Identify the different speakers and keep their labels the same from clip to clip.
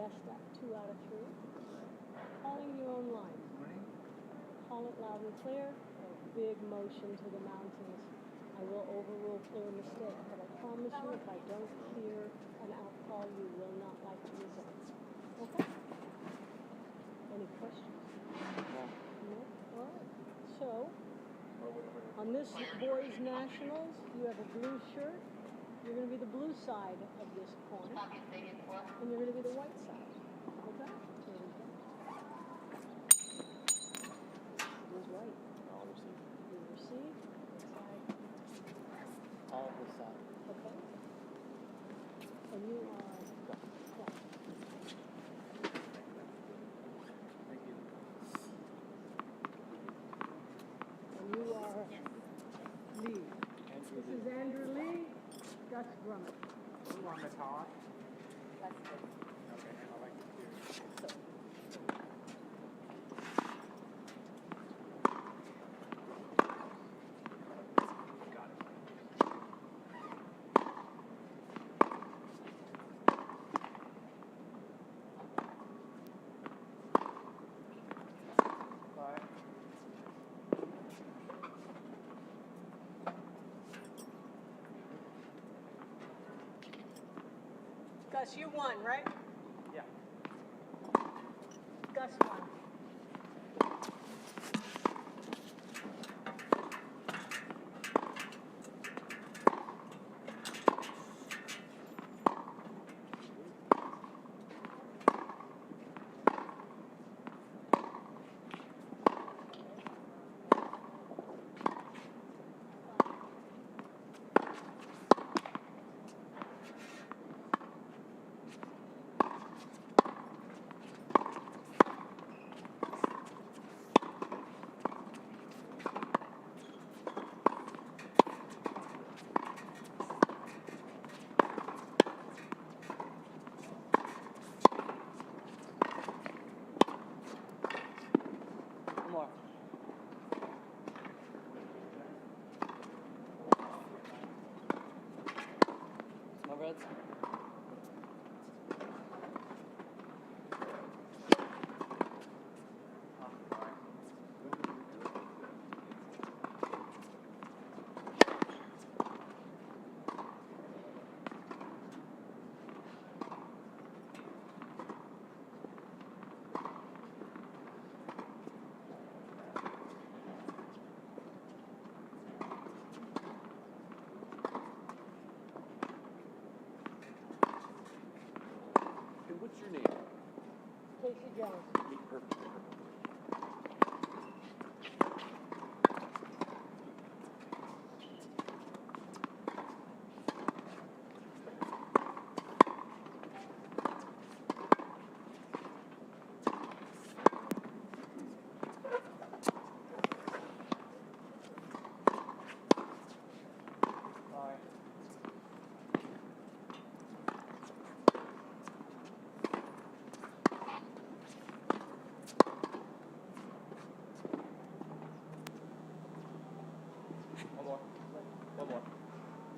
Speaker 1: best at 2 out of 3. Calling your own line. Call it loud and clear. A big motion to the mountains. I will overrule clear mistake, but I promise you if I don't hear an outcall, you will not like the results. Okay? Any questions? No? All right. So, on this boys' nationals, you have a blue shirt. You're going to be the blue side of this coin, and you're going to be the white side. Okay? Here we go. Who's right?
Speaker 2: I'll receive.
Speaker 1: You receive. What side?
Speaker 2: All this side.
Speaker 1: Okay. And you are.
Speaker 2: Thank you.
Speaker 1: And you are Lee. This is Andrew Lee. Gus Grummett.
Speaker 2: You on the top?
Speaker 1: That's good.
Speaker 2: Okay, I like to do.
Speaker 1: So.
Speaker 2: Got it. Bye.
Speaker 1: Gus, you won, right?
Speaker 2: Yeah.
Speaker 1: Gus won.
Speaker 2: More. My reds. And what's your name?
Speaker 1: Casey Jones.
Speaker 2: Perfect. Bye. One more. One more.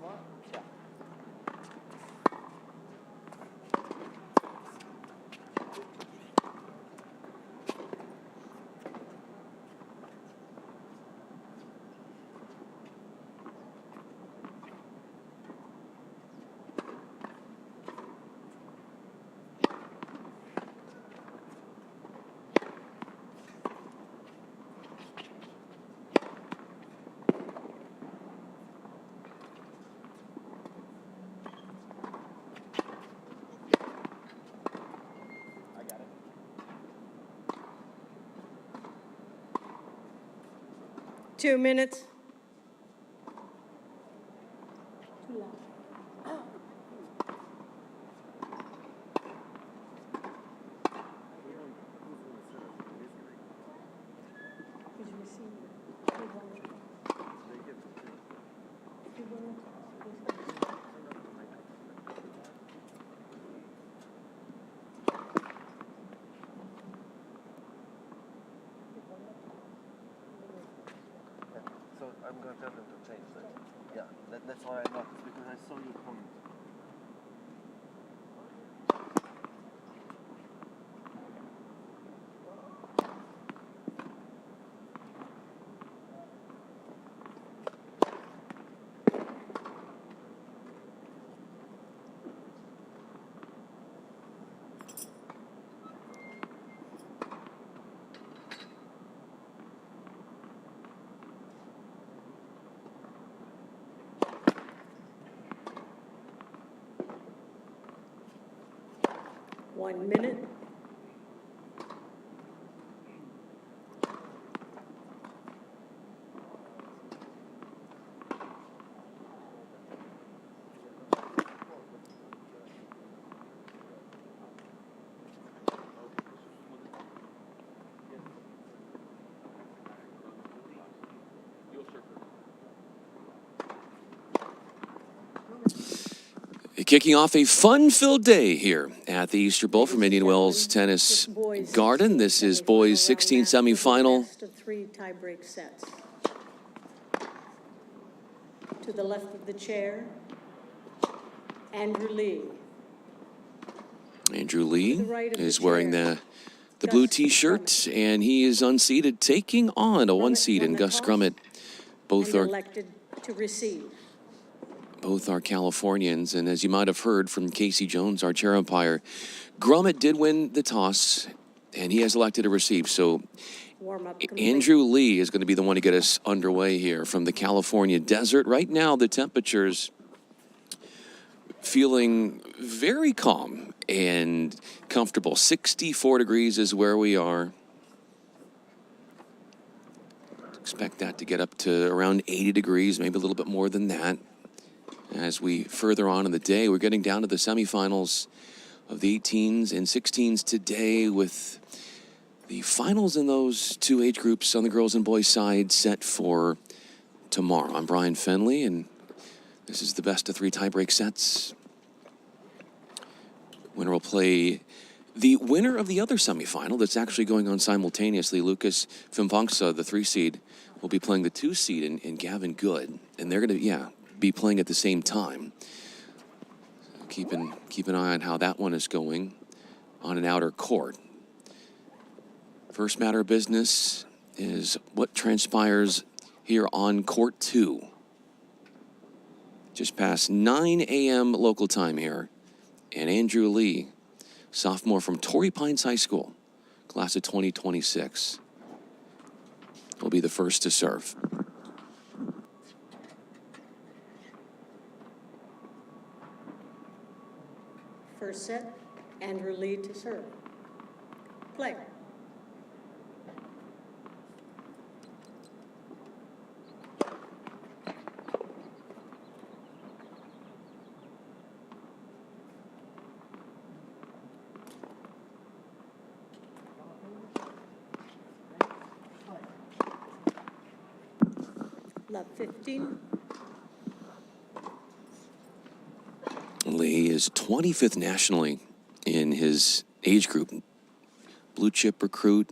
Speaker 2: More? Yeah. I got it.
Speaker 1: 2 minutes. Too loud. He's receiving. He won. He won.
Speaker 3: So I'm going to tell them to change that. Yeah, that's why I noticed, because I saw your comment.
Speaker 1: 1 minute.
Speaker 4: Kicking off a fun-filled day here at the Easter Bowl from Indian Wells Tennis Garden. This is boys 16 semifinal.
Speaker 1: Best of 3 tie-break sets. To the left of the chair, Andrew Lee.
Speaker 4: Andrew Lee is wearing the blue T-shirt, and he is unseeded, taking on a 1 seed in Gus Grummett. Both are
Speaker 1: elected to receive.
Speaker 4: Both are Californians, and as you might have heard from Casey Jones, our chair umpire, Grummett did win the toss, and he has elected to receive. So Andrew Lee is going to be the one to get us underway here from the California desert. Right now, the temperature's feeling very calm and comfortable. 64 degrees is where we are. Expect that to get up to around 80 degrees, maybe a little bit more than that. As we further on in the day, we're getting down to the semifinals of the 18s and 16s today, with the finals in those 2 age groups on the girls and boys side set for tomorrow. I'm Brian Fenley, and this is the best of 3 tiebreak sets. Winner will play the winner of the other semifinal that's actually going on simultaneously. Lucas Fimpangsa, the 3 seed, will be playing the 2 seed in Gavin Good, and they're going to, be playing at the same time. Keep an eye on how that one is going on an outer court. First matter of business is what transpires here on court 2. Just past 9 a.m. local time here. And Andrew Lee, sophomore from Torrey Pines High School, class of 2026, will be the first to serve.
Speaker 1: First set, Andrew Lee to serve. Play. Love 15.
Speaker 4: Lee is 25th nationally in his age group. Blue chip recruit,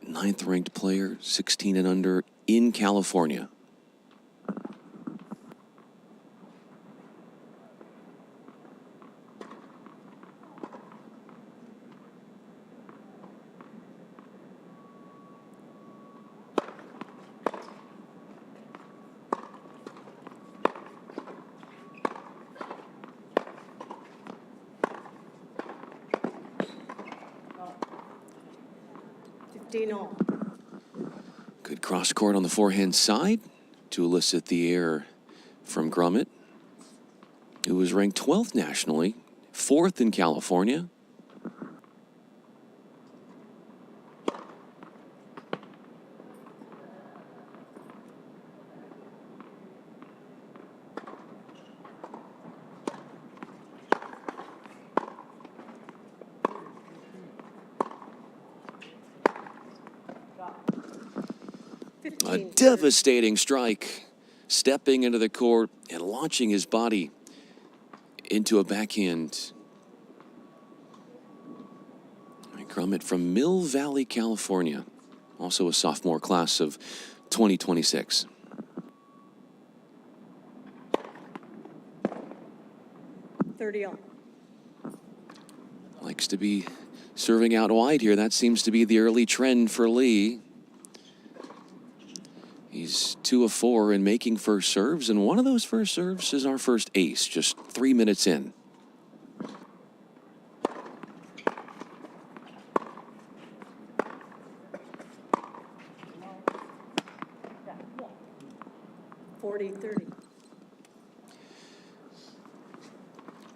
Speaker 4: 9th ranked player, 16 and under in California. Good cross court on the forehand side to elicit the air from Grummett, who was ranked 12th nationally, 4th in California. A devastating strike, stepping into the court and launching his body into a backhand. Grummett from Mill Valley, California, also a sophomore class of 2026. Likes to be serving out wide here. That seems to be the early trend for Lee. He's 2 of 4 in making first serves, and one of those first serves is our first ace, just 3 minutes in.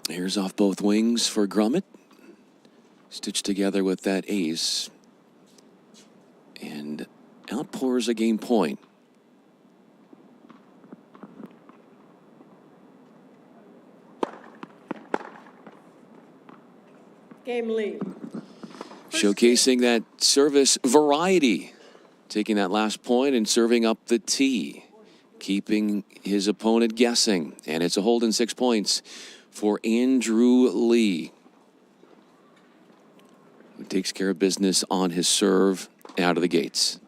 Speaker 4: Airs off both wings for Grummett. stitched together with that ace, and outpours a game point.
Speaker 1: Game lead.
Speaker 4: Showcasing that service variety, taking that last point and serving up the tee, keeping his opponent guessing, and it's a hold in 6 points for Andrew Lee, who takes care of business on his serve out of the gates.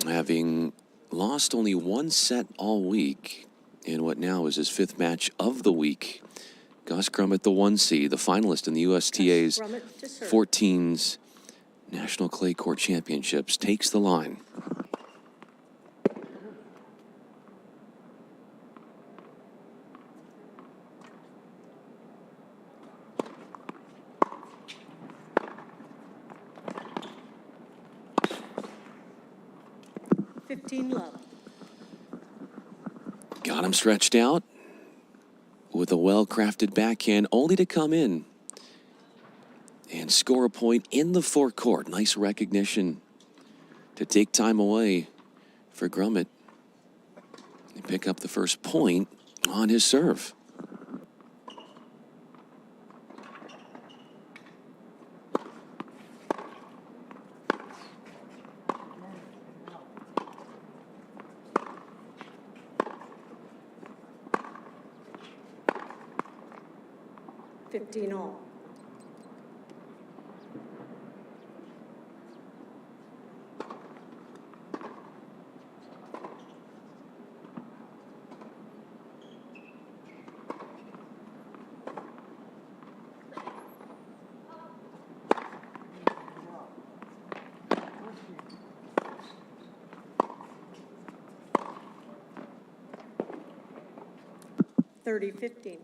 Speaker 4: Having lost only one set all week in what now is his 5th match of the week, Gus Grummett, the 1 seed, the finalist in the USTA's 14's National Clay Court Championships, takes the line.
Speaker 1: Love.
Speaker 4: Got him stretched out with a well-crafted backhand, only to come in and score a point in the forecourt. Nice recognition to take time away for Grummett and pick up the first point on his serve.
Speaker 1: All. 30-15.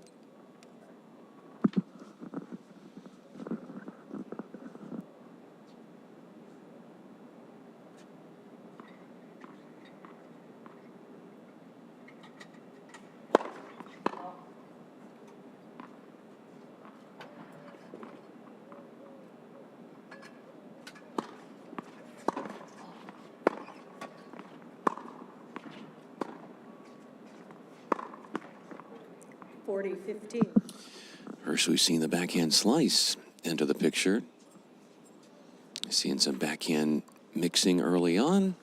Speaker 4: First, we've seen the backhand slice enter the picture. Seeing some backhand mixing early on.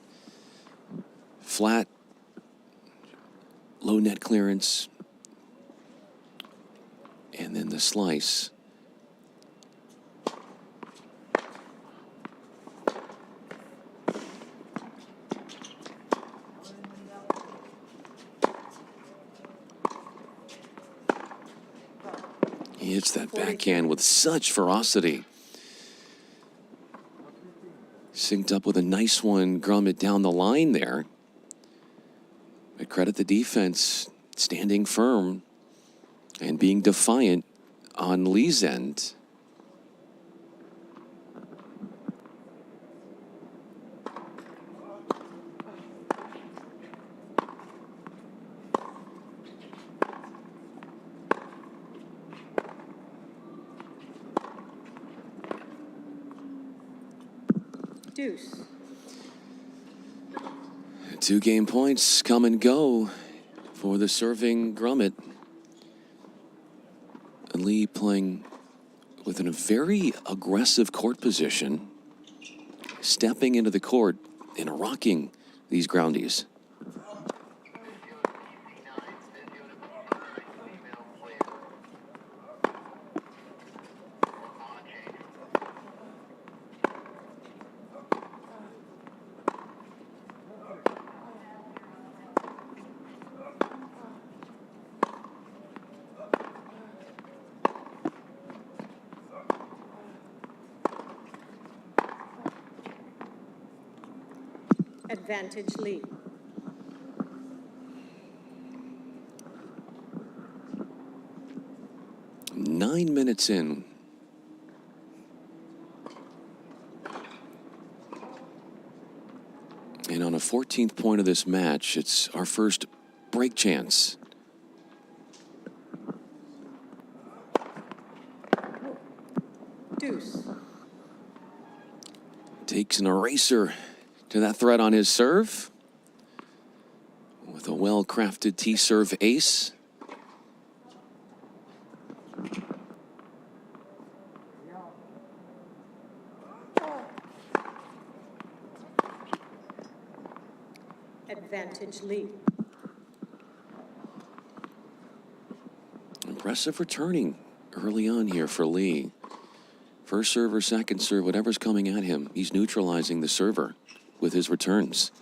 Speaker 4: Flat, low net clearance, and then the slice. He hits that backhand with such ferocity. Synced up with a nice one, Grummett down the line there. But credit the defense, standing firm and being defiant on Lee's end.
Speaker 1: Deuce.
Speaker 4: 2 game points come and go for the serving Grummett. And Lee playing within a very aggressive court position, stepping into the court and rocking these groundies.
Speaker 1: Advantage Lee.
Speaker 4: Nine minutes in. And on a 14th point of this match, it's our first break chance.
Speaker 1: Deuce.
Speaker 4: Takes an eraser to that threat on his serve with a well-crafted T-serve ace.
Speaker 1: Advantage Lee.
Speaker 4: Impressive returning early on here for Lee. First serve or second serve, whatever's coming at him, he's neutralizing the server with his returns.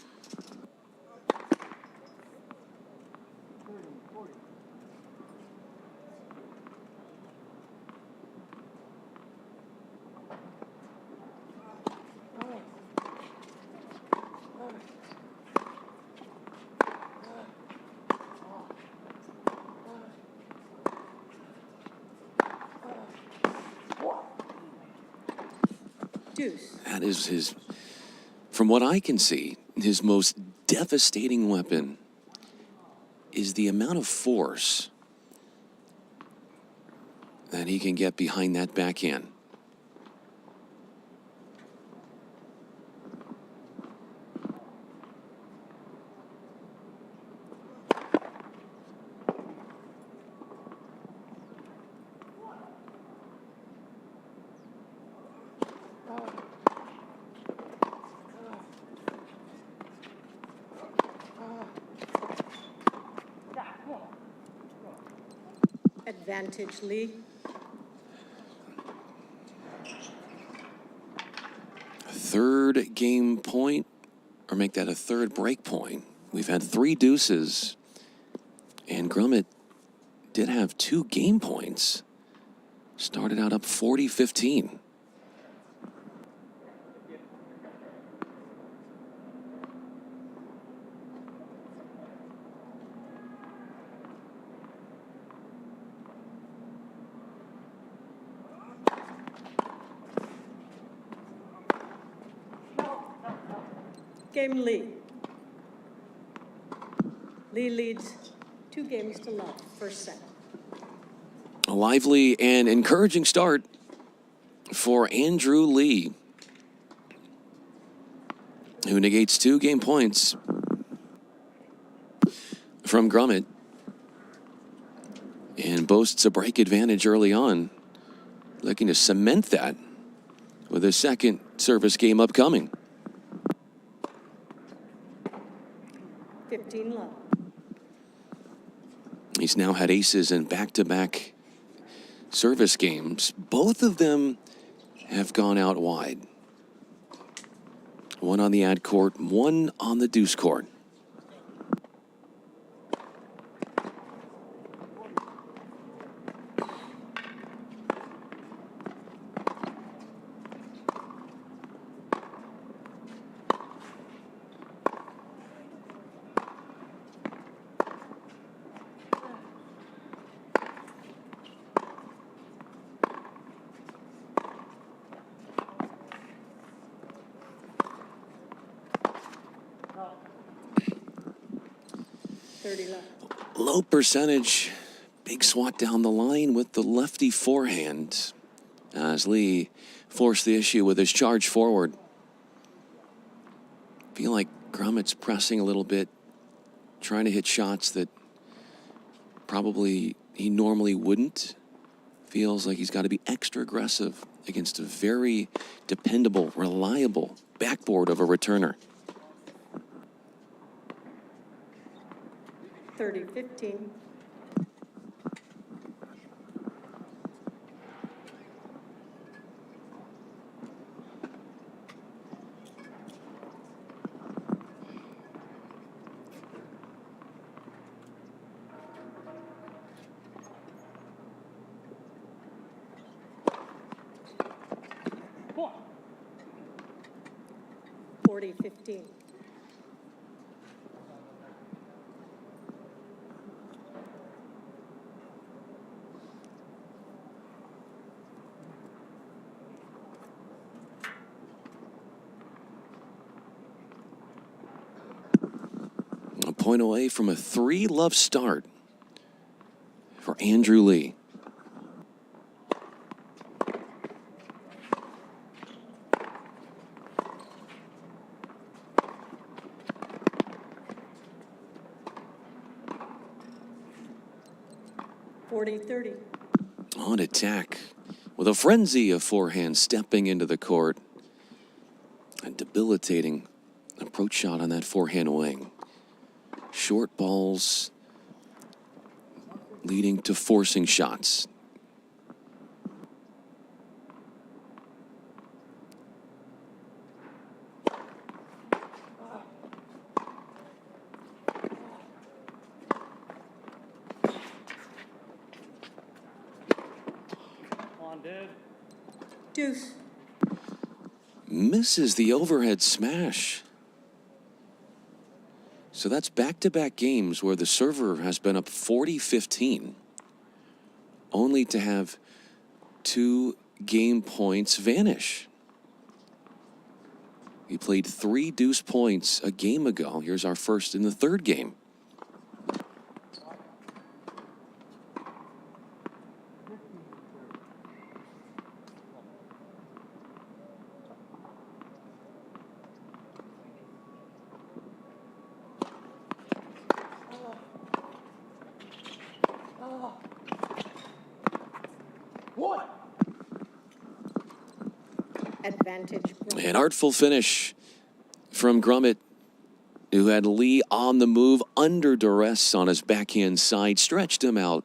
Speaker 1: Deuce.
Speaker 4: That is his, from what I can see, his most devastating weapon is the amount of force that he can get behind that backhand.
Speaker 1: Advantage Lee.
Speaker 4: Third game point, or make that a third break point. We've had 3 deuces, and Grummet did have 2 game points. Started out up 40-15.
Speaker 1: Game Lee. Lee leads 2 games to love, first set.
Speaker 4: A lively and encouraging start for Andrew Lee, who negates 2 game points from Grummet and boasts a break advantage early on, looking to cement that with a second service game upcoming.
Speaker 1: 15 love.
Speaker 4: He's now had aces in back-to-back service games. Both of them have gone out wide. One on the ad court, one on the deuce court. Low percentage, big swat down the line with the lefty forehand as Lee forced the issue with his charge forward. Feel like Grummet's pressing a little bit, trying to hit shots that probably he normally wouldn't. Feels like he's got to be extra aggressive against a very dependable, reliable backboard of a returner.
Speaker 1: 30-15.
Speaker 4: point away from a 3-love start for Andrew Lee. On attack with a frenzy of forehands stepping into the court. A debilitating approach shot on that forehand wing. Short balls leading to forcing shots.
Speaker 1: Deuce.
Speaker 4: Misses the overhead smash. So that's back-to-back games where the server has been up 40-15, only to have 2 game points vanish. He played 3 deuce points a game ago. Here's our first in the 3rd game.
Speaker 1: Advantage.
Speaker 4: An artful finish from Grummett, who had Lee on the move under duress on his backhand side, stretched him out.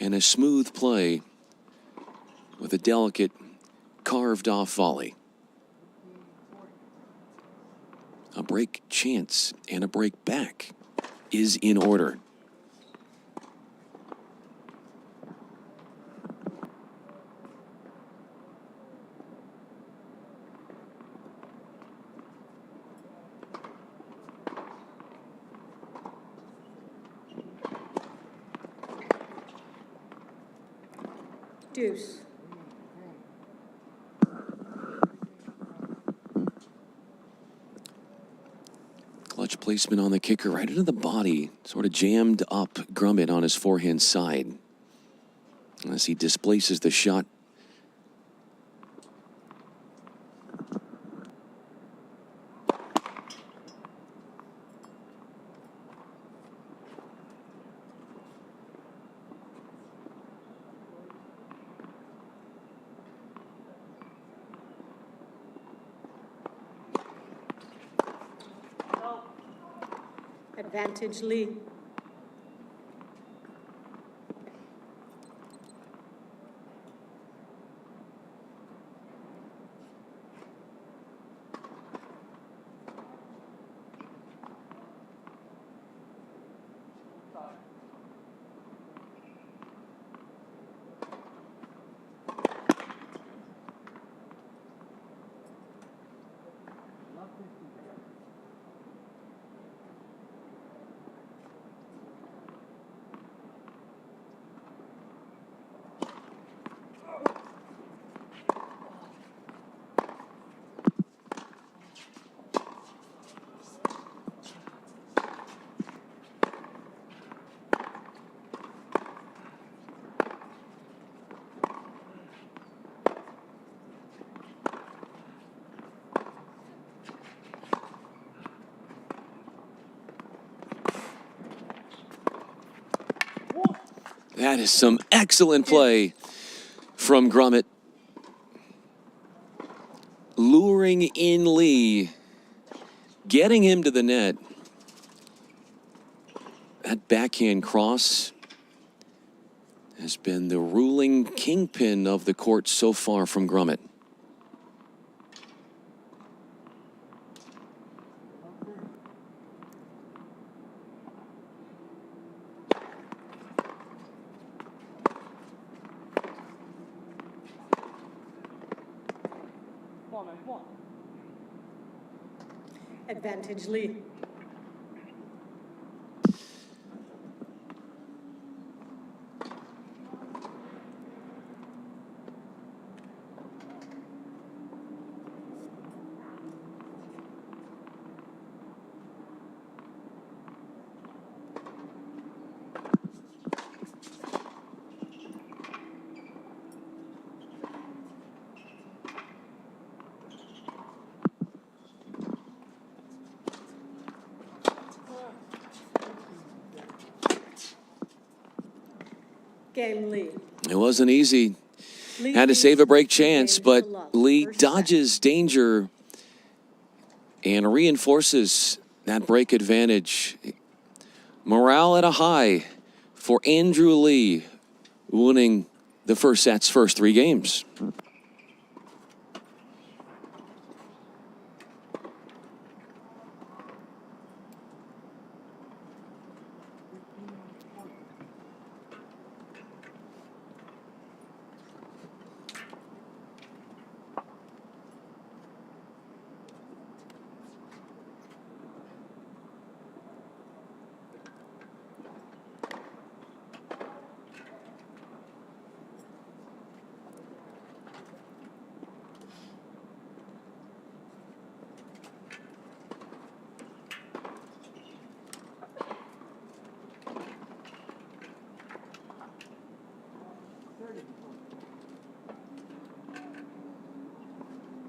Speaker 4: And a smooth play with a delicate carved off volley. A break chance and a break back is in order.
Speaker 1: Deuce.
Speaker 4: Clutch placement on the kicker right into the body. Sort of jammed up Grummett on his forehand side as he displaces the shot.
Speaker 1: Advantage Lee.
Speaker 4: That is some excellent play from Grummett. Luring in Lee, getting him to the net. That backhand cross has been the ruling kingpin of the court so far from Grummett.
Speaker 1: Advantage Lee. Game Lee.
Speaker 4: It wasn't easy.
Speaker 1: Lee
Speaker 4: Had to
Speaker 1: leads
Speaker 4: save a break
Speaker 1: the
Speaker 4: chance,
Speaker 1: game
Speaker 4: but
Speaker 1: to love.
Speaker 4: Lee
Speaker 1: First set.
Speaker 4: dodges danger and reinforces that break advantage. Morale at a high for Andrew Lee, winning the first set's first 3 games.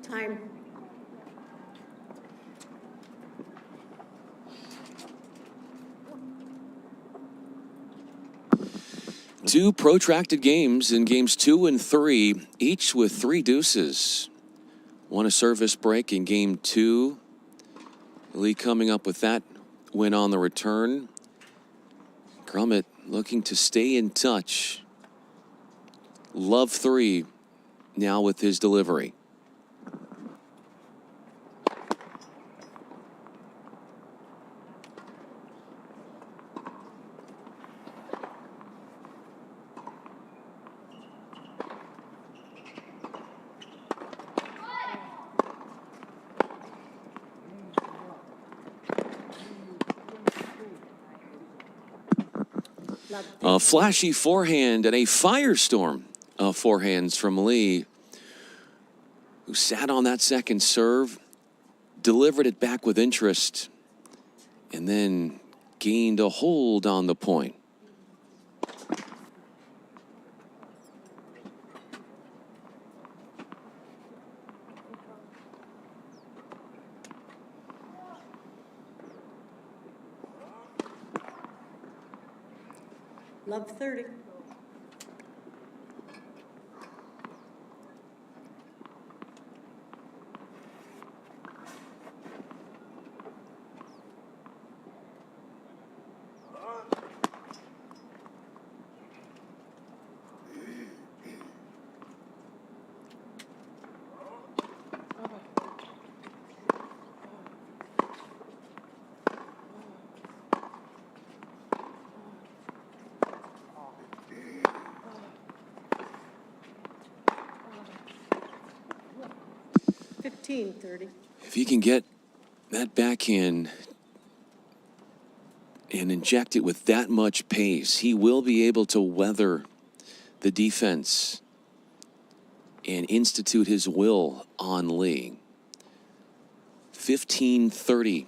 Speaker 1: Time.
Speaker 4: Two protracted games in games 2 and 3, each with 3 deuces. Won a service break in game 2. Lee coming up with that win on the return. Grummet looking to stay in touch. Love 3 now with his delivery. A flashy forehand and a firestorm of forehands from Lee, who sat on that second serve, delivered it back with interest, and then gained a hold on the point.
Speaker 1: Love 30. $15.30.
Speaker 4: If he can get that backhand and inject it with that much pace, he will be able to weather the defense and institute his will on Lee. 15-30.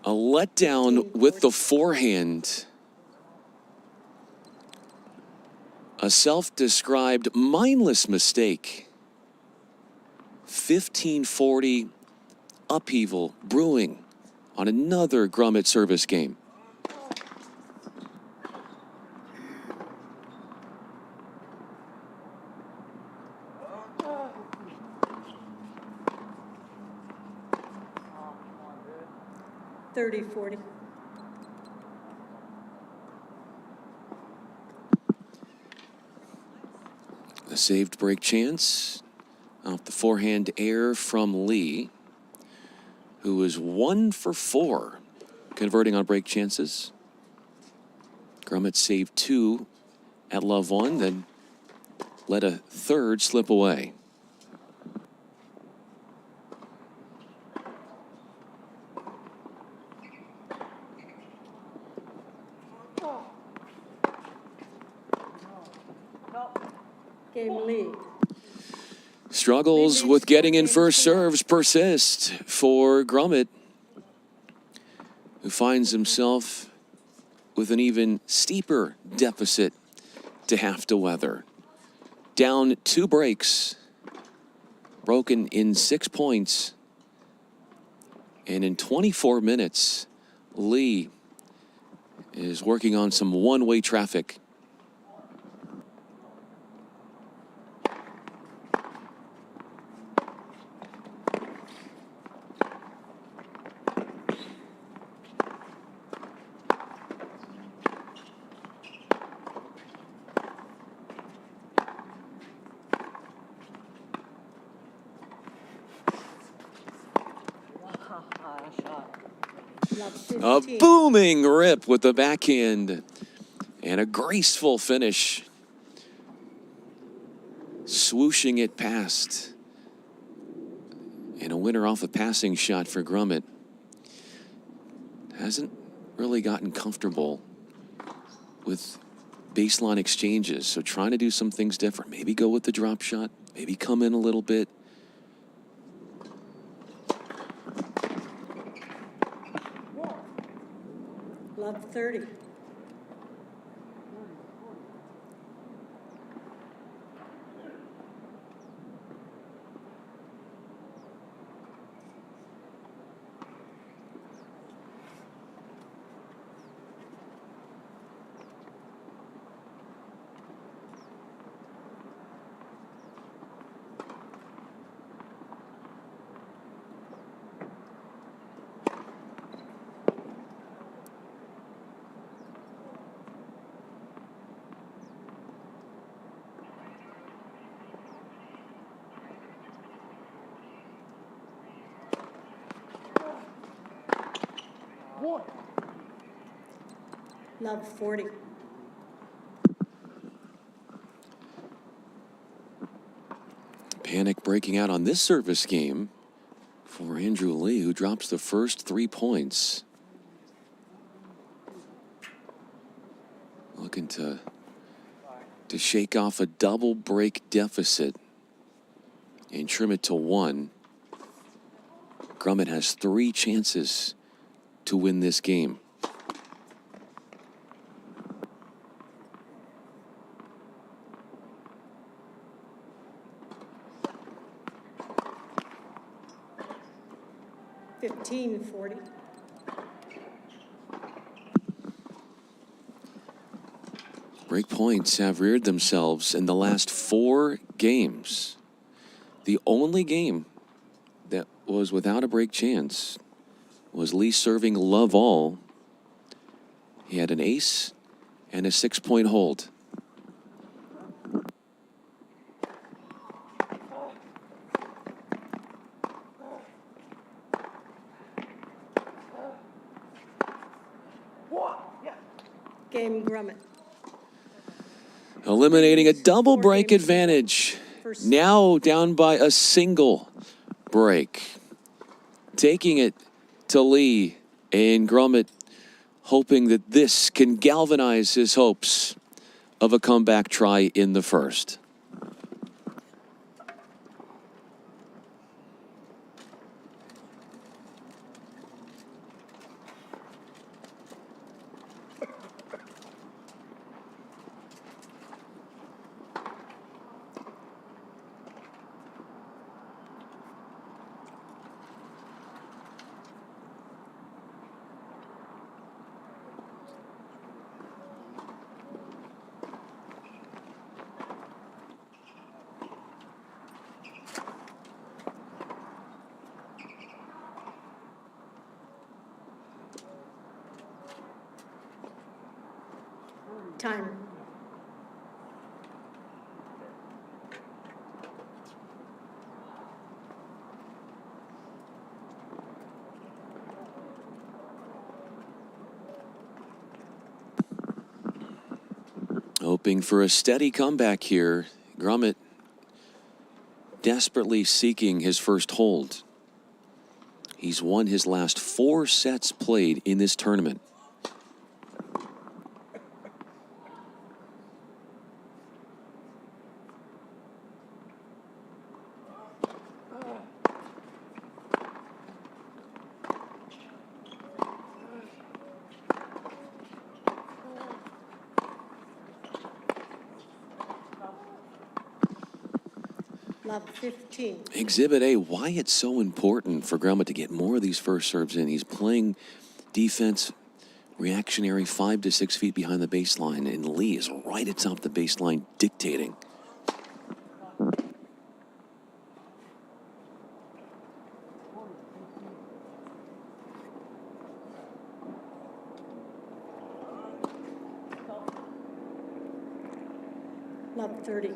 Speaker 4: A letdown with the forehand. A self-described mindless mistake. 15-40 upheaval brewing on another Grummet service game.
Speaker 1: $30.40.
Speaker 4: A saved break chance off the forehand air from Lee, who is 1 for 4 converting on break chances. Grummet saved 2 at love 1, then let a third slip away.
Speaker 1: Game lead.
Speaker 4: Struggles with getting in first serves persist for Grummet, who finds himself with an even steeper deficit to have to weather. down 2 breaks, broken in 6 points. And in 24 minutes, Lee is working on some one-way traffic. A booming rip with the backhand and a graceful finish. Swooshing it past. And a winner off a passing shot for Grummett. Hasn't really gotten comfortable with baseline exchanges, so trying to do some things different. Maybe go with the drop shot, maybe come in a little bit.
Speaker 1: Love 30. Love 40.
Speaker 4: Panic breaking out on this service game for Andrew Lee, who drops the first 3 points. Looking to shake off a double break deficit and trim it to 1. Grummett has 3 chances to win this game.
Speaker 1: $15.40.
Speaker 4: Break points have reared themselves in the last 4 games. The only game that was without a break chance was Lee serving love all. He had an ace and a 6-point hold.
Speaker 1: Game Grummett.
Speaker 4: Eliminating a double break advantage. Now down by a single break. Taking it to Lee, and Grummett hoping that this can galvanize his hopes of a comeback try in the first.
Speaker 1: Time.
Speaker 4: Hoping for a steady comeback here. Grummett desperately seeking his first hold. He's won his last 4 sets played in this tournament.
Speaker 1: Love 15.
Speaker 4: Exhibit A, why it's so important for Grummet to get more of these first serves in. He's playing defense, reactionary, 5 to 6 feet behind the baseline, and Lee is right atop the baseline dictating.
Speaker 1: Love 30.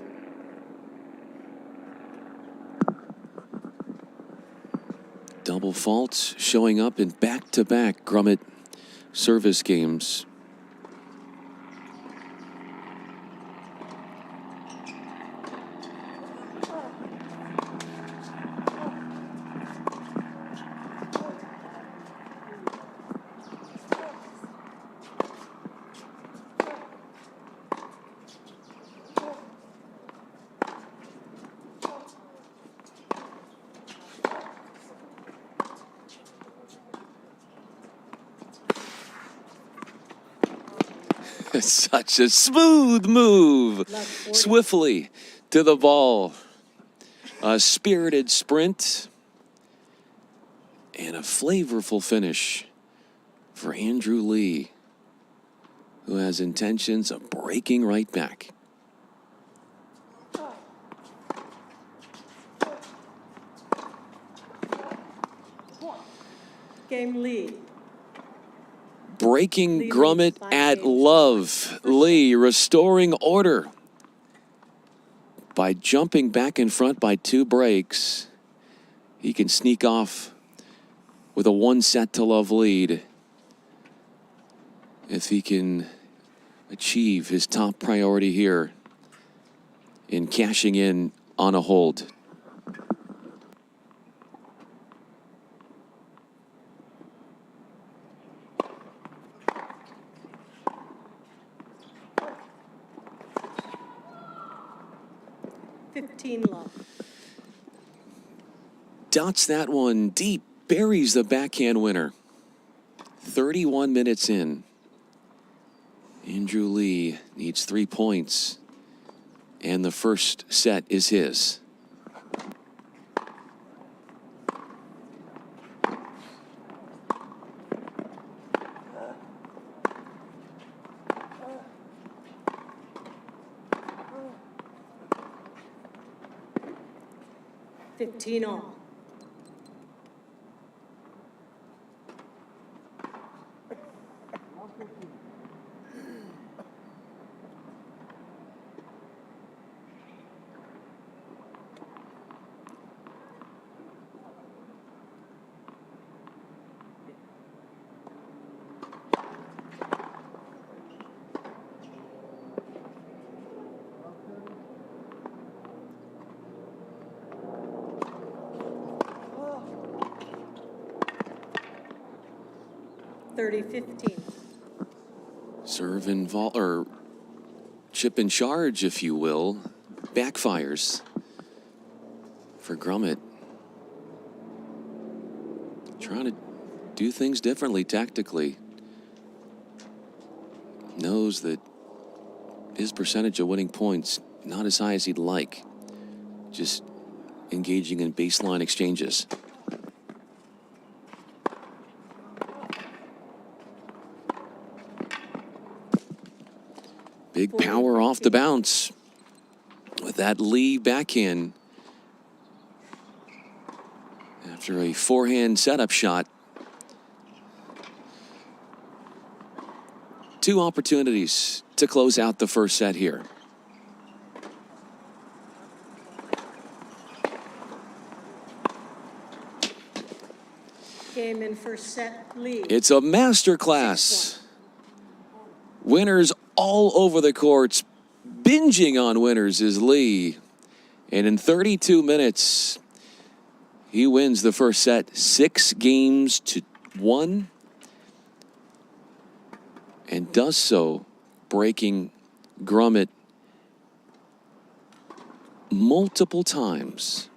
Speaker 4: Double faults showing up in back-to-back Grummet service games. Such a smooth move. Swiftly to the ball. A spirited sprint. And a flavorful finish for Andrew Lee, who has intentions of breaking right back.
Speaker 1: Game lead.
Speaker 4: Breaking
Speaker 1: Lee
Speaker 4: Grummet
Speaker 1: leads 5
Speaker 4: at
Speaker 1: games.
Speaker 4: love. Lee restoring order by jumping back in front by 2 breaks. He can sneak off with a 1-set-to-love lead if he can achieve his top priority here in cashing in on a hold.
Speaker 1: Love.
Speaker 4: Dots that one deep, buries the backhand winner. 31 minutes in. Andrew Lee needs 3 points, and the first set is his.
Speaker 1: All.
Speaker 4: Serve or chip in charge, if you will, backfires for Grummet. Trying to do things differently tactically. Knows that his percentage of winning points not as high as he'd like. Just engaging in baseline exchanges. Big power off the bounce with that Lee backhand after a forehand setup shot. 2 opportunities to close out the first set here.
Speaker 1: Game in first set lead.
Speaker 4: It's a masterclass. Winners all over the courts. Binging on winners is Lee. And in 32 minutes, he wins the first set 6 games to 1. And does so breaking Grummet multiple times.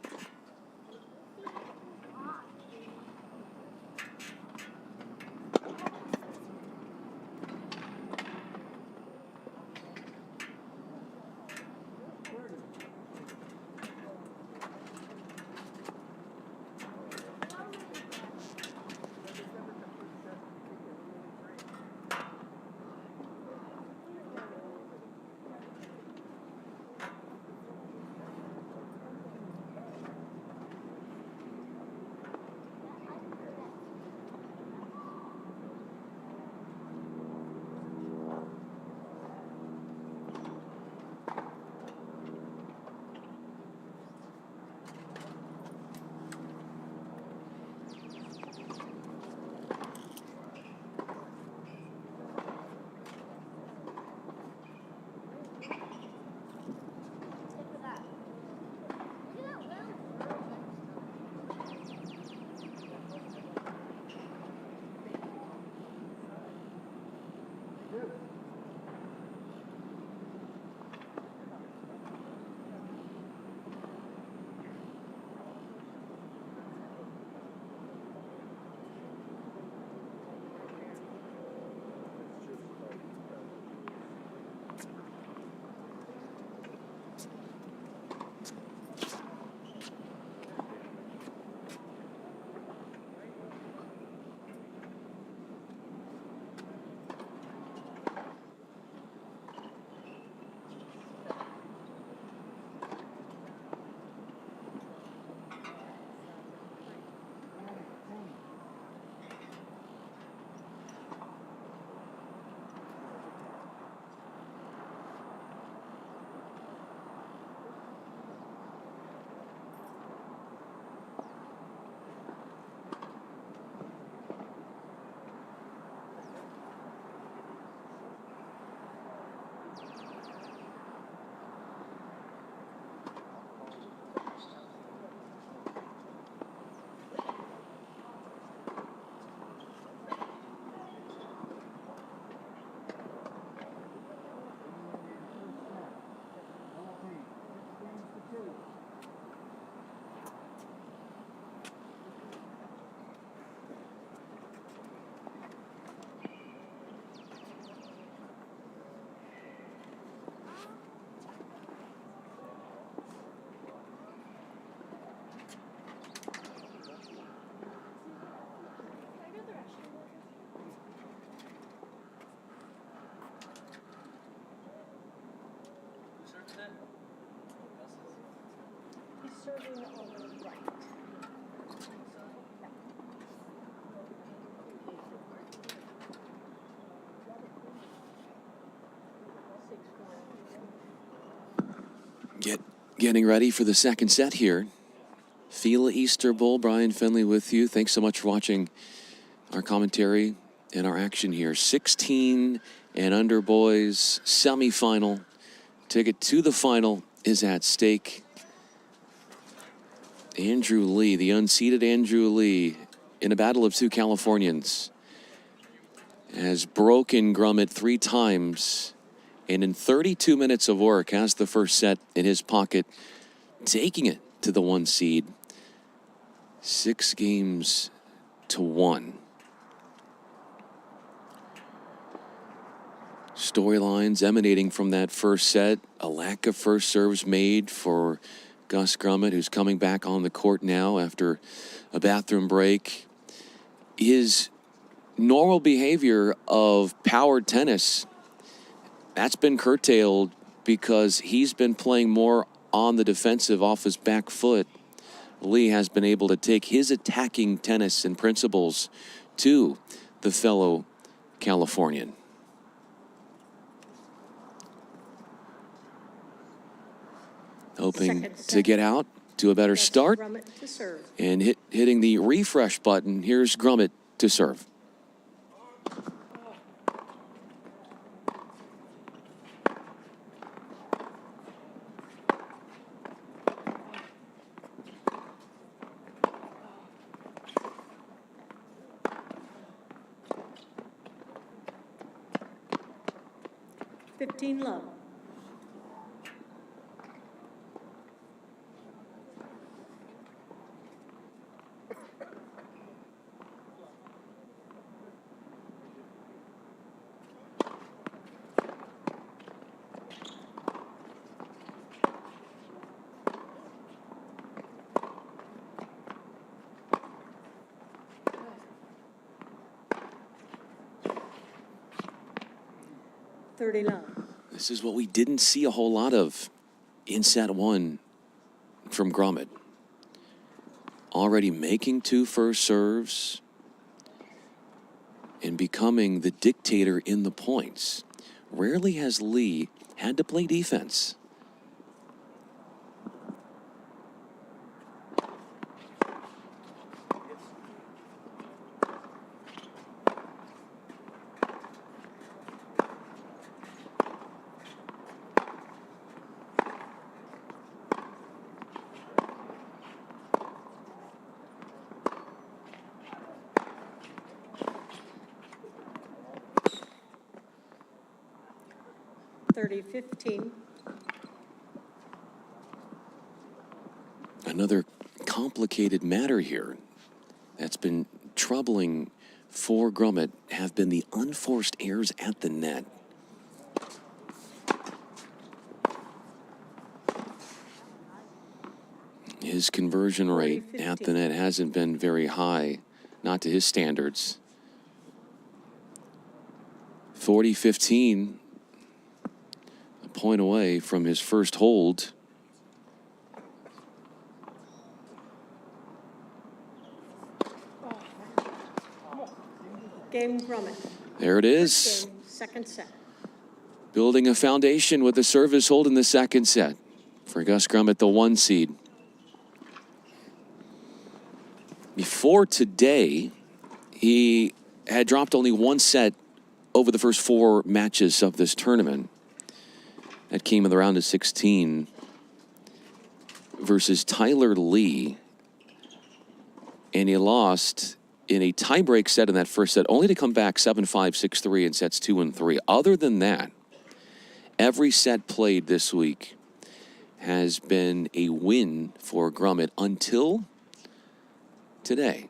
Speaker 1: serving on the right.
Speaker 4: Getting ready for the second set here. FILA Easter Bowl. Brian Finley with you. Thanks so much for watching our commentary and our action here. 16 and under boys semifinal. Ticket to the final is at stake. Andrew Lee, the unseeded Andrew Lee, in a battle of two Californians, has broken Grummett 3 times, and in 32 minutes of work has the first set in his pocket, taking it to the 1 seed. 6 games to 1. Storylines emanating from that first set. A lack of first serves made for Gus Grummett, who's coming back on the court now after a bathroom break. His normal behavior of power tennis, that's been curtailed because he's been playing more on the defensive off his back foot. Lee has been able to take his attacking tennis and principles to the fellow Californian. Hoping to get out to a better start and hitting the refresh button. Here's Grummett to serve.
Speaker 1: Love.
Speaker 4: This is what we didn't see a whole lot of in set 1 from Grummett. Already making 2 first serves and becoming the dictator in the points. Rarely has Lee had to play defense. Another complicated matter here that's been troubling for Grummett have been the unforced errors at the net. His conversion rate at the net hasn't been very high, not to his standards. 40-15, a point away from his first hold.
Speaker 1: Game Grummett.
Speaker 4: There it is.
Speaker 1: Game, second set.
Speaker 4: Building a foundation with the service hold in the second set for Gus Grummett, the 1 seed. Before today, he had dropped only 1 set over the first 4 matches of this tournament. That came in the round of 16 versus Tyler Lee. And he lost in a tiebreak set in that first set, only to come back 7-5, 6-3 in sets 2 and 3. Other than that, every set played this week has been a win for Grummett until today.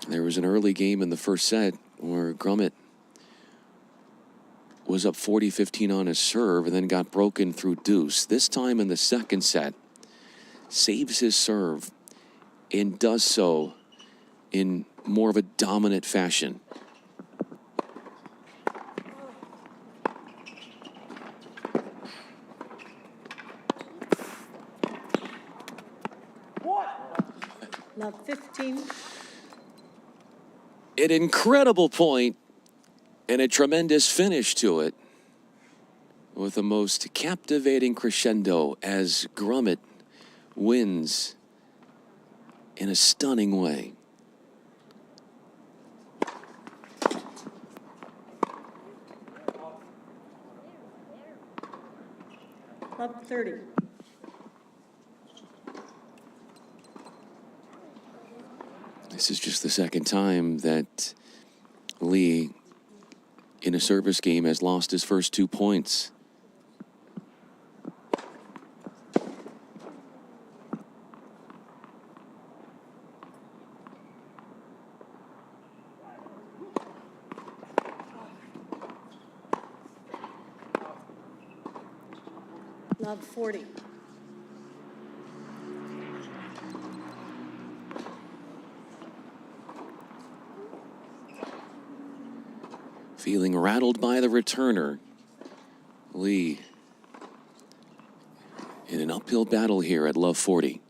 Speaker 4: There was an early game in the first set where Grummett was up 40-15 on his serve and then got broken through deuce. This time in the second set, saves his serve and does so in more of a dominant fashion.
Speaker 1: Love 15.
Speaker 4: An incredible point and a tremendous finish to it, with the most captivating crescendo as Grummett wins in a stunning way.
Speaker 1: Love 30.
Speaker 4: This is just the second time that Lee, in a service game, has lost his first 2 points.
Speaker 1: Love 40.
Speaker 4: Feeling rattled by the returner, Lee in an uphill battle here at love 40.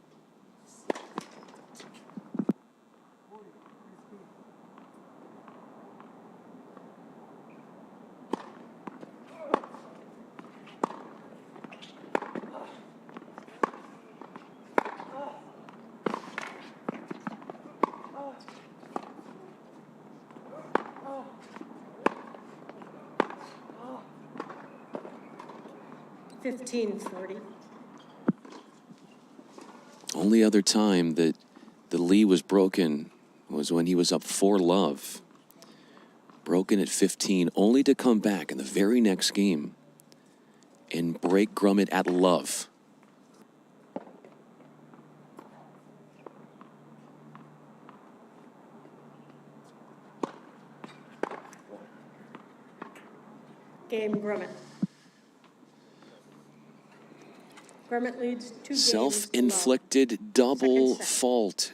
Speaker 4: Only other time that the Lee was broken was when he was up 4-love. Broken at 15, only to come back in the very next game and break Grummett at love.
Speaker 1: Game Grummett. Grummett leads 2 games to love.
Speaker 4: Self-inflicted double
Speaker 1: Second set.
Speaker 4: fault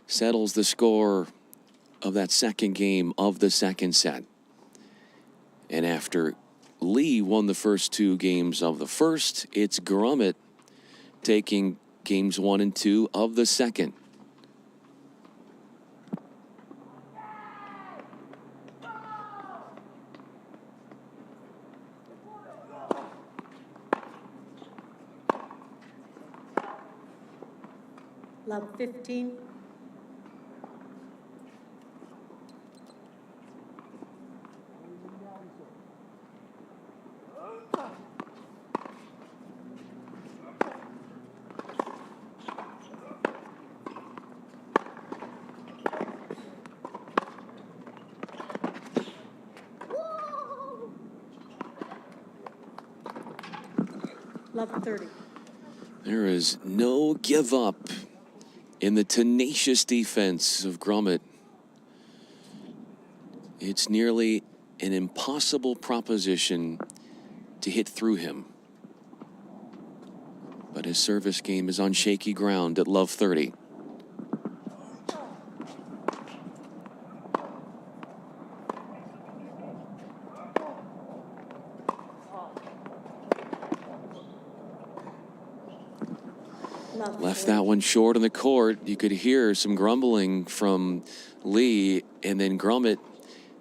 Speaker 4: settles the score of that second game of the second set. And after Lee won the first 2 games of the first, it's Grummett taking games 1 and 2 of the second.
Speaker 1: Love 15. Love 30.
Speaker 4: There is no give up in the tenacious defense of Grummett. It's nearly an impossible proposition to hit through him. But his service game is on shaky ground at love 30. Left that one short on the court. You could hear some grumbling from Lee, and then Grummett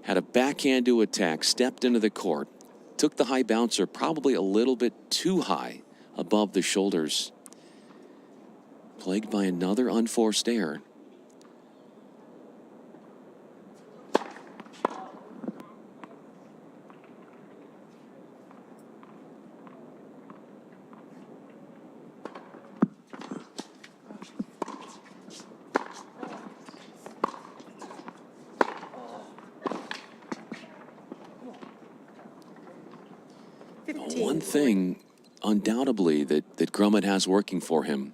Speaker 4: had a backhand to attack, stepped into the court, took the high bouncer probably a little bit too high above the shoulders. Plagued by another unforced error. One thing, undoubtedly, that Grummett has working for him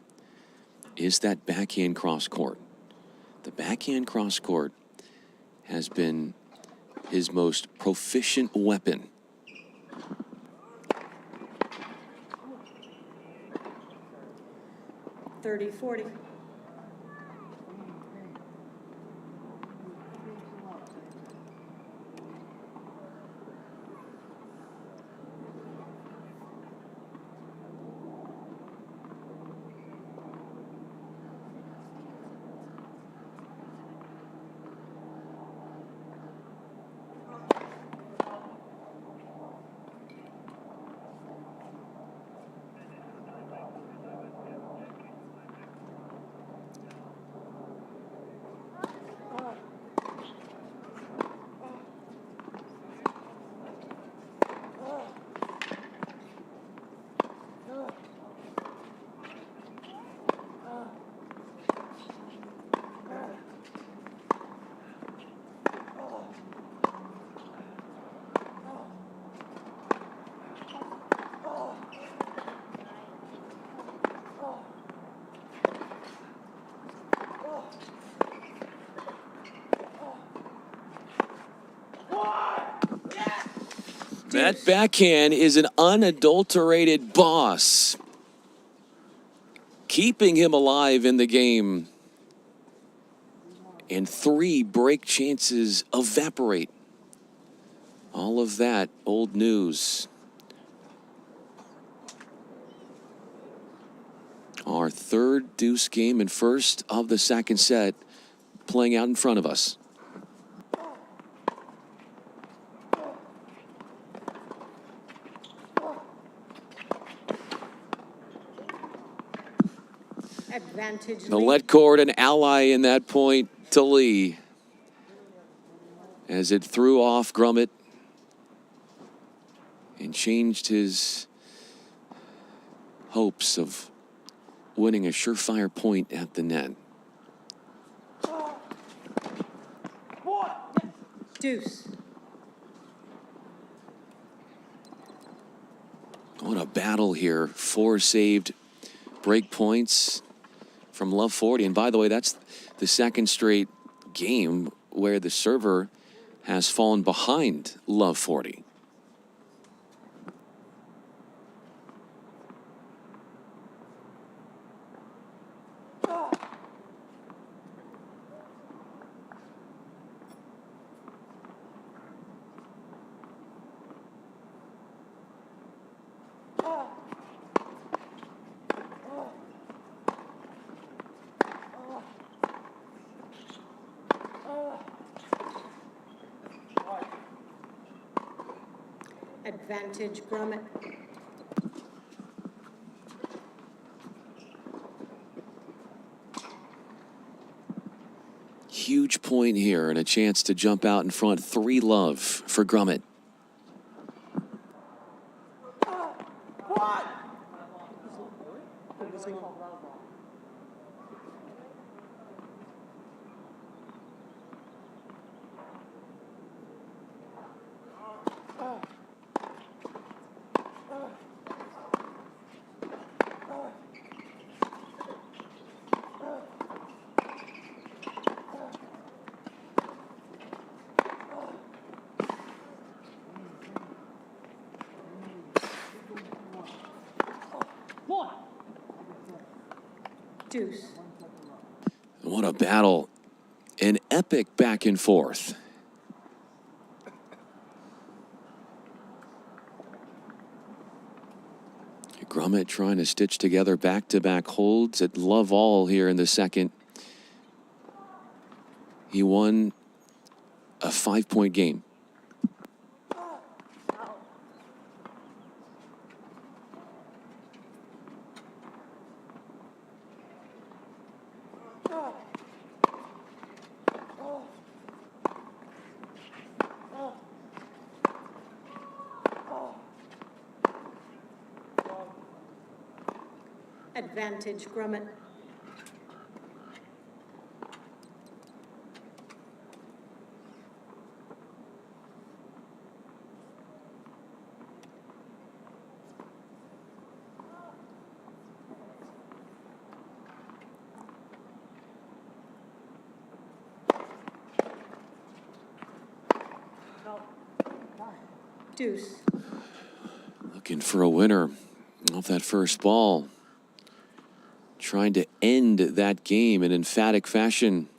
Speaker 4: is that backhand cross court. The backhand cross court has been his most proficient weapon.
Speaker 1: (30-40).
Speaker 4: That backhand is an unadulterated boss, keeping him alive in the game. And 3 break chances evaporate. All of that old news. Our third deuce game and first of the second set playing out in front of us.
Speaker 1: Advantage.
Speaker 4: The let cord, an ally in that point to Lee, as it threw off Grummett and changed his hopes of winning a surefire point at the net.
Speaker 1: Deuce.
Speaker 4: What a battle here. 4 saved break points from Love 40. And by the way, that's the second straight game where the server has fallen behind Love 40.
Speaker 1: Advantage Grummett.
Speaker 4: Huge point here and a chance to jump out in front. 3 love for Grummett.
Speaker 1: Deuce.
Speaker 4: What a battle. An epic back and forth. Grummett trying to stitch together back-to-back holds at love all here in the second. He won a 5-point game.
Speaker 1: Advantage Grummett. Deuce.
Speaker 4: Looking for a winner off that first ball. Trying to end that game in emphatic fashion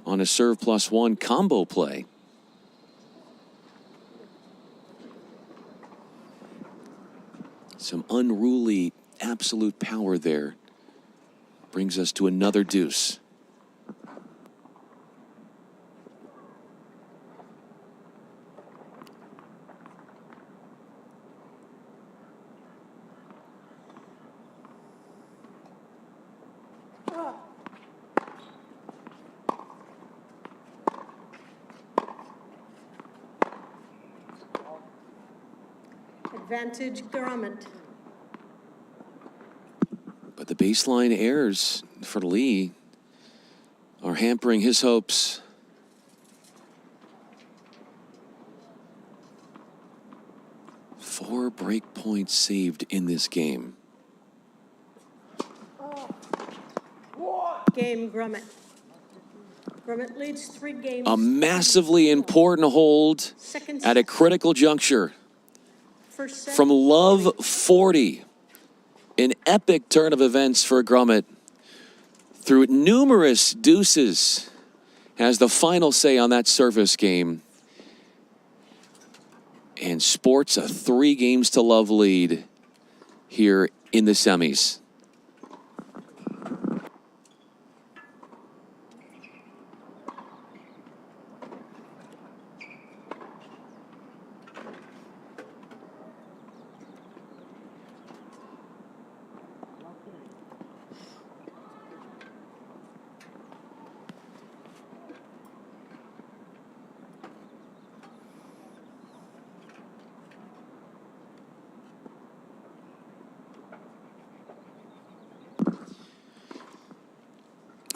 Speaker 4: on a serve +1 combo play. Some unruly absolute power there. Brings us to another deuce.
Speaker 1: Advantage Grummett.
Speaker 4: But the baseline errors for Lee are hampering his hopes. Four break points saved in this game.
Speaker 1: Game Grummett. Grummet leads 3 games.
Speaker 4: A massively important hold
Speaker 1: Second
Speaker 4: at a
Speaker 1: set.
Speaker 4: critical juncture
Speaker 1: First set.
Speaker 4: from Love 40. An epic turn of events for Grummet. Through numerous deuces, has the final say on that service game. And sports a 3 games to love lead here in the semis.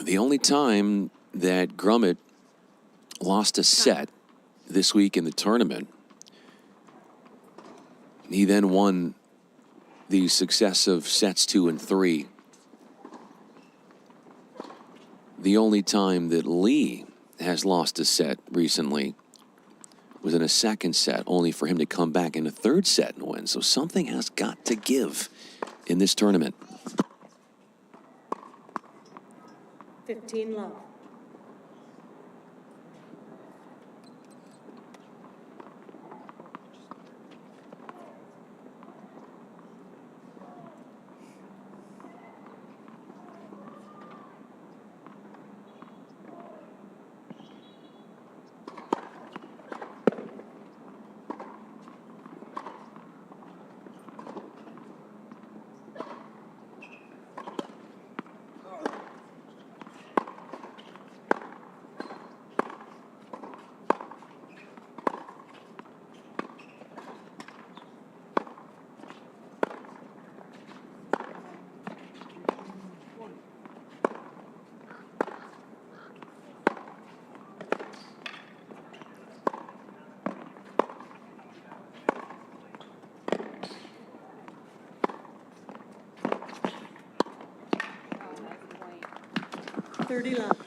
Speaker 4: The only time that Grummet lost a set this week in the tournament, he then won the successive sets 2 and 3. The only time that Lee has lost a set recently was in a second set, only for him to come back in a third set and win. So something has got to give in this tournament.
Speaker 1: 15 love.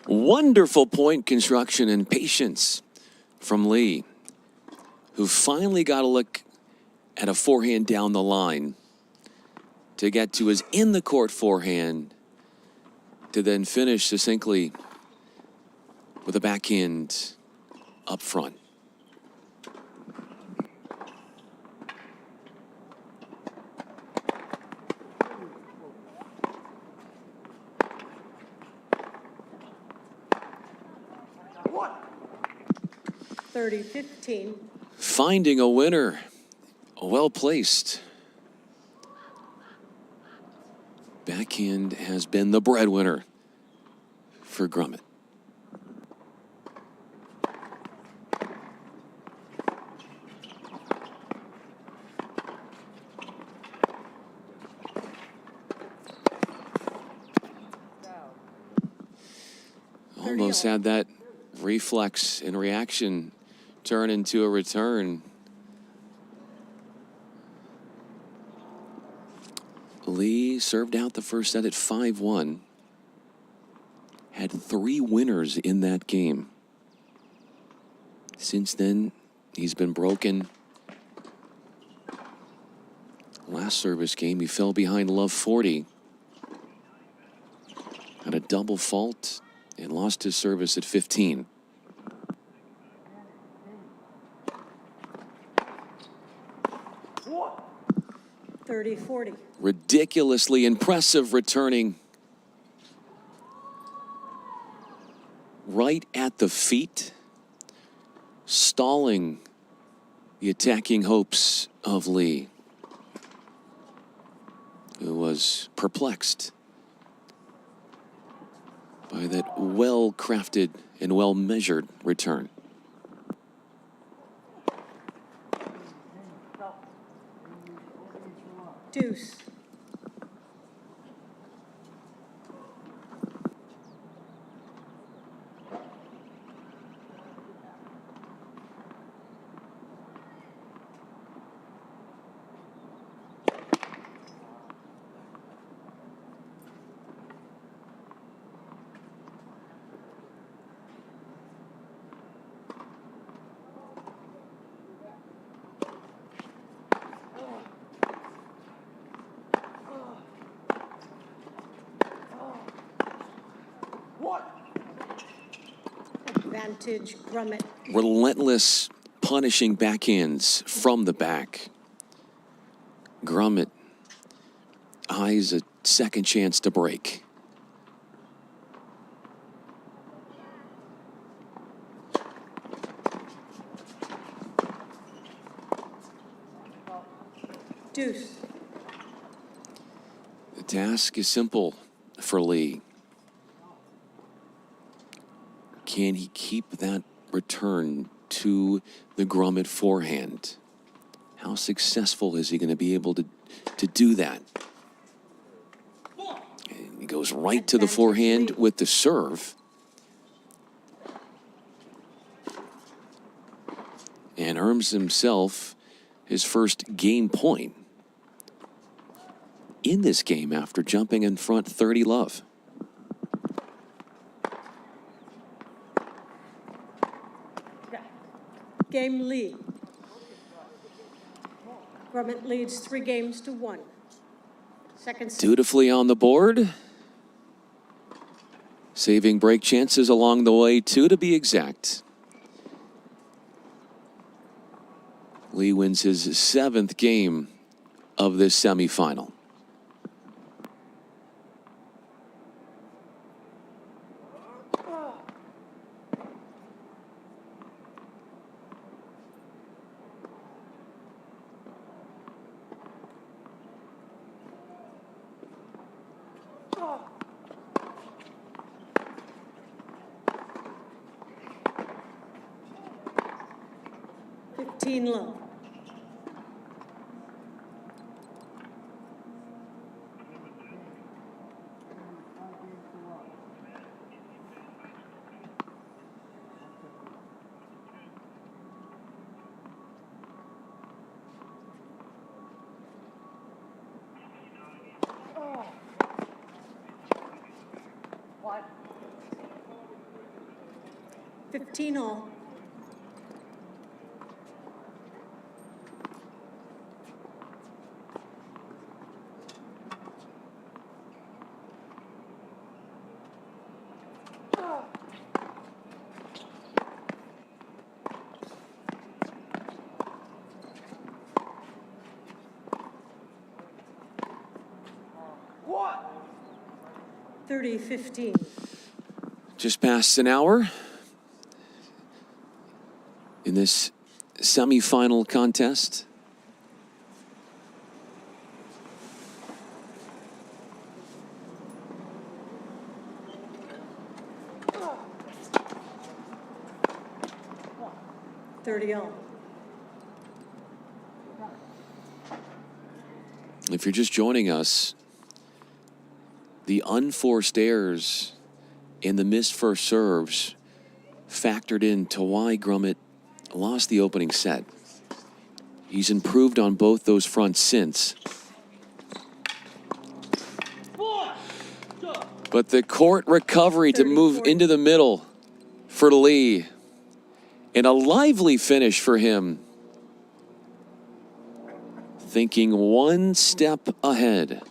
Speaker 4: Wonderful point construction and patience from Lee, who finally got a look at a forehand down the line to get to his in-the-court forehand to then finish succinctly with a backhand up front.
Speaker 1: (30-15).
Speaker 4: Finding a winner, well placed. Backhand has been the breadwinner for Grummet. Almost had that reflex and reaction turn into a return. Lee served out the first set at 5-1. Had 3 winners in that game. Since then, he's been broken. Last service game, he fell behind Love 40. Had a double fault and lost his service at 15.
Speaker 1: What? 30-40.
Speaker 4: Ridiculously impressive returning. Right at the feet, stalling the attacking hopes of Lee, who was perplexed by that well-crafted and well-measured return.
Speaker 1: Deuce. Advantage, Grummet.
Speaker 4: Relentless punishing backhands from the back. Grummet eyes a second chance to break.
Speaker 1: Deuce.
Speaker 4: The task is simple for Lee. Can he keep that return to the Grummet forehand? How successful is he going to be able to do that? And he goes right to the forehand with the serve. And earns himself his first game point in this game after jumping in front 30-love.
Speaker 1: Game lead. Grummet leads 3-1. Second set.
Speaker 4: Dutifully on the board. Saving break chances along the way, 2 to be exact. Lee wins his 7th game of this semifinal.
Speaker 1: Low.
Speaker 2: What?
Speaker 1: 15 all.
Speaker 2: What?
Speaker 1: 30-15.
Speaker 4: Just past an hour in this semifinal contest.
Speaker 1: All.
Speaker 4: If you're just joining us, the unforced errors and the missed first serves factored into why Grummet lost the opening set. He's improved on both those fronts since. But the court recovery to move into the middle for Lee. And a lively finish for him. Thinking one step ahead.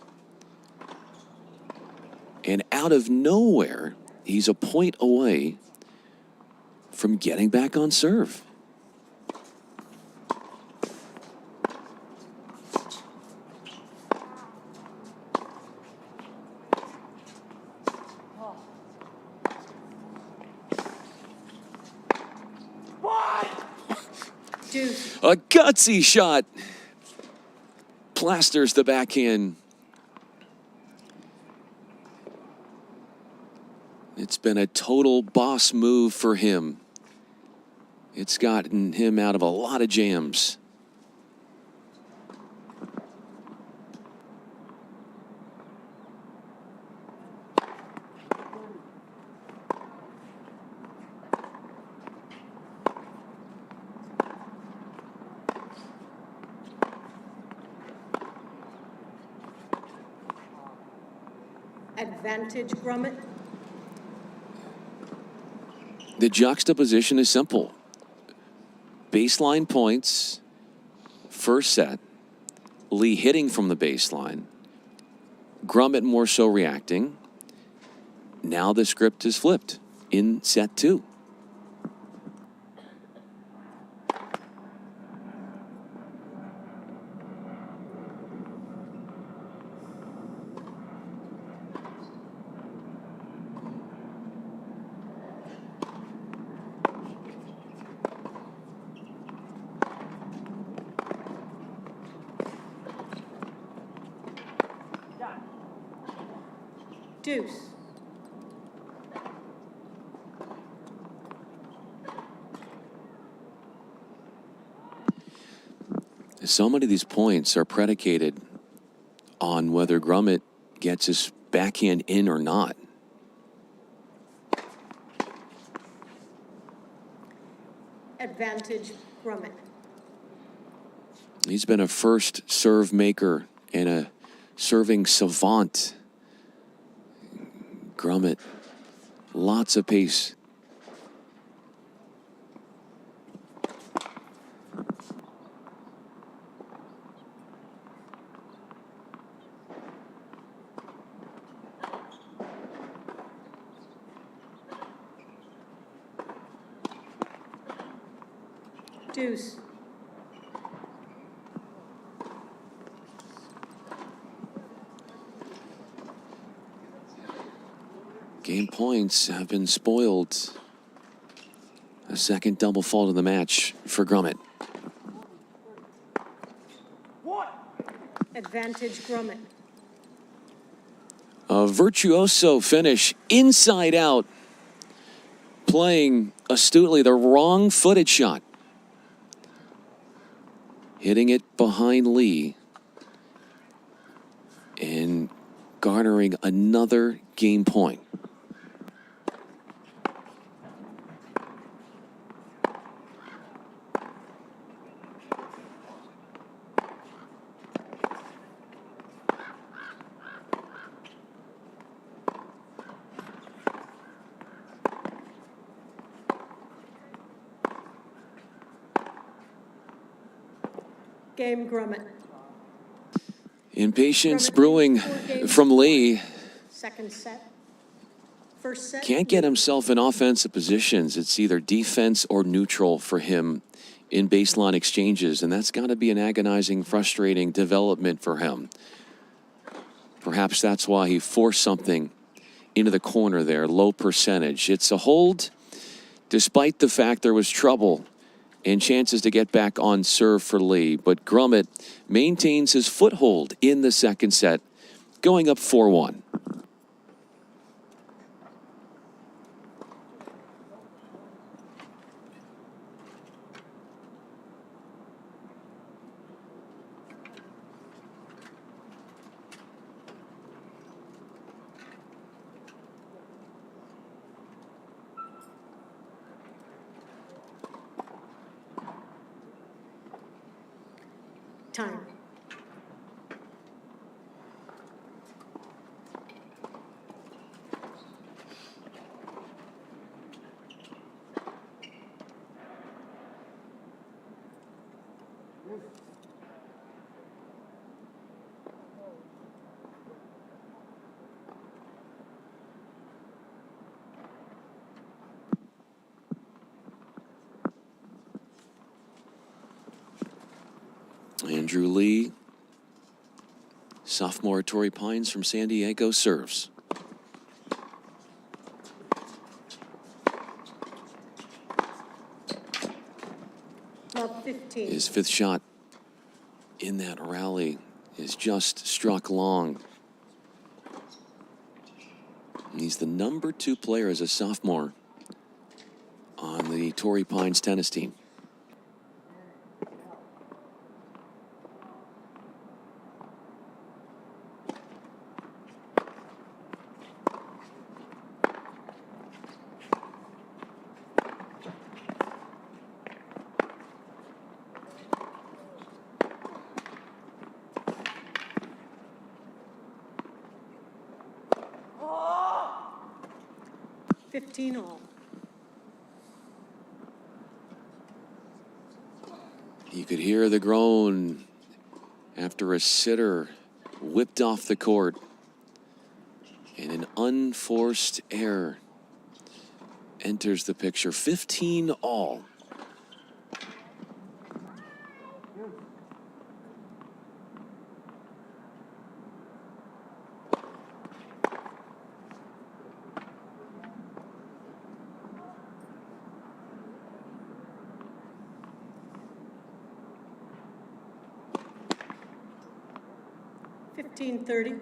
Speaker 4: And out of nowhere, he's a point away from getting back on serve. A gutsy shot. Plasters the backhand. It's been a total boss move for him. It's gotten him out of a lot of jams.
Speaker 1: Advantage, Grummet.
Speaker 4: The juxtaposition is simple. Baseline points, first set. Lee hitting from the baseline. Grummet more so reacting. Now the script is flipped in set 2.
Speaker 1: Deuce.
Speaker 4: So many of these points are predicated on whether Grummet gets his backhand in or not.
Speaker 1: Advantage Grummet.
Speaker 4: He's been a first serve maker and a serving savant. Grummet, lots of pace.
Speaker 1: Deuce.
Speaker 4: Game points have been spoiled. A second double fault of the match for Grummet.
Speaker 1: Advantage Grummet.
Speaker 4: A virtuoso finish, inside out, playing astutely the wrong footed shot. Hitting it behind Lee and garnering another game point.
Speaker 1: Game Grummet.
Speaker 4: Impatience
Speaker 1: Grummet
Speaker 4: brewing
Speaker 1: leads 4 games
Speaker 4: from
Speaker 1: to
Speaker 4: Lee.
Speaker 1: 1. Second set. First set.
Speaker 4: Can't get himself in offensive positions. It's either defense or neutral for him in baseline exchanges, and that's got to be an agonizing, frustrating development for him. Perhaps that's why he forced something into the corner there, low percentage. It's a hold, despite the fact there was trouble and chances to get back on serve for Lee. But Grummet maintains his foothold in the second set, going up 4-1.
Speaker 1: Time.
Speaker 4: Andrew Lee, sophomore at Torrey Pines from San Diego, serves.
Speaker 1: Love 15.
Speaker 4: His fifth shot in that rally is just struck long. And he's the number 2 player as a sophomore on the Torrey Pines tennis team.
Speaker 1: Oh! 15 all.
Speaker 4: You could hear the groan after a sitter whipped off the court. And an unforced error enters the picture. 15 all.
Speaker 1: $15.30.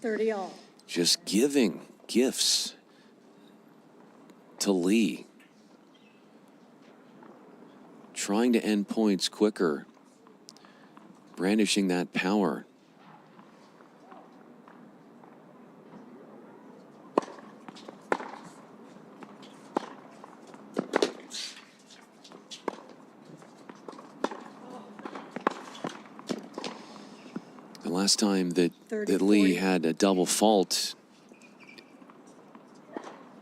Speaker 1: 30 all.
Speaker 4: Just giving gifts to Lee. Trying to end points quicker. Brandishing that power. The last time that Lee had a double fault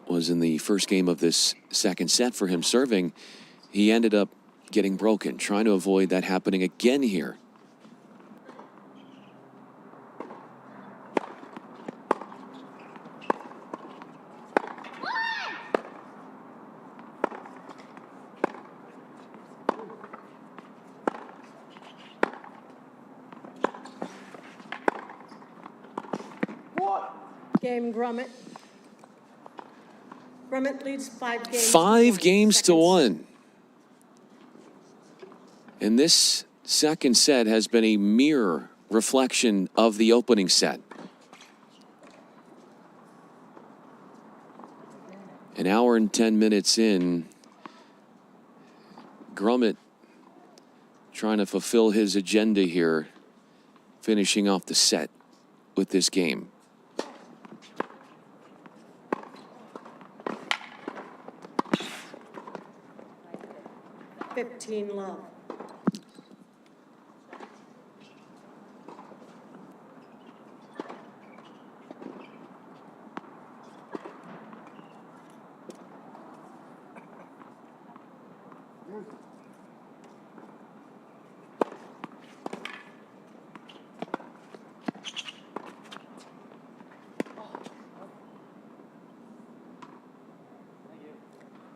Speaker 4: was in the first game of this second set for him serving. He ended up getting broken, trying to avoid that happening again here.
Speaker 1: Game Grummett. Grummett leads 5 games.
Speaker 4: 5 games to 1. And this second set has been a mirror reflection of the opening set. An hour and 10 minutes in, Grummett trying to fulfill his agenda here, finishing off the set with this game.
Speaker 1: Love.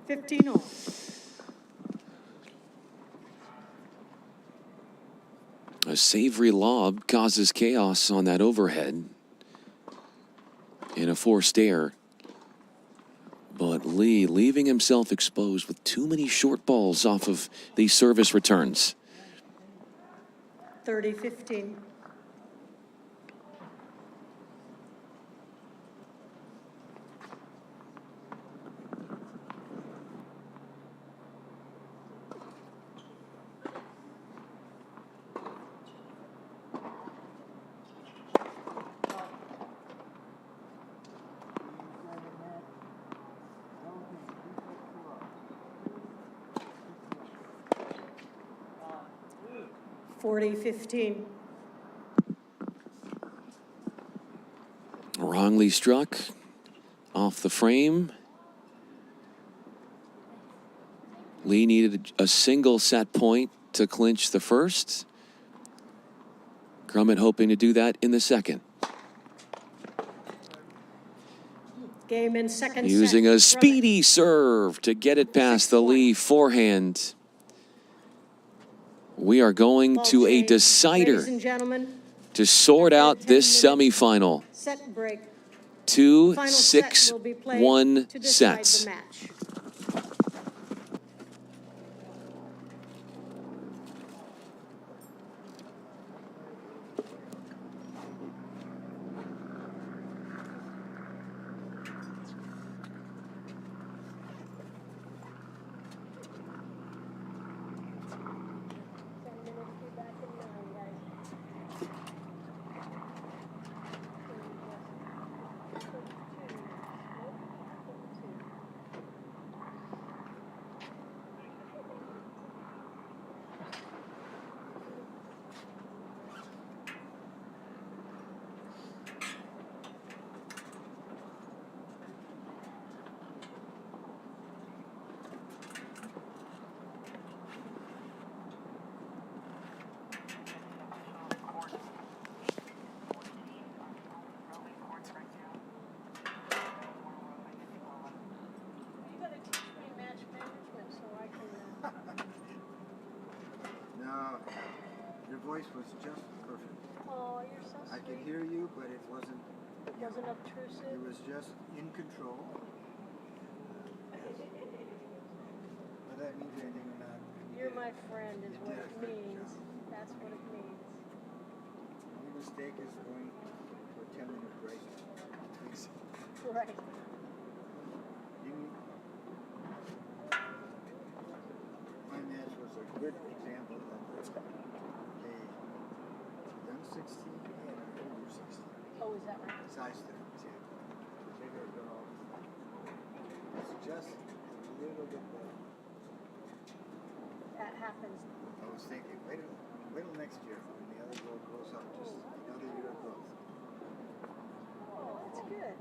Speaker 1: $15 all.
Speaker 4: A savory lob causes chaos on that overhead in a forced error. But Lee leaving himself exposed with too many short balls off of these service returns.
Speaker 1: 30-15. $40-15.
Speaker 4: Wrongly struck off the frame. Lee needed a single set point to clinch the first. Grummett hoping to do that in the second.
Speaker 1: Game in second
Speaker 4: Using
Speaker 1: set.
Speaker 4: a speedy serve to get it past the Lee forehand. We are going to a decider to sort out this semifinal.
Speaker 1: Set break.
Speaker 4: 2
Speaker 1: Final set
Speaker 4: 6-1
Speaker 1: to decide
Speaker 4: sets.
Speaker 1: the match.
Speaker 5: No, your voice was just perfect.
Speaker 1: Oh, you're so sweet.
Speaker 5: I could hear you, but it wasn't.
Speaker 1: It wasn't obtrusive.
Speaker 5: It was just in control. Whether that means anything or not.
Speaker 1: You're my friend is what it means. That's what it means.
Speaker 5: The only mistake is going to a 10-minute break.
Speaker 1: Right.
Speaker 5: My match was a good example of a young 16 and an older 16.
Speaker 1: Oh, is that right?
Speaker 5: Size difference, yeah. The bigger girl. It's just a little bit better.
Speaker 1: That happens.
Speaker 5: I was thinking, wait till next year when the other girl grows up, just another year of growth.
Speaker 1: Oh, that's good.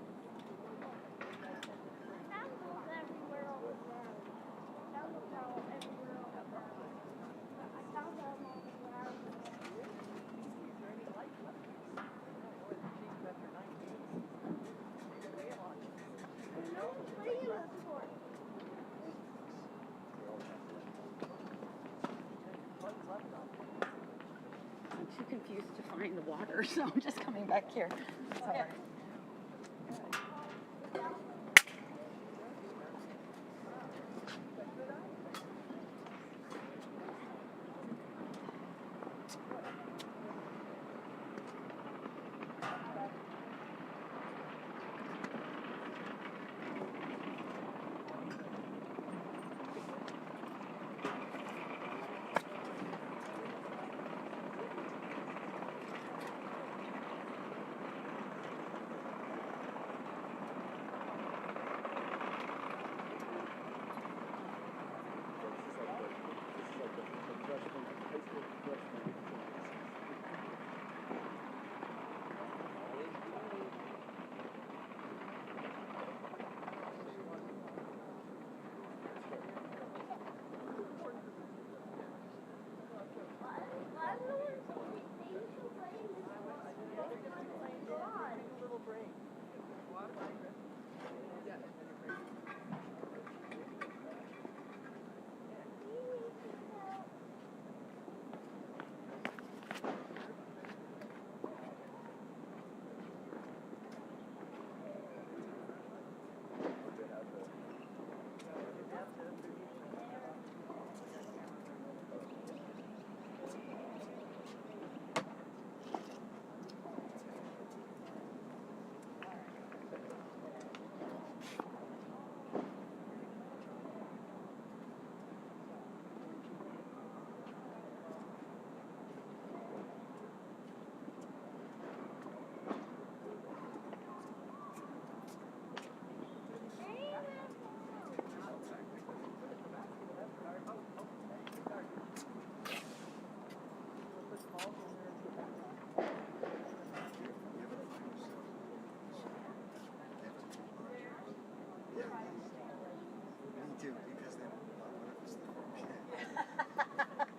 Speaker 1: I'm too confused to find the water, so I'm just coming back here. Sorry.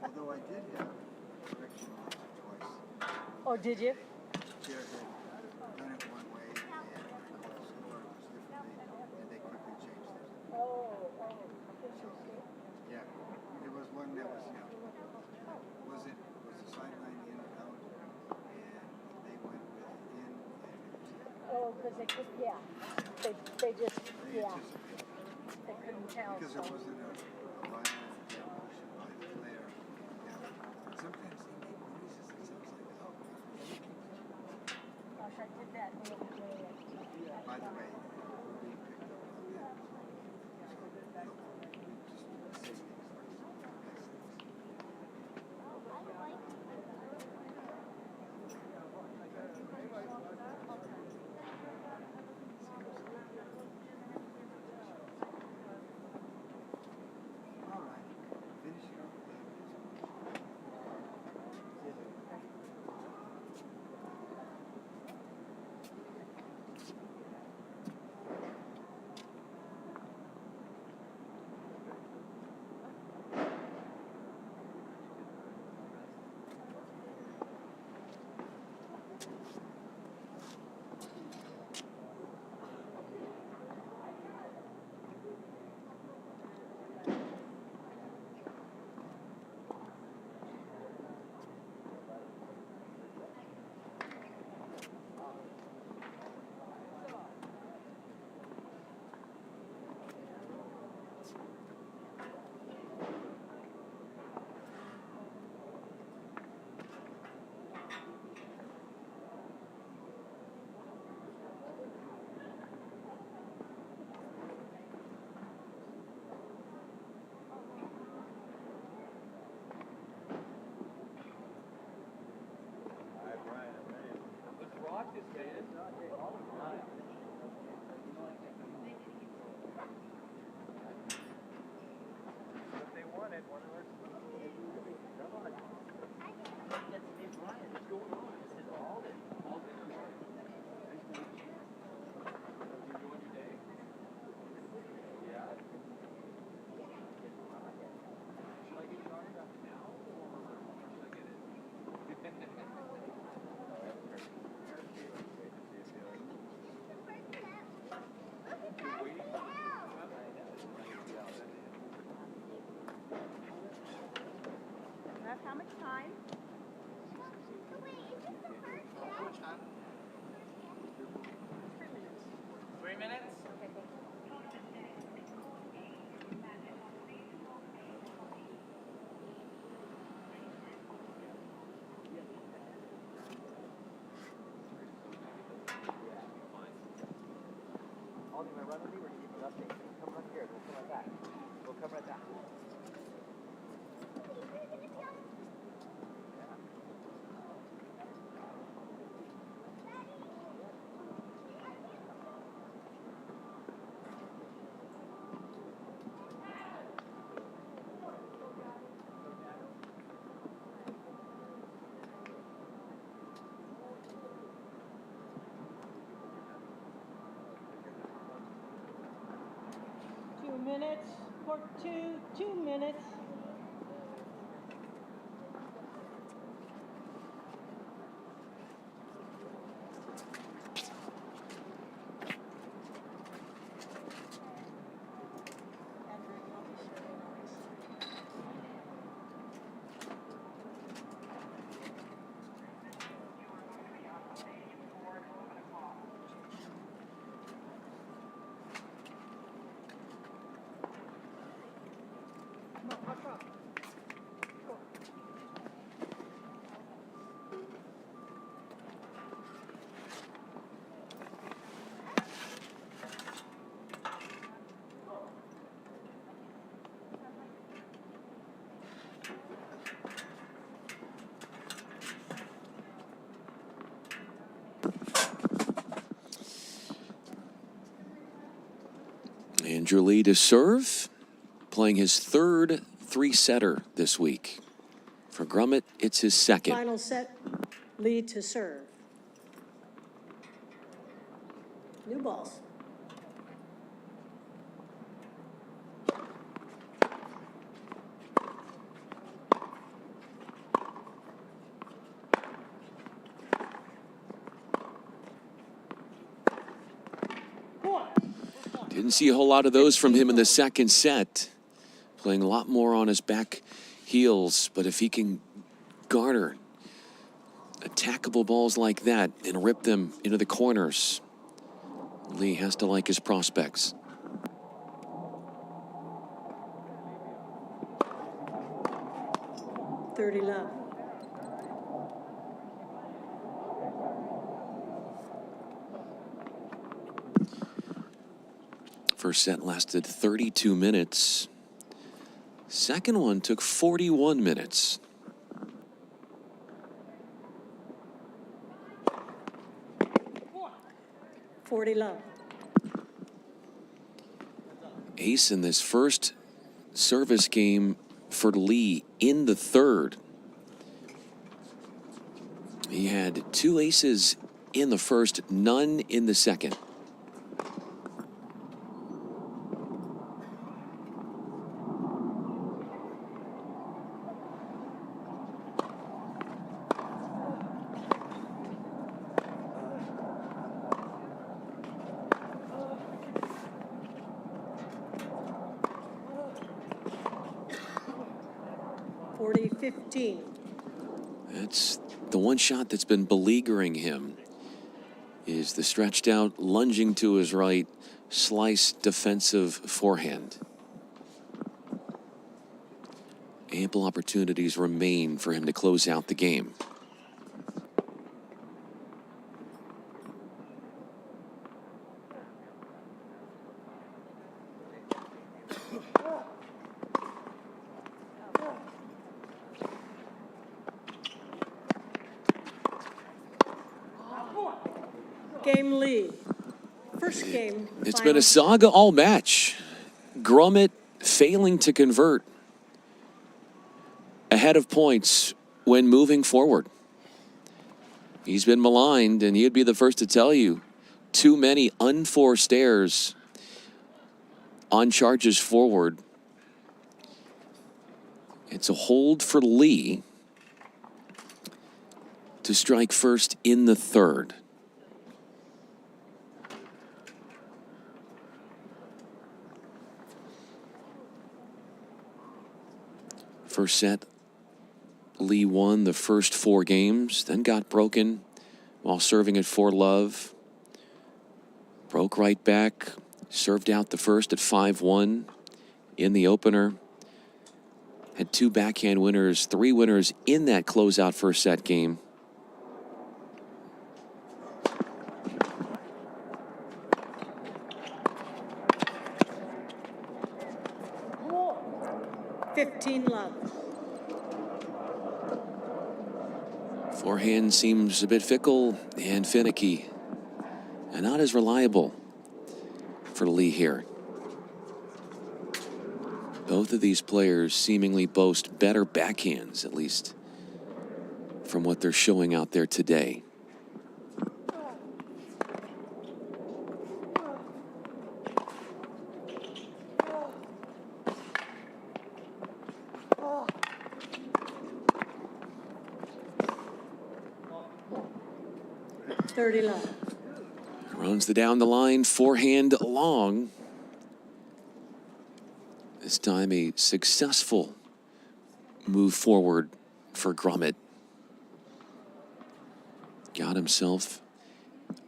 Speaker 5: Although I did have correction twice.
Speaker 1: Oh, did you?
Speaker 5: Chair had done it one way and the call score was differently and they quickly changed it. Yeah. There was one that was, was the sideline in or out? And they went with in and it was
Speaker 1: Oh, because they could, yeah. They just,
Speaker 5: they
Speaker 1: yeah.
Speaker 5: anticipated.
Speaker 1: They couldn't tell.
Speaker 5: Because there wasn't a violent motion by the player. Yeah. Sometimes they make noises that sounds like, oh.
Speaker 1: Gosh, I did that the other day.
Speaker 5: By the way, we picked up on that. So, no, we just say things nice things. All right, finishing up the
Speaker 2: 3 minutes?
Speaker 3: Ollie, am I run with you or do you give me an update? Come right here. We'll come right back. We'll come right back.
Speaker 1: 2 minutes, court 2, 2 minutes.
Speaker 4: Andrew Lee to serve, playing his third three-setter this week. For Grummett, it's his second.
Speaker 1: Final set, Lee to serve. New balls.
Speaker 4: Didn't see a whole lot of those from him in the second set. Playing a lot more on his back heels, but if he can garner attackable balls like that and rip them into the corners, Lee has to like his prospects.
Speaker 1: Thirty love.
Speaker 4: First set lasted 32 minutes. Second one took 41 minutes.
Speaker 1: $40
Speaker 4: Ace in this first service game for Lee in the third. He had 2 aces in the first, none in the second.
Speaker 1: $40-15.
Speaker 4: That's the one shot that's been beleaguering him, is the stretched out, lunging to his right, slice defensive forehand. Ample opportunities remain for him to close out the game.
Speaker 1: Game Lee. First game.
Speaker 4: It's
Speaker 1: final
Speaker 4: been a saga all match. Grummett failing to convert ahead of points when moving forward. He's been maligned, and he'd be the first to tell you, too many unforced errors on charges forward. It's a hold for Lee to strike first in the third. First set Lee won the first 4 games, then got broken while serving at 4-love. Broke right back, served out the first at 5-1 in the opener. Had 2 backhand winners, 3 winners in that closeout first set game.
Speaker 1: love.
Speaker 4: Forehand seems a bit fickle and finicky, and not as reliable for Lee here. Both of these players seemingly boast better backhands, at least from what they're showing out there today.
Speaker 1: Love.
Speaker 4: Runs the down the line, forehand long. This time a successful move forward for Grummett. Got himself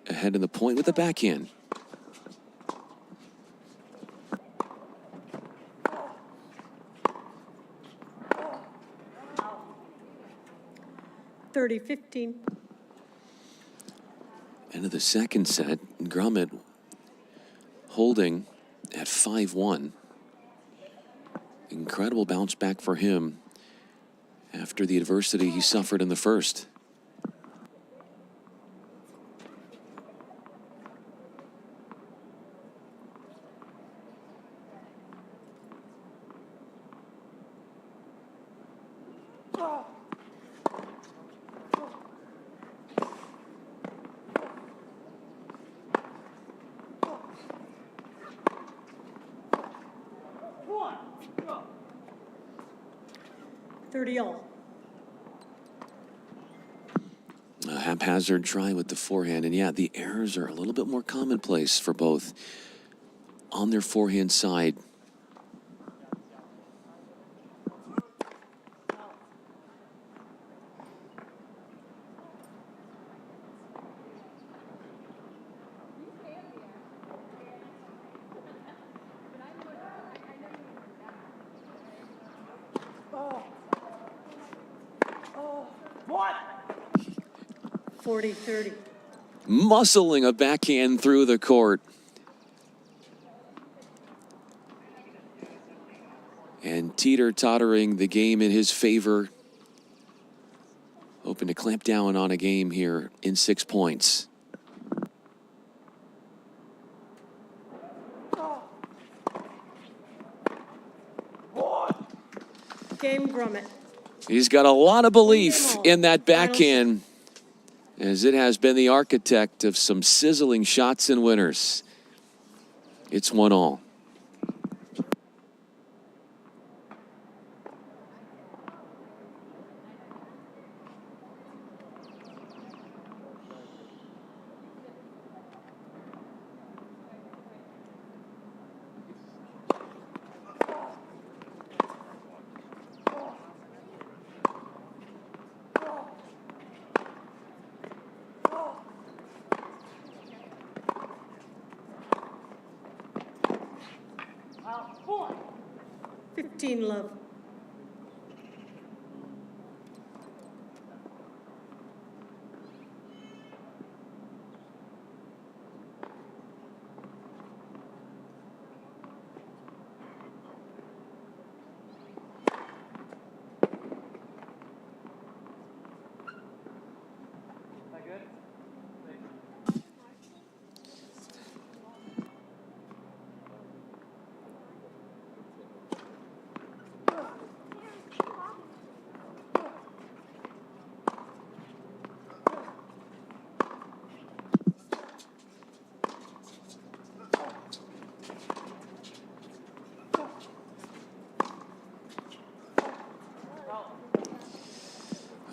Speaker 4: ahead of the point with the backhand.
Speaker 1: $30-15.
Speaker 4: End of the second set, Grummett holding at 5-1. Incredible bounce back for him after the adversity he suffered in the first. A haphazard try with the forehand, and yeah, the errors are a little bit more commonplace for both on their forehand side.
Speaker 2: What?
Speaker 1: 40-30.
Speaker 4: Muscling a backhand through the court. And teeter-tottering the game in his favor. Hoping to clamp down on a game here in 6 points.
Speaker 1: Game Grummett.
Speaker 4: He's got a lot of belief in that backhand, as it has been the architect of some sizzling shots and winners. It's 1-all.
Speaker 1: Love.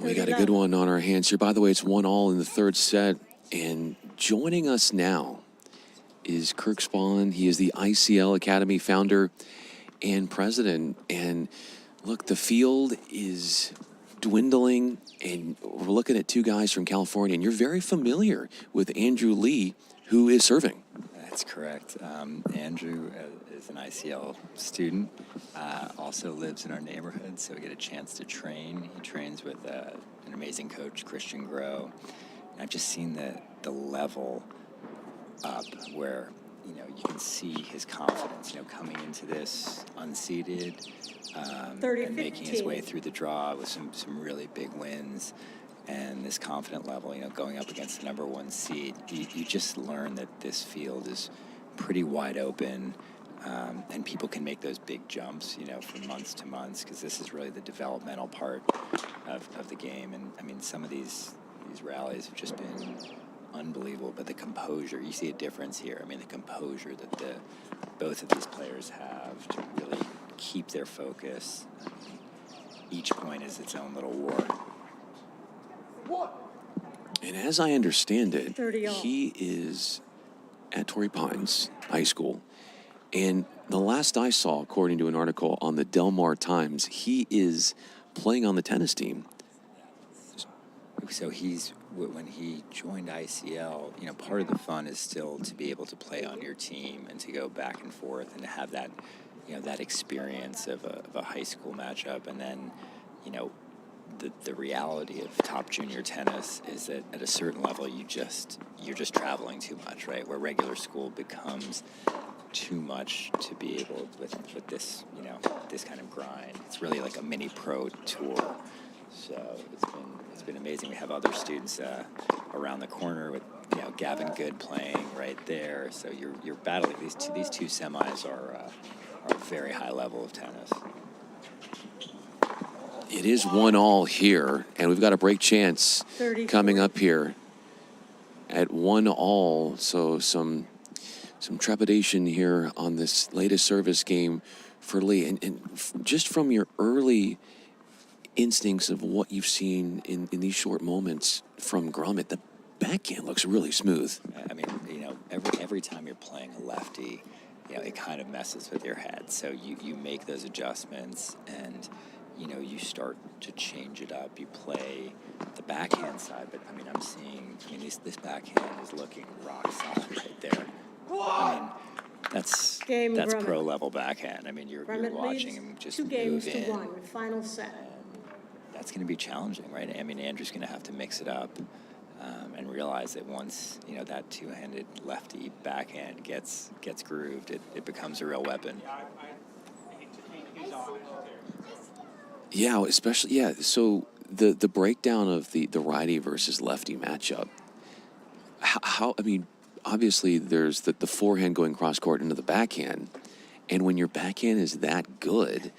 Speaker 4: We got a good one on our hands here. By the way, it's 1-all in the third set. And joining us now is Kirk Spawn. He is the ICL Academy founder and president. And look, the field is dwindling, and we're looking at two guys from California, and you're very familiar with Andrew Lee, who is serving.
Speaker 6: That's correct. Andrew is an ICL student, also lives in our neighborhood, so we get a chance to train. He trains with an amazing coach, Christian Grow. And I've just seen the level up where, you can see his confidence, coming into this unseeded and making his way through the draw with some really big wins. And this confident level, going up against the number 1 seed, you just learn that this field is pretty wide open, and people can make those big jumps, from months to months, because this is really the developmental part of the game. And I mean, some of these rallies have just been unbelievable, but the composure, you see a difference here. I mean, the composure that both of these players have to really keep their focus. Each point is its own little war.
Speaker 4: And as I understand it,
Speaker 1: 30 all.
Speaker 4: he is at Torrey Pines High School. And the last I saw, according to an article on the Del Mar Times, he is playing on the tennis team.
Speaker 6: So when he joined ICL, part of the fun is still to be able to play on your team and to go back and forth and to have that, that experience of a high school matchup. And then, the reality of top junior tennis is that at a certain level, you're just traveling too much, right? Where regular school becomes too much to be able with this, this kind of grind. It's really like a mini pro tour. So it's been amazing. We have other students around the corner with Gavin Good playing right there. So you're battling these two semis are a very high level of tennis.
Speaker 4: It is 1-all here, and we've got a break chance
Speaker 1: 34.
Speaker 4: coming up here at 1-all. So some trepidation here on this latest service game for Lee. And just from your early instincts of what you've seen in these short moments from Gromit, the backhand looks really smooth.
Speaker 6: I mean, every time you're playing a lefty, it kind of messes with your head. So you make those adjustments and, you start to change it up. You play the backhand side, but I'm seeing, this backhand is looking rock solid right there. That's
Speaker 1: Gromit.
Speaker 6: pro level backhand. You're watching him just
Speaker 1: 2
Speaker 6: move
Speaker 1: games
Speaker 6: in.
Speaker 1: to 1, final set.
Speaker 6: That's going to be challenging, right? Andrew's going to have to mix it up and realize that once, that two-handed lefty backhand gets grooved, it becomes a real weapon.
Speaker 4: Yeah, especially, so the breakdown of the righty versus lefty matchup, obviously there's the forehand going cross-court into the backhand, and when your backhand is that good,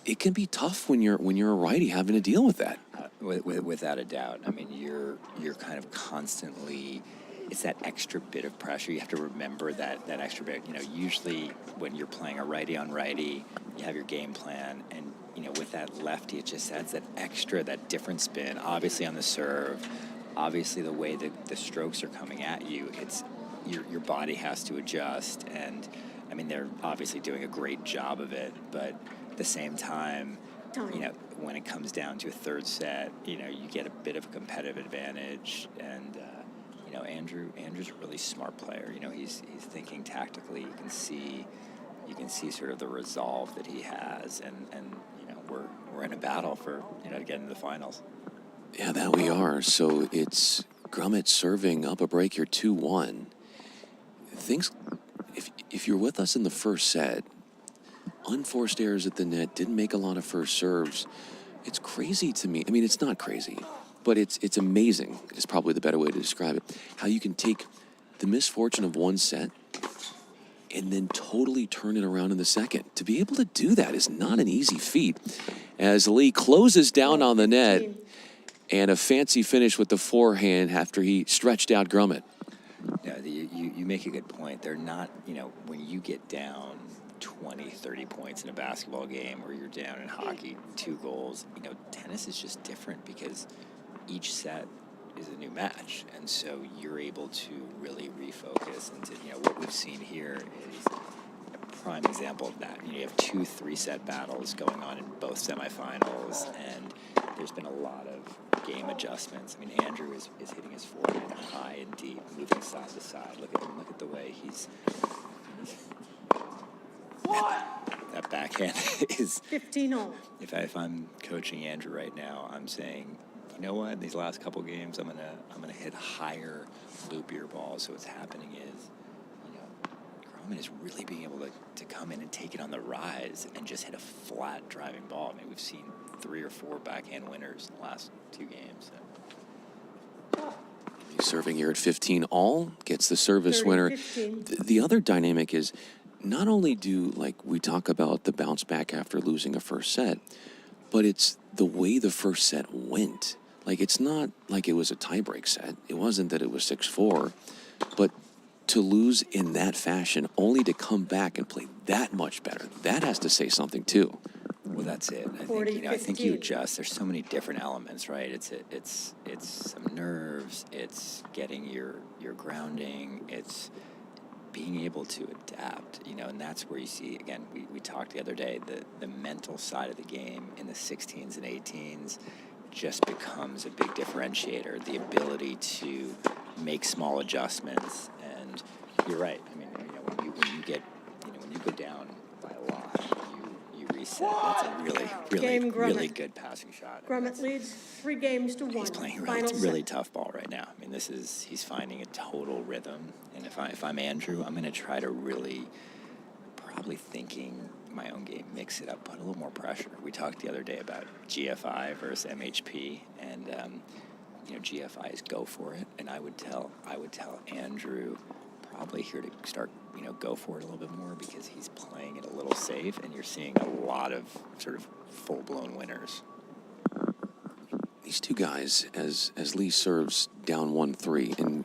Speaker 4: it can be tough when you're a righty having to deal with that.
Speaker 6: Without a doubt. You're kind of constantly, it's that extra bit of pressure. You have to remember that extra bit. Usually when you're playing a righty on righty, you have your game plan, and with that lefty, it just adds that different spin. Obviously on the serve, obviously the way the strokes are coming at you, it's your body has to adjust, and they're obviously doing a great job of it, but at the same time, when it comes down to a third set, you get a bit of a competitive advantage, and Andrew's a really smart player. He's thinking tactically. You can see sort of the resolve that he has, and we're in a battle for to get into the finals.
Speaker 4: Yeah, that we are. So it's Gromit serving up a break here, 2-1. Things, if you're with us in the first set, unforced errors at the net, didn't make a lot of first serves. It's crazy to me. It's not crazy, but it's amazing is probably the better way to describe it. How you can take the misfortune of one set and then totally turn it around in the second. To be able to do that is not an easy feat. As Lee closes down on the net, and a fancy finish with the forehand after he stretched out Gromit.
Speaker 6: Yeah, you make a good point. They're not, when you get down 20, 30 points in a basketball game, or you're down in hockey 2 goals, tennis is just different because each set is a new match. And so you're able to really refocus into, what we've seen here is a prime example of that. You have 2 3-set battles going on in both semifinals, and there's been a lot of game adjustments. I mean, Andrew is hitting his forehand high and deep, moving side to side. Look at the way he's. That backhand is
Speaker 1: 15 all.
Speaker 6: If I'm coaching Andrew right now, I'm saying, you know what? These last couple games, I'm gonna hit higher, loopier balls. So what's happening is, Groman is really being able to come in and take it on the rise and just hit a flat driving ball. I mean, we've seen 3 or 4 backhand winners in the last 2 games. So.
Speaker 4: He's serving here at 15 all, gets the service
Speaker 1: 30,
Speaker 4: winner.
Speaker 1: 15.
Speaker 4: The other dynamic is not only do, like we talk about the bounce back after losing a first set, but it's the way the first set went. Like, it's not like it was a tiebreak set. It wasn't that it was 6-4, but to lose in that fashion only to come back and play that much better, that has to say something too.
Speaker 6: Well, that's it. I
Speaker 1: 40,
Speaker 6: think, I think you
Speaker 1: 15.
Speaker 6: adjust. There's so many different elements, right? It's some nerves. It's getting your grounding. It's being able to adapt, and that's where you see, again, we talked the other day, the mental side of the game in the 16s and 18s just becomes a big differentiator. The ability to make small adjustments, and you're right. I mean, when you go down by a lot, you reset. That's a
Speaker 1: Game,
Speaker 6: really
Speaker 1: Grummett.
Speaker 6: good passing shot.
Speaker 1: Grummett leads 3 games to 1.
Speaker 6: He's playing
Speaker 1: Final
Speaker 6: really
Speaker 1: set.
Speaker 6: tough ball right now. I mean, he's finding a total rhythm. And if I'm Andrew, I'm going to try to really, probably thinking my own game, mix it up, put a little more pressure. We talked the other day about GFI versus MHP, and GFI is go for it. And I would tell Andrew probably here to start, go for it a little bit more, because he's playing it a little safe, and you're seeing a lot of sort of full-blown winners.
Speaker 4: These two guys, as Lee serves down 1-3 in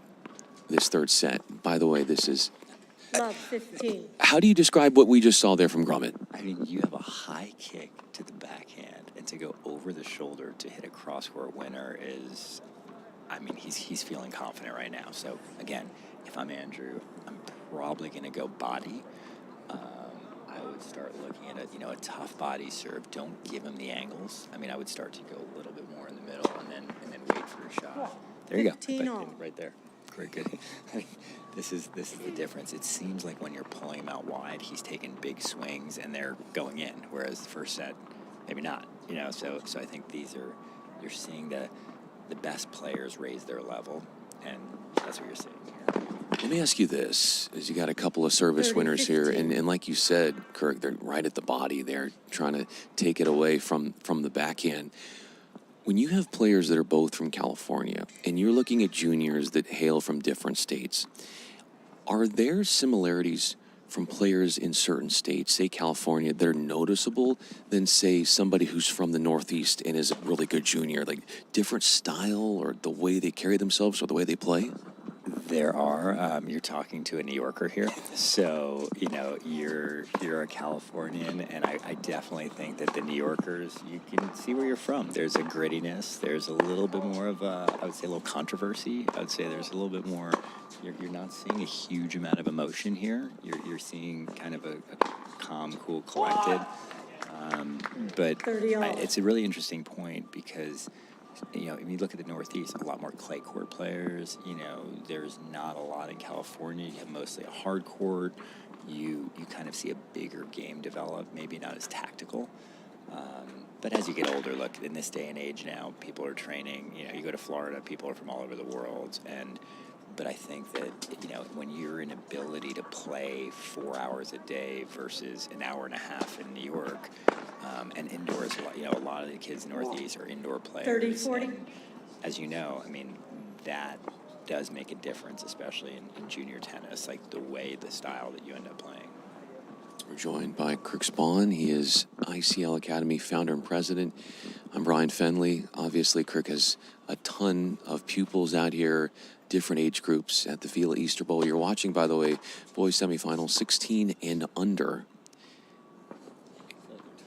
Speaker 4: this third set. By the way, this is.
Speaker 1: Love 15.
Speaker 4: How do you describe what we just saw there from Grummett?
Speaker 6: I mean, you have a high kick to the backhand, and to go over the shoulder to hit a cross-court winner is, I mean, he's feeling confident right now. So again, if I'm Andrew, I'm probably going to go body. I would start looking at a tough body serve. Don't give him the angles. I mean, I would start to go a little bit more in the middle, and then wait for a shot. There you go.
Speaker 1: 15 all.
Speaker 6: Right there. Great, good. This is the difference. It seems like when you're pulling him out wide, he's taking big swings and they're going in, whereas the first set, maybe not. So I think you're seeing the best players raise their level, and that's what you're seeing here.
Speaker 4: Let me ask you this, as you got a couple of service
Speaker 1: 30,
Speaker 4: winners here,
Speaker 1: 15.
Speaker 4: and like you said, Kirk, they're right at the body. They're trying to take it away from the backhand. When you have players that are both from California, and you're looking at juniors that hail from different states, are there similarities from players in certain states, say California, that are noticeable than, say, somebody who's from the Northeast and is a really good junior? Like, different style, or the way they carry themselves, or the way they play?
Speaker 6: There are. You're talking to a New Yorker here, so you're a Californian, and I definitely think that the New Yorkers, you can see where you're from. There's a grittiness. There's a little bit more of I would say, a little controversy. I would say there's a little bit more. You're not seeing a huge amount of emotion here. You're seeing kind of a calm, cool, collected. But
Speaker 1: 30 all.
Speaker 6: it's a really interesting point, because. If you look at the Northeast, a lot more clay court players. There's not a lot in California. You have mostly a hard court. You kind of see a bigger game develop, maybe not as tactical. But as you get older, look, in this day and age now, people are training. You go to Florida, people are from all over the world. But I think that, when you're in ability to play 4 hours a day versus an hour and a half in New York, and indoors, a lot of the kids in the Northeast are indoor players.
Speaker 1: 30, 40.
Speaker 6: And as you know, I mean, that does make a difference, especially in junior tennis, like the style that you end up playing.
Speaker 4: We're joined by Kirk Spawn. He is ICL Academy founder and president. I'm Brian Fenley. Obviously, Kirk has a ton of pupils out here, different age groups at the FILA Easter Bowl. You're watching, by the way, boys semifinal, 16 and under.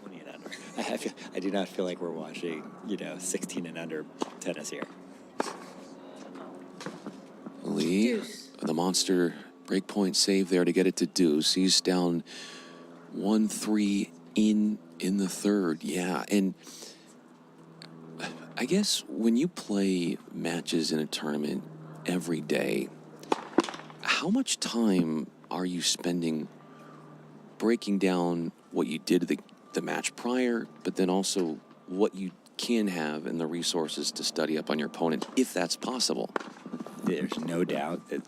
Speaker 6: 20 and under. I do not feel like we're watching, 16 and under tennis here.
Speaker 4: Lee,
Speaker 1: Deuce.
Speaker 4: the monster breakpoint save there to get it to deuce. He's down 1-3 in the third. Yeah, and I guess when you play matches in a tournament every day, how much time are you spending breaking down what you did the match prior, but then also what you can have and the resources to study up on your opponent, if that's possible?
Speaker 6: There's no doubt that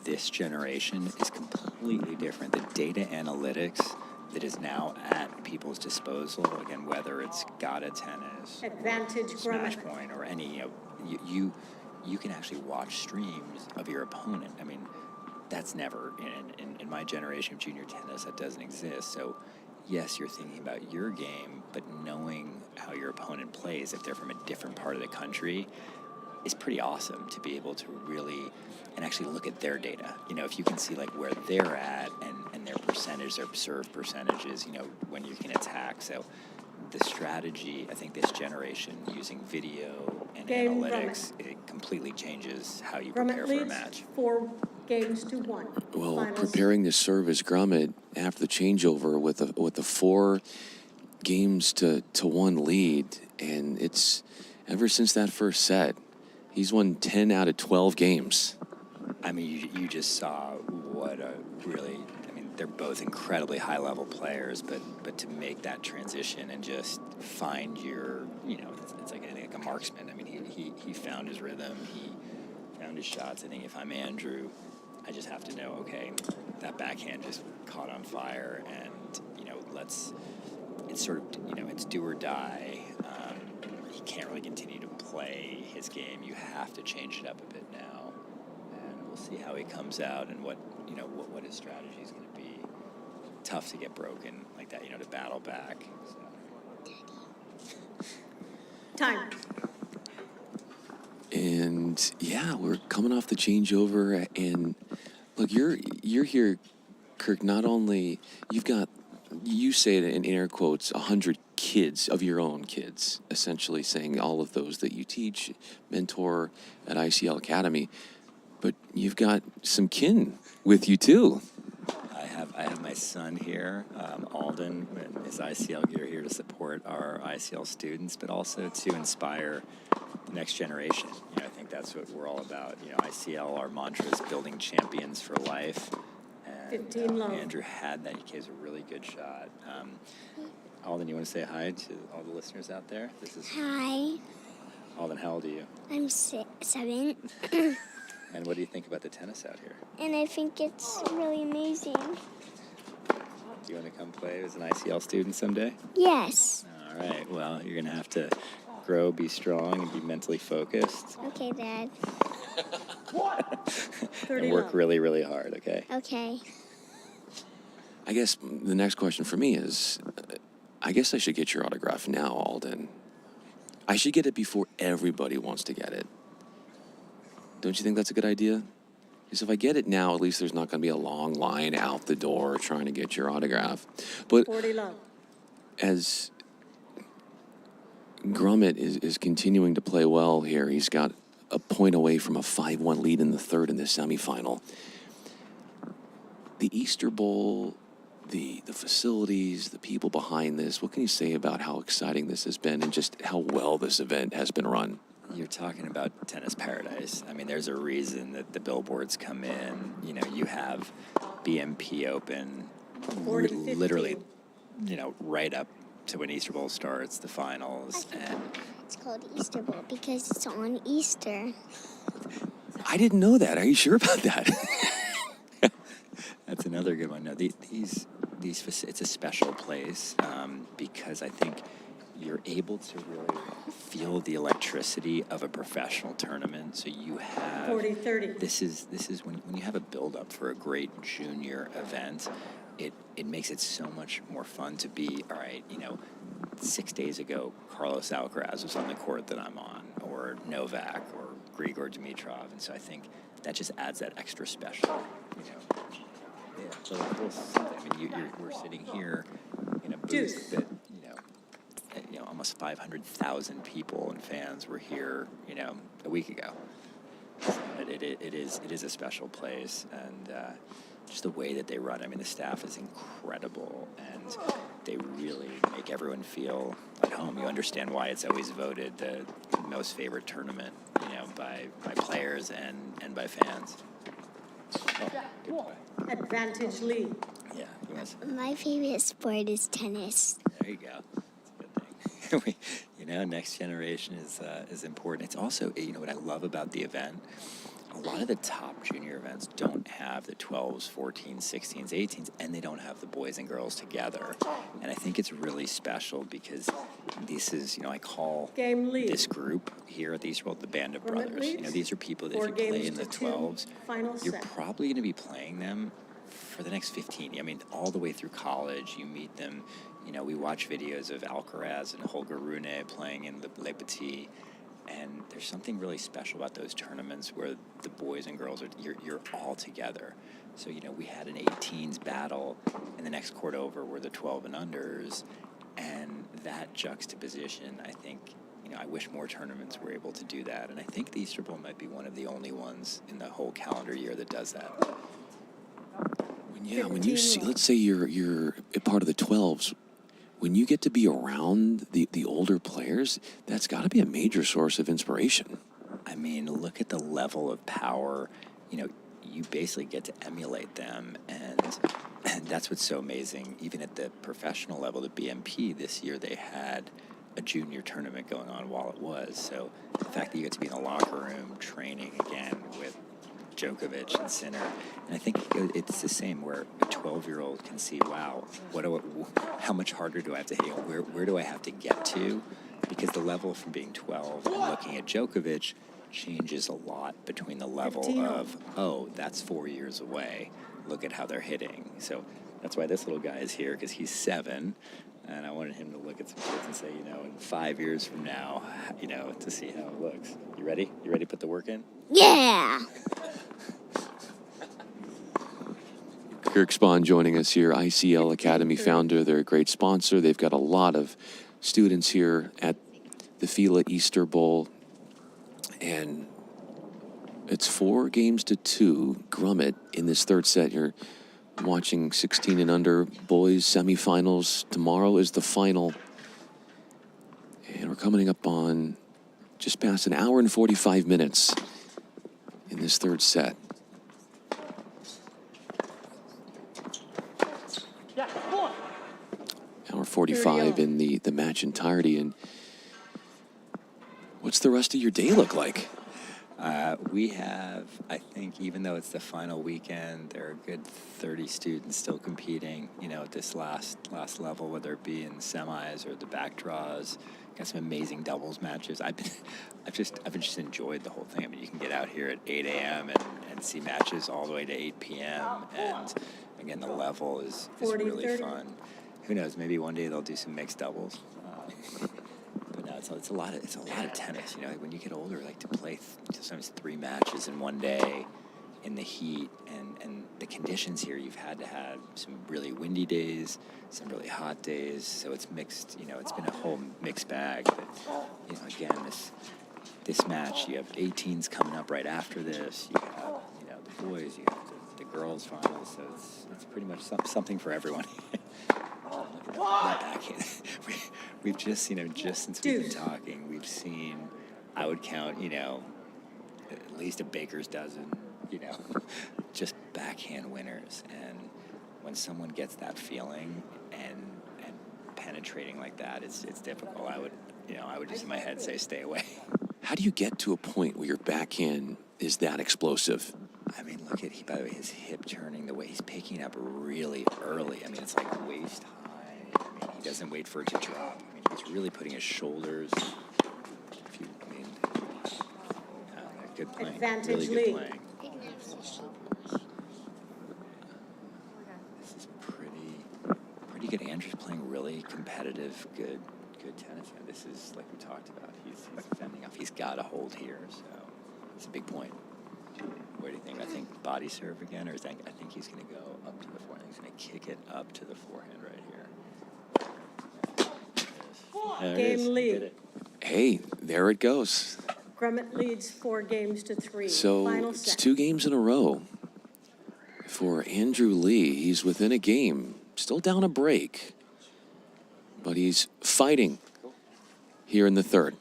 Speaker 6: this generation is completely different. The data analytics that is now at people's disposal, again, whether it's Gata tennis,
Speaker 1: Advantage
Speaker 6: Smash
Speaker 1: Grummet.
Speaker 6: Point, or any, you can actually watch streams of your opponent. I mean, that's never, in my generation of junior tennis, that doesn't exist. So, yes, you're thinking about your game, but knowing how your opponent plays, if they're from a different part of the country, is pretty awesome to be able to really and actually look at their data. If you can see like where they're at and their percentage, their serve percentages, when you can attack. So the strategy, I think this generation using video and
Speaker 1: Game
Speaker 6: analytics, it completely changes how you prepare
Speaker 1: Grummet
Speaker 6: for a
Speaker 1: leads
Speaker 6: match.
Speaker 1: 4-1.
Speaker 4: Well,
Speaker 1: Finals.
Speaker 4: preparing to serve as Grummet after the changeover with a 4 games to 1 lead, and it's ever since that first set, he's won 10 out of 12 games.
Speaker 6: I mean, you just saw what a really, they're both incredibly high-level players, but to make that transition and just find your, it's like anything, like a marksman. I mean, he found his rhythm, he found his shots. I think if I'm Andrew, I just have to know, okay, that backhand just caught on fire, and, it's sort of, it's do or die. He can't really continue to play his game. You have to change it up a bit now. And we'll see how he comes out and what his strategy is going to be. Tough to get broken like that, to battle back. So.
Speaker 1: Time.
Speaker 4: And yeah, we're coming off the changeover, and look, you're here, Kirk. Not only you say it in air quotes, 100 kids of your own kids, essentially saying all of those that you teach, mentor at ICL Academy, but you've got some kin with you too.
Speaker 6: I have my son here, Alden, and his ICL gear here to support our ICL students, but also to inspire the next generation. I think that's what we're all about. ICL, our mantra is building champions for life. And
Speaker 1: 15 love.
Speaker 6: Andrew had that. He gave a really good shot. Alden, you want to say hi to all the listeners out there?
Speaker 7: Hi,
Speaker 6: Alden, how old are you?
Speaker 7: I'm 7,
Speaker 6: And what do you think about the tennis out here?
Speaker 7: and I think it's really amazing.
Speaker 6: Do you want to come play as an ICL student someday?
Speaker 7: Yes.
Speaker 6: All right. Well, you're going to have to grow, be strong, and be mentally focused.
Speaker 7: Okay, Dad.
Speaker 6: And work really, really hard, okay?
Speaker 7: Okay.
Speaker 4: I guess the next question for me is, I guess I should get your autograph now, Alden. I should get it before everybody wants to get it. Don't you think that's a good idea? Because if I get it now, at least there's not going to be a long line out the door trying to get your autograph. But
Speaker 1: 40 love.
Speaker 4: as Grummet is continuing to play well here, he's got a point away from a 5-1 lead in the third in the semifinal. The Easter Bowl, the facilities, the people behind this, what can you say about how exciting this has been and just how well this event has been run?
Speaker 6: You're talking about tennis paradise. I mean, there's a reason that the billboards come in. You have BMP open,
Speaker 1: 40,
Speaker 6: literally, right up to when Easter Bowl starts, the finals, and
Speaker 7: It's called Easter Bowl because it's on Easter.
Speaker 4: I didn't know that. Are you sure about that?
Speaker 6: that's another good one. No, these it's a special place because I think you're able to really feel the electricity of a professional tournament. So you have
Speaker 1: 40-30.
Speaker 6: This is when you have a build up for a great junior event. It makes it so much more fun to be, all right, 6 days ago, Carlos Alcaraz was on the court that I'm on, or Novak, or Grigor Dimitrov. And so I think that just adds that extra special, Yeah, so we're sitting here in a booth that, almost 500,000 people and fans were here, a week ago. So it is a special place, and just the way that they run. I mean, the staff is incredible, and they really make everyone feel at home. You understand why it's always voted the most favorite tournament, by players and by fans.
Speaker 1: Advantage lead.
Speaker 6: Yeah, you guys.
Speaker 7: My favorite sport is tennis.
Speaker 6: There you go. That's a good thing. Next generation is important. It's also, what I love about the event, a lot of the top junior events don't have the 12s, 14s, 16s, 18s, and they don't have the boys and girls together. And I think it's really special because this is, I call this group here at the Easter Bowl the Band of Brothers. These are people that if you play in the 12s, you're probably going to be playing them for the next 15. I mean, all the way through college, you meet them. We watch videos of Alcaraz and Holger Rune playing in the Le Petit. And there's something really special about those tournaments where the boys and girls you're all together. So, we had an 18s battle, and the next court over were the 12 and unders. And that juxtaposition, I think, I wish more tournaments were able to do that. And I think the Easter Bowl might be one of the only ones in the whole calendar year that does that.
Speaker 4: When you see, let's say you're a part of the 12s, when you get to be around the older players, that's got to be a major source of inspiration.
Speaker 6: I mean, look at the level of power. You basically get to emulate them, and that's what's so amazing. Even at the professional level, the BMP this year, they had a junior tournament going on while it was. So the fact that you get to be in the locker room training again with Djokovic and Sinner, and I think it's the same where a 12-year-old can see, wow, how much harder do I have to hit? Where do I have to get to? Because the level from being 12 and looking at Djokovic changes a lot between the level of, that's 4 years away. Look at how they're hitting. So that's why this little guy is here, because he's 7. And I wanted him to look at some kids and say, in 5 years from now, to see how it looks. You ready? You ready to put the work in?
Speaker 7: Yeah.
Speaker 4: Kirk Spahn joining us here, ICL Academy founder. They're a great sponsor. They've got a lot of students here at the FILA Easter Bowl. And it's 4-2, Grummet in this third set. You're watching 16 and under boys semifinals. Tomorrow is the final. And we're coming up on just past an hour and 45 minutes in this third set. Hour 45 in the match entirety. And what's the rest of your day look like?
Speaker 6: We have, I think, even though it's the final weekend, there are a good 30 students still competing, at this last level, whether it be in semis or the back draws. Got some amazing doubles matches. I've just enjoyed the whole thing. I mean, you can get out here at 8 a.m. and see matches all the way to 8 p.m. And again, the level is really fun. Who knows? Maybe one day they'll do some mixed doubles. But no, it's a lot of tennis. When you get older, like to play sometimes 3 matches in one day in the heat and the conditions here, you've had to have some really windy days, some really hot days. So it's mixed. It's been a whole mixed bag. But again, this match, you have 18s coming up right after this. You have the boys, you have the girls finals. So it's pretty much something for everyone. We've just, just since we've been talking, we've seen, I would count, at least a baker's dozen, just backhand winners. And when someone gets that feeling and penetrating like that, it's difficult. I would just in my head say, stay away.
Speaker 4: How do you get to a point where your backhand is that explosive?
Speaker 6: I mean, look at, by the way, his hip turning, the way he's picking up really early. I mean, it's like waist high. I mean, he doesn't wait for it to drop. I mean, he's really putting his shoulders. Good playing.
Speaker 1: Advantage
Speaker 6: really good playing. This is pretty good. Andrew's playing really competitive, good tennis. And this is, like we talked about, he's fending off. He's got a hold here, so it's a big point. What do you think? I think body serve again, or I think he's going to go up to the forehand. He's going to kick it up to the forehand right here. There it is.
Speaker 1: Game lead.
Speaker 6: Did it.
Speaker 4: Hey, there it goes.
Speaker 1: Grummet leads 4-3.
Speaker 4: So
Speaker 1: Final
Speaker 4: it's
Speaker 1: set.
Speaker 4: 2 games in a row for Andrew Lee. He's within a game, still down a break. but he's fighting here in the third.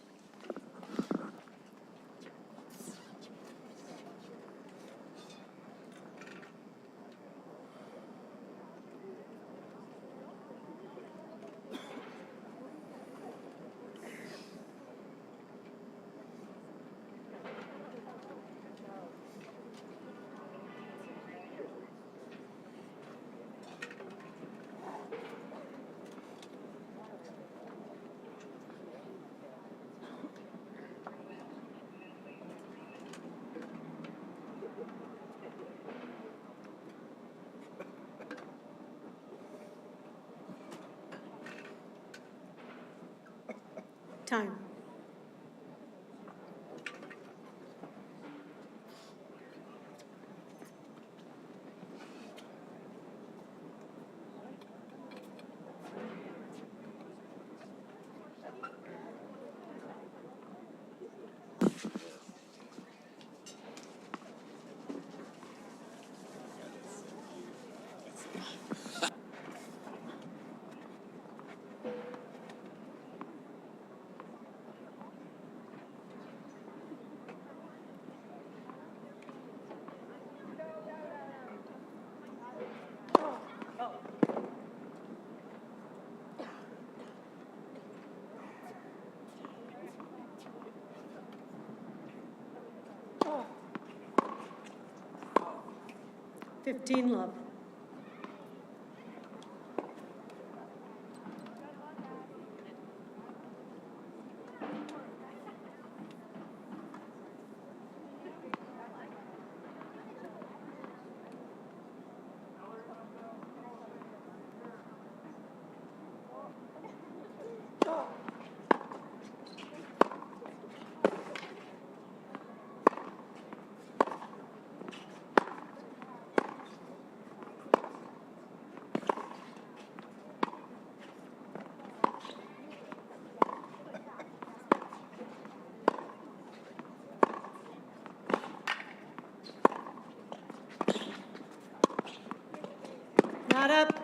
Speaker 1: Time. Fifteen love. Not up.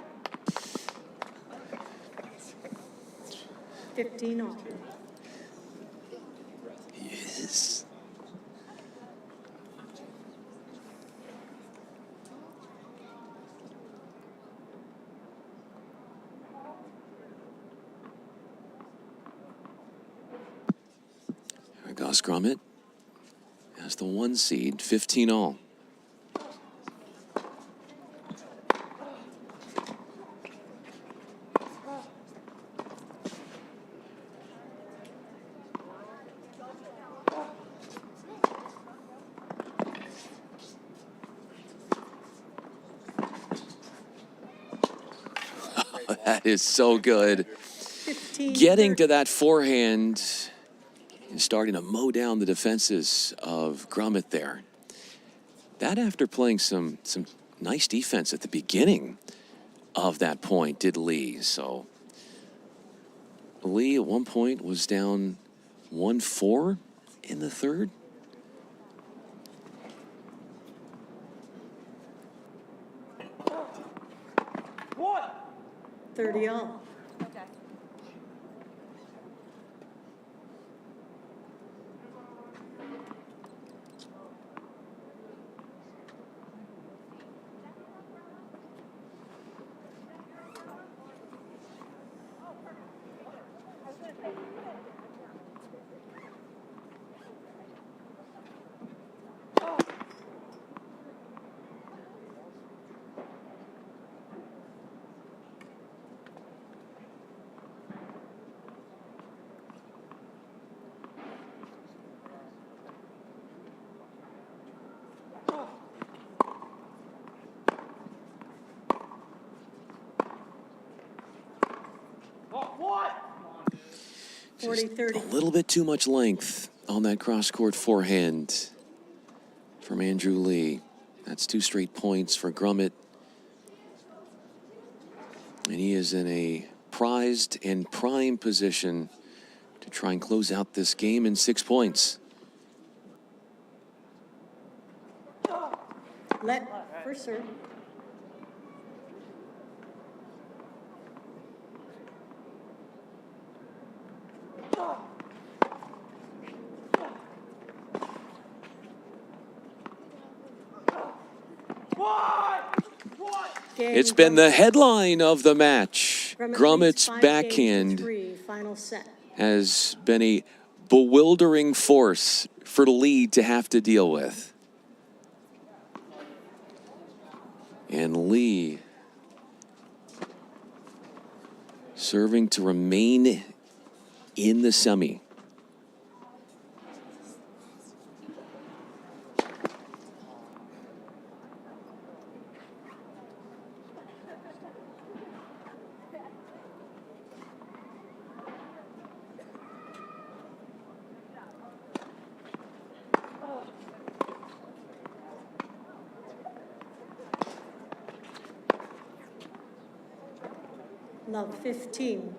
Speaker 1: 15 all.
Speaker 4: Yes. There goes Gromit. As the 1 seed, 15 all. That is so good.
Speaker 1: 15.
Speaker 4: Getting to that forehand and starting to mow down the defenses of Gromit there. That after playing some nice defense at the beginning of that point did Lee. So Lee at one point was down 1-4 in the third.
Speaker 2: What?
Speaker 1: 30 all.
Speaker 2: What?
Speaker 1: 40, 30.
Speaker 4: A little bit too much length on that cross-court forehand from Andrew Lee. That's 2 straight points for Gromit. And he is in a prized and prime position to try and close out this game in 6 points.
Speaker 1: Let for serve.
Speaker 4: It's been the headline of the match. Grummet's backhand
Speaker 1: Final set.
Speaker 4: has been a bewildering force for Lee to have to deal with. And Lee serving to remain in the semi.
Speaker 1: Love 15.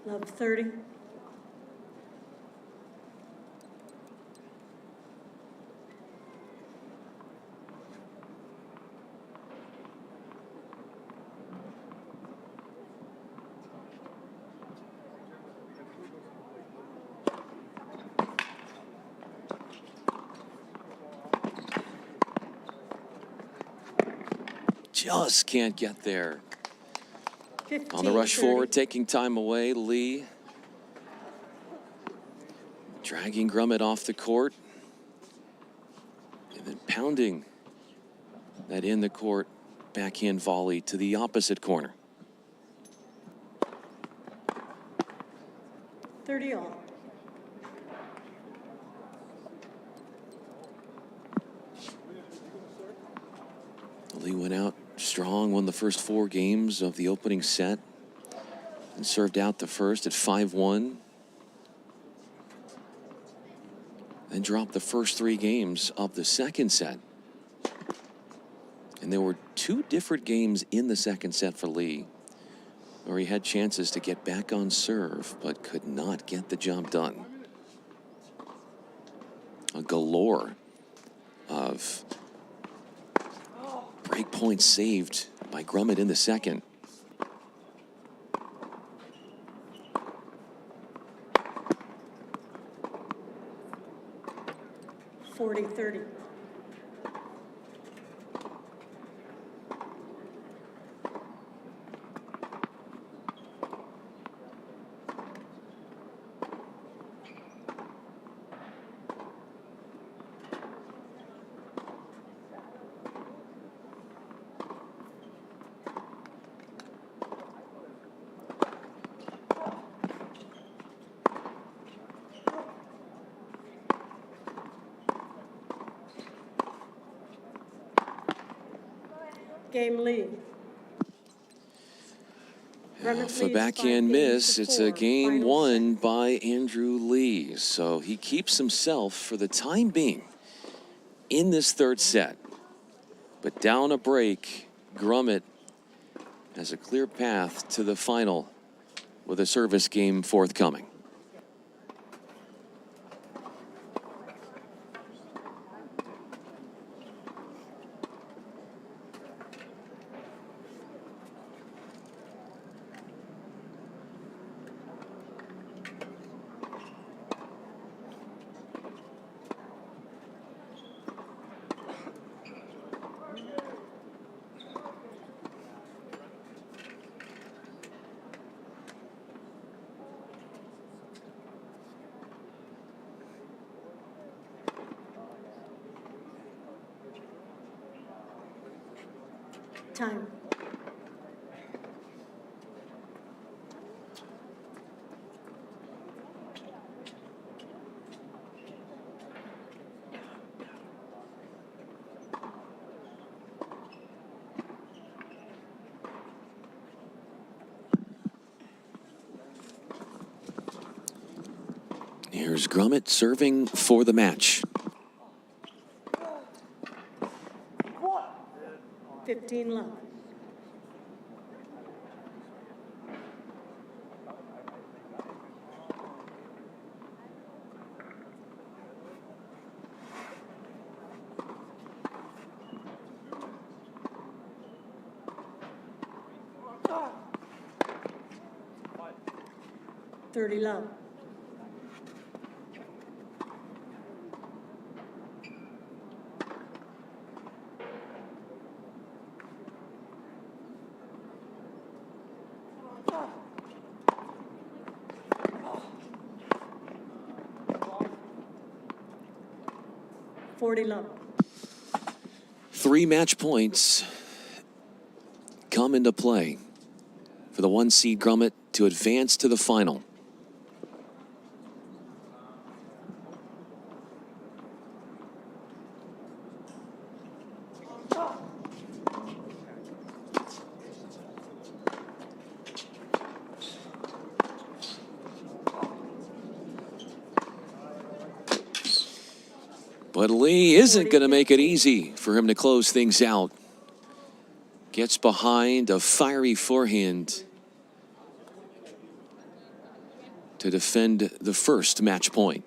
Speaker 1: Love 30.
Speaker 4: Just can't get there.
Speaker 1: 15,
Speaker 4: On the rush
Speaker 1: 30.
Speaker 4: forward, taking time away, Lee dragging Grummet off the court and then pounding that in the court backhand volley to the opposite corner.
Speaker 1: 30 all.
Speaker 4: Lee went out strong, won the first 4 games of the opening set and served out the first at 5-1. Then dropped the first 3 games of the second set. And there were 2 different games in the second set for Lee where he had chances to get back on serve but could not get the job done. A galore of break points saved by Grummet in the second.
Speaker 1: $40-30. Game lead.
Speaker 4: Off a backhand miss, it's a game won by Andrew Lee. So he keeps himself for the time being in this third set. But down a break, Grummet has a clear path to the final with a service game forthcoming.
Speaker 1: Time.
Speaker 4: Here's Grummet serving for the match.
Speaker 1: 15 love. $30 love. $40 love.
Speaker 4: 3 match points come into play for the 1 seed Grummet to advance to the final. But Lee isn't going to make it easy for him to close things out. Gets behind a fiery forehand to defend the first match point.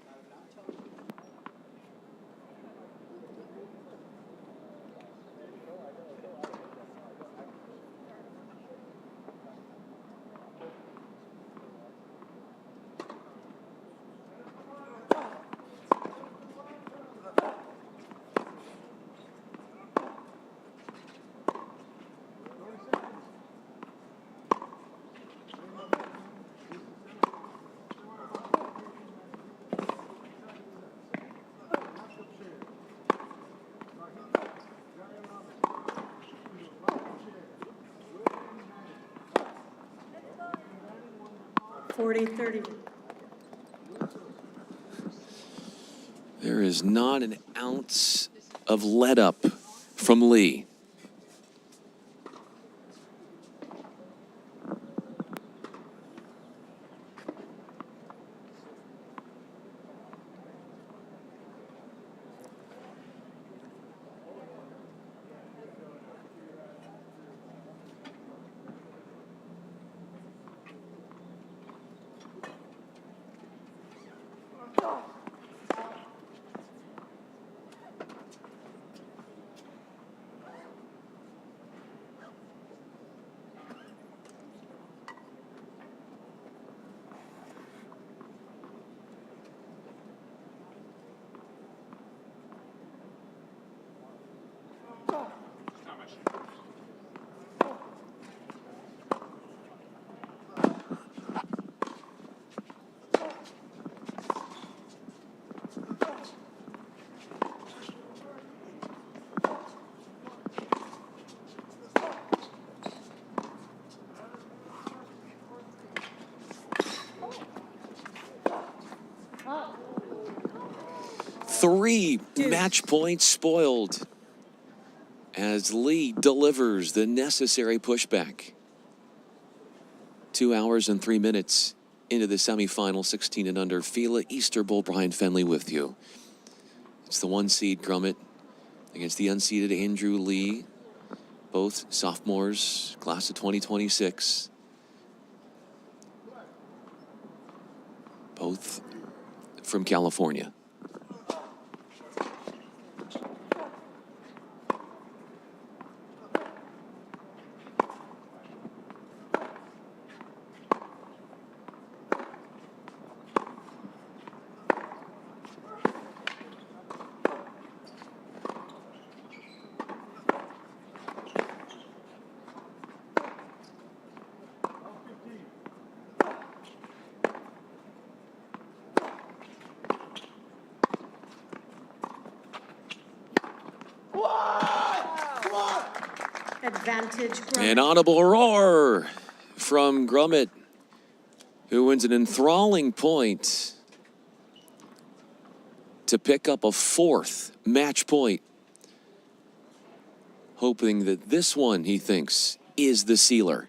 Speaker 1: $40-30.
Speaker 4: There is not an ounce of let up from Lee. Three match points spoiled as Lee delivers the necessary pushback. 2 hours and 3 minutes into the semifinal, 16 and under FILA Easter Bowl. Brian Fenley with you. It's the 1 seed Grummet against the unseeded Andrew Lee, both sophomores, class of 2026. Both from California.
Speaker 1: Advantage.
Speaker 4: An audible roar from Grummet, who wins an enthralling point to pick up a 4th match point, hoping that this one, he thinks, is the sealer.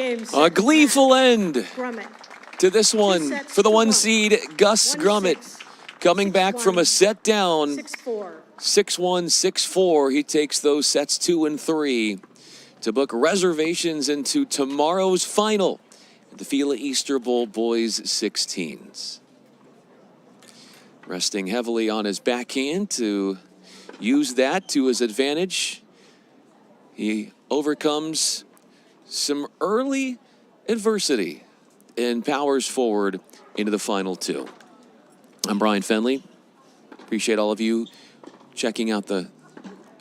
Speaker 1: game.
Speaker 4: A gleeful end
Speaker 1: Grummett.
Speaker 4: to this one
Speaker 1: sets
Speaker 4: for the
Speaker 1: to
Speaker 4: 1
Speaker 1: 1.
Speaker 4: seed, Gus
Speaker 1: 1-6.
Speaker 4: Grummett, coming back from a set down.
Speaker 1: 6-4.
Speaker 4: 6-1, 6-4. He takes those sets 2 and 3 to book reservations into tomorrow's final at the FILA Easter Bowl Boys 16s. Resting heavily on his backhand to use that to his advantage. He overcomes some early adversity and powers forward into the final 2. I'm Brian Fenley. Appreciate all of you checking out the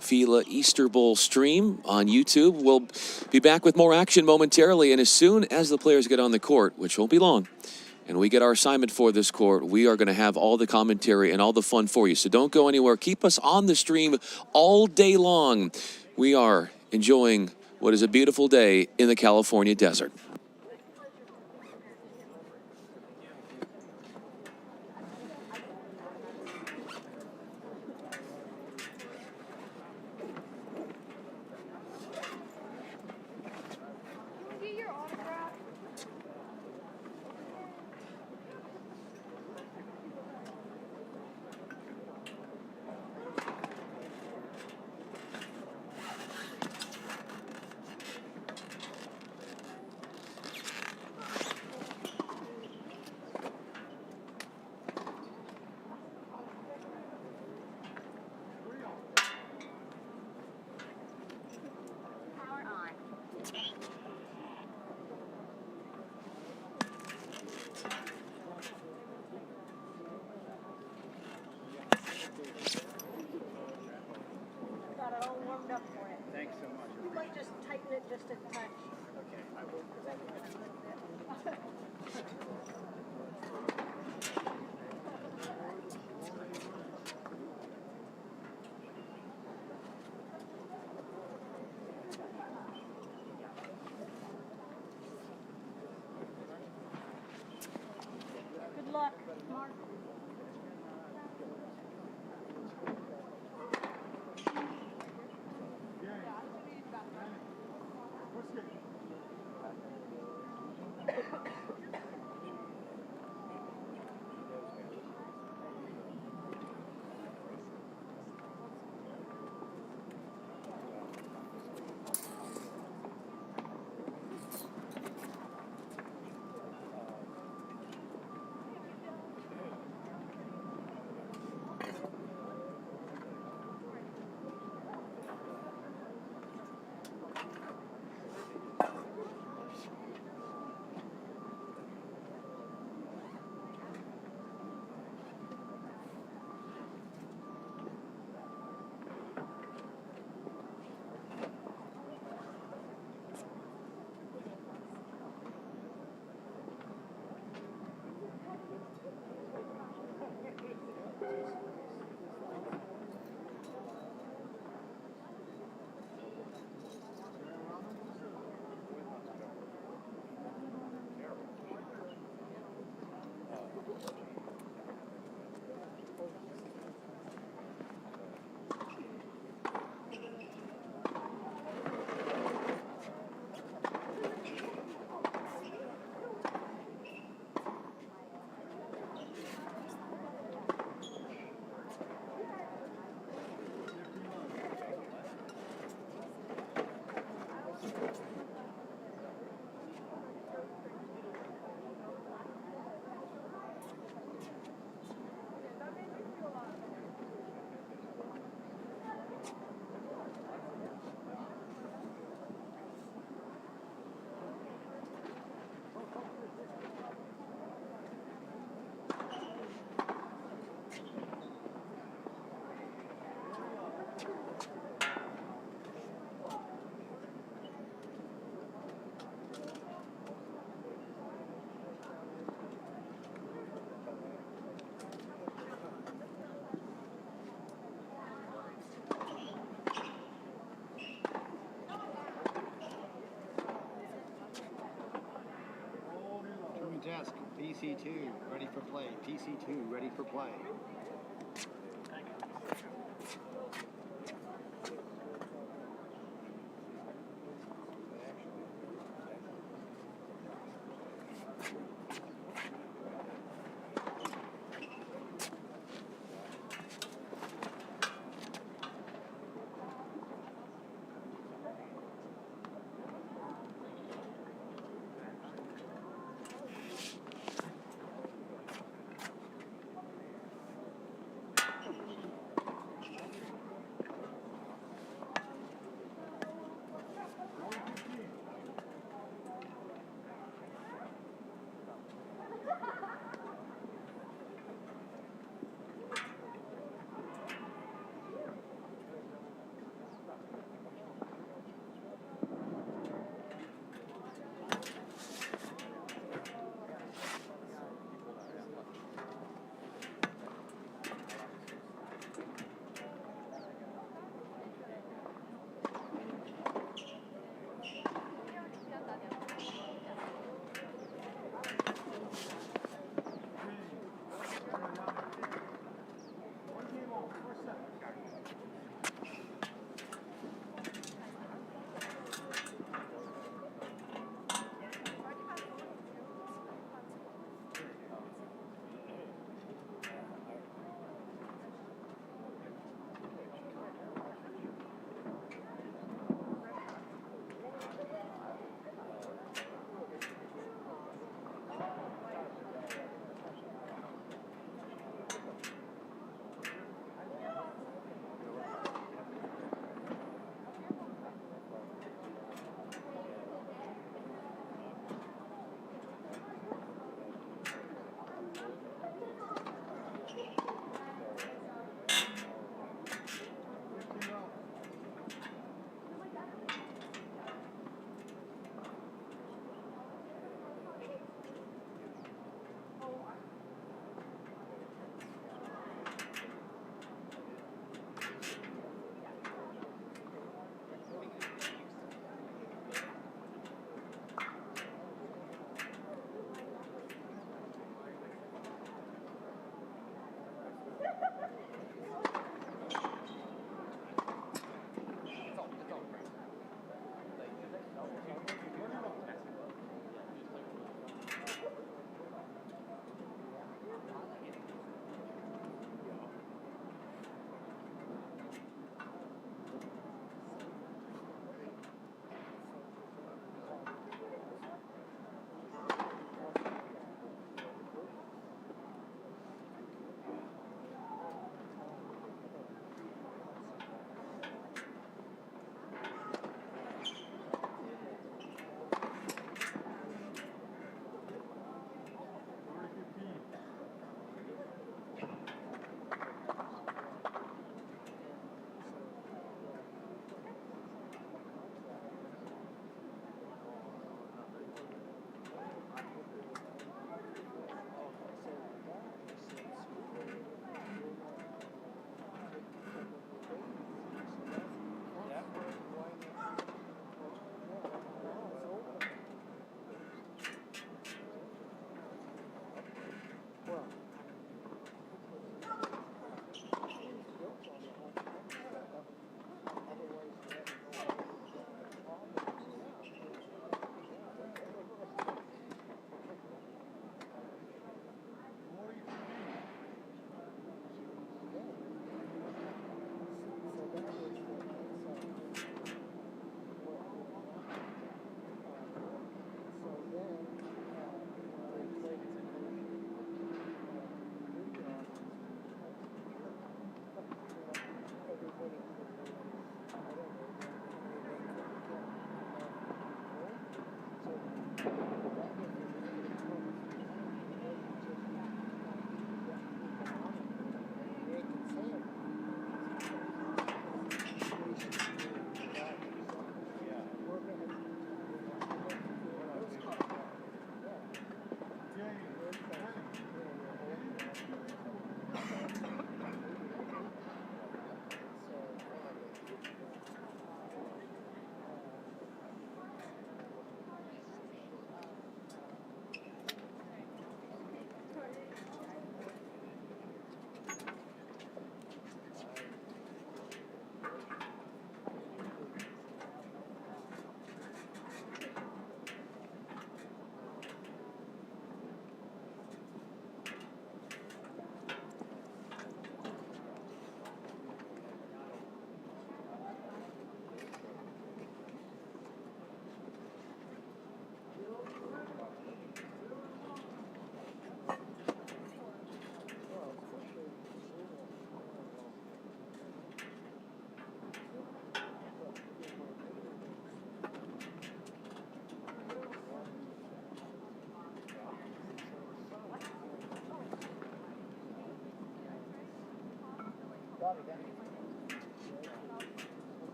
Speaker 4: FILA Easter Bowl stream on YouTube. We'll be back with more action momentarily, and as soon as the players get on the court, which won't be long, and we get our assignment for this court, we are going to have all the commentary and all the fun for you. So don't go anywhere. Keep us on the stream all day long. We are enjoying what is a beautiful day in the California desert.
Speaker 1: Got it all warmed up for it. Thanks so much. You might just tighten it just a touch. Okay, I will. Good luck, Mark.
Speaker 5: Desk, PC2, ready for play. PC2, ready for play.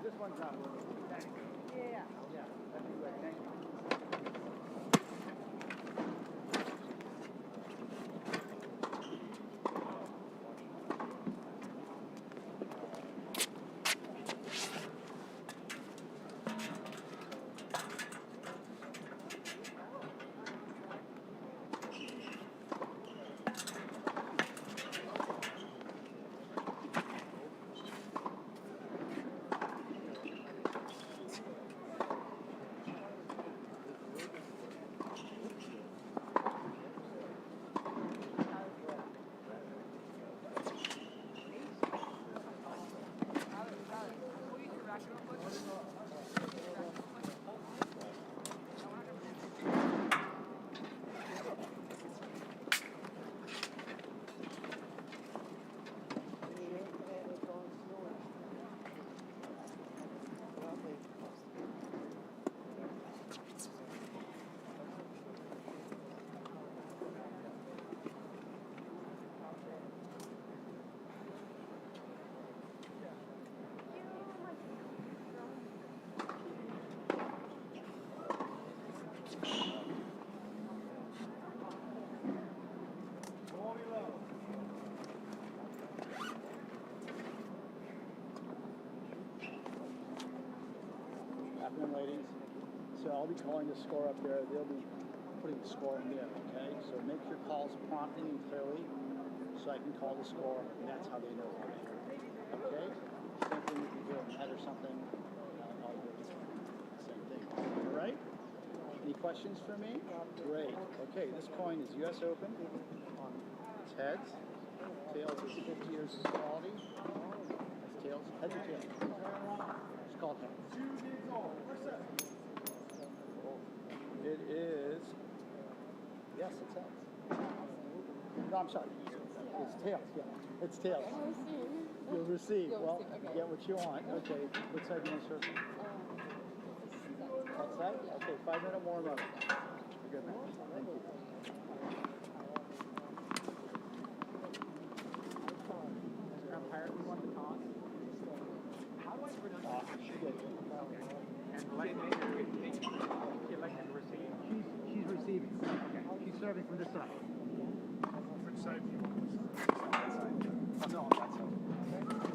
Speaker 3: This one's not working.
Speaker 1: Yeah.
Speaker 3: Yeah, that'd be right. Thank you.
Speaker 8: Afternoon, ladies. So I'll be calling the score up there. They'll be putting the score in there, okay? So make your calls promptly and clearly so I can call the score, and that's how they know who I am. Okay? Same thing if you do a head or something. I'll do the same thing. All right? Any questions for me? Great. Okay, this coin is U.S. Open. It's heads. Tails is 50 years of quality. It's tails. Heads or tails? It's called heads. It is, yes, it's heads. No, I'm sorry. It's tails, yeah. It's tails. You'll receive. Well, get what you want. Okay, what side do you want to serve? That side? Okay, 5-minute warm up. Good man. Thank you. Umpire, we want the toss. How do I pronounce it? She did. She's receiving. Okay. She's serving from this side. Which side do you want? That side. Oh, no, on that side. Thank you.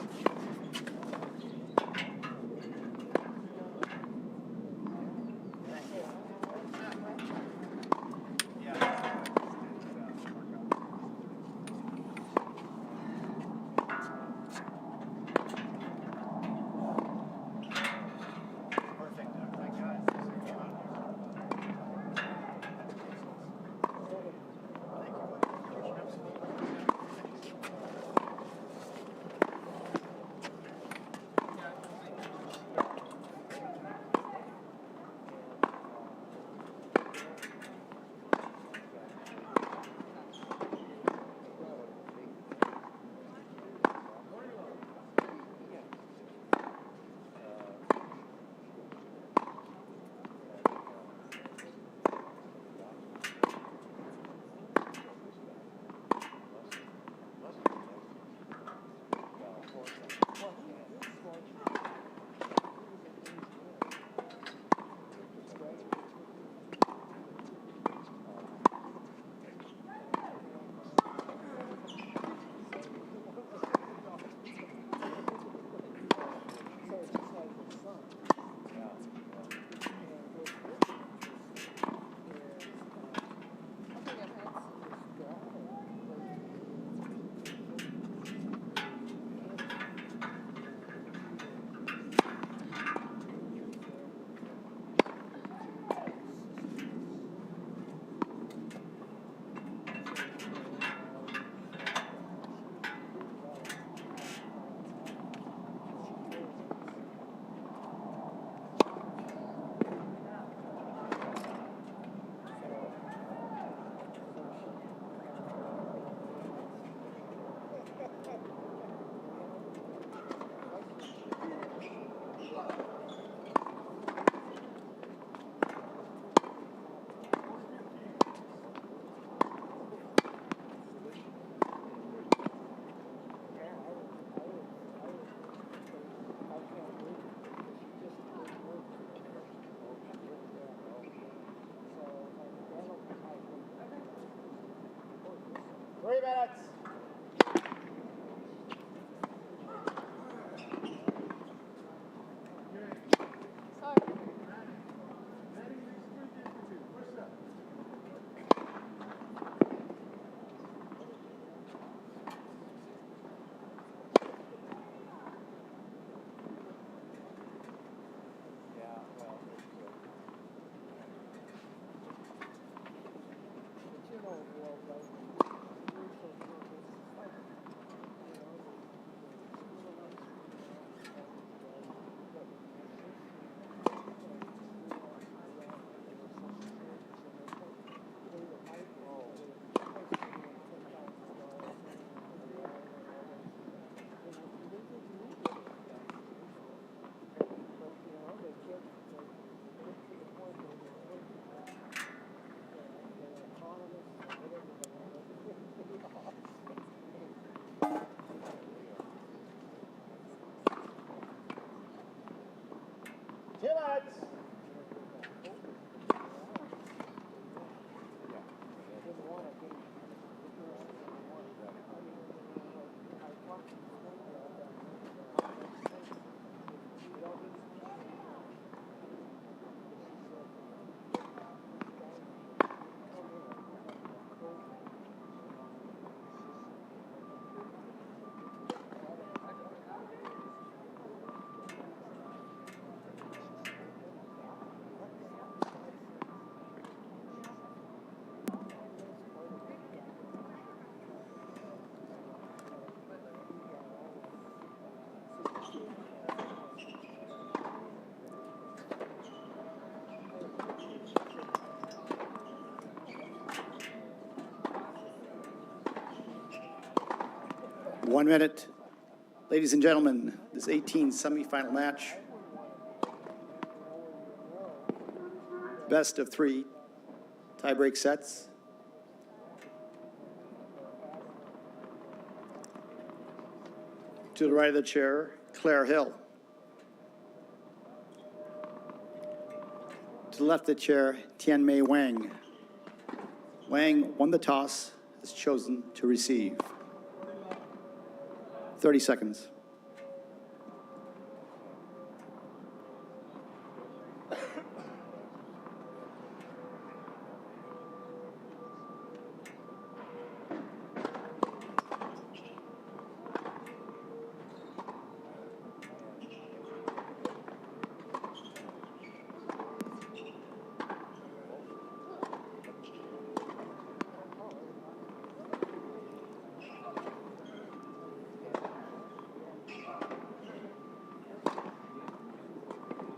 Speaker 2: sets.
Speaker 8: One minute. Ladies and gentlemen, this 18 semifinal match. Best of 3 tiebreak sets. To the right of the chair, Claire Hill. To the left of the chair, Tianmei Wang. Wang won the toss, is chosen to receive. 30 seconds.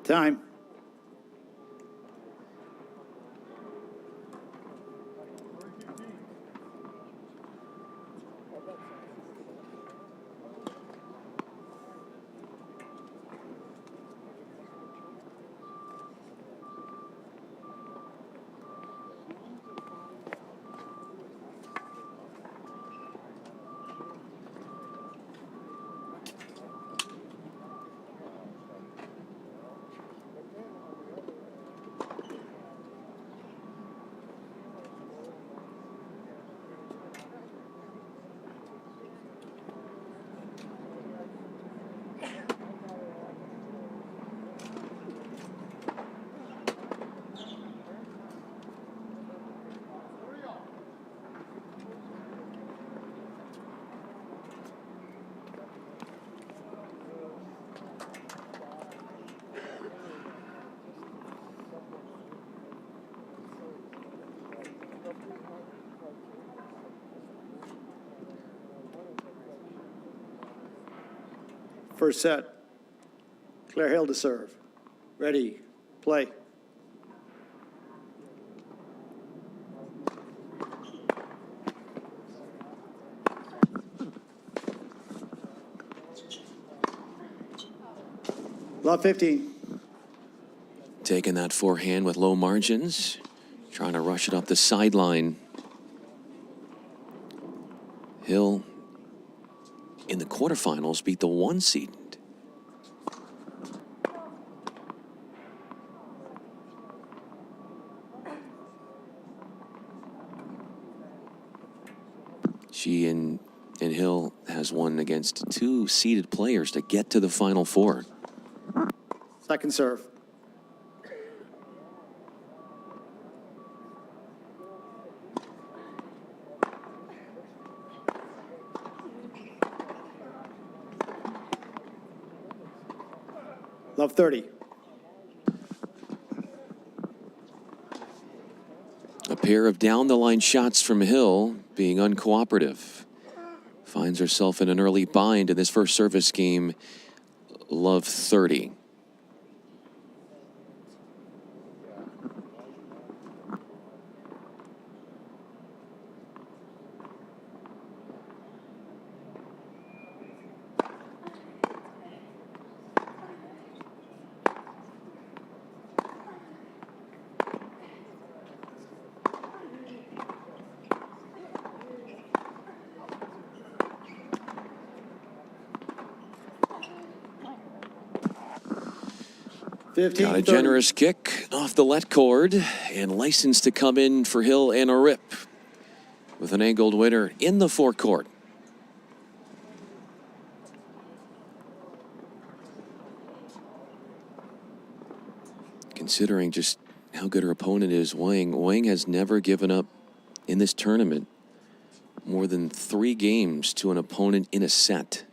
Speaker 8: Time. First set, Claire Hill to serve. Ready, play. Love 15.
Speaker 4: Taking that forehand with low margins, trying to rush it up the sideline. Hill in the quarterfinals beat the 1 seed. She and Hill has won against 2 seeded players to get to the Final Four.
Speaker 8: Second serve. Love 30.
Speaker 4: A pair of down-the-line shots from Hill being uncooperative. Finds herself in an early bind in this first service game. Love 30.
Speaker 8: 15,
Speaker 4: Got a
Speaker 8: 30.
Speaker 4: generous kick off the let cord and licensed to come in for Hill and a rip with an angled winner in the forecourt. Considering just how good her opponent is, Wang has never given up in this tournament more than 3 games to an opponent in a set.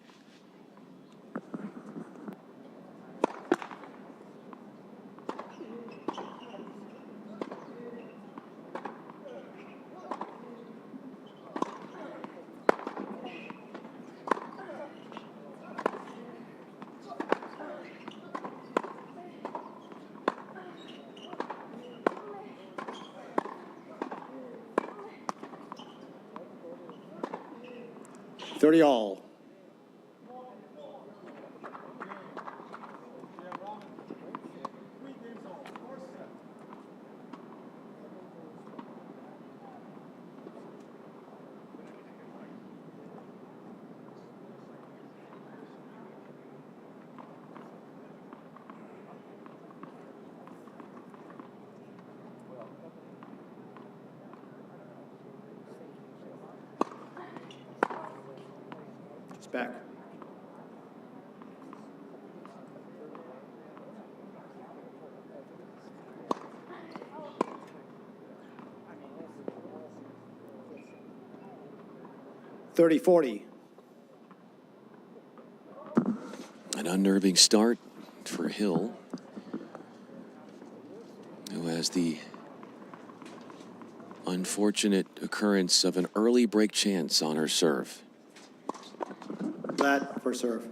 Speaker 8: All. It's back. Thirty, 40.
Speaker 4: An unnerving start for Hill, who has the unfortunate occurrence of an early break chance on her serve.
Speaker 8: Flat for serve.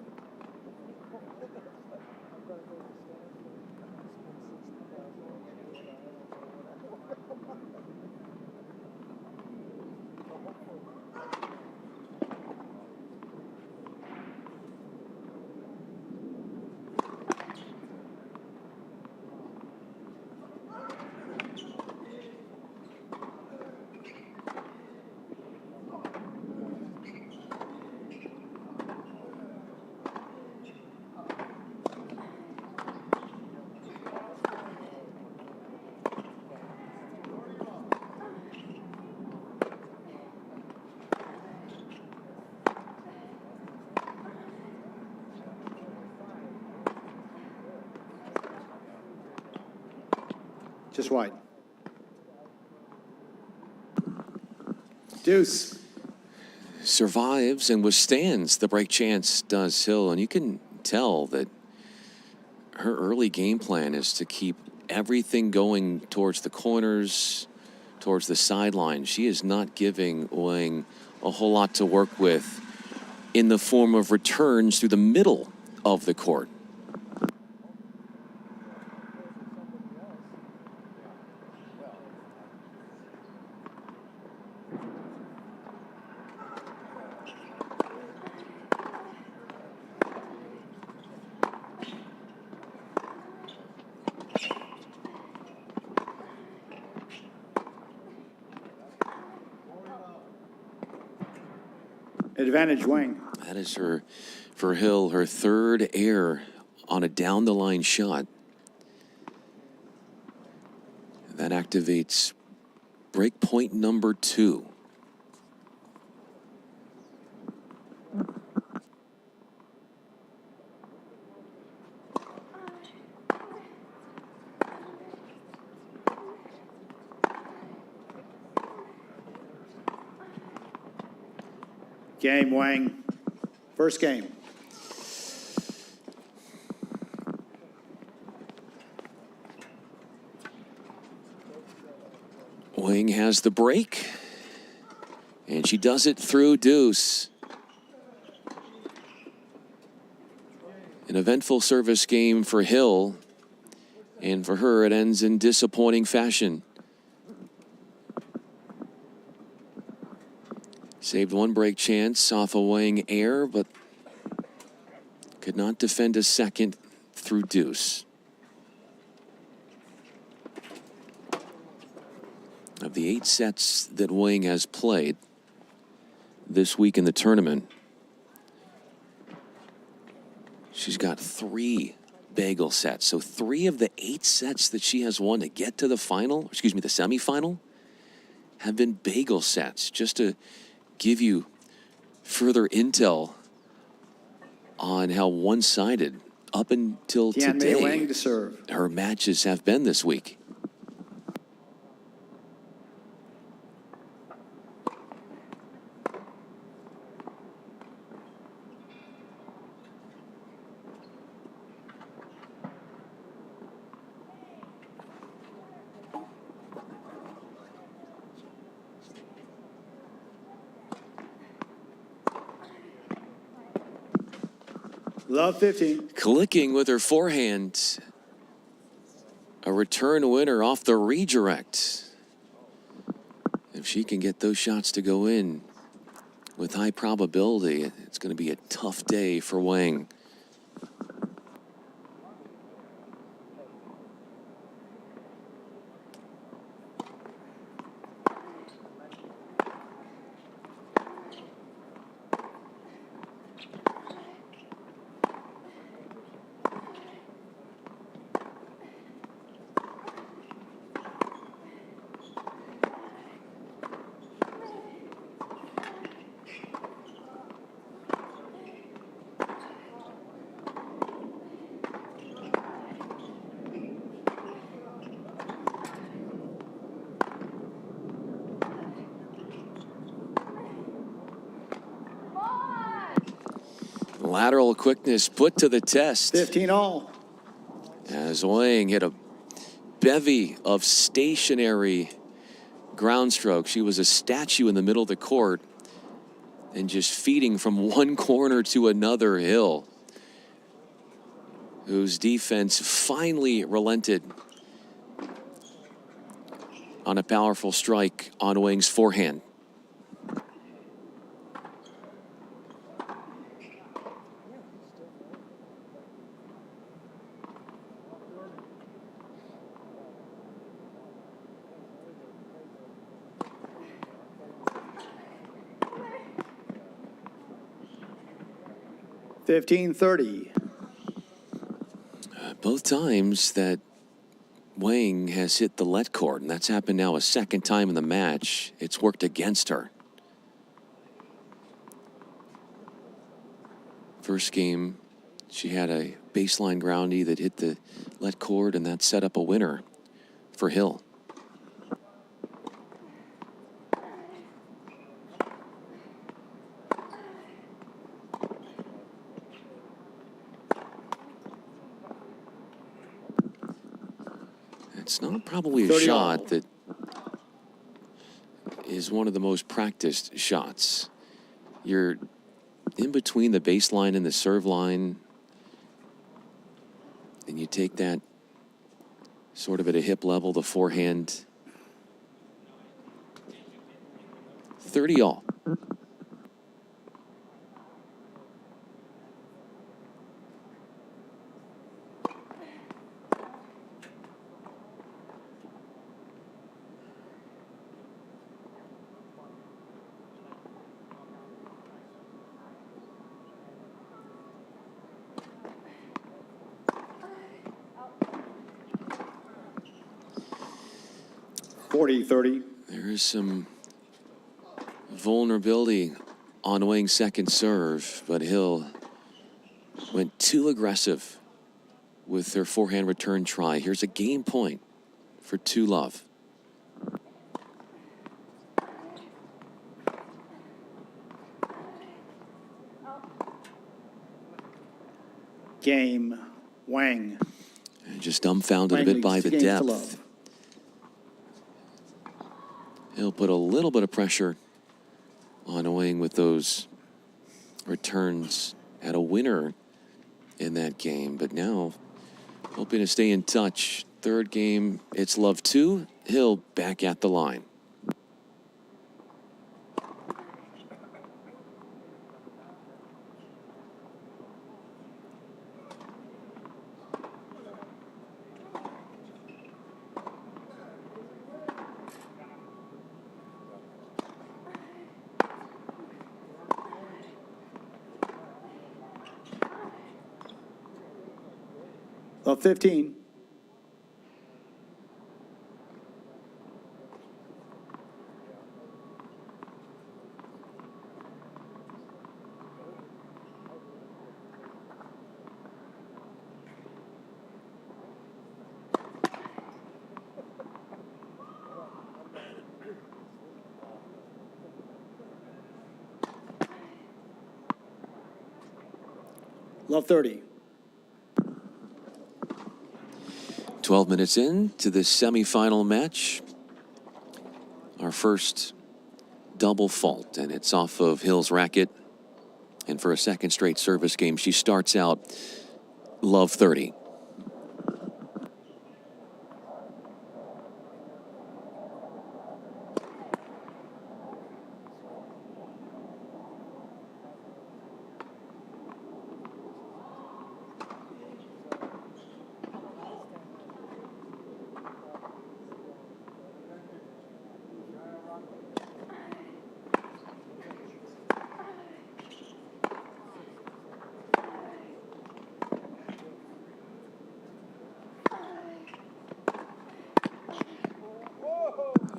Speaker 8: Just wide. Deuce.
Speaker 4: Survives and withstands the break chance, does Hill, and you can tell that her early game plan is to keep everything going towards the corners, towards the sideline. She is not giving Wang a whole lot to work with in the form of returns through the middle of the court.
Speaker 8: Advantage Wang.
Speaker 4: That is her, for Hill, her third air on a down-the-line shot. That activates break point number 2.
Speaker 8: Game, Wang. First game.
Speaker 4: Wang has the break, and she does it through deuce. An eventful service game for Hill, and for her it ends in disappointing fashion. Saved one break chance off a Wang air, but could not defend a second through deuce. Of the 8 sets that Wang has played this week in the tournament, she's got 3 bagel sets. So 3 of the 8 sets that she has won to get to the final, excuse me, the semifinal, have been bagel sets. Just to give you further intel on how one-sided up until
Speaker 9: Tianmei Wang
Speaker 4: today
Speaker 9: to serve.
Speaker 4: her matches have been this week.
Speaker 9: Love 15.
Speaker 4: Clicking with her forehand. A return winner off the redirect. If she can get those shots to go in with high probability, it's going to be a tough day for Wang. Lateral quickness put to the test
Speaker 9: 15 all.
Speaker 4: as Wang hit a bevy of stationary ground strokes. She was a statue in the middle of the court and just feeding from one corner to another. Hill, whose defense finally relented on a powerful strike on Wang's forehand.
Speaker 9: $15.30.
Speaker 4: Both times that Wang has hit the let cord, and that's happened now a second time in the match, it's worked against her. First game, she had a baseline groundie that hit the let cord, and that set up a winner for Hill. It's not probably a
Speaker 9: 30
Speaker 4: shot
Speaker 9: all.
Speaker 4: that is one of the most practiced shots. You're in between the baseline and the serve line, and you take that sort of at a hip level, the forehand. 30 all.
Speaker 9: $40.30.
Speaker 4: There is some vulnerability on Wang's second serve, but Hill went too aggressive with their forehand return try. Here's a game point for 2-love.
Speaker 9: Game. Wang.
Speaker 4: And just dumbfounded
Speaker 9: Wang
Speaker 4: a bit
Speaker 9: leads
Speaker 4: by
Speaker 9: 2
Speaker 4: the
Speaker 9: games to
Speaker 4: depth.
Speaker 9: love.
Speaker 4: He'll put a little bit of pressure on Wang with those returns. Had a winner in that game, but now hoping to stay in touch. Third game, it's love 2. Hill back at the line.
Speaker 9: Love 15. Love 30.
Speaker 4: 12 minutes in to the semifinal match. Our first double fault, and it's off of Hill's racket. And for a second straight service game, she starts out love 30.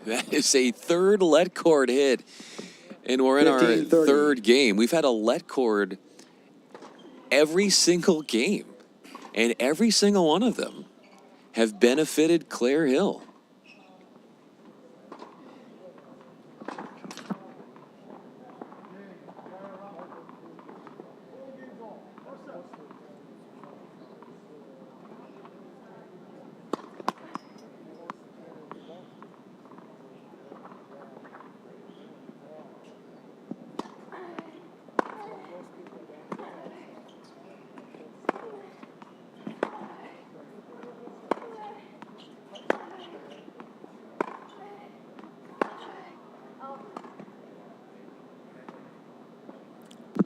Speaker 4: That is a third let cord hit. And we're in our
Speaker 9: 15-30.
Speaker 4: third game. We've had a let cord every single game. And every single one of them have benefited Claire Hill.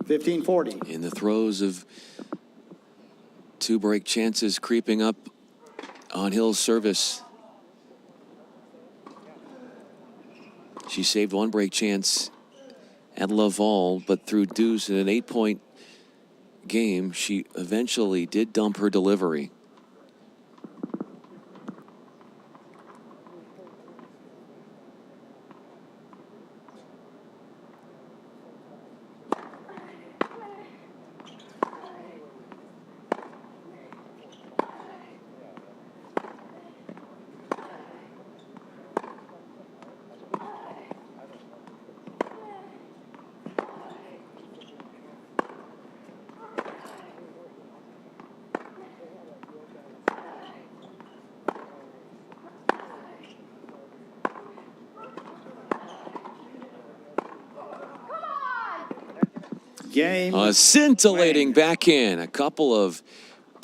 Speaker 9: $15.40.
Speaker 4: In the throes of two break chances creeping up on Hill's service. She saved one break chance at Laval, but through deuce in an 8-point game, she eventually did dump her delivery.
Speaker 9: Game.
Speaker 4: A scintillating
Speaker 9: Wang.
Speaker 4: backhand. A couple of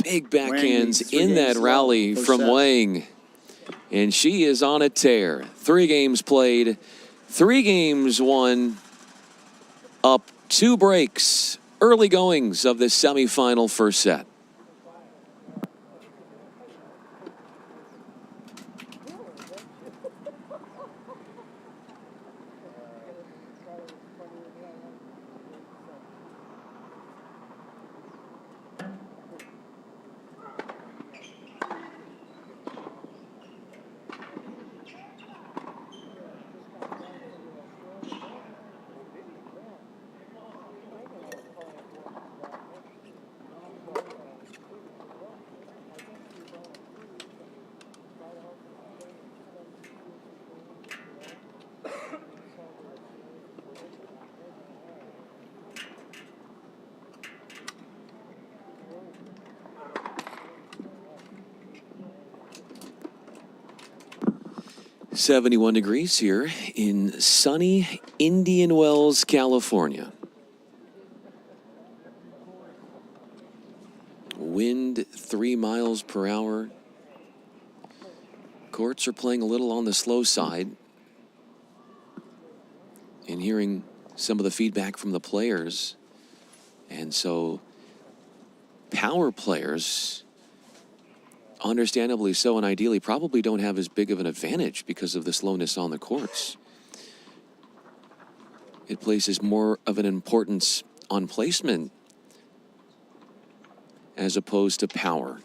Speaker 4: big backhands
Speaker 9: Wang,
Speaker 4: in that
Speaker 9: 3
Speaker 4: rally
Speaker 9: games
Speaker 4: from
Speaker 9: love,
Speaker 4: Wang. And she is on a tear. 3 games played, 3 games won, up 2 breaks. Early goings of the semifinal first set. .71 degrees here in sunny Indian Wells, California. Wind 3 miles per hour. Courts are playing a little on the slow side. And hearing some of the feedback from the players. And so power players, understandably so and ideally, probably don't have as big of an advantage because of the slowness on the courts. It places more of an importance on placement as opposed to power.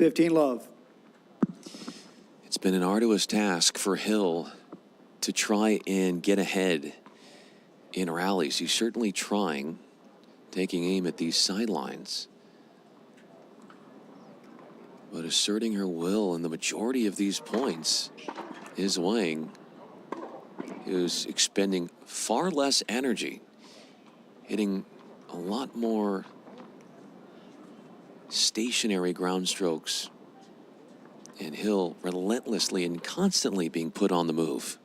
Speaker 9: 15 love.
Speaker 4: It's been an arduous task for Hill to try and get ahead in rallies. He's certainly trying, taking aim at these sidelines. But asserting her will in the majority of these points is Wang, who's expending far less energy, hitting a lot more stationary ground strokes, and Hill relentlessly and constantly being put on the move.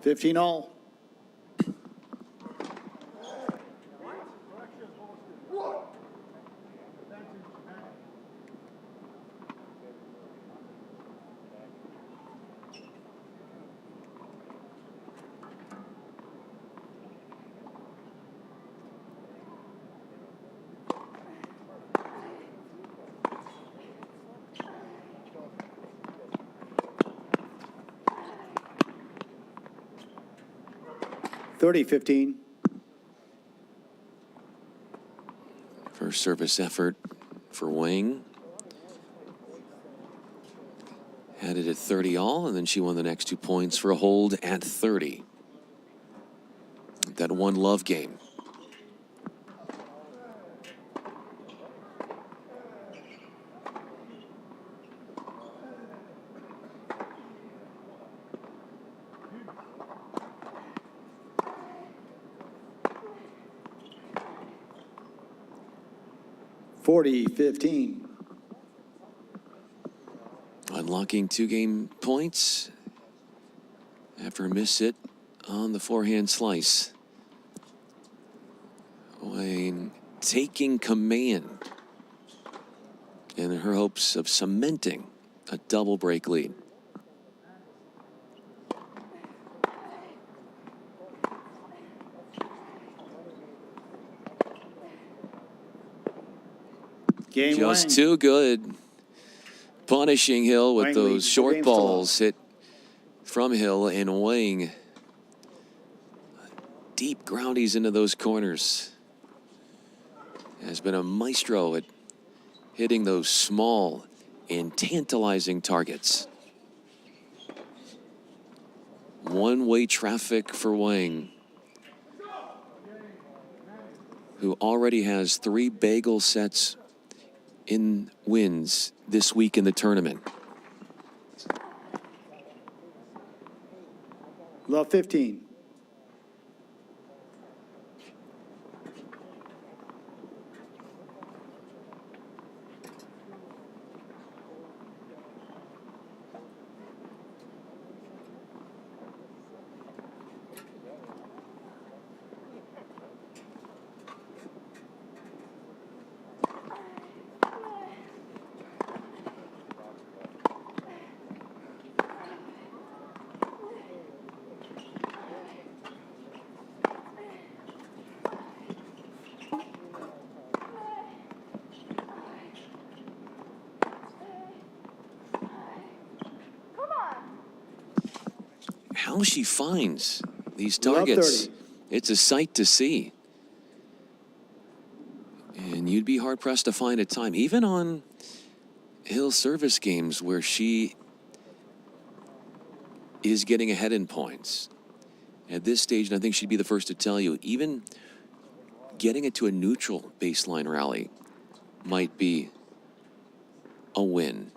Speaker 9: $15 all. $30-15.
Speaker 4: First service effort for Wang. Had it at 30 all, and then she won the next 2 points for a hold at 30. That one love game.
Speaker 9: $40-15.
Speaker 4: Unlocking 2 game points after a miss hit on the forehand slice. Wayne taking command in her hopes of cementing a double break lead.
Speaker 9: Game
Speaker 4: Just
Speaker 9: Wang.
Speaker 4: too good. Punishing Hill with
Speaker 9: Wang
Speaker 4: those
Speaker 9: leads, 2
Speaker 4: short
Speaker 9: games to love.
Speaker 4: balls hit from Hill, and Wang deep groundies into those corners. Has been a maestro at hitting those small and tantalizing targets. One-way traffic for Wang, who already has 3 bagel sets in wins this week in the tournament.
Speaker 9: Love 15.
Speaker 4: How she finds these
Speaker 9: Love
Speaker 4: targets,
Speaker 9: 30.
Speaker 4: it's a sight to see. And you'd be hard-pressed to find a time, even on Hill service games where she is getting ahead in points. At this stage, and I think she'd be the first to tell you, even getting it to a neutral baseline rally might be a win.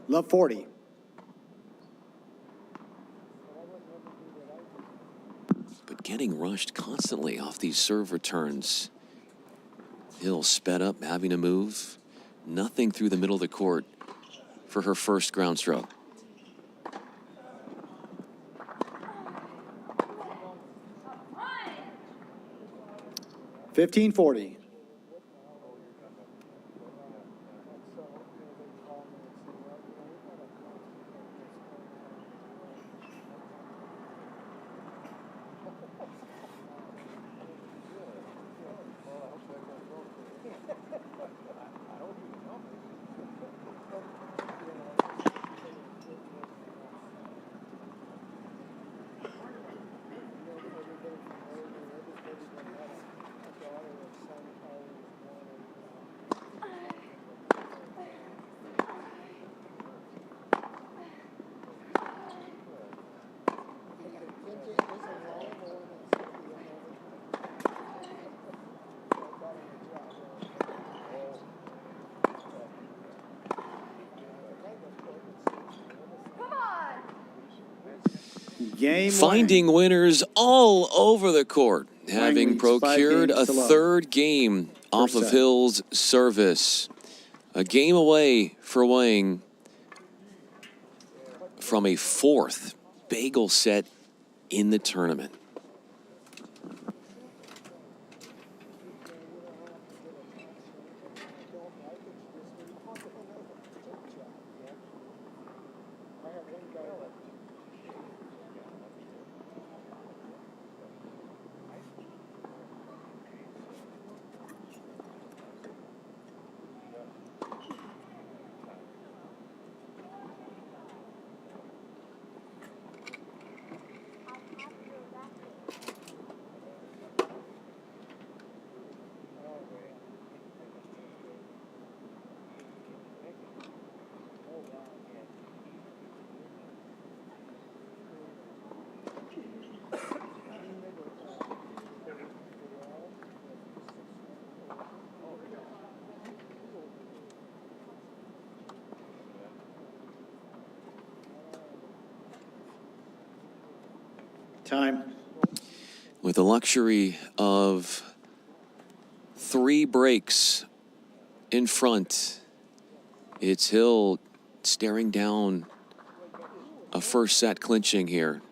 Speaker 9: Love 40.
Speaker 4: But getting rushed constantly off these serve returns. Hill sped up, having to move. Nothing through the middle of the court for her first ground stroke.
Speaker 9: $15-40. Game
Speaker 4: finding winners all over the court, having
Speaker 9: leads 5
Speaker 4: procured
Speaker 9: games
Speaker 4: a
Speaker 9: to love.
Speaker 4: third game off of
Speaker 9: set.
Speaker 4: Hill's service. A game away for Wang from a fourth bagel set in the tournament.
Speaker 9: Time.
Speaker 4: With the luxury of 3 breaks in front, it's Hill staring down a first set clinching here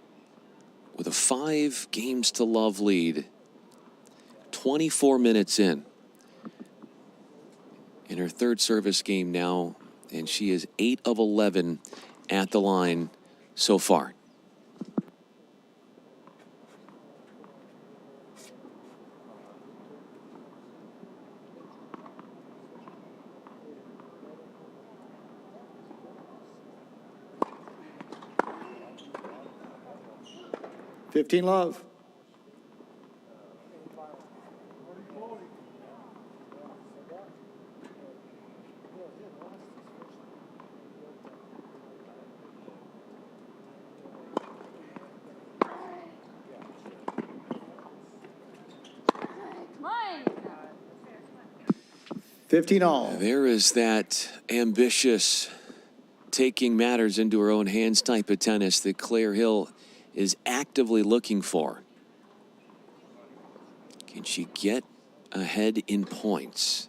Speaker 4: with a 5 games to love lead. 24 minutes in her third service game now, and she is 8 of 11 at the line so far.
Speaker 9: Fifteen love.
Speaker 10: Mine.
Speaker 9: 15 all.
Speaker 4: There is that ambitious taking matters into her own hands type of tennis that Claire Hill is actively looking for. Can she get ahead in points?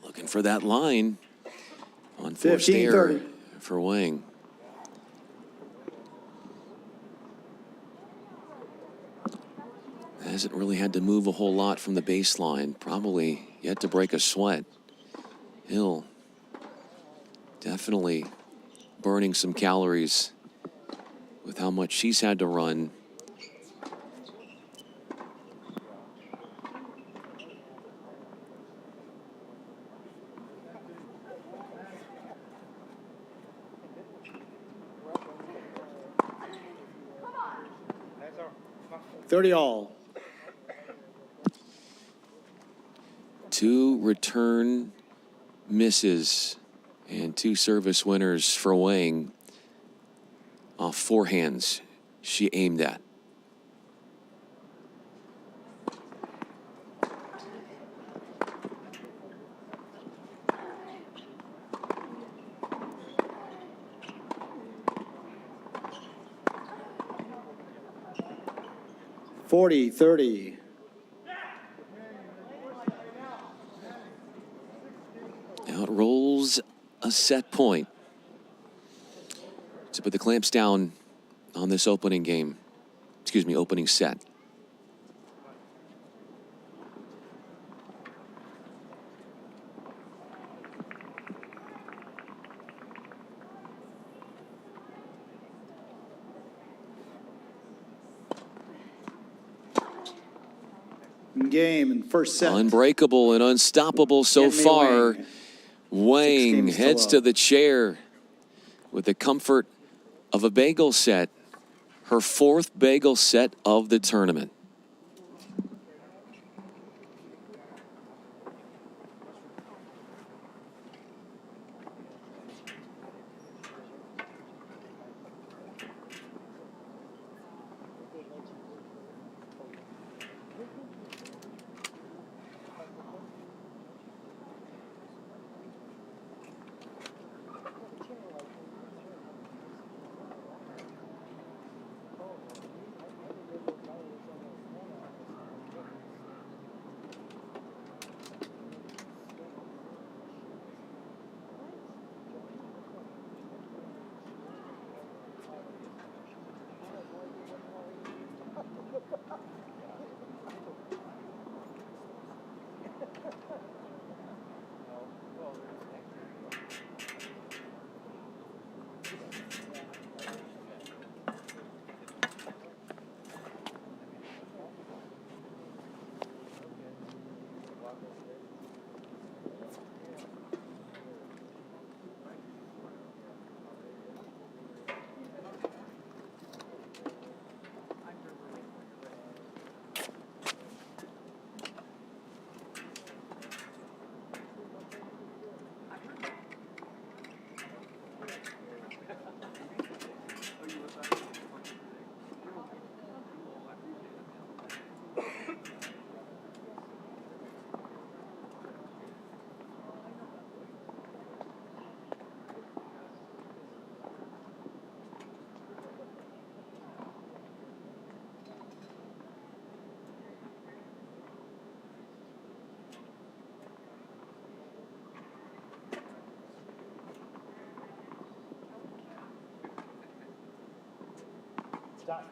Speaker 4: Looking for that line on forced error
Speaker 9: 15-30.
Speaker 4: for Wang. Hasn't really had to move a whole lot from the baseline. Probably yet to break a sweat. Hill definitely burning some calories with how much she's had to run.
Speaker 2: That's
Speaker 9: 30 all.
Speaker 4: 2 return misses and 2 service winners for Wang off forehands she aimed at.
Speaker 9: Forty, 30.
Speaker 4: Out rolls a set point to put the clamps down on this opening game. Excuse me, opening set.
Speaker 9: Game and first set.
Speaker 4: Unbreakable and unstoppable so
Speaker 9: Get me
Speaker 4: far.
Speaker 9: Wang.
Speaker 4: Wang
Speaker 9: games to
Speaker 4: heads
Speaker 9: love.
Speaker 4: to the chair with the comfort of a bagel set. her 4th bagel set of the tournament.
Speaker 8: Stop.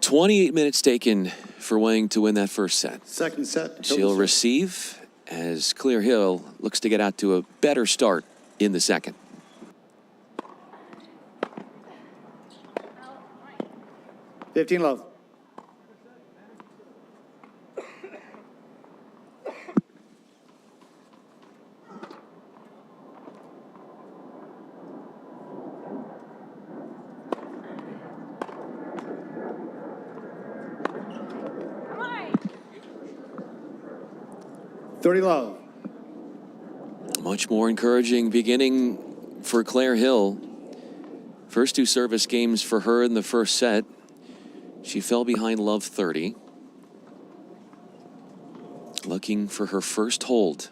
Speaker 4: $28 taken for Wang to win that first set.
Speaker 9: Second set. total
Speaker 4: She'll
Speaker 9: set.
Speaker 4: receive as Clear Hill looks to get out to a better start in the second.
Speaker 9: $15 love. $30 love.
Speaker 4: Much more encouraging beginning for Claire Hill. First 2 service games for her in the first set. She fell behind love 30. Looking for her first hold.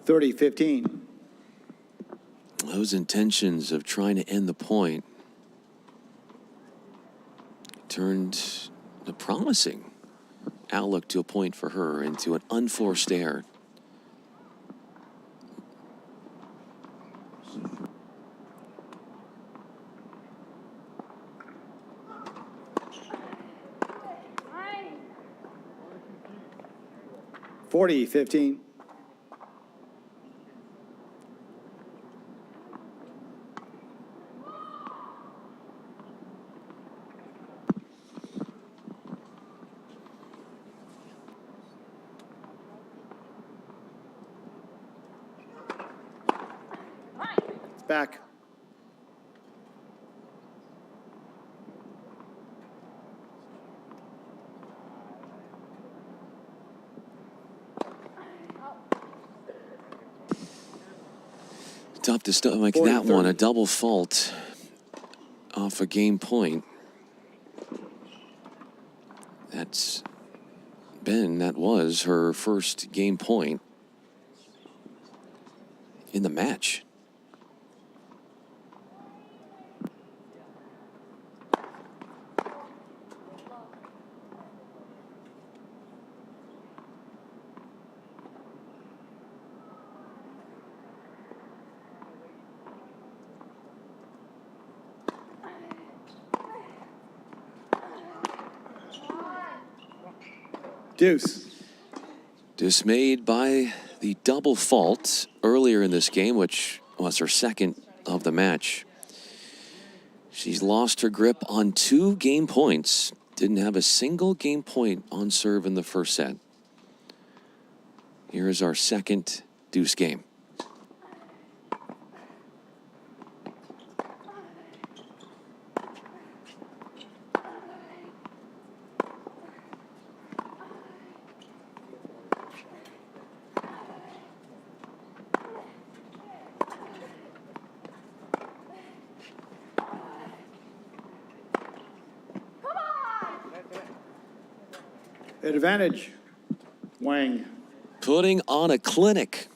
Speaker 9: $30-15.
Speaker 4: Those intentions of trying to end the point turned a promising outlook to a point for her into an unforced error.
Speaker 9: $40-15. Back.
Speaker 4: Tough to stomach that one. A double fault off a game point. That was her first game point in the match.
Speaker 9: Deuce.
Speaker 4: Dismayed by the double fault earlier in this game, which was her second of the match. She's lost her grip on 2 game points. Didn't have a single game point on serve in the first set. Here is our second deuce game.
Speaker 9: Advantage. Wang.
Speaker 4: Putting on a clinic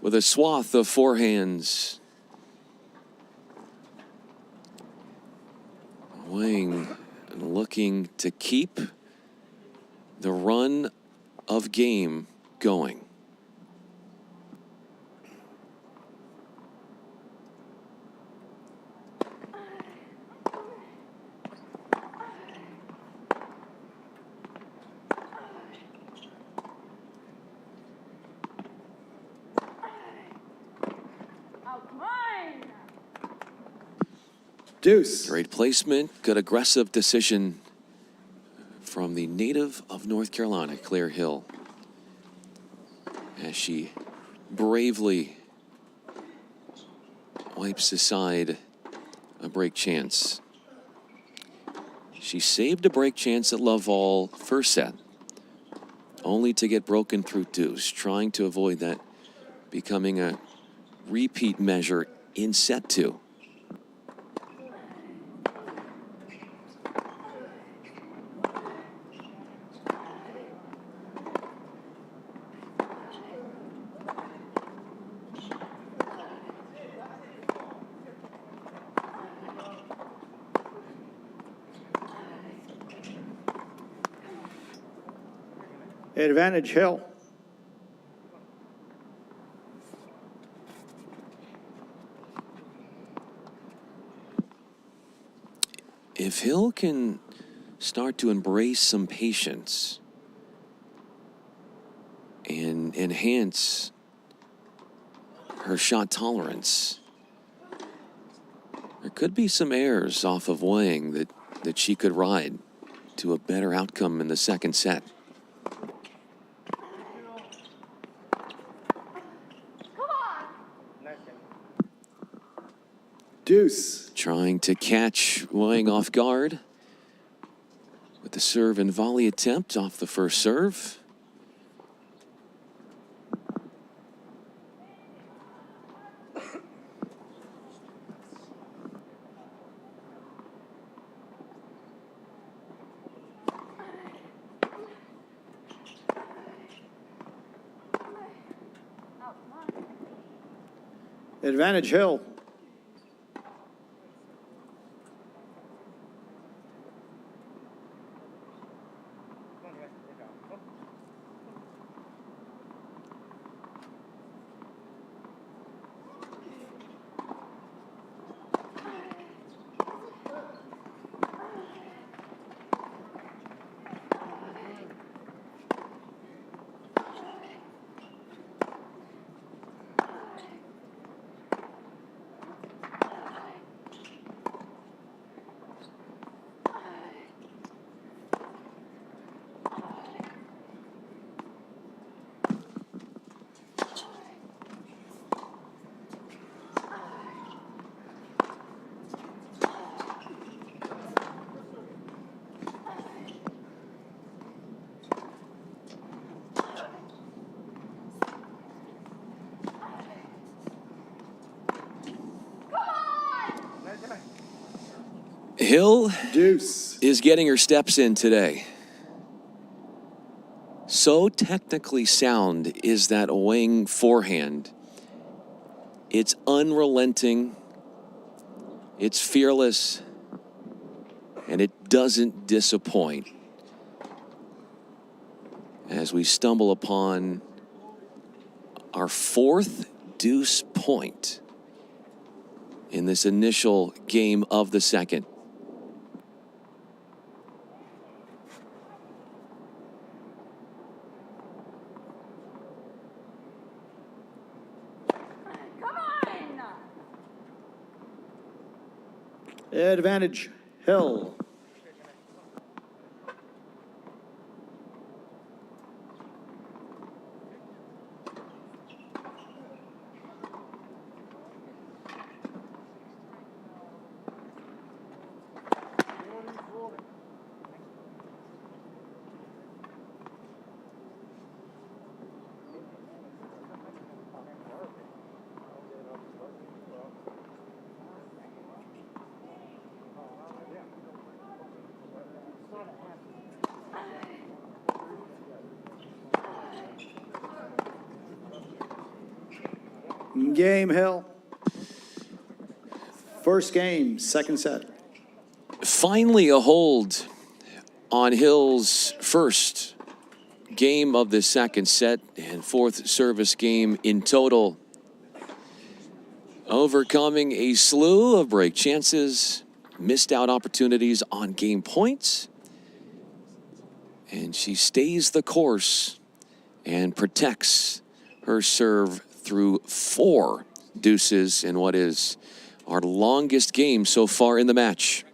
Speaker 4: with a swath of forehands. Wang looking to keep the run of game going.
Speaker 9: Deuce.
Speaker 4: Great placement, good aggressive decision from the native of North Carolina, Claire Hill, as she bravely wipes aside a break chance. She saved a break chance at Lovall first set, only to get broken through deuce, trying to avoid that becoming a repeat measure in set 2.
Speaker 9: Advantage Hill.
Speaker 4: If Hill can start to embrace some patience and enhance her shot tolerance, there could be some errors off of Wang that she could ride to a better outcome in the second set.
Speaker 9: Deuce.
Speaker 4: Trying to catch Wang off guard with the serve and volley attempt off the first serve.
Speaker 9: Advantage Hill.
Speaker 4: Hill
Speaker 9: Deuce.
Speaker 4: is getting her steps in today. So technically sound is that Wang forehand. It's unrelenting, it's fearless, and it doesn't disappoint. As we stumble upon our 4th deuce point in this initial game of the second.
Speaker 9: Advantage Hill. Game Hill. First game, second set.
Speaker 4: Finally, a hold on Hill's first game of the second set and fourth service game in total. Overcoming a slew of break chances, missed out opportunities on game points. And she stays the course and protects her serve through 4 deuces in what is our longest game so far in the match.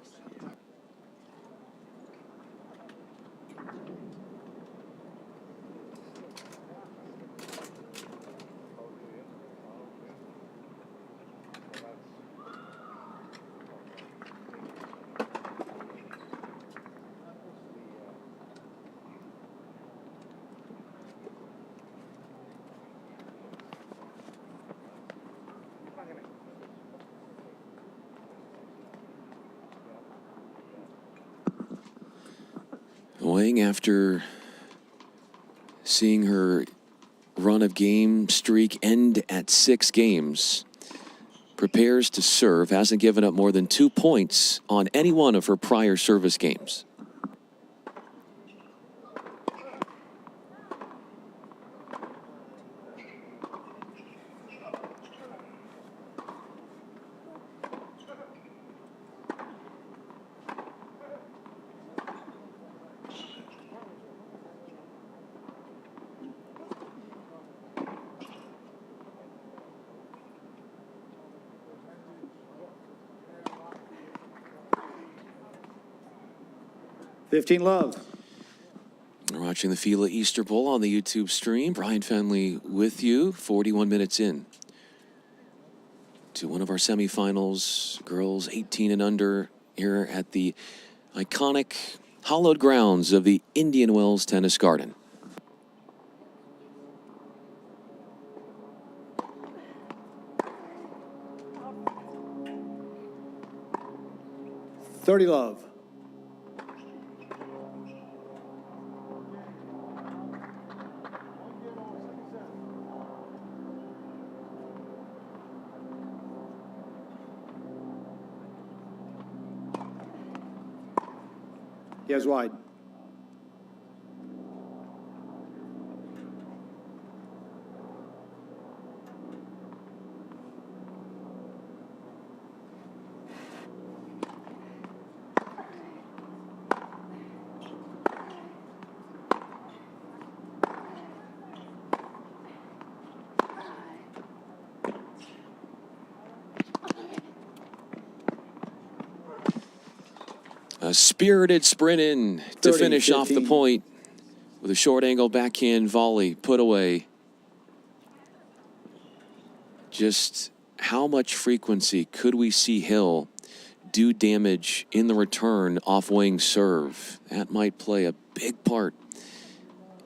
Speaker 4: Wang, after seeing her run of game streak end at 6 games, prepares to serve, hasn't given up more than 2 points on any one of her prior service games.
Speaker 9: Fifteen love.
Speaker 4: We're watching the FILA Easter Bowl on the YouTube stream. Brian Fenley with you, 41 minutes in to one of our semifinals. Girls 18 and under here at the iconic hallowed grounds of the Indian Wells Tennis Garden.
Speaker 9: $30 love. Yes, wide.
Speaker 4: A spirited sprint in to finish off the point with a short angle backhand volley put away. Just how much frequency could we see Hill do damage in the return off Wang's serve? That might play a big part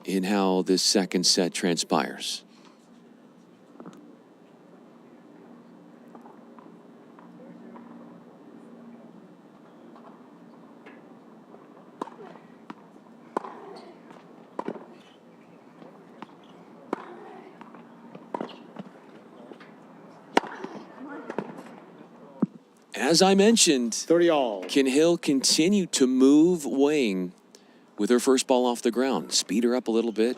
Speaker 4: in how this second set transpires. As I mentioned,
Speaker 9: 30 all.
Speaker 4: Can Hill continue to move Wang with her first ball off the ground? Speed her up a little bit.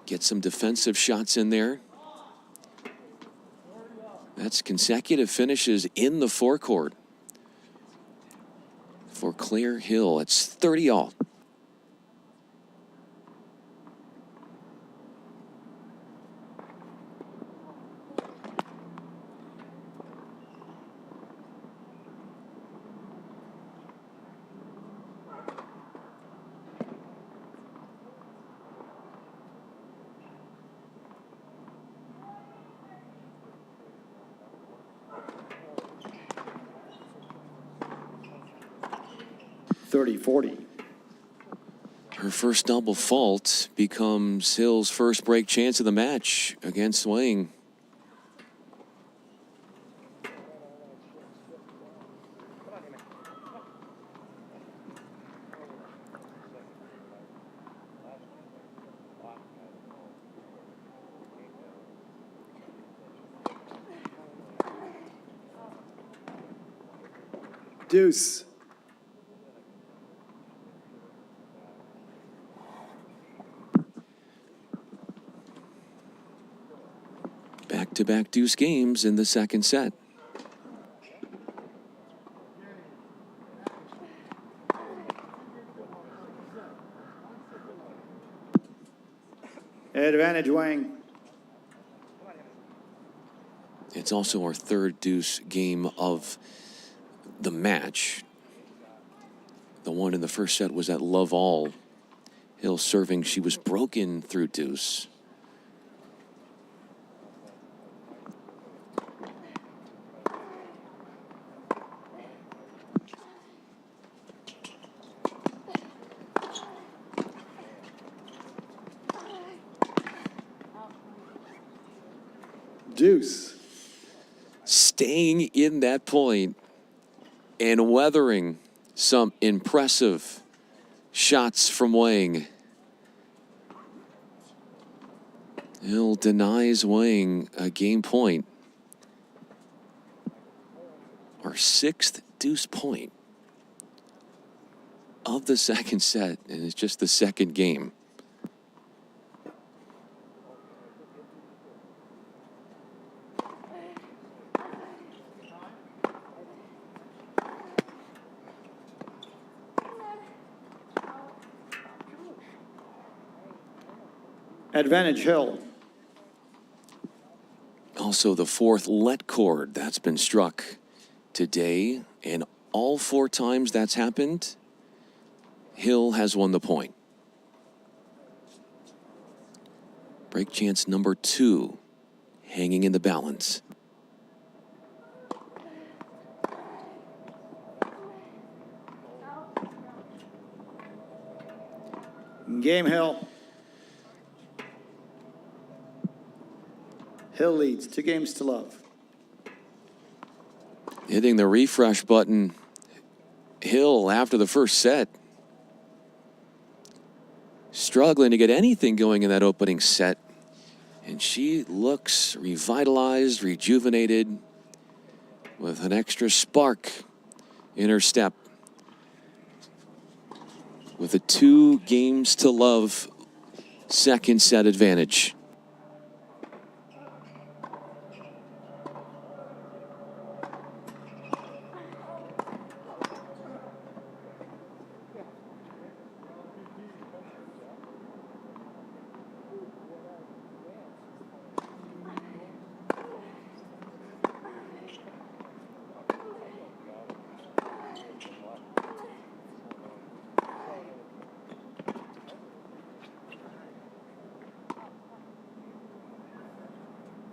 Speaker 4: Get some defensive shots in there. That's consecutive finishes in the forecourt for Claire Hill. It's 30 all.
Speaker 9: 30-40.
Speaker 4: Her first double fault becomes Hill's first break chance of the match against Wang.
Speaker 9: Deuce.
Speaker 4: Back-to-back deuce games in the second set.
Speaker 9: Advantage Wang.
Speaker 4: It's also our third deuce game of the match. The one in the first set was at love all. Hill serving, she was broken through deuce.
Speaker 9: Deuce.
Speaker 4: Staying in that point and weathering some impressive shots from Wang. Hill denies Wang a game point. Our sixth deuce point of the second set, and it's just the second game.
Speaker 9: Advantage Hill.
Speaker 4: Also the fourth let cord that's been struck today, and all four times that's happened, Hill has won the point. Break chance number 2 hanging in the balance.
Speaker 9: Game Hill. Hill leads 2-love.
Speaker 4: Hitting the refresh button, Hill after the first set. Struggling to get anything going in that opening set. And she looks revitalized, rejuvenated, with an extra spark in her step. With a 2-love second set advantage.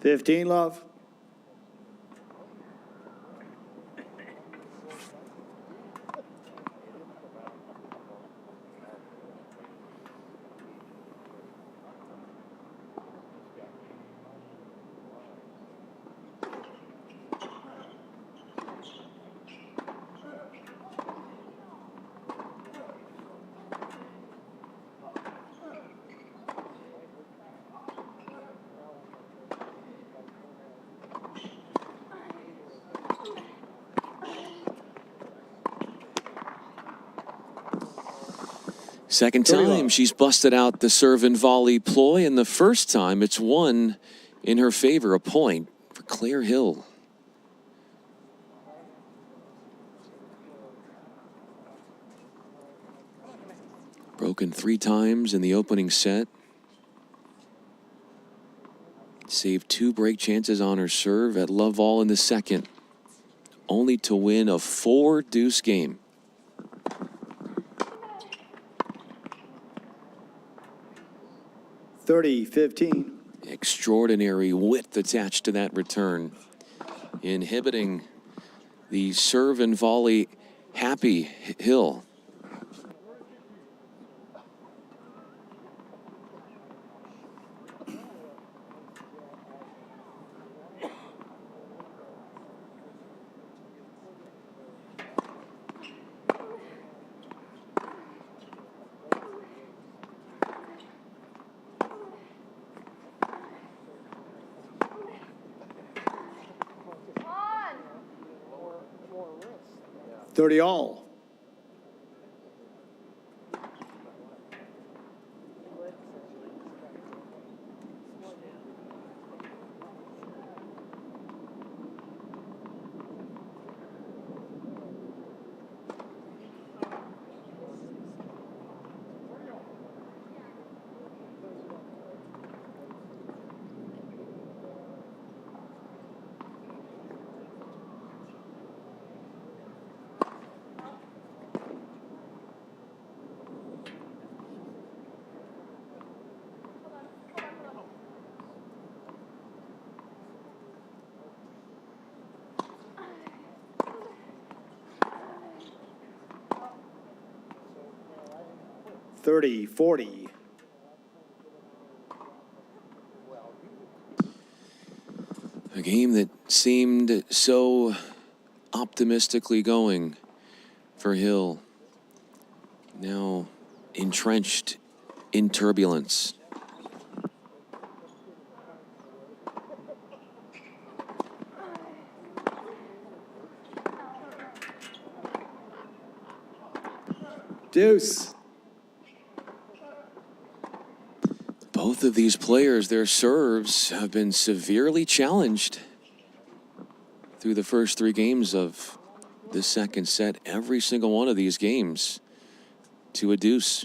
Speaker 9: Love.
Speaker 4: Second time she's busted out the serve and volley ploy, and the first time it's won in her favor, a point for Claire Hill. Broken 3 times in the opening set. Saved 2 break chances on her serve at love all in the second, only to win a 4-deuce game.
Speaker 9: 30-15.
Speaker 4: Extraordinary width attached to that return, inhibiting the serve and volley happy Hill.
Speaker 9: 30 all. Thirty, 40.
Speaker 4: A game that seemed so optimistically going for Hill, now entrenched in turbulence.
Speaker 9: Deuce.
Speaker 4: Both of these players, their serves have been severely challenged through the first 3 games of the second set. Every single one of these games to a deuce.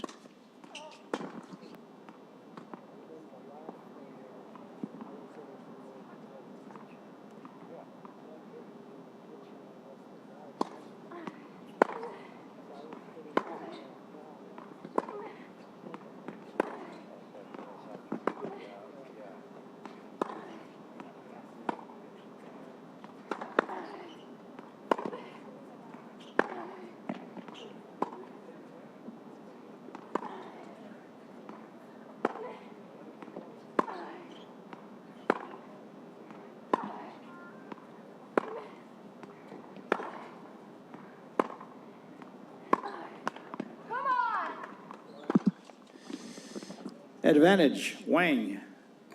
Speaker 9: Advantage, Wang.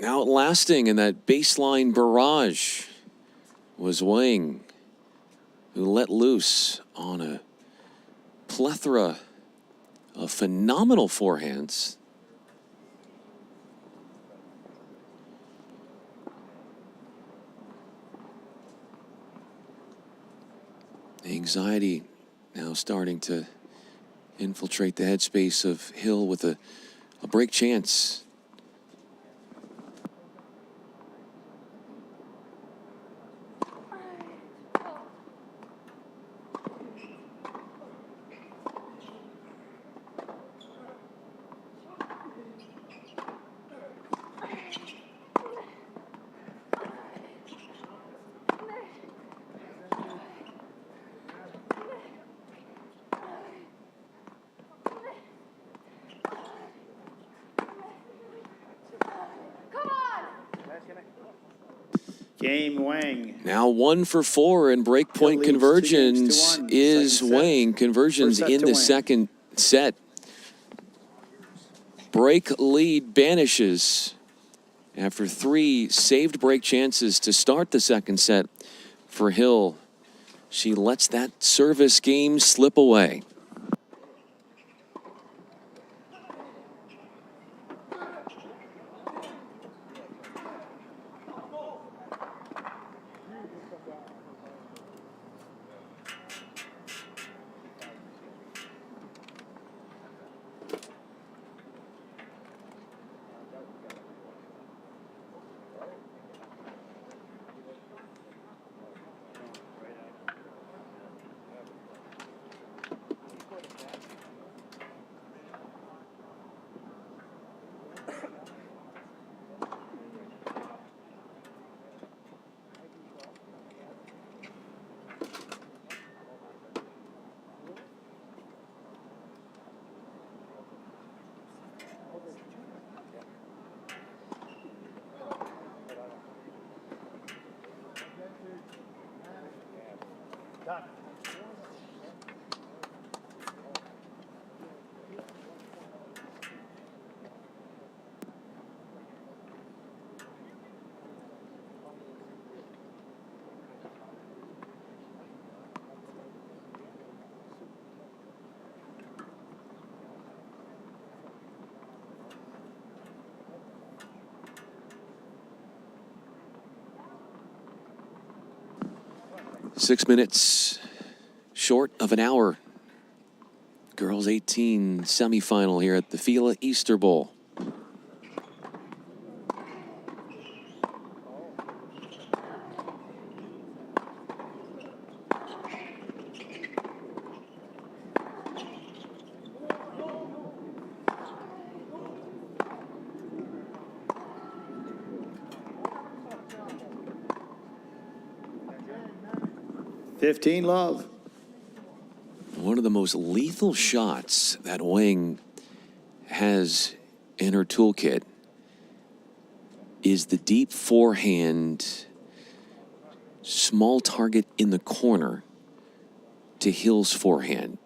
Speaker 4: Outlasting in that baseline barrage was Wang, who let loose on a plethora of phenomenal forehands. Anxiety now starting to infiltrate the headspace of Hill with a break chance.
Speaker 9: Game, Wang.
Speaker 4: Now 1 for 4 in breakpoint
Speaker 9: leads 2 games
Speaker 4: conversions
Speaker 9: to 1.
Speaker 4: is
Speaker 9: Second set.
Speaker 4: Wang. Conversions
Speaker 9: First set
Speaker 4: in
Speaker 9: to
Speaker 4: the
Speaker 9: Wang.
Speaker 4: second set. Break lead vanishes after 3 saved break chances to start the second set for Hill. She lets that service game slip away. 6 minutes short of an hour. Girls 18 semifinal here at the FILA Easter Bowl.
Speaker 9: Love.
Speaker 4: One of the most lethal shots that Wang has in her toolkit is the deep forehand, small target in the corner to Hill's forehand.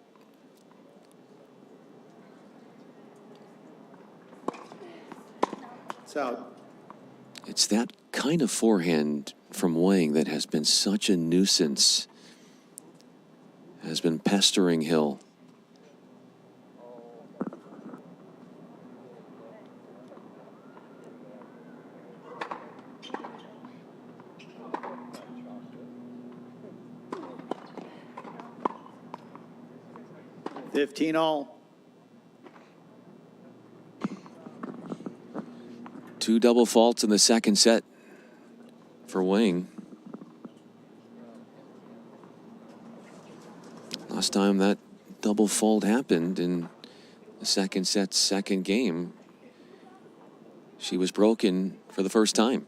Speaker 9: It's out.
Speaker 4: It's that kind of forehand from Wang that has been such a nuisance, has been pestering Hill.
Speaker 9: All.
Speaker 4: 2 double faults in the second set for Wang. Last time that double fault happened in the second set's second game, she was broken for the first time.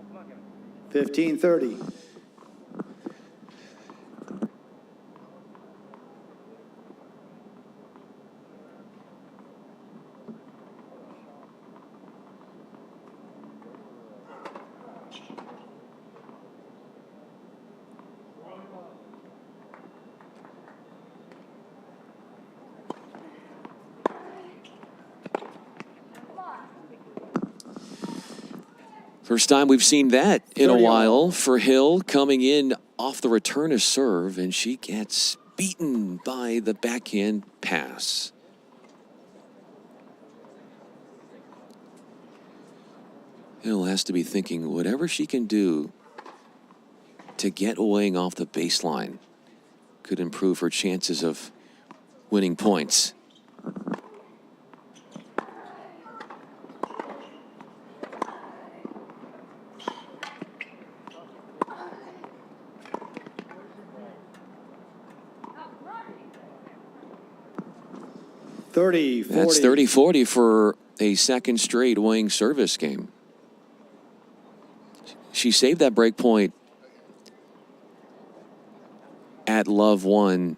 Speaker 2: Come on, Kevin.
Speaker 9: 15-30.
Speaker 4: First time we've seen that in a
Speaker 9: 30 all.
Speaker 4: while for Hill, coming in off the return of serve, and she gets beaten by the backhand pass. Hill has to be thinking whatever she can do to get Wang off the baseline could improve her chances of winning points. That's 30-40 for a second straight Wang service game. She saved that break point at love 1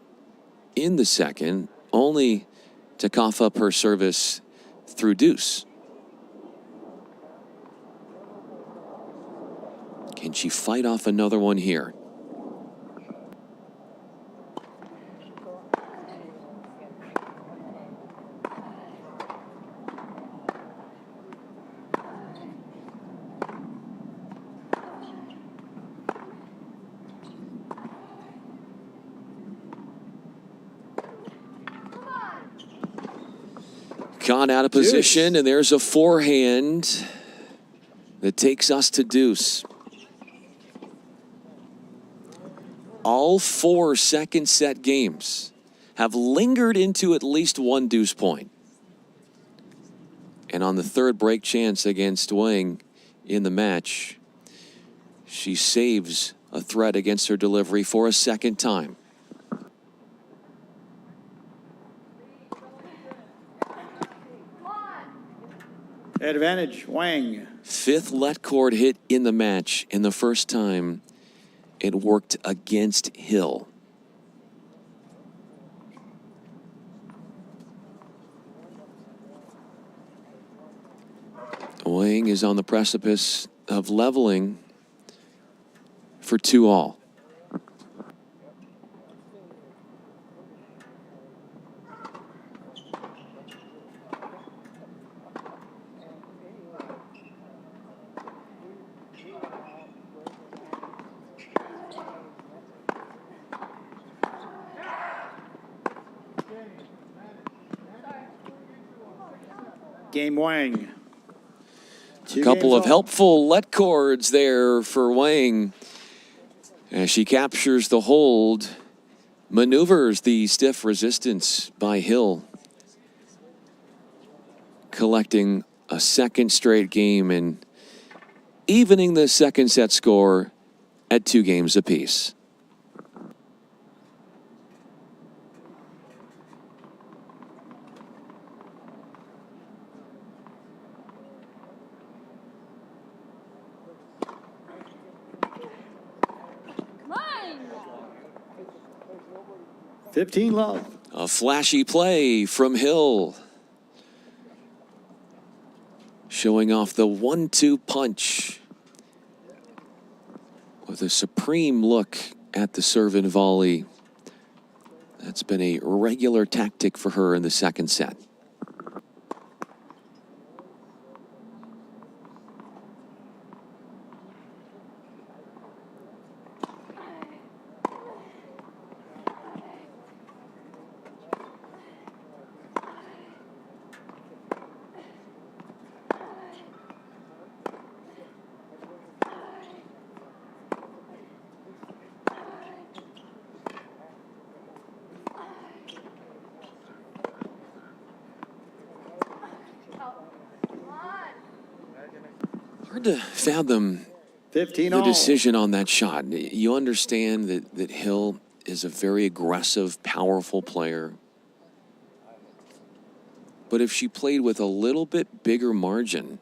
Speaker 4: in the second, only to cough up her service through deuce. Can she fight off another one here? Gone out of position, and there's a forehand that takes us to deuce. All 4 second set games have lingered into at least one deuce point. And on the third break chance against Wang in the match, she saves a threat against her delivery for a second time.
Speaker 9: Advantage, Wang.
Speaker 4: 5th let cord hit in the match, and the first time it worked against Hill. Wang is on the precipice of leveling for 2 all.
Speaker 9: game, Wang.
Speaker 4: A couple of helpful let cords there for Wang as she captures the hold, maneuvers the stiff resistance by Hill, collecting a second straight game and evening the second set score at 2 games apiece.
Speaker 1: Come on!
Speaker 9: 15 love.
Speaker 4: A flashy play from Hill, showing off the 1-2 punch with a supreme look at the serve and volley. That's been a regular tactic for her in the second set. Hard to fathom
Speaker 9: 15
Speaker 4: the
Speaker 9: all.
Speaker 4: decision on that shot. You understand that Hill is a very aggressive, powerful player. But if she played with a little bit bigger margin,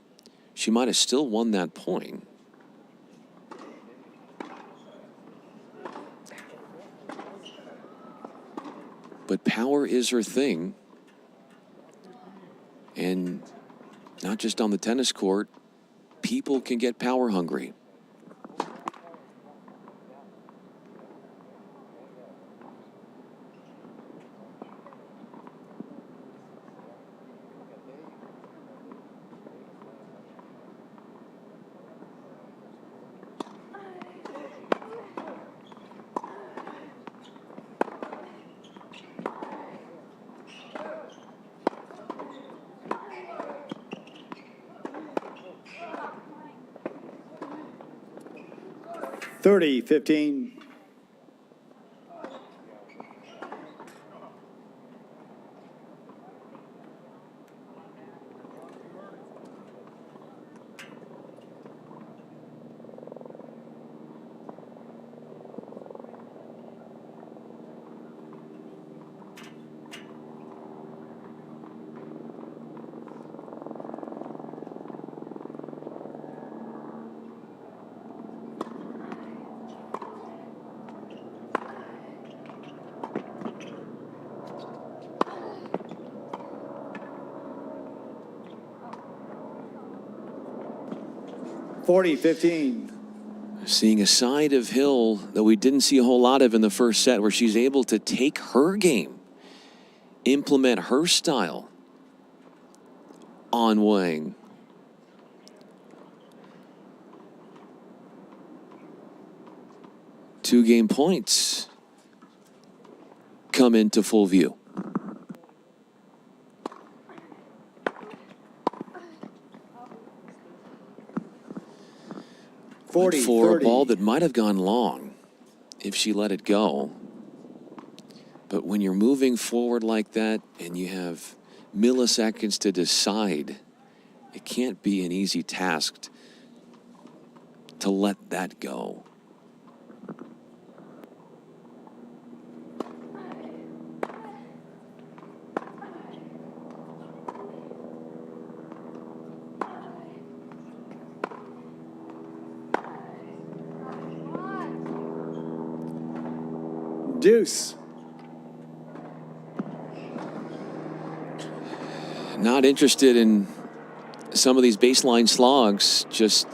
Speaker 4: she might have still won that point. But power is her thing. And not just on the tennis court, people can get power hungry.
Speaker 9: Thirty, 15. Forty, 15.
Speaker 4: Seeing a side of Hill that we didn't see a whole lot of in the first set, where she's able to take her game, implement her style on Wang. Two-game points come into full view. But for
Speaker 9: 30.
Speaker 4: a ball that might have gone long if she let it go. But when you're moving forward like that and you have milliseconds to decide, it can't be an easy task to let that go.
Speaker 9: Deuce.
Speaker 4: Not interested in some of these baseline slogs, just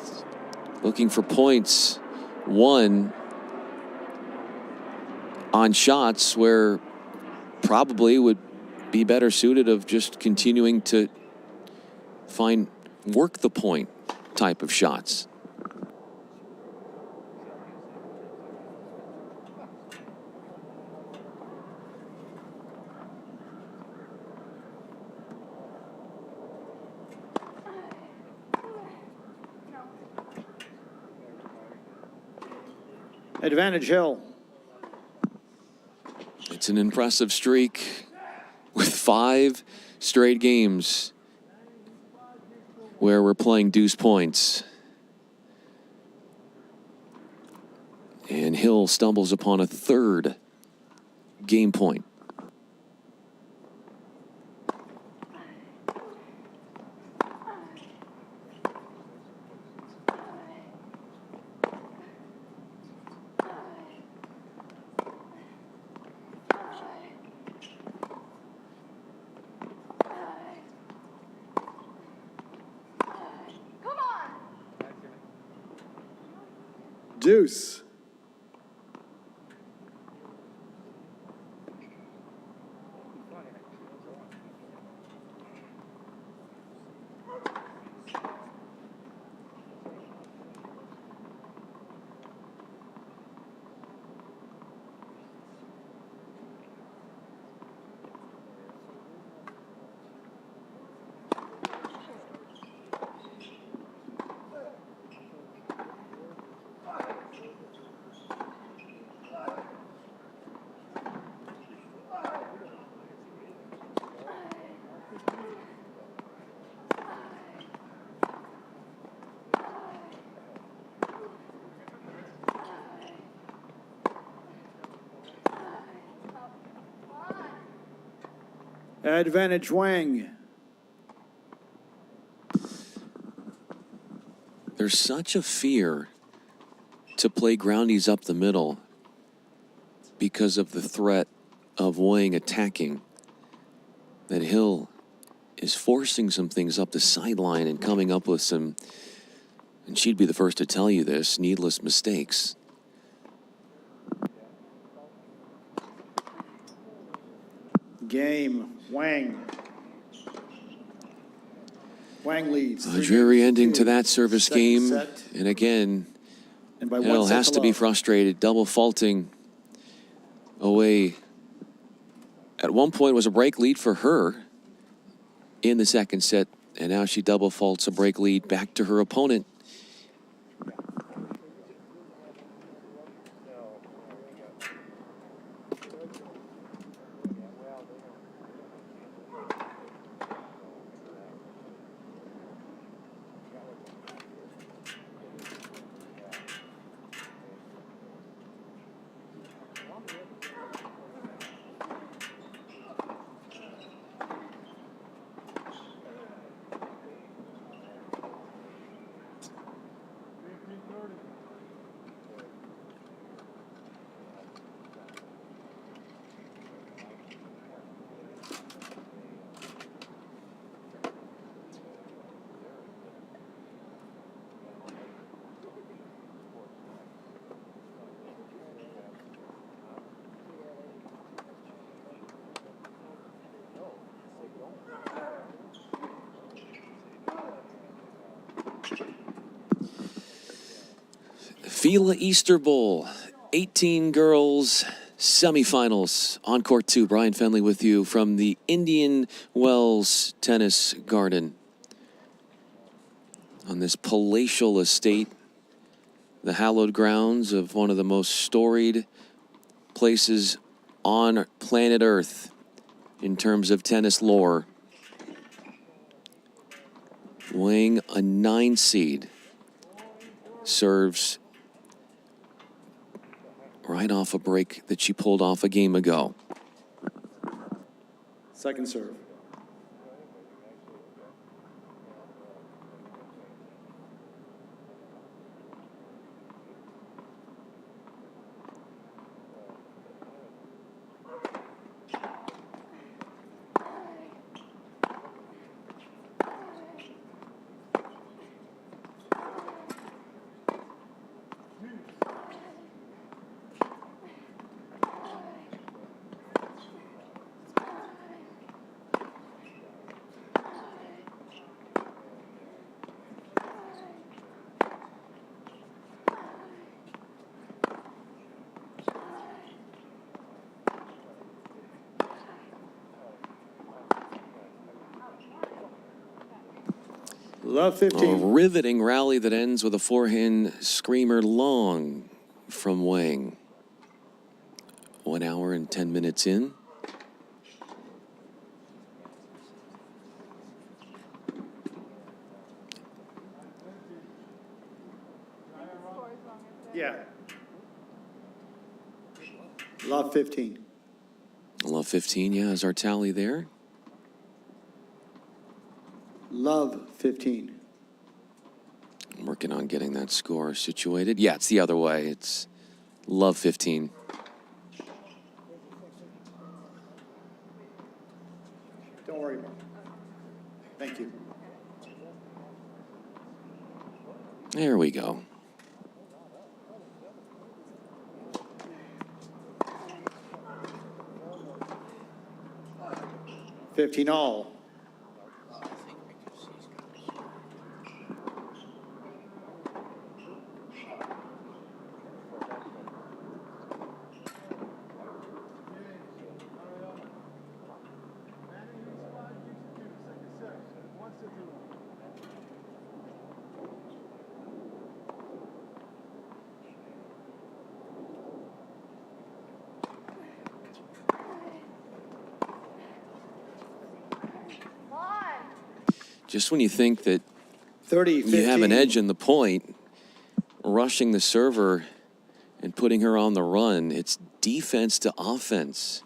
Speaker 4: looking for points. One on shots where probably would be better suited of just continuing to work the point type of shots.
Speaker 9: Advantage Hill.
Speaker 4: It's an impressive streak with 5 straight games where we're playing deuce points. And Hill stumbles upon a 3rd game point.
Speaker 9: Deuce. Advantage Wang.
Speaker 4: There's such a fear to play groundies up the middle because of the threat of Wang attacking that Hill is forcing some things up the sideline and coming up with some, and she'd be the first to tell you this, needless mistakes.
Speaker 9: Game. Wang. Wang leads.
Speaker 4: A dreary ending to that service
Speaker 9: Second
Speaker 4: game.
Speaker 9: set.
Speaker 4: And again,
Speaker 9: And by
Speaker 4: Hill
Speaker 9: one set
Speaker 4: has to be
Speaker 9: love.
Speaker 4: frustrated, double faulting away. At one point was a break lead for her in the second set, and now she double faults a break lead back to her opponent. FILA Easter Bowl, 18 girls semifinals on court 2. Brian Fenley with you from the Indian Wells Tennis Garden on this palatial estate, the hallowed grounds of one of the most storied places on planet Earth in terms of tennis lore. Wang, a 9 seed, serves right off a break that she pulled off a game ago.
Speaker 9: Second serve. Love
Speaker 4: A
Speaker 9: 15.
Speaker 4: riveting rally that ends with a forehand screamer long from Wang. 1 hour and 10 minutes in.
Speaker 9: Yeah. Love 15.
Speaker 4: Love 15, yeah, is our tally there.
Speaker 9: Love 15.
Speaker 4: I'm working on getting that score situated. Yeah, it's the other way. It's love 15.
Speaker 9: Don't worry about it. Thank you.
Speaker 4: There we go.
Speaker 9: $15 all.
Speaker 4: Just when you think that
Speaker 9: 30, 15.
Speaker 4: you have an edge in the point, rushing the server and putting her on the run, it's defense to offense.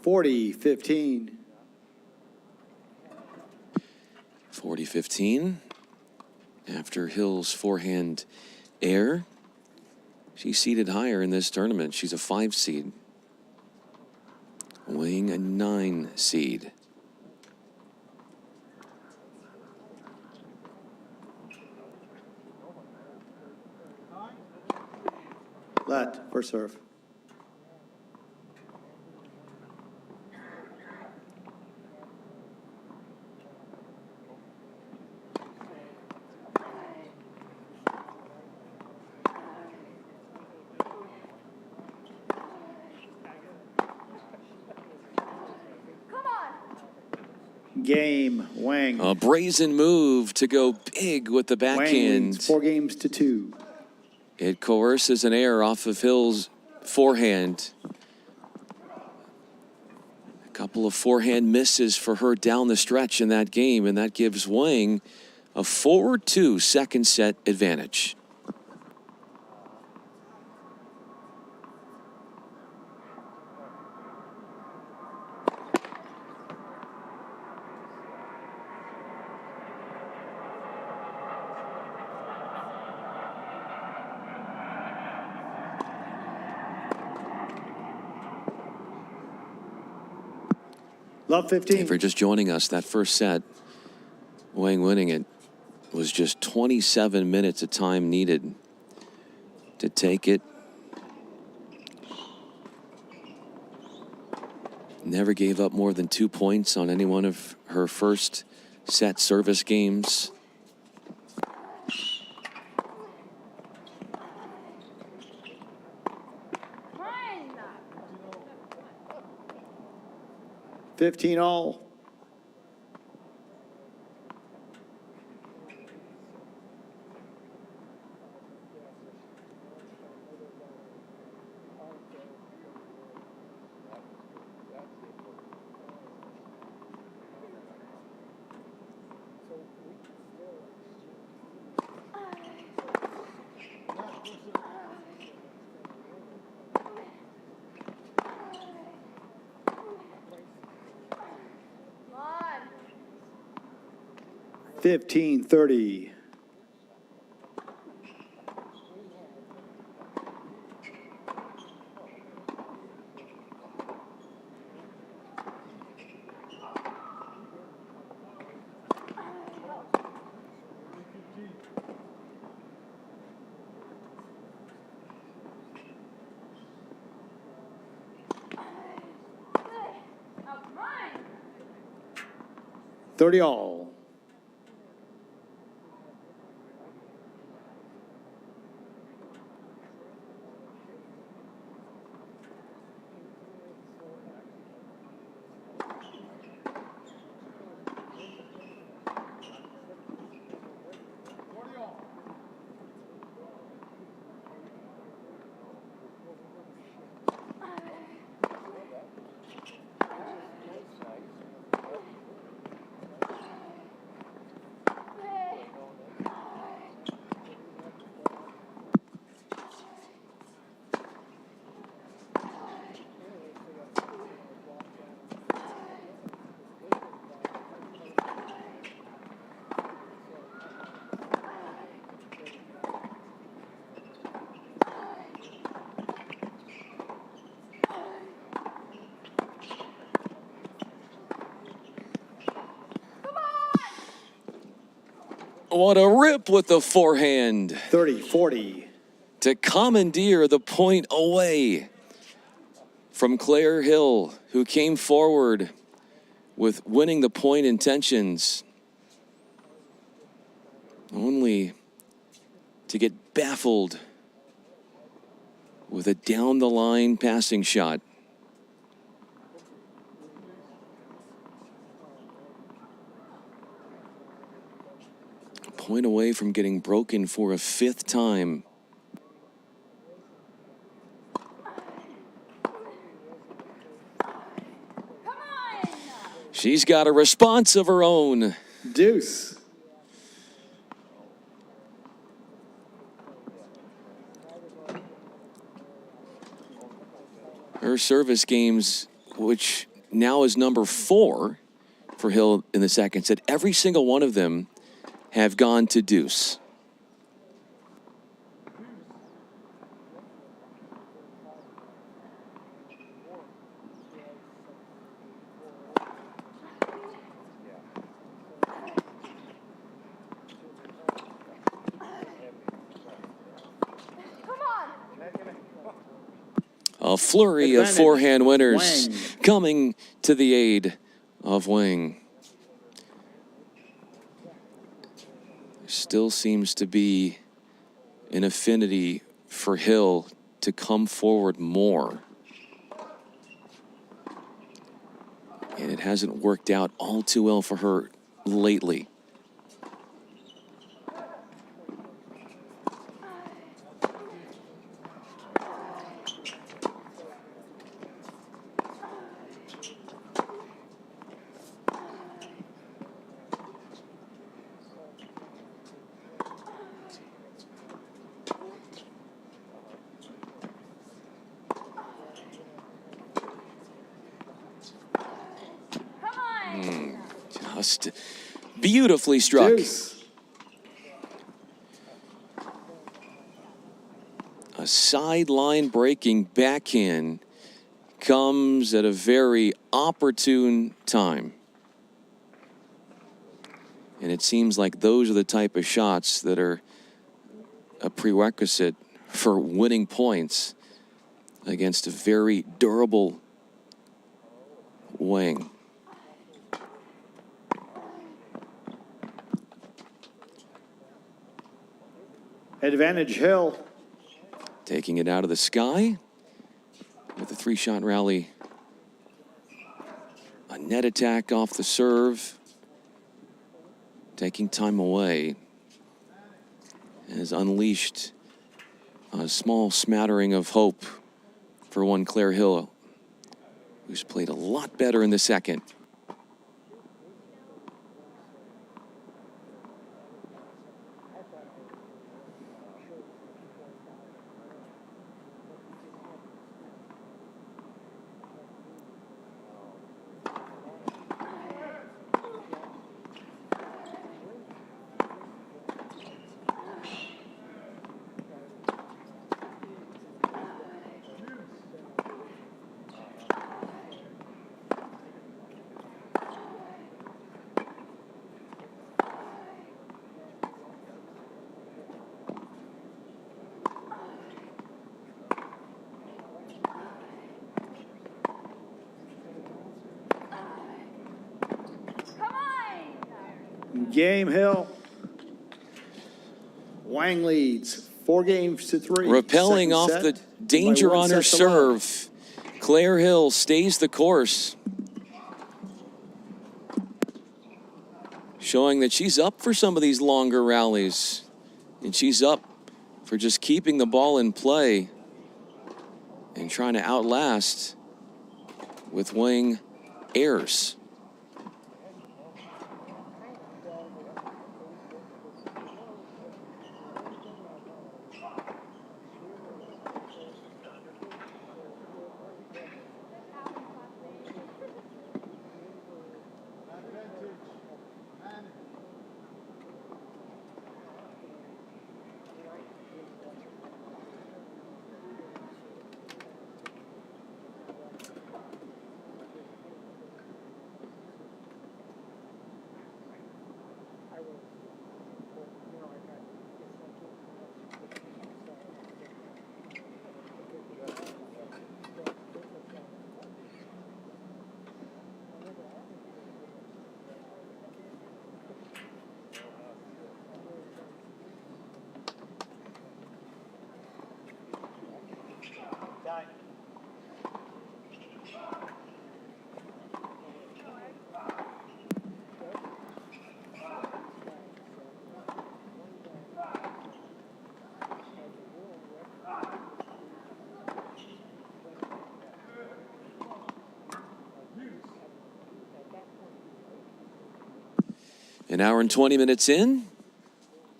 Speaker 9: $40-15.
Speaker 4: 40-15. After Hill's forehand air, she's seeded higher in this tournament. She's a 5 seed. Weighing a 9 seed.
Speaker 9: Let for serve. Game, Wang.
Speaker 4: A brazen move to go big with the
Speaker 9: Wang
Speaker 4: backhand.
Speaker 9: leads 4-2.
Speaker 4: It coerces an air off of Hill's forehand. A couple of forehand misses for her down the stretch in that game, and that gives Wang a 4-2 second set advantage.
Speaker 9: Love 15.
Speaker 4: If you're just joining us, that first set, Wang winning it, was just 27 minutes of time needed to take it. Never gave up more than 2 points on any one of her first set service games.
Speaker 9: $15 all. $15-30. $30 all.
Speaker 4: What a rip with the forehand
Speaker 9: 30-40.
Speaker 4: to commandeer the point away from Claire Hill, who came forward with winning the point intentions, only to get baffled with a down-the-line passing shot. A point away from getting broken for a 5th time. She's got a response of her own.
Speaker 9: Deuce.
Speaker 4: Her service games, which now is number 4 for Hill in the second set, every single one of them have gone to deuce. A flurry of forehand winners coming to the aid of Wang. There still seems to be an affinity for Hill to come forward more. And it hasn't worked out all too well for her lately. Just beautifully struck.
Speaker 9: Deuce.
Speaker 4: A sideline breaking backhand comes at a very opportune time. And it seems like those are the type of shots that are a prerequisite for winning points against a very durable Wang.
Speaker 9: Advantage Hill.
Speaker 4: Taking it out of the sky with a 3-shot rally. A net attack off the serve. Taking time away. Has unleashed a small smattering of hope for one Claire Hill, who's played a lot better in the second.
Speaker 9: Game Hill. Wang leads 4-3.
Speaker 4: Repelling
Speaker 9: Second
Speaker 4: off
Speaker 9: set
Speaker 4: the
Speaker 9: by
Speaker 4: danger
Speaker 9: 1
Speaker 4: on her
Speaker 9: set to love.
Speaker 4: serve. Claire Hill stays the course. Showing that she's up for some of these longer rallies. And she's up for just keeping the ball in play and trying to outlast with Wang airs.
Speaker 8: Tie.
Speaker 4: An hour and 20 minutes in.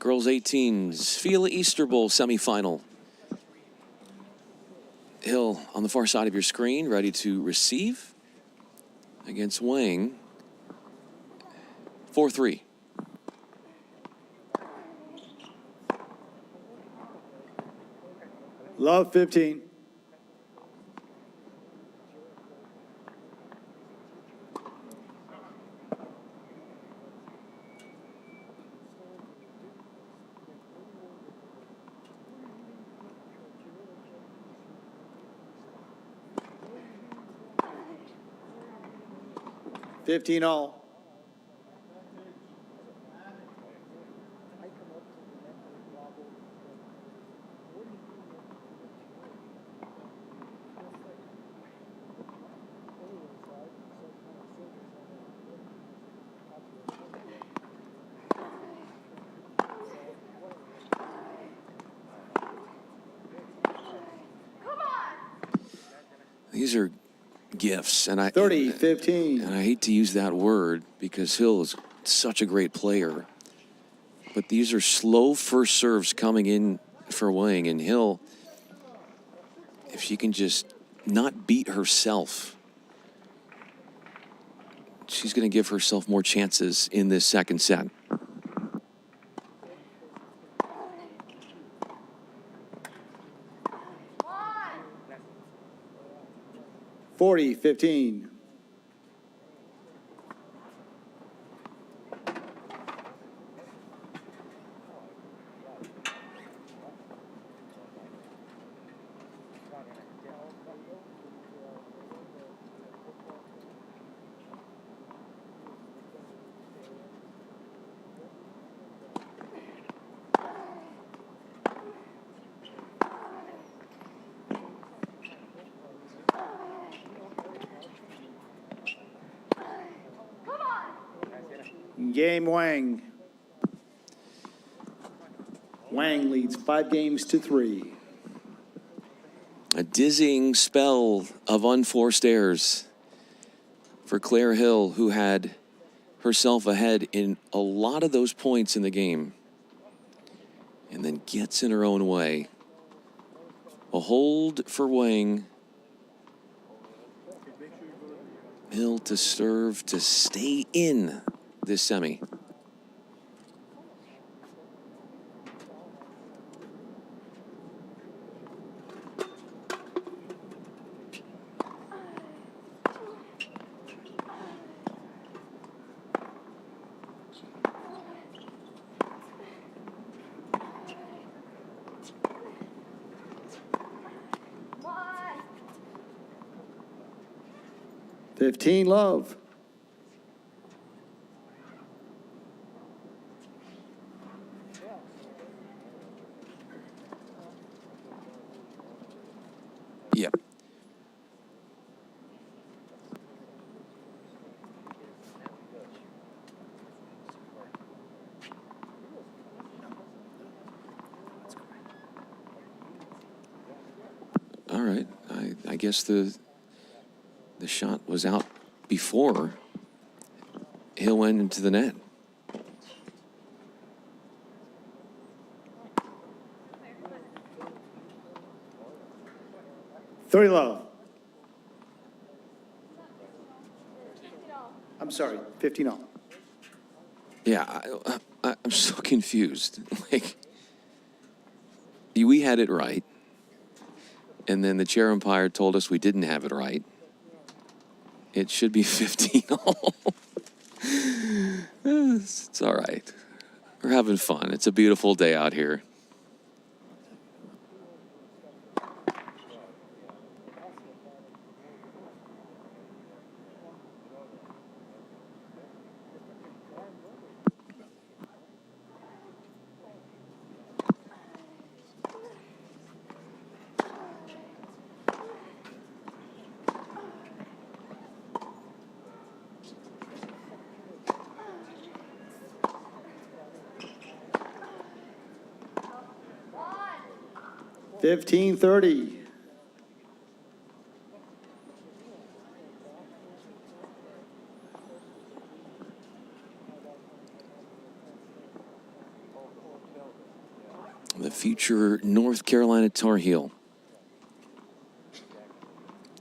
Speaker 4: Girls 18's FILA Easter Bowl semifinal. Hill on the far side of your screen, ready to receive against Wang. 4-3.
Speaker 9: Love 15. $15 all.
Speaker 4: These are gifts, and
Speaker 9: 30-15.
Speaker 4: And I hate to use that word because Hill is such a great player. But these are slow first serves coming in for Wang, and Hill, if she can just not beat herself, she's going to give herself more chances in this second set.
Speaker 9: $40-15. Game Wang. Wang leads 5-3.
Speaker 4: A dizzying spell of unforced errors for Claire Hill, who had herself ahead in a lot of those points in the game, and then gets in her own way. A hold for Wang. Hill to serve to stay in this semi.
Speaker 9: $15 love.
Speaker 4: Yep. All right. I guess the shot was out before Hill went into the net.
Speaker 9: $30 love. I'm sorry, $15 all.
Speaker 4: Yeah, I'm so confused. Like, we had it right, and then the chair umpire told us we didn't have it right. It should be 15 all. It's all right. We're having fun. It's a beautiful day out here.
Speaker 9: 15-30.
Speaker 4: The future North Carolina Tar Heel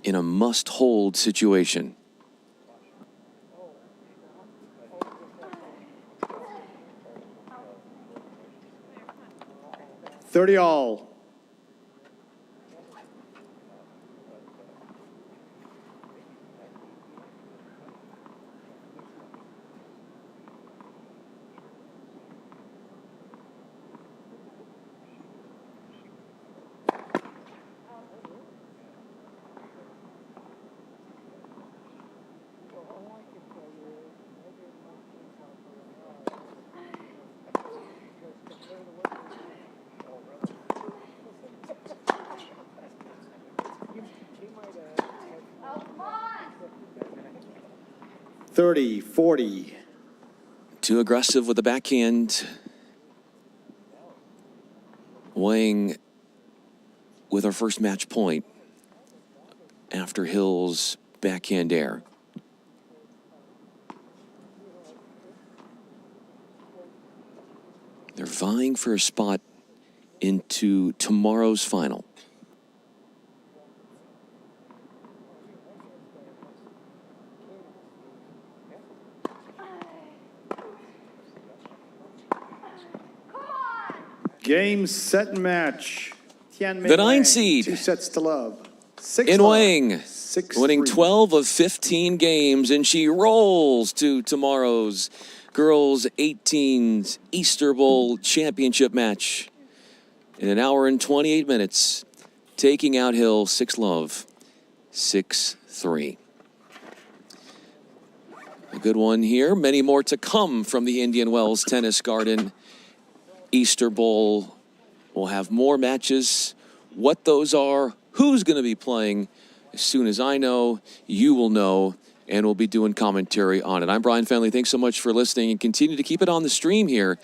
Speaker 4: in a must-hold situation.
Speaker 9: $30-all. $30-40.
Speaker 4: Too aggressive with the backhand. Weighing with our first match point after Hill's backhand air. They're vying for a spot into tomorrow's final.
Speaker 9: Game, set, and match. Tianmei
Speaker 4: The 9
Speaker 9: Wang,
Speaker 4: seed
Speaker 9: 2 sets to love. 6
Speaker 4: in
Speaker 9: love.
Speaker 4: Wang,
Speaker 9: 6-3.
Speaker 4: winning 12 of 15 games, and she rolls to tomorrow's girls 18s Easter Bowl championship match in 1 hour and 28 minutes, taking out Hill 6 love, 6-3. A good one here. Many more to come from the Indian Wells Tennis Garden Easter Bowl. We'll have more matches. What those are, who's going to be playing. As soon as I know, you will know, and we'll be doing commentary on it. I'm Brian Fenley. Thanks so much for listening, and continue to keep it on the stream here.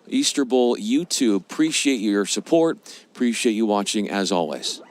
Speaker 4: Easter Bowl YouTube. Appreciate your support. Appreciate you watching as always.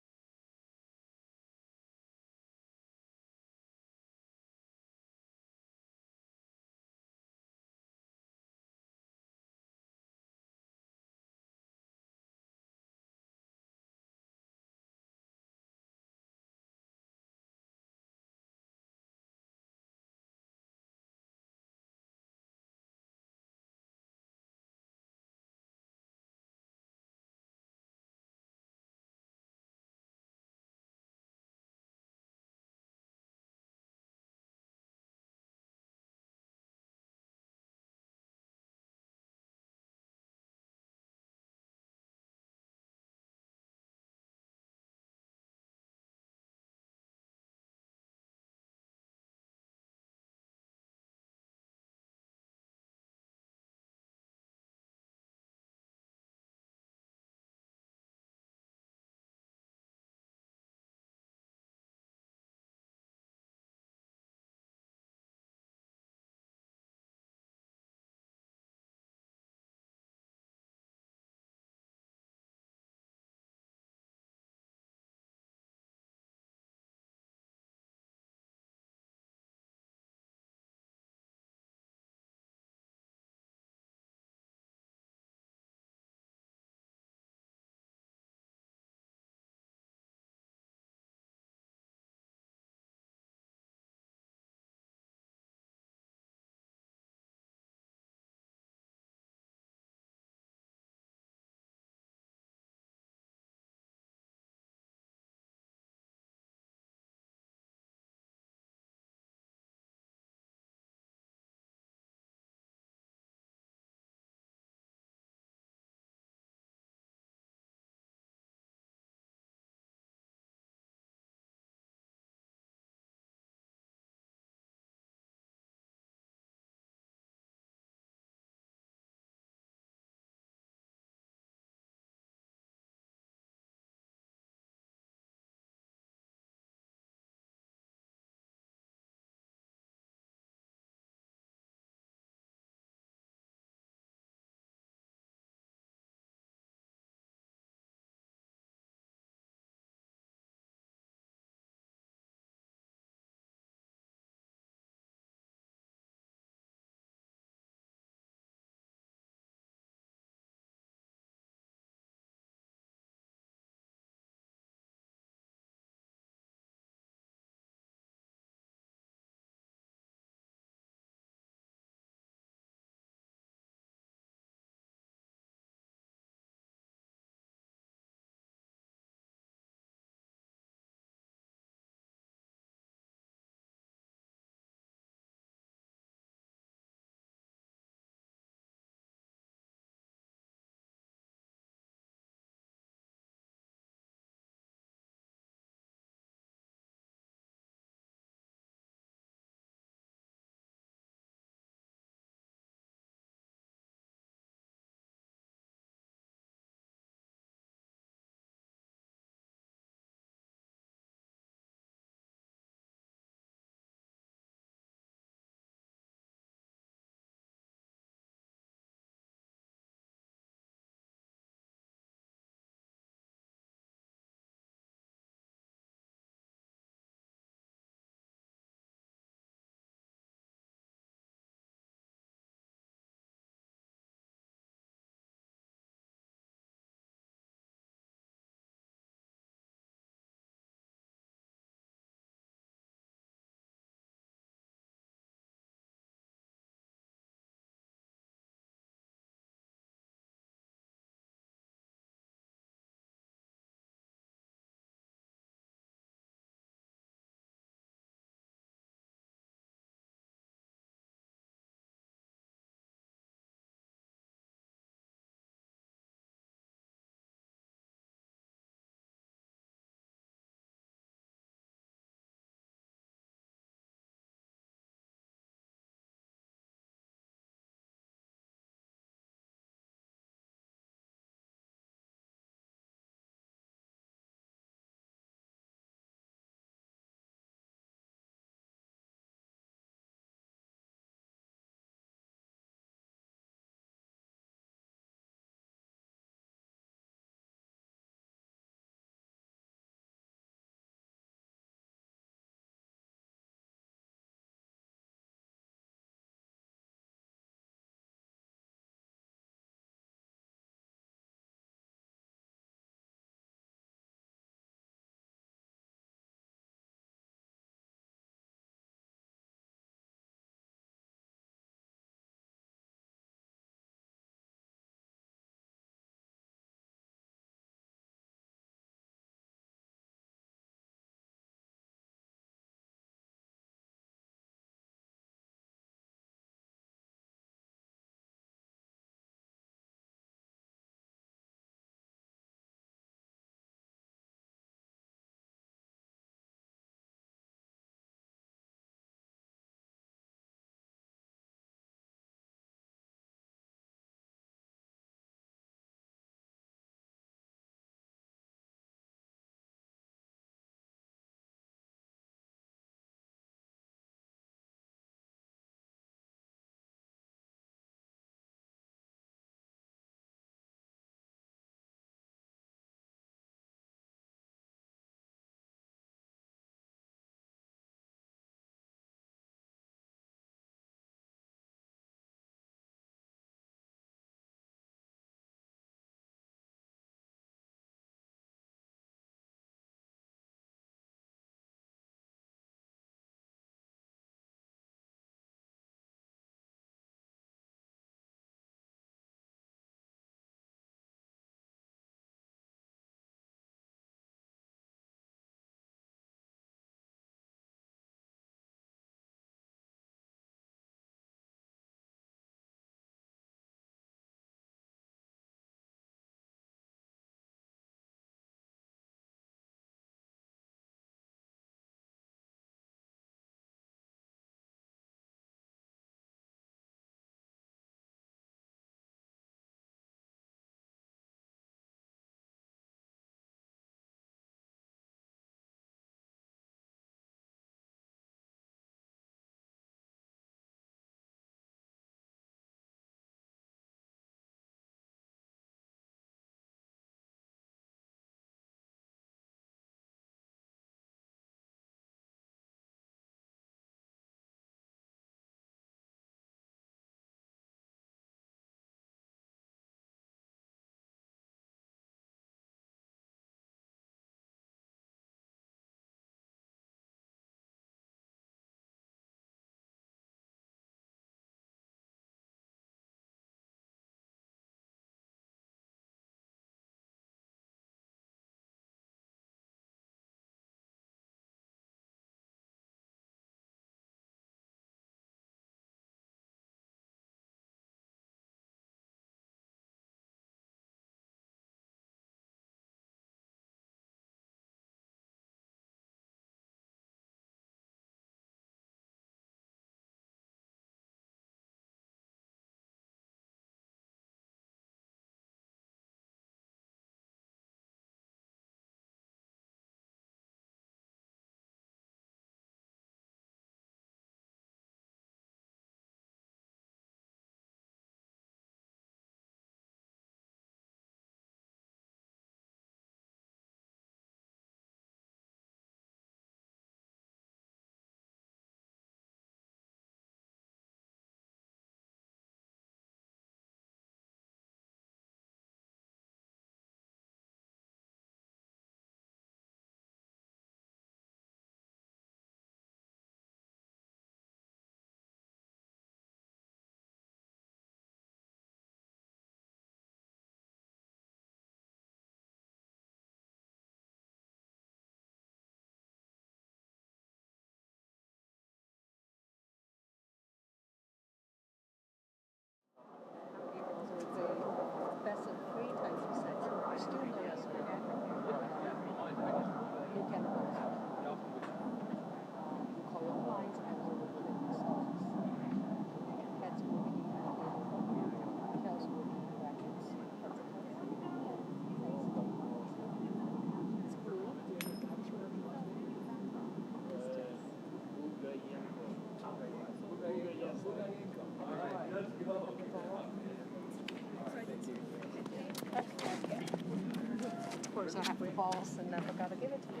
Speaker 1: false and never got to give it to you.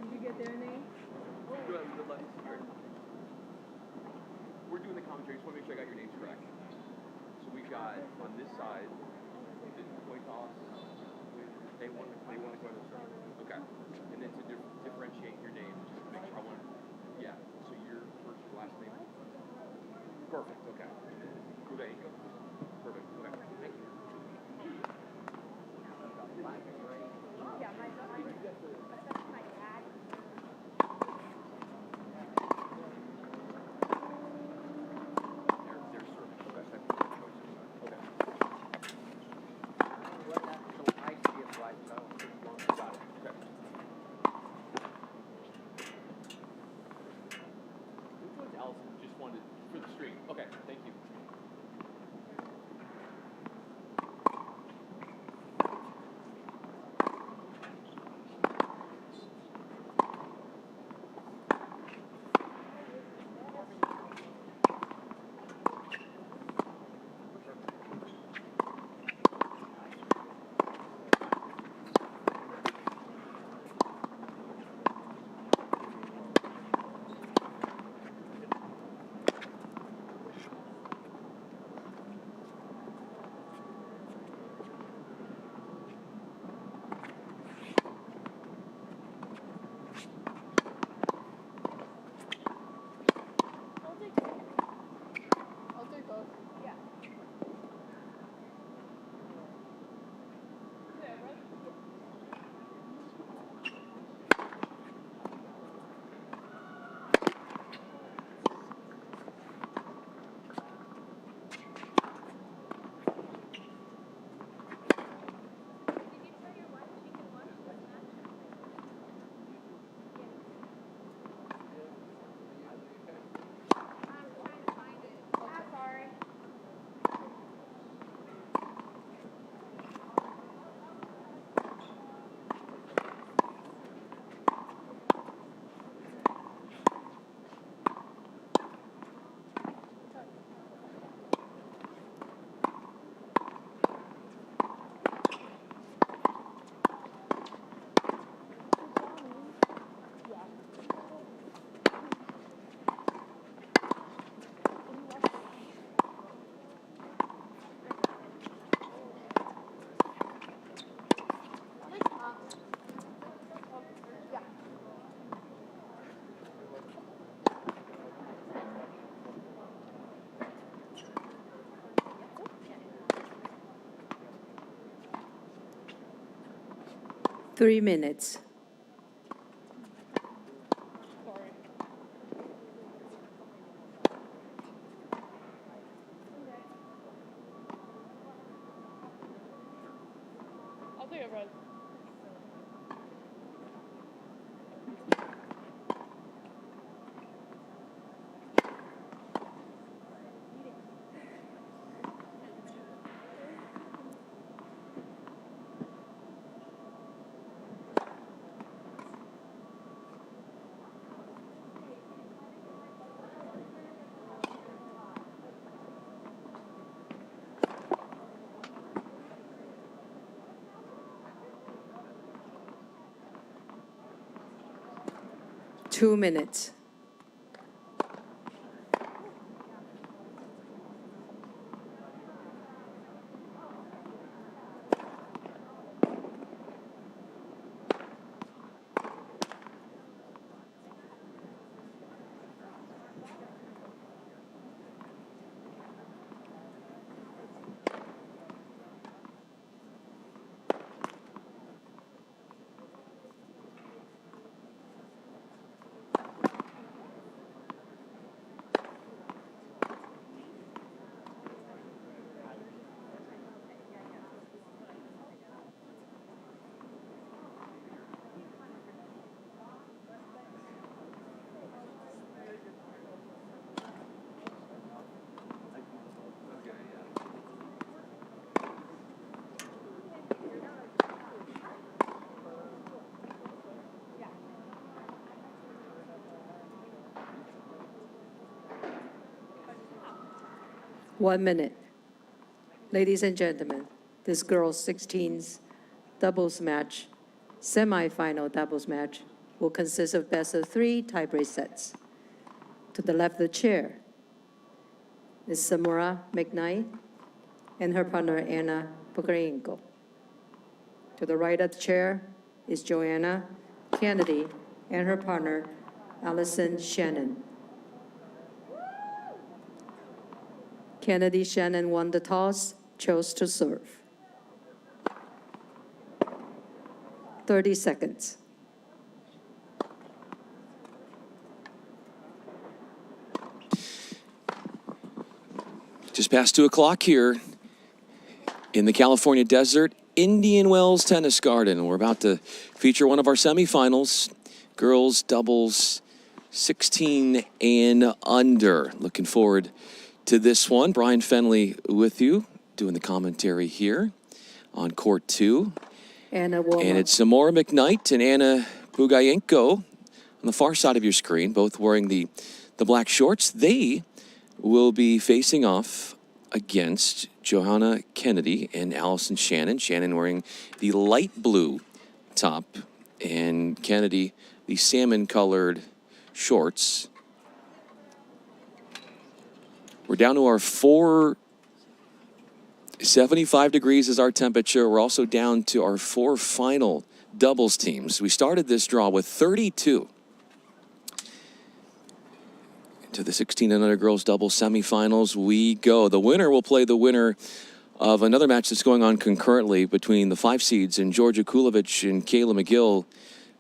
Speaker 1: Did you get their name?
Speaker 2: Good luck. We're doing the commentary. Just want to make sure I got your names correct. So we've got on this side, the coin toss. They want to go to the start. Okay. And then to differentiate your names, just to make sure I want. Yeah. So your first, your last name. Perfect. Okay. Okay. Perfect. Okay. Thank you. They're serving. Okay. Okay.
Speaker 3: I see it right now.
Speaker 2: Got it. Okay. Which one's Allison? Just wanted for the stream. Okay. Thank you.
Speaker 1: I'll take both. Yeah.
Speaker 10: 3 minutes.
Speaker 1: I'll take it, Fred.
Speaker 10: Two minutes. 1 minute. Ladies and gentlemen, this girls' 16s doubles match, semifinal doubles match, will consist of best of 3 tiebreak sets. To the left of the chair is Samura McKnight and her partner Anna Pokrenko. To the right of the chair is Joanna Kennedy and her partner Allison Shannon. Kennedy Shannon won the toss, chose to serve. 30 seconds.
Speaker 4: Just past 2 o'clock here in the California desert, Indian Wells Tennis Garden. We're about to feature one of our semifinals, girls doubles 16 and under. Looking forward to this one. Brian Fenley with you, doing the commentary here on court 2.
Speaker 10: And
Speaker 4: it's Samora McKnight and Anna Bugayenko on the far side of your screen, both wearing the black shorts. They will be facing off against Johanna Kennedy and Allison Shannon. Shannon wearing the light blue top and Kennedy the salmon-colored shorts. We're down to our 75 degrees is our temperature. We're also down to our 4 final doubles teams. We started this draw with 32. To the 16 and under girls doubles semifinals we go. The winner will play the winner of another match that's going on concurrently between the 5 seeds and Georgia Kulovich and Kayla McGill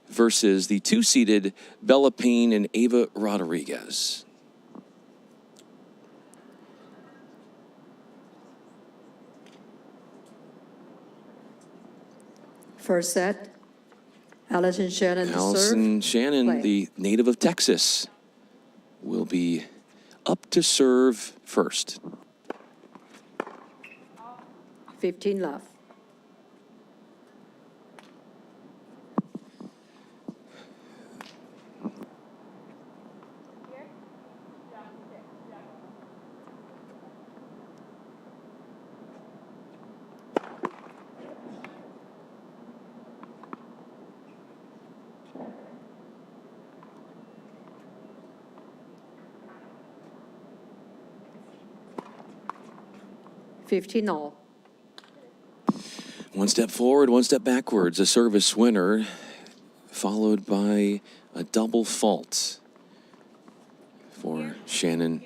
Speaker 4: versus the 2-seeded Bella Payne and Ava Rodriguez.
Speaker 10: First set, Allison Shannon to serve.
Speaker 4: Allison Shannon,
Speaker 10: Play.
Speaker 4: the native of Texas, will be up to serve first.
Speaker 10: 15 left. $15 all.
Speaker 4: 1 step forward, 1 step backwards. A service winner, followed by a double fault for Shannon.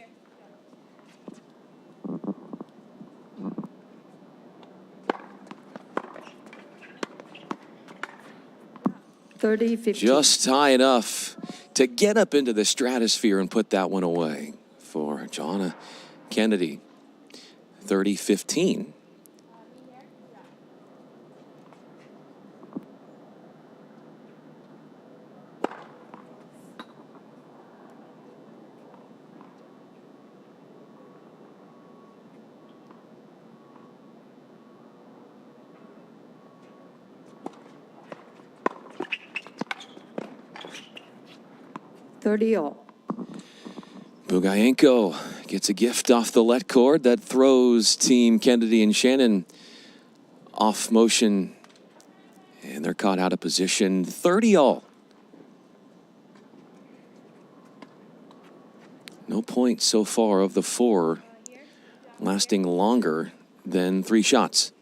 Speaker 4: Just high enough to get up into the stratosphere and put that one away for Johanna Kennedy. 30-15.
Speaker 10: All.
Speaker 4: Bugayenko gets a gift off the let cord that throws Team Kennedy and Shannon off motion, and they're caught out of position. 30 all. No points so far of the 4 lasting longer than 3 shots.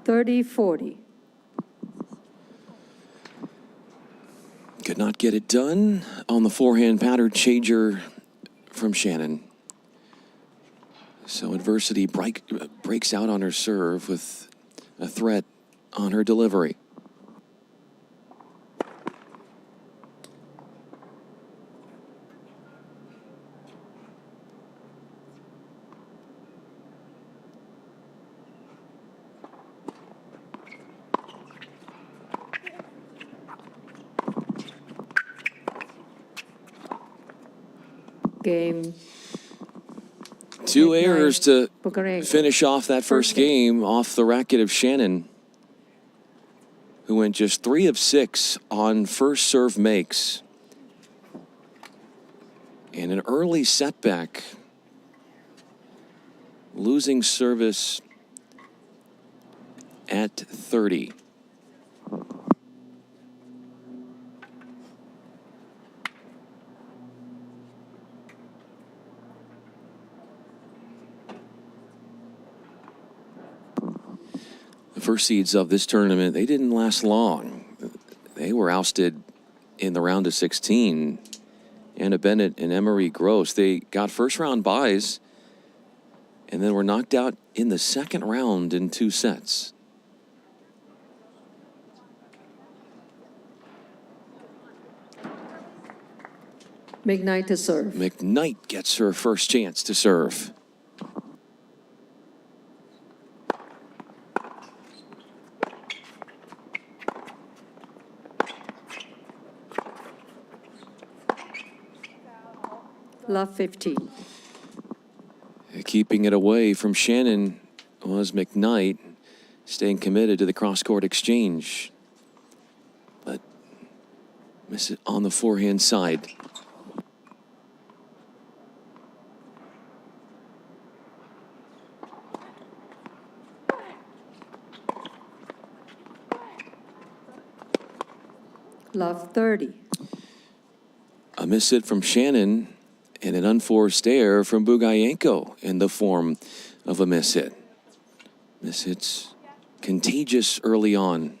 Speaker 10: 30-40.
Speaker 4: Could not get it done on the forehand pattern changer from Shannon. So adversity breaks out on her serve with a threat on her delivery.
Speaker 10: Game.
Speaker 4: Two
Speaker 10: McKnight,
Speaker 4: errors to
Speaker 10: Bukarenko.
Speaker 4: finish off that first game off the racket of Shannon, who went just 3 of 6 on first serve makes. And an early setback, losing service at 30. The first seeds of this tournament, they didn't last long. They were ousted in the round of 16. Anna Bennett and Emery Gross, they got first round buys and then were knocked out in the second round in 2 sets.
Speaker 10: McKnight to serve.
Speaker 4: McKnight gets her first chance to serve.
Speaker 10: Love 15.
Speaker 4: Keeping it away from Shannon was McKnight, staying committed to the cross-court exchange. But miss it on the forehand side.
Speaker 10: Love 30.
Speaker 4: A miss hit from Shannon and an unforced error from Bugayenko in the form of a miss hit. Miss hits contagious early on.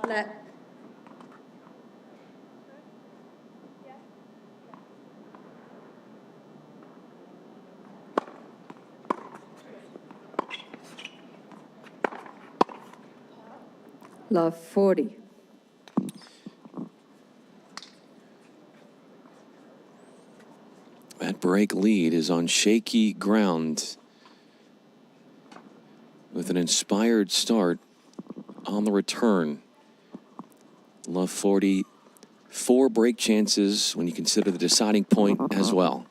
Speaker 10: Let. Love 40.
Speaker 4: That break lead is on shaky ground with an inspired start on the return. Love 40, 4 break chances when you consider the deciding point as well.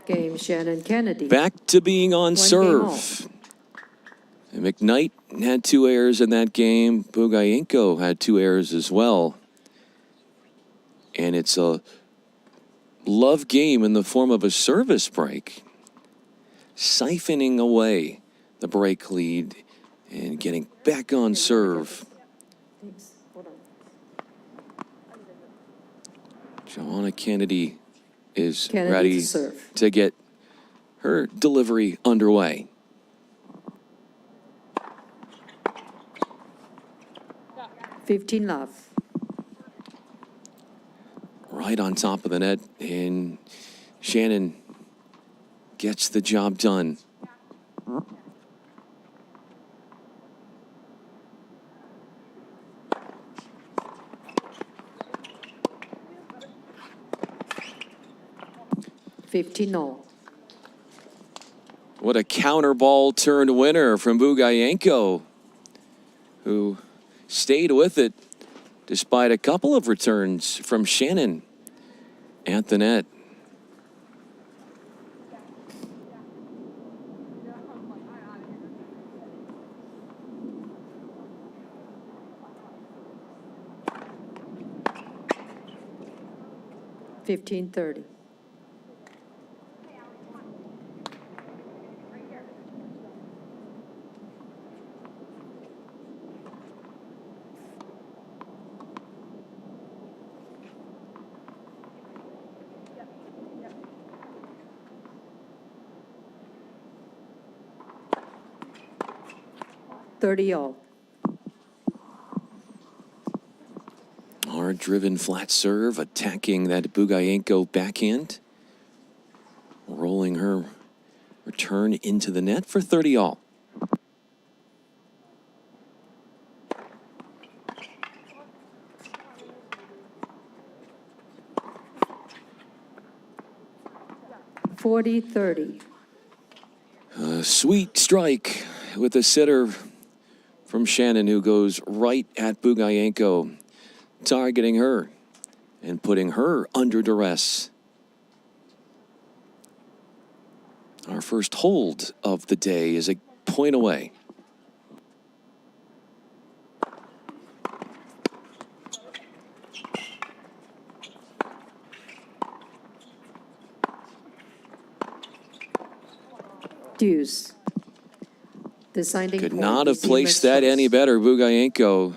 Speaker 10: Game Shannon Kennedy.
Speaker 4: Back to being on
Speaker 10: One game
Speaker 4: serve. And McKnight had 2 errors in that game. Bugayenko had 2 errors as well. And it's a love game in the form of a service break, siphoning away the break lead and getting back on serve. Joanna Kennedy is ready
Speaker 10: to serve.
Speaker 4: to get her delivery underway.
Speaker 10: $15 love.
Speaker 4: Right on top of the net, and Shannon gets the job done.
Speaker 10: $15.
Speaker 4: What a counter ball turned winner from Bugayenko, who stayed with it despite a couple of returns from Shannon at the net.
Speaker 10: $15.30. $30
Speaker 4: Hard-driven flat serve, attacking that Bugayenko backhand, rolling her return into the net for 30-all.
Speaker 10: $40.30.
Speaker 4: A sweet strike with a sitter from Shannon, who goes right at Bugayenko, targeting her and putting her under duress. Our first hold of the day is a point away.
Speaker 10: Deuce. Deciding
Speaker 4: Could
Speaker 10: point
Speaker 4: not have
Speaker 10: is
Speaker 4: placed
Speaker 10: Zima's
Speaker 4: that any
Speaker 10: choice.
Speaker 4: better. Bugayenko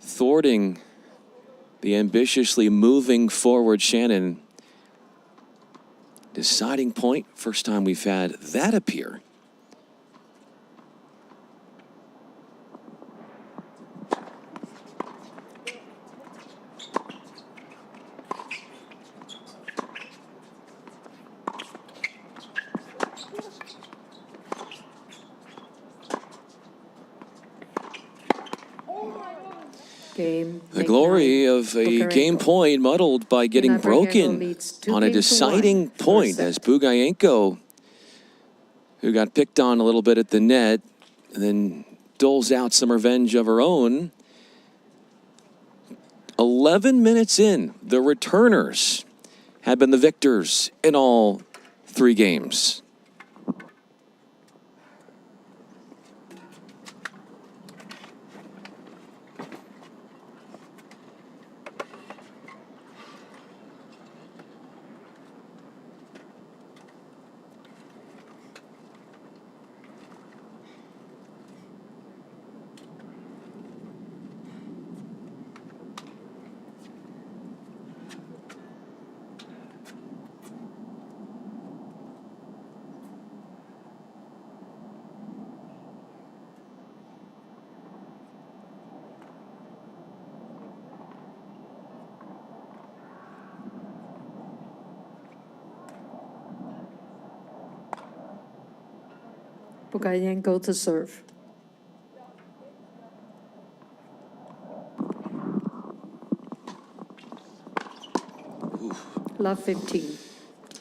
Speaker 4: thwarting the ambitiously moving forward Shannon. Deciding point, first time we've had that appear.
Speaker 10: Game.
Speaker 4: The
Speaker 10: make
Speaker 4: glory
Speaker 10: nine.
Speaker 4: of a
Speaker 10: Bugayenko.
Speaker 4: game point muddled by getting
Speaker 10: Bugayenko
Speaker 4: broken
Speaker 10: leads 2
Speaker 4: on a
Speaker 10: games to 1.
Speaker 4: deciding
Speaker 10: First
Speaker 4: point
Speaker 10: set.
Speaker 4: as Bugayenko, who got picked on a little bit at the net, and then doles out some revenge of her own. 11 minutes in, the returners have been the victors in all 3 games.
Speaker 10: Bugayenko to serve. Love 15.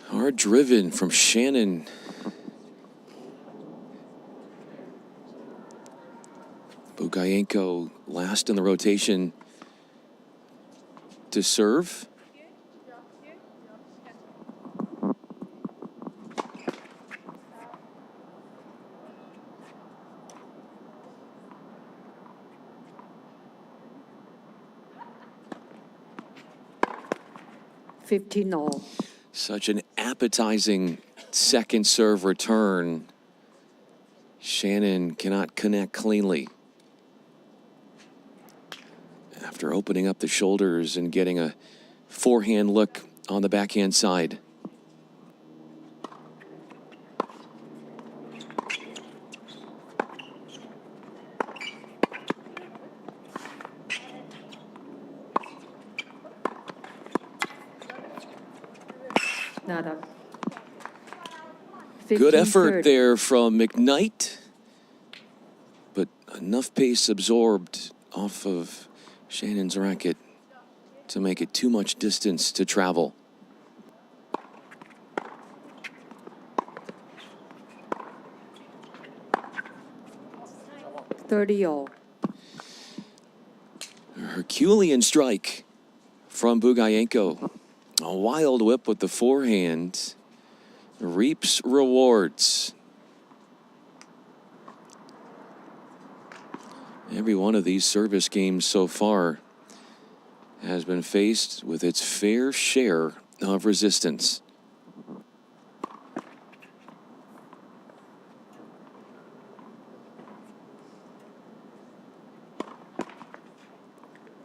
Speaker 4: Hard driven from Shannon. Bugayenko last in the rotation to serve.
Speaker 10: All.
Speaker 4: Such an appetizing second serve return. Shannon cannot connect cleanly. After opening up the shoulders and getting a forehand look on the backhand side.
Speaker 10: Not up.
Speaker 4: Good effort
Speaker 10: 15-30.
Speaker 4: there from McKnight, but enough pace absorbed off of Shannon's racket to make it too much distance to travel.
Speaker 10: All.
Speaker 4: A Herculean strike from Bugayenko. A wild whip with the forehand. Reaps rewards. Every one of these service games so far has been faced with its fair share of resistance.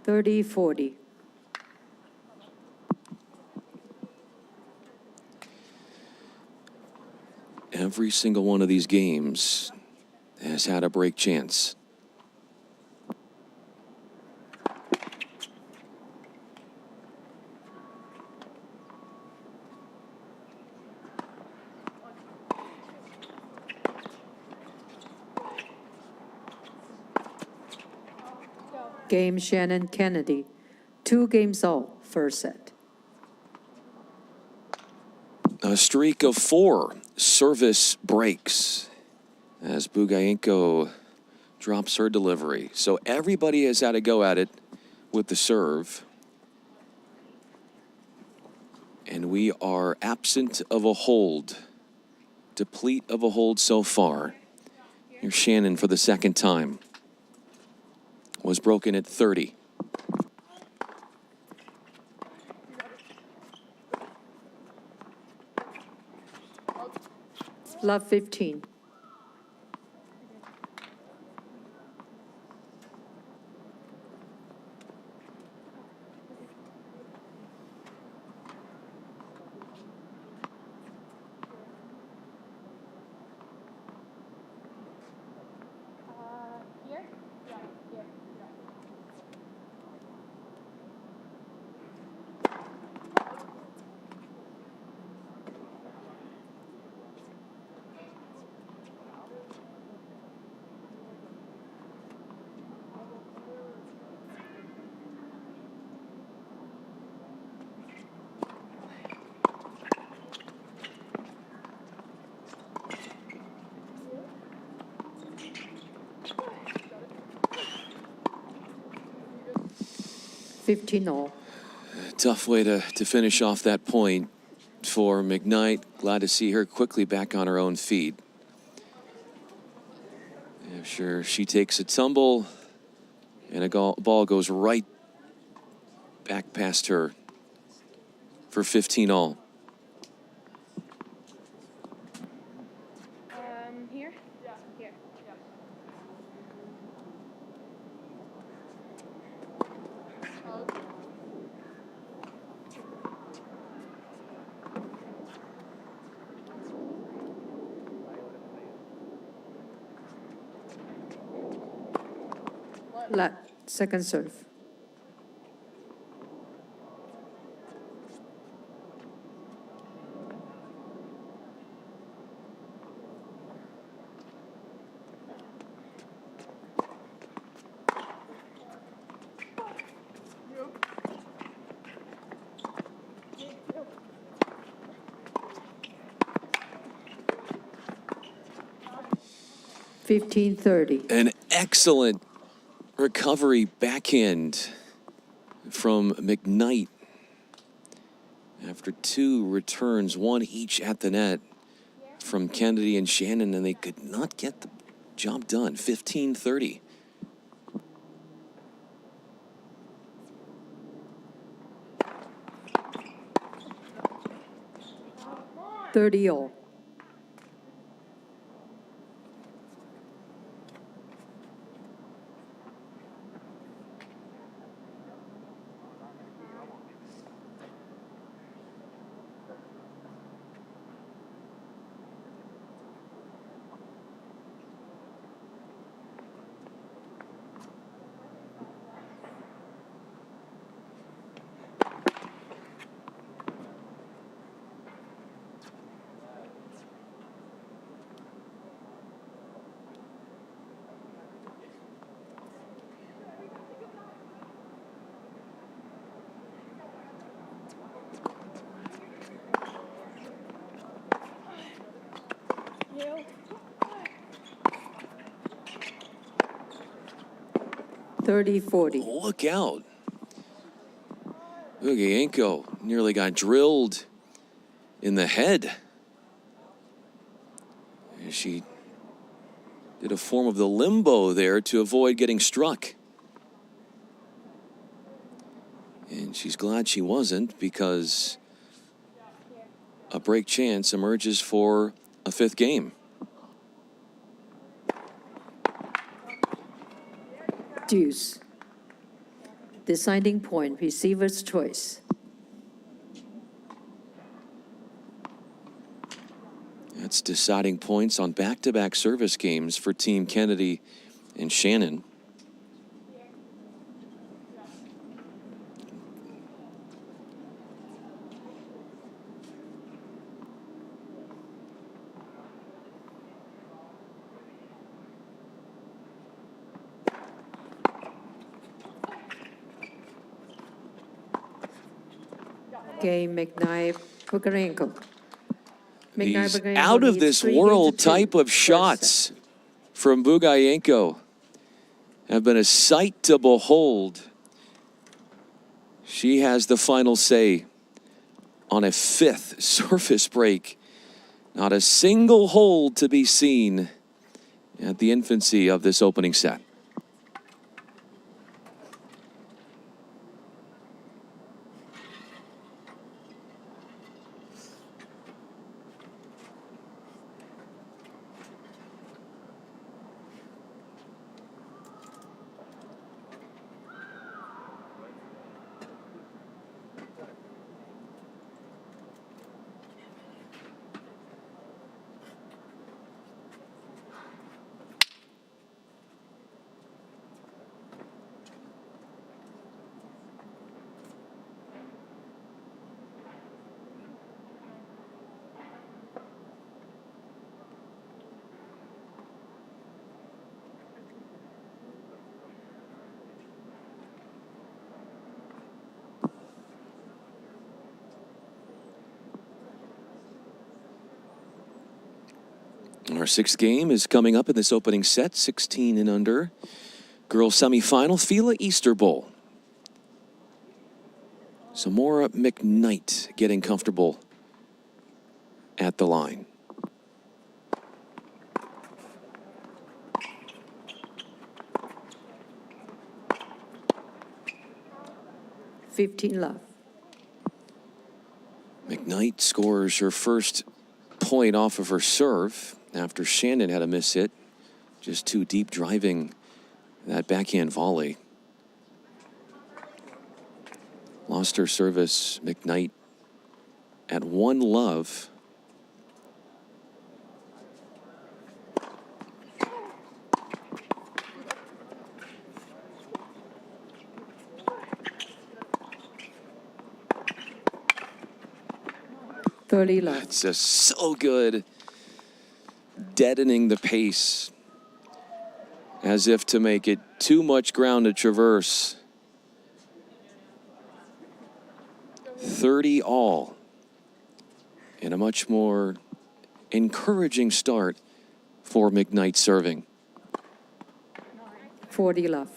Speaker 10: $30-40.
Speaker 4: Every single one of these games has had a break chance.
Speaker 10: Game Shannon Kennedy. 2 games all, first set.
Speaker 4: A streak of 4 service breaks as Bugayenko drops her delivery. So everybody has had a go at it with the serve. And we are absent of a hold, deplete of a hold so far. Here's Shannon for the second time. Was broken at 30.
Speaker 10: Love 15.
Speaker 1: Here? Yeah, here.
Speaker 10: All.
Speaker 4: Tough way to finish off that point for McKnight. Glad to see her quickly back on her own feet. I'm sure she takes a tumble and a ball goes right back past her for 15 all.
Speaker 1: Here? Yeah, here. Yeah.
Speaker 10: Second serve.
Speaker 4: An excellent recovery backhand from McKnight after two returns, one each at the net from Kennedy and Shannon, and they could not get the job done. 15-30.
Speaker 10: All.
Speaker 1: You?
Speaker 10: 30-40.
Speaker 4: Look out. Bugayenko nearly got drilled in the head. And she did a form of the limbo there to avoid getting struck. And she's glad she wasn't, because a break chance emerges for a fifth game.
Speaker 10: Deuce. Deciding point, receiver's choice.
Speaker 4: That's deciding points on back-to-back service games for Team Kennedy and Shannon.
Speaker 10: Game, McKnight, Bugayenko.
Speaker 4: These out of this world type of shots from Bugayenko have been a sight to behold. She has the final say on a 5th service break. Not a single hold to be seen at the infancy of this opening set. Our 6th game is coming up in this opening set, 16 and under. Girls semifinal, FILA Easter Bowl. Samora McKnight getting comfortable at the line.
Speaker 10: Love.
Speaker 4: McKnight scores her first point off of her serve after Shannon had a miss hit. Just too deep driving that backhand volley. Lost her service, McKnight, at 1-love.
Speaker 10: Love.
Speaker 4: It's just so good. Deadening the pace as if to make it too much ground to traverse. 30 all and a much more encouraging start for McKnight serving.
Speaker 10: 40 love.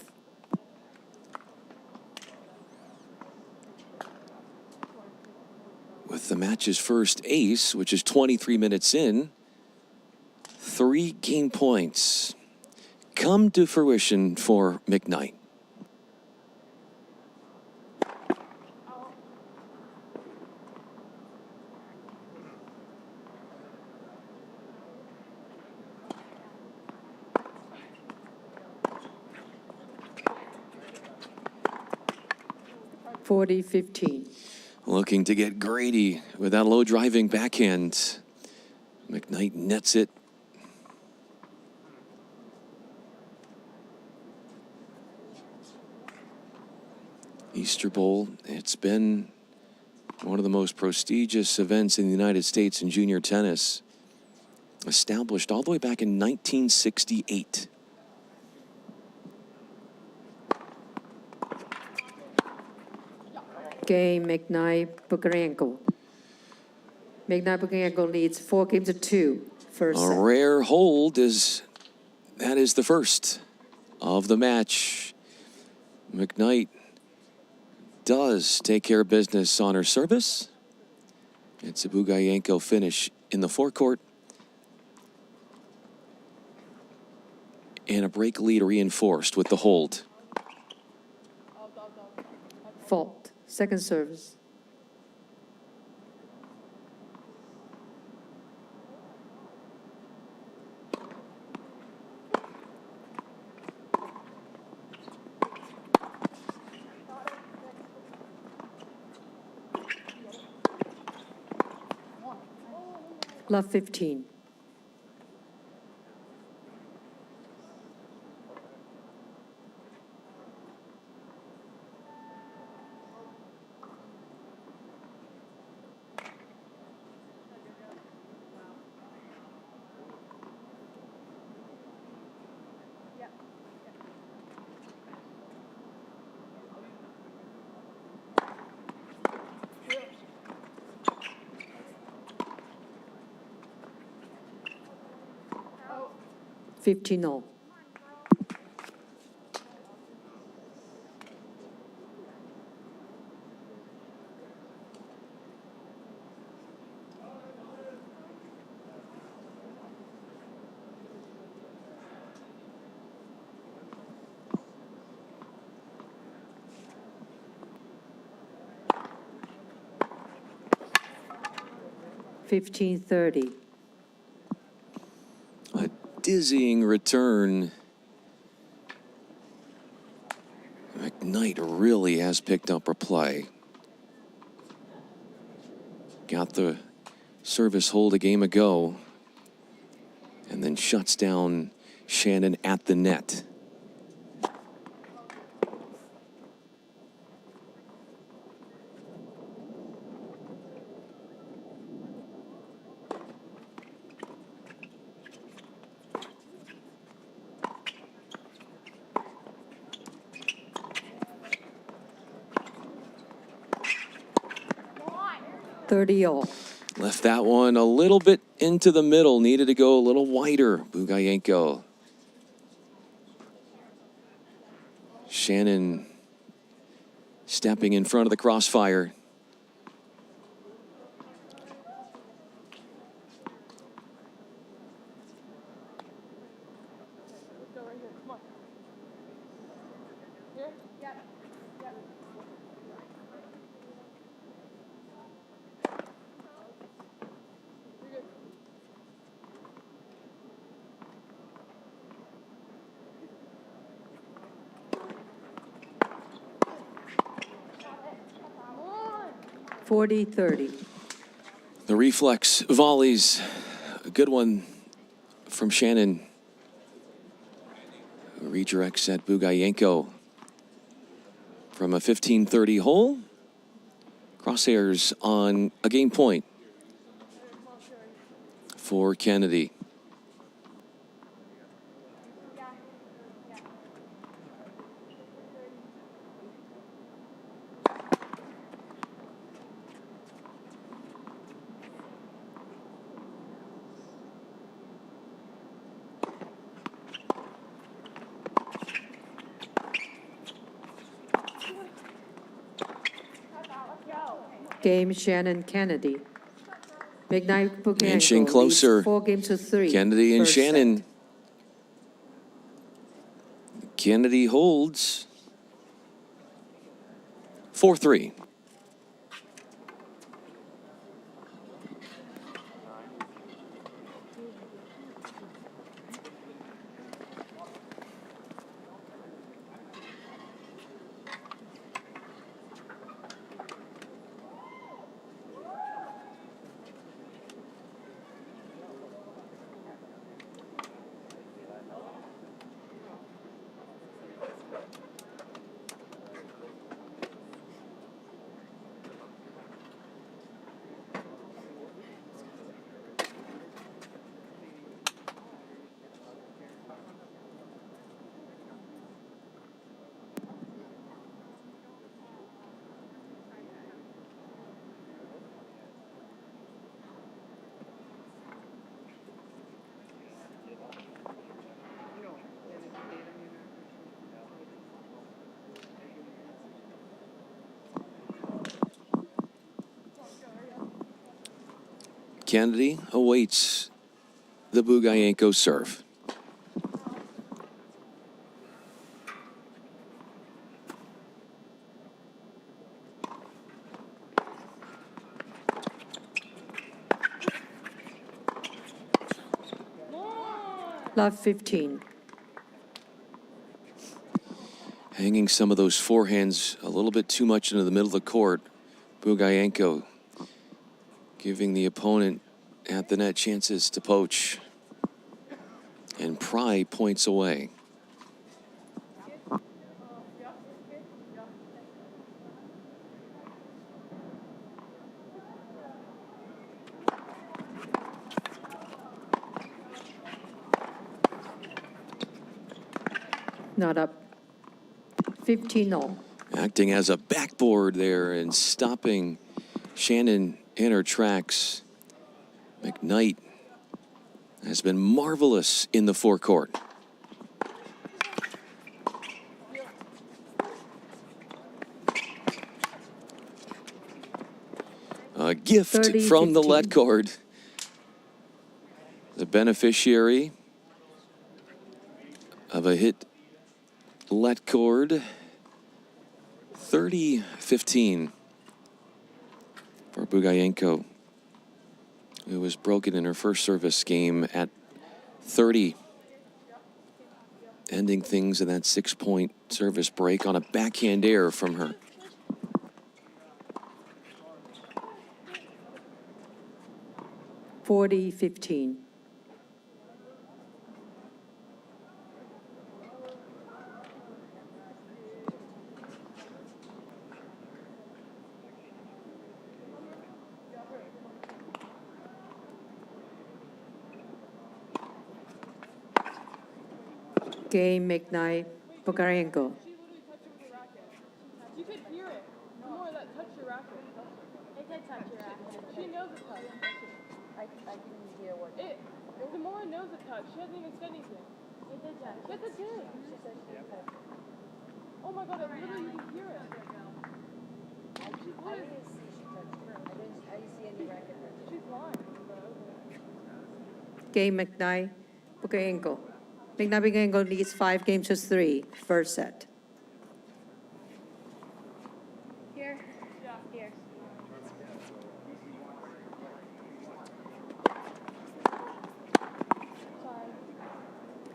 Speaker 4: With the match's first ace, which is 23 minutes in, 3 game points come to fruition for McKnight.
Speaker 10: (40-15).
Speaker 4: Looking to get Grady with that low driving backhand. McKnight nets it. Easter Bowl, it's been one of the most prestigious events in the United States in junior tennis. Established all the way back in 1968.
Speaker 10: Game, McKnight-Bugarenko. McKnight-Bugarenko leads 4-2. First
Speaker 4: A
Speaker 10: set.
Speaker 4: rare hold that is the first of the match. McKnight does take care of business on her service. It's a Bugayenko finish in the forecourt. And a break lead reinforced with the hold.
Speaker 10: Fault. Second service. Love 15. 15-0. $15-30.
Speaker 4: A dizzying return. McKnight really has picked up her play. Got the service hold a game ago, and then shuts down Shannon at the net. Left that one a little bit into the middle. Needed to go a little wider. Bugayenko. Shannon stepping in front of the crossfire.
Speaker 10: $40-30.
Speaker 4: The reflex volleys. A good one from Shannon. Redirects at Bugayenko from a 15-30 hole. Crosshairs on a game point for Kennedy.
Speaker 10: Game Shannon Kennedy. McKnight Bugayenko
Speaker 4: Inching closer.
Speaker 10: 4-3.
Speaker 4: Kennedy and
Speaker 10: First
Speaker 4: Shannon.
Speaker 10: set.
Speaker 4: Kennedy holds 4-3. Kennedy awaits the Bugayenko serve.
Speaker 10: Love 15.
Speaker 4: Hanging some of those forehands a little bit too much into the middle of the court. Bugayenko giving the opponent at the net chances to poach. And Pry points away.
Speaker 10: Not up. 15-0.
Speaker 4: Acting as a backboard there and stopping Shannon in her tracks. McKnight has been marvelous in the forecourt. A gift
Speaker 10: 30-15.
Speaker 4: from the let cord. The beneficiary of a hit let cord. 30-15 for Bugayenko, who was broken in her first service game at 30, ending things in that 6-point service break on a backhand error from her.
Speaker 10: (40-15). Game McKnight, Bugayenko.
Speaker 1: You could hear it. The more that touched your racket. It did touch your racket. She knows it touched. I didn't hear what. The more it knows it touched. She hasn't even said anything. It did touch. Yes, it did. She said she touched. Oh my God! I literally you can hear it.
Speaker 11: I didn't see she touched it. I didn't see any racket touch it.
Speaker 1: She's lying.
Speaker 10: Game McKnight, Bugayenko. McKnight Bugayenko leads 5 games to 3. First set.
Speaker 7: Here. Here.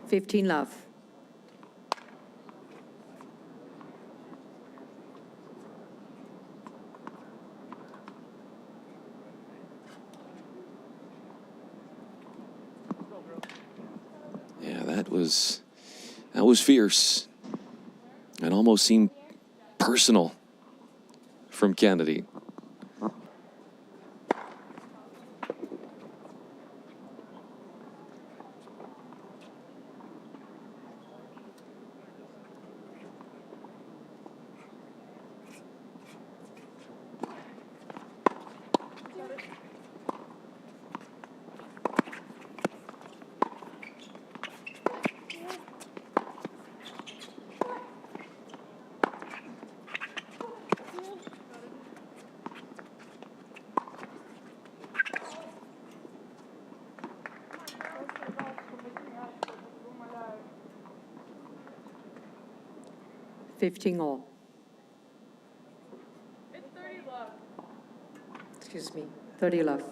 Speaker 10: 15-love.
Speaker 4: Yeah, that was fierce. It almost seemed personal from Kennedy.
Speaker 10: Fifteen all.
Speaker 1: It's 30 love.
Speaker 10: Excuse me. 30-love.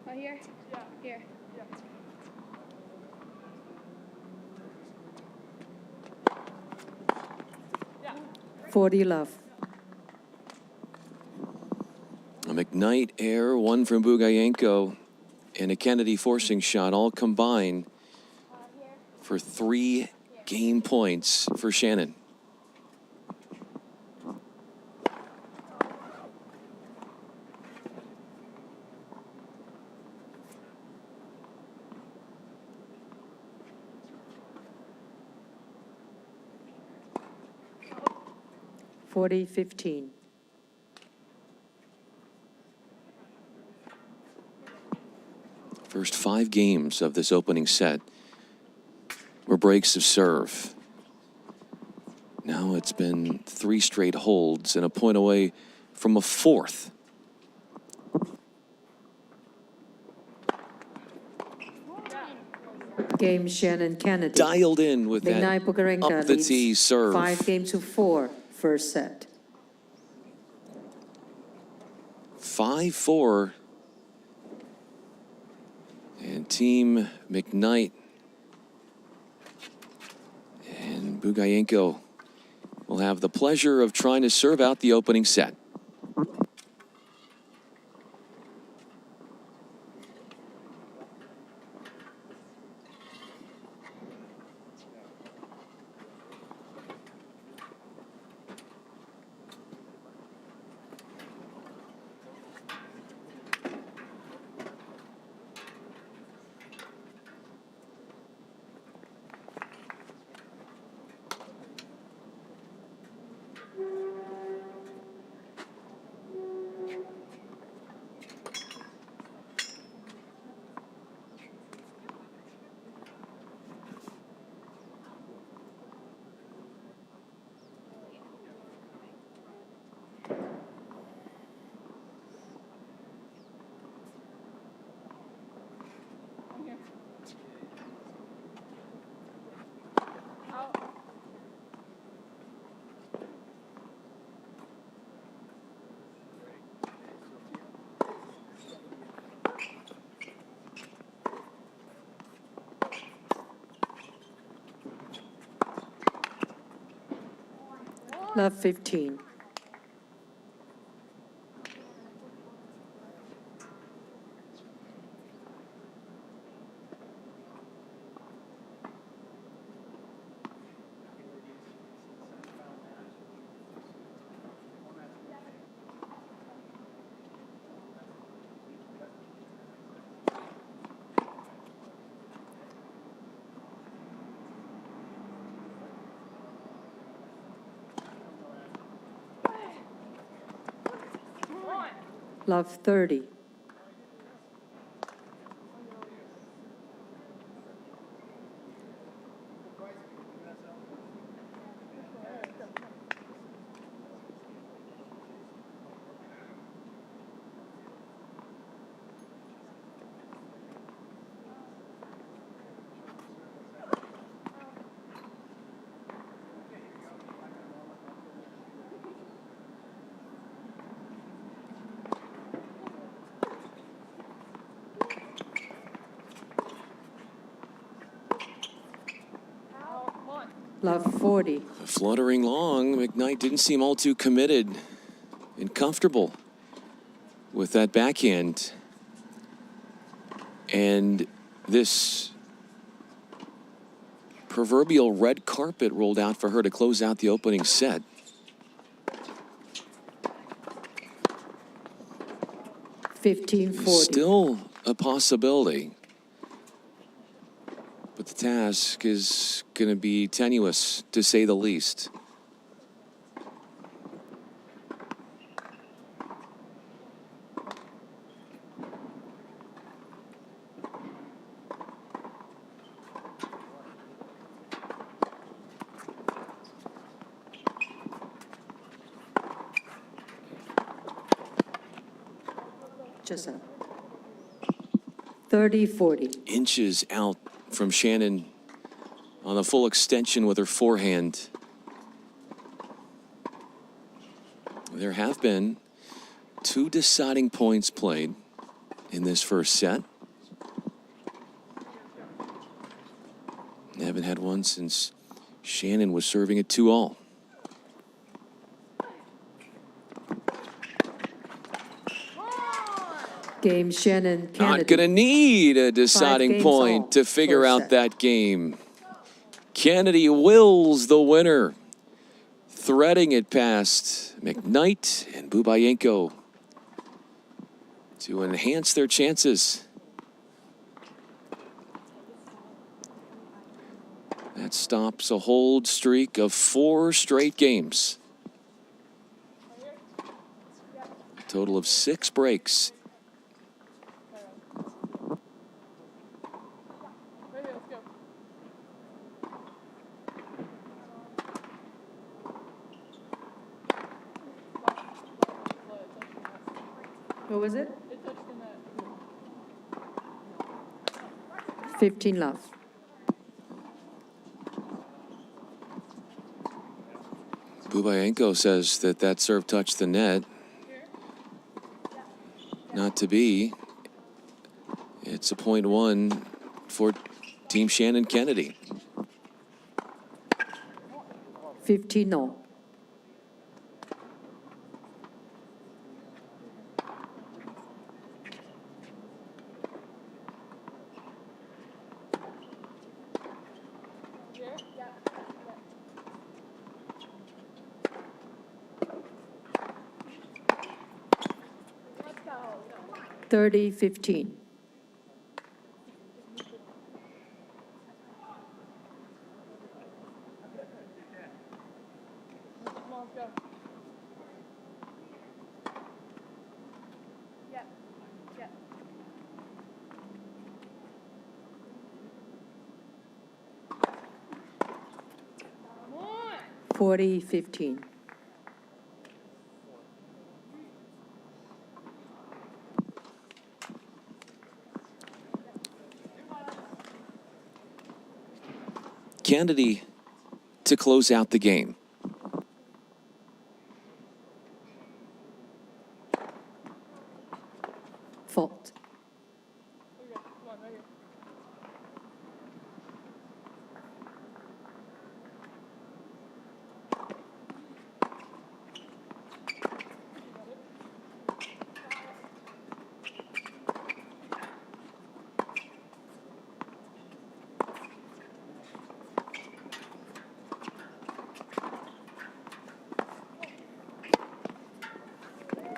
Speaker 7: Oh, here?
Speaker 1: Yeah.
Speaker 7: Here.
Speaker 1: Yeah.
Speaker 10: 40-love.
Speaker 4: A McKnight error, one from Bugayenko, and a Kennedy forcing shot all combined for 3 game points for Shannon.
Speaker 10: (40-15).
Speaker 4: First 5 games of this opening set were breaks of serve. Now it's been 3 straight holds and a point away from a 4th.
Speaker 10: Game Shannon Kennedy.
Speaker 4: Dialed in with that
Speaker 10: McKnight Bugayenko
Speaker 4: up the
Speaker 10: leads
Speaker 4: tee serve.
Speaker 10: 5 games to 4. First set.
Speaker 4: 5-4. And Team McKnight and Bugayenko will have the pleasure of trying to serve out the opening set.
Speaker 10: Love 15. Love 30. Love 40.
Speaker 4: Fluttering long, McKnight didn't seem all too committed and comfortable with that backhand. And this proverbial red carpet rolled out for her to close out the opening set. Still a possibility. But the task is going to be tenuous, to say the least.
Speaker 10: Just up. 30-40.
Speaker 4: Inches out from Shannon on the full extension with her forehand. There have been 2 deciding points played in this first set. Haven't had one since Shannon was serving at 2-all.
Speaker 10: Game Shannon Kennedy.
Speaker 4: Not going to need a deciding point
Speaker 10: all,
Speaker 4: to figure
Speaker 10: first
Speaker 4: out
Speaker 10: set.
Speaker 4: that game. Kennedy wills the winner, threading it past McKnight and Bubayenko to enhance their chances. That stops a hold streak of 4 straight games. A total of 6 breaks.
Speaker 10: What was it? 15 love.
Speaker 4: Bubayenko says that that serve touched the net. Not to be. It's a .1 for Team Shannon Kennedy.
Speaker 10: 15-0.
Speaker 1: Let's go.
Speaker 10: 30-15.
Speaker 1: Come on, go. Yep. Yep.
Speaker 10: 40-15.
Speaker 4: Kennedy to close out the game.
Speaker 10: Fault.
Speaker 1: Come on, right here.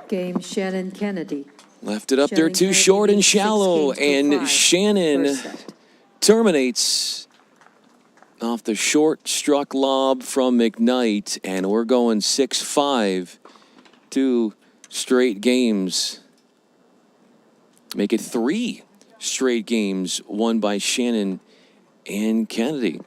Speaker 10: Game Shannon Kennedy.
Speaker 4: Left it up there
Speaker 10: Shannon
Speaker 4: too
Speaker 10: Kennedy
Speaker 4: short and
Speaker 10: leads 6
Speaker 4: shallow,
Speaker 10: games to
Speaker 4: and
Speaker 10: 5.
Speaker 4: Shannon
Speaker 10: First set.
Speaker 4: terminates off the short struck lob from McKnight, and we're going 6-5. 2 straight games. Make it 3 straight games won by Shannon and Kennedy.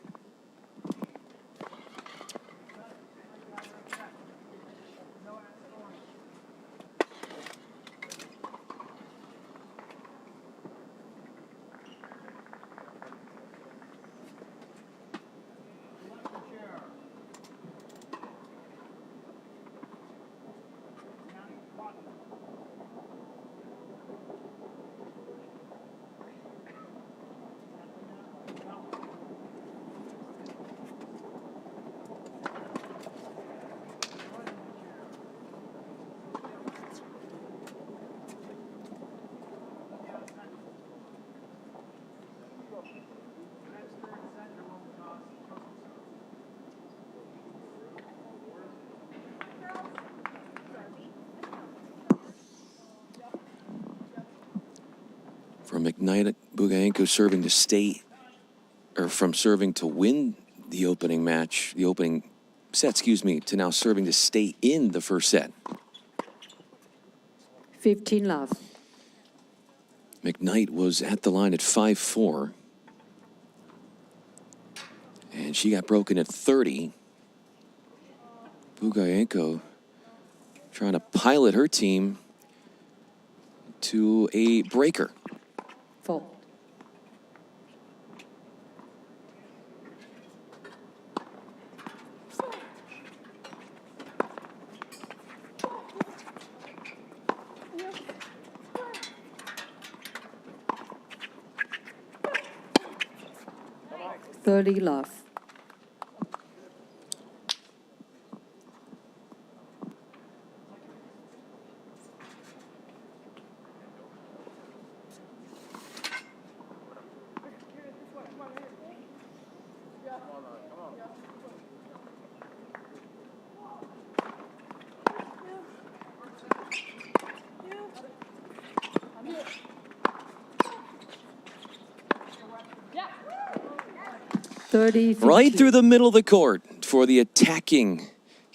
Speaker 4: From McKnight, Bugayenko serving to stay, or from serving to win the opening match, the opening set, excuse me, to now serving to stay in the first set.
Speaker 10: 15 love.
Speaker 4: McKnight was at the line at 5-4. And she got broken at 30. Bugayenko trying to pilot her team to a breaker.
Speaker 10: Fault. $30 love.
Speaker 4: Right through the middle of the court for the attacking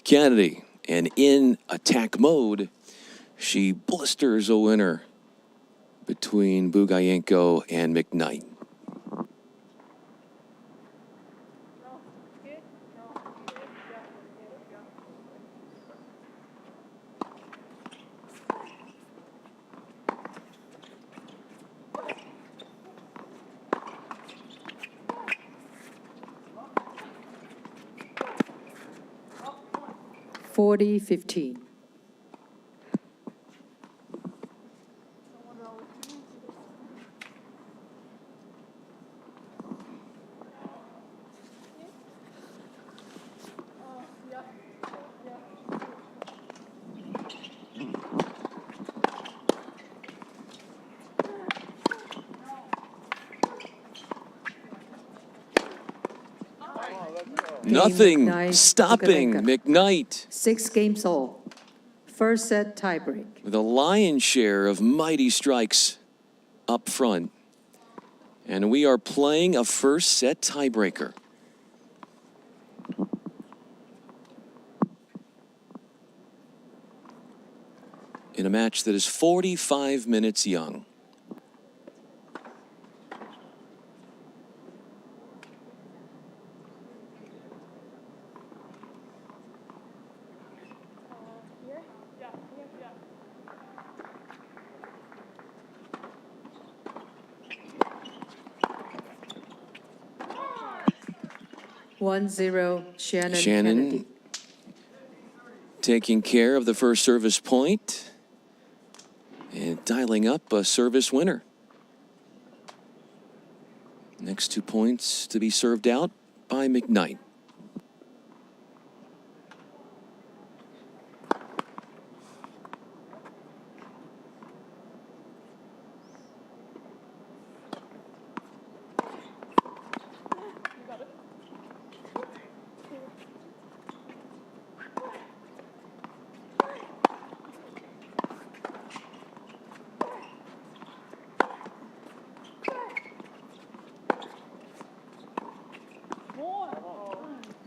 Speaker 4: Kennedy. And in attack mode, she blisters a winner between Bugayenko and McKnight.
Speaker 10: $40-15.
Speaker 4: Nothing
Speaker 10: McKnight,
Speaker 4: stopping
Speaker 10: Bugayenko.
Speaker 4: McKnight
Speaker 10: 6 games all. First set tiebreak.
Speaker 4: with a lion's share of mighty strikes up front. And we are playing a first set tiebreaker. In a match that is 45 minutes young.
Speaker 10: One zero, Shannon
Speaker 4: Shannon
Speaker 10: Kennedy.
Speaker 4: taking care of the first service point and dialing up a service winner. Next 2 points to be served out by McKnight.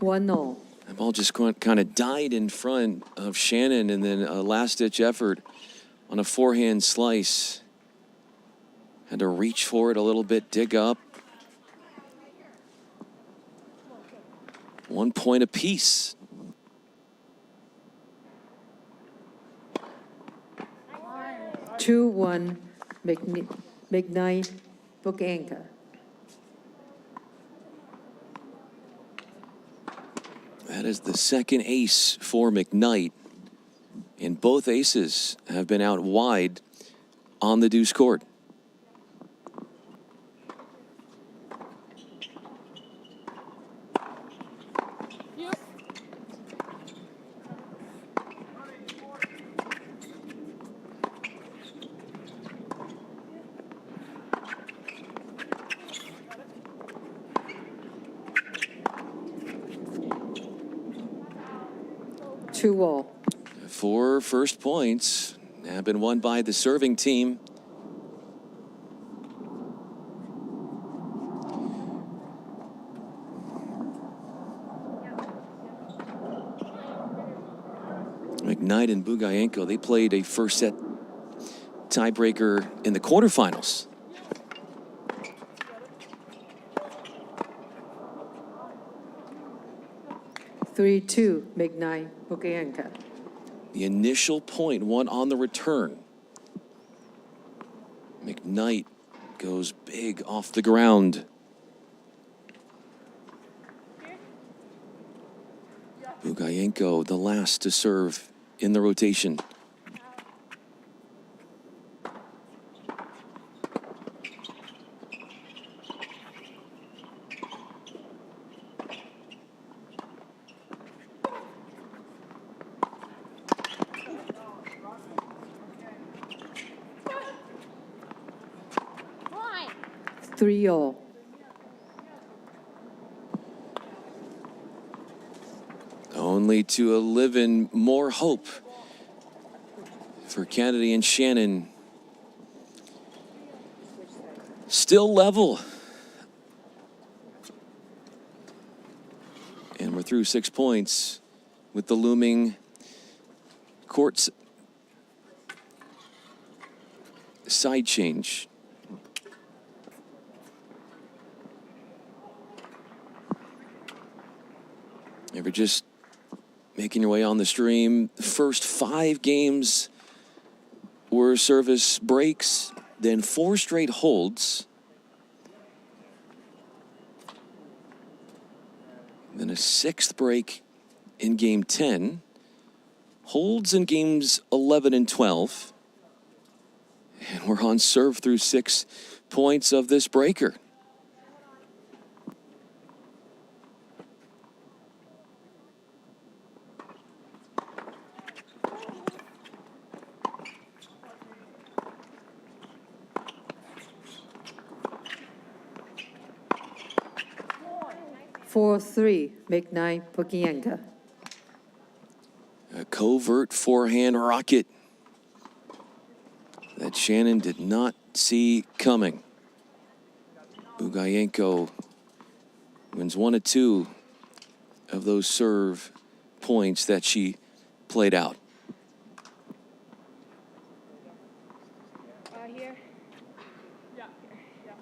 Speaker 10: 1-0.
Speaker 4: That ball just kind of died in front of Shannon, and then a last-ditch effort on a forehand slice. Had to reach for it a little bit, dig up. 1 point apiece.
Speaker 10: Two, 1, McKnight, Boganka.
Speaker 4: That is the second ace for McKnight. And both aces have been out wide on the deuce court.
Speaker 1: Yep.
Speaker 10: Two all.
Speaker 4: 4 first points have been won by the serving team. McKnight and Bugayenko, they played a first set tiebreaker in the quarterfinals.
Speaker 10: Three, 2, McKnight, Boganka.
Speaker 4: The initial point won on the return. McKnight goes big off the ground. Bugayenko, the last to serve in the rotation.
Speaker 10: Three all.
Speaker 4: Only to live in more hope for Kennedy and Shannon. Still level. And we're through 6 points with the looming court side change. If you're just making your way on the stream, the first 5 games were service breaks, then 4 straight holds. Then a 6th break in game 10. Holds in games 11 and 12. And we're on serve through 6 points of this breaker.
Speaker 10: Four, 3, McKnight, Boganka.
Speaker 4: A covert forehand rocket that Shannon did not see coming. Bugayenko wins 1 of 2 of those serve points that she played out.
Speaker 1: Here. Yeah. Yeah.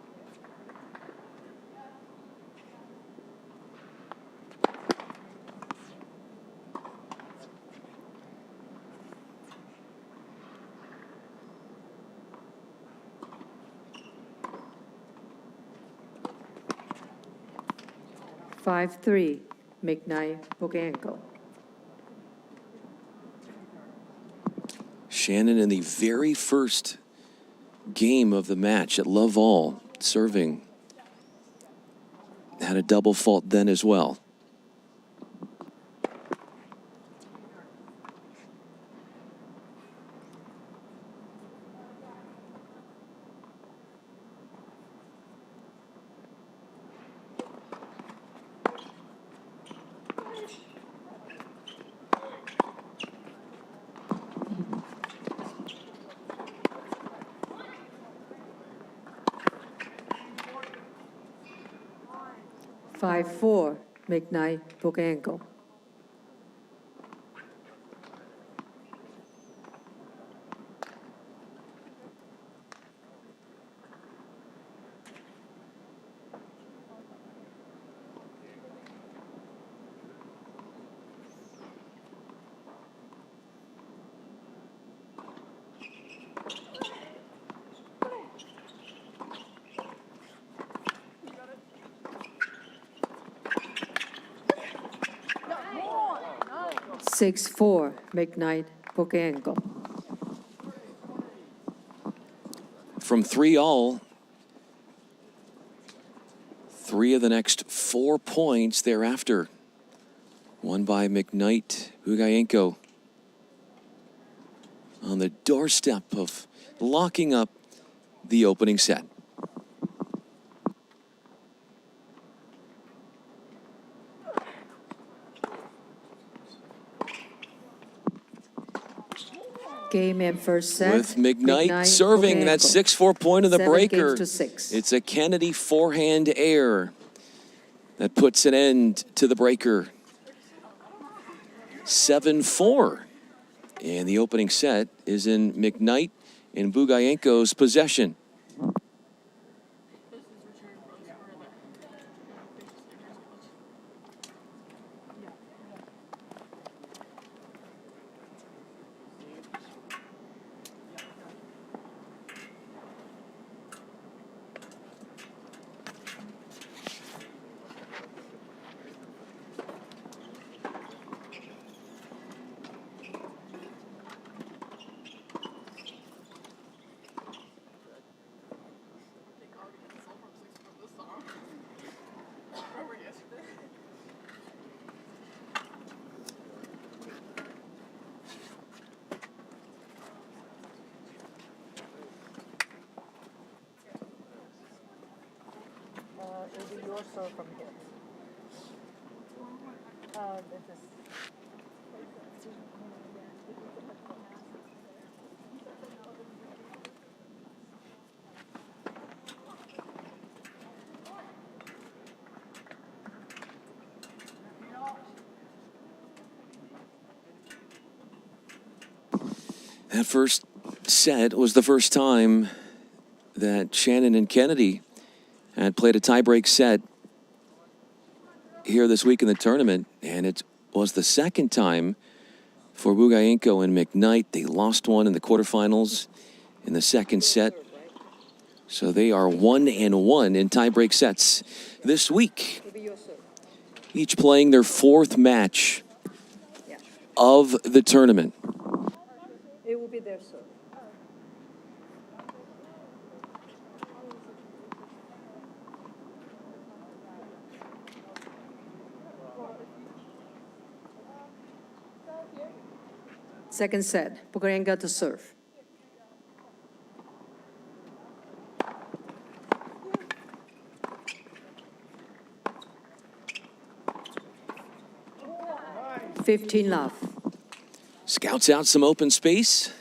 Speaker 10: 5-3, McKnight, Boganko.
Speaker 4: Shannon in the very first game of the match at Love All, serving, had a double fault then as well.
Speaker 10: Five, 4, McKnight, book ankle.
Speaker 11: No.
Speaker 10: 6-4, McKnight, book ankle.
Speaker 4: From 3-all, 3 of the next 4 points thereafter. One by McKnight, Bugayenko on the doorstep of locking up the opening set.
Speaker 10: Game and first set.
Speaker 4: With McKnight serving that 6-4 point of the
Speaker 10: 7
Speaker 4: breaker.
Speaker 10: games to 6.
Speaker 4: It's a Kennedy forehand air that puts an end to the breaker. 7-4. And the opening set is in McKnight and Bugayenko's possession.
Speaker 11: It'll be your serve from here. This is.
Speaker 4: That first set was the first time that Shannon and Kennedy had played a tiebreak set here this week in the tournament, and it was the second time for Bugayenko and McKnight. They lost one in the quarterfinals in the second set, so they are 1-1 in tiebreak sets this week, each playing their 4th match of the tournament.
Speaker 11: It will be their serve.
Speaker 10: Second set, Bugayenko to serve. Nice. 15 love.
Speaker 4: Scouts out some open space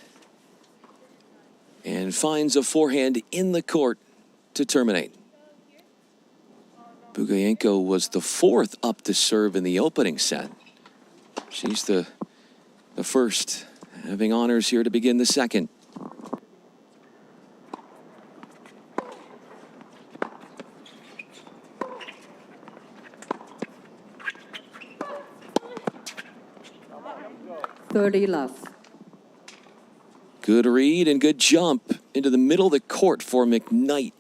Speaker 4: and finds a forehand in the court to terminate. Bugayenko was the 4th up to serve in the opening set. She's the first, having honors here to begin the second.
Speaker 10: $30 love.
Speaker 4: Good read and good jump into the middle of the court for McKnight.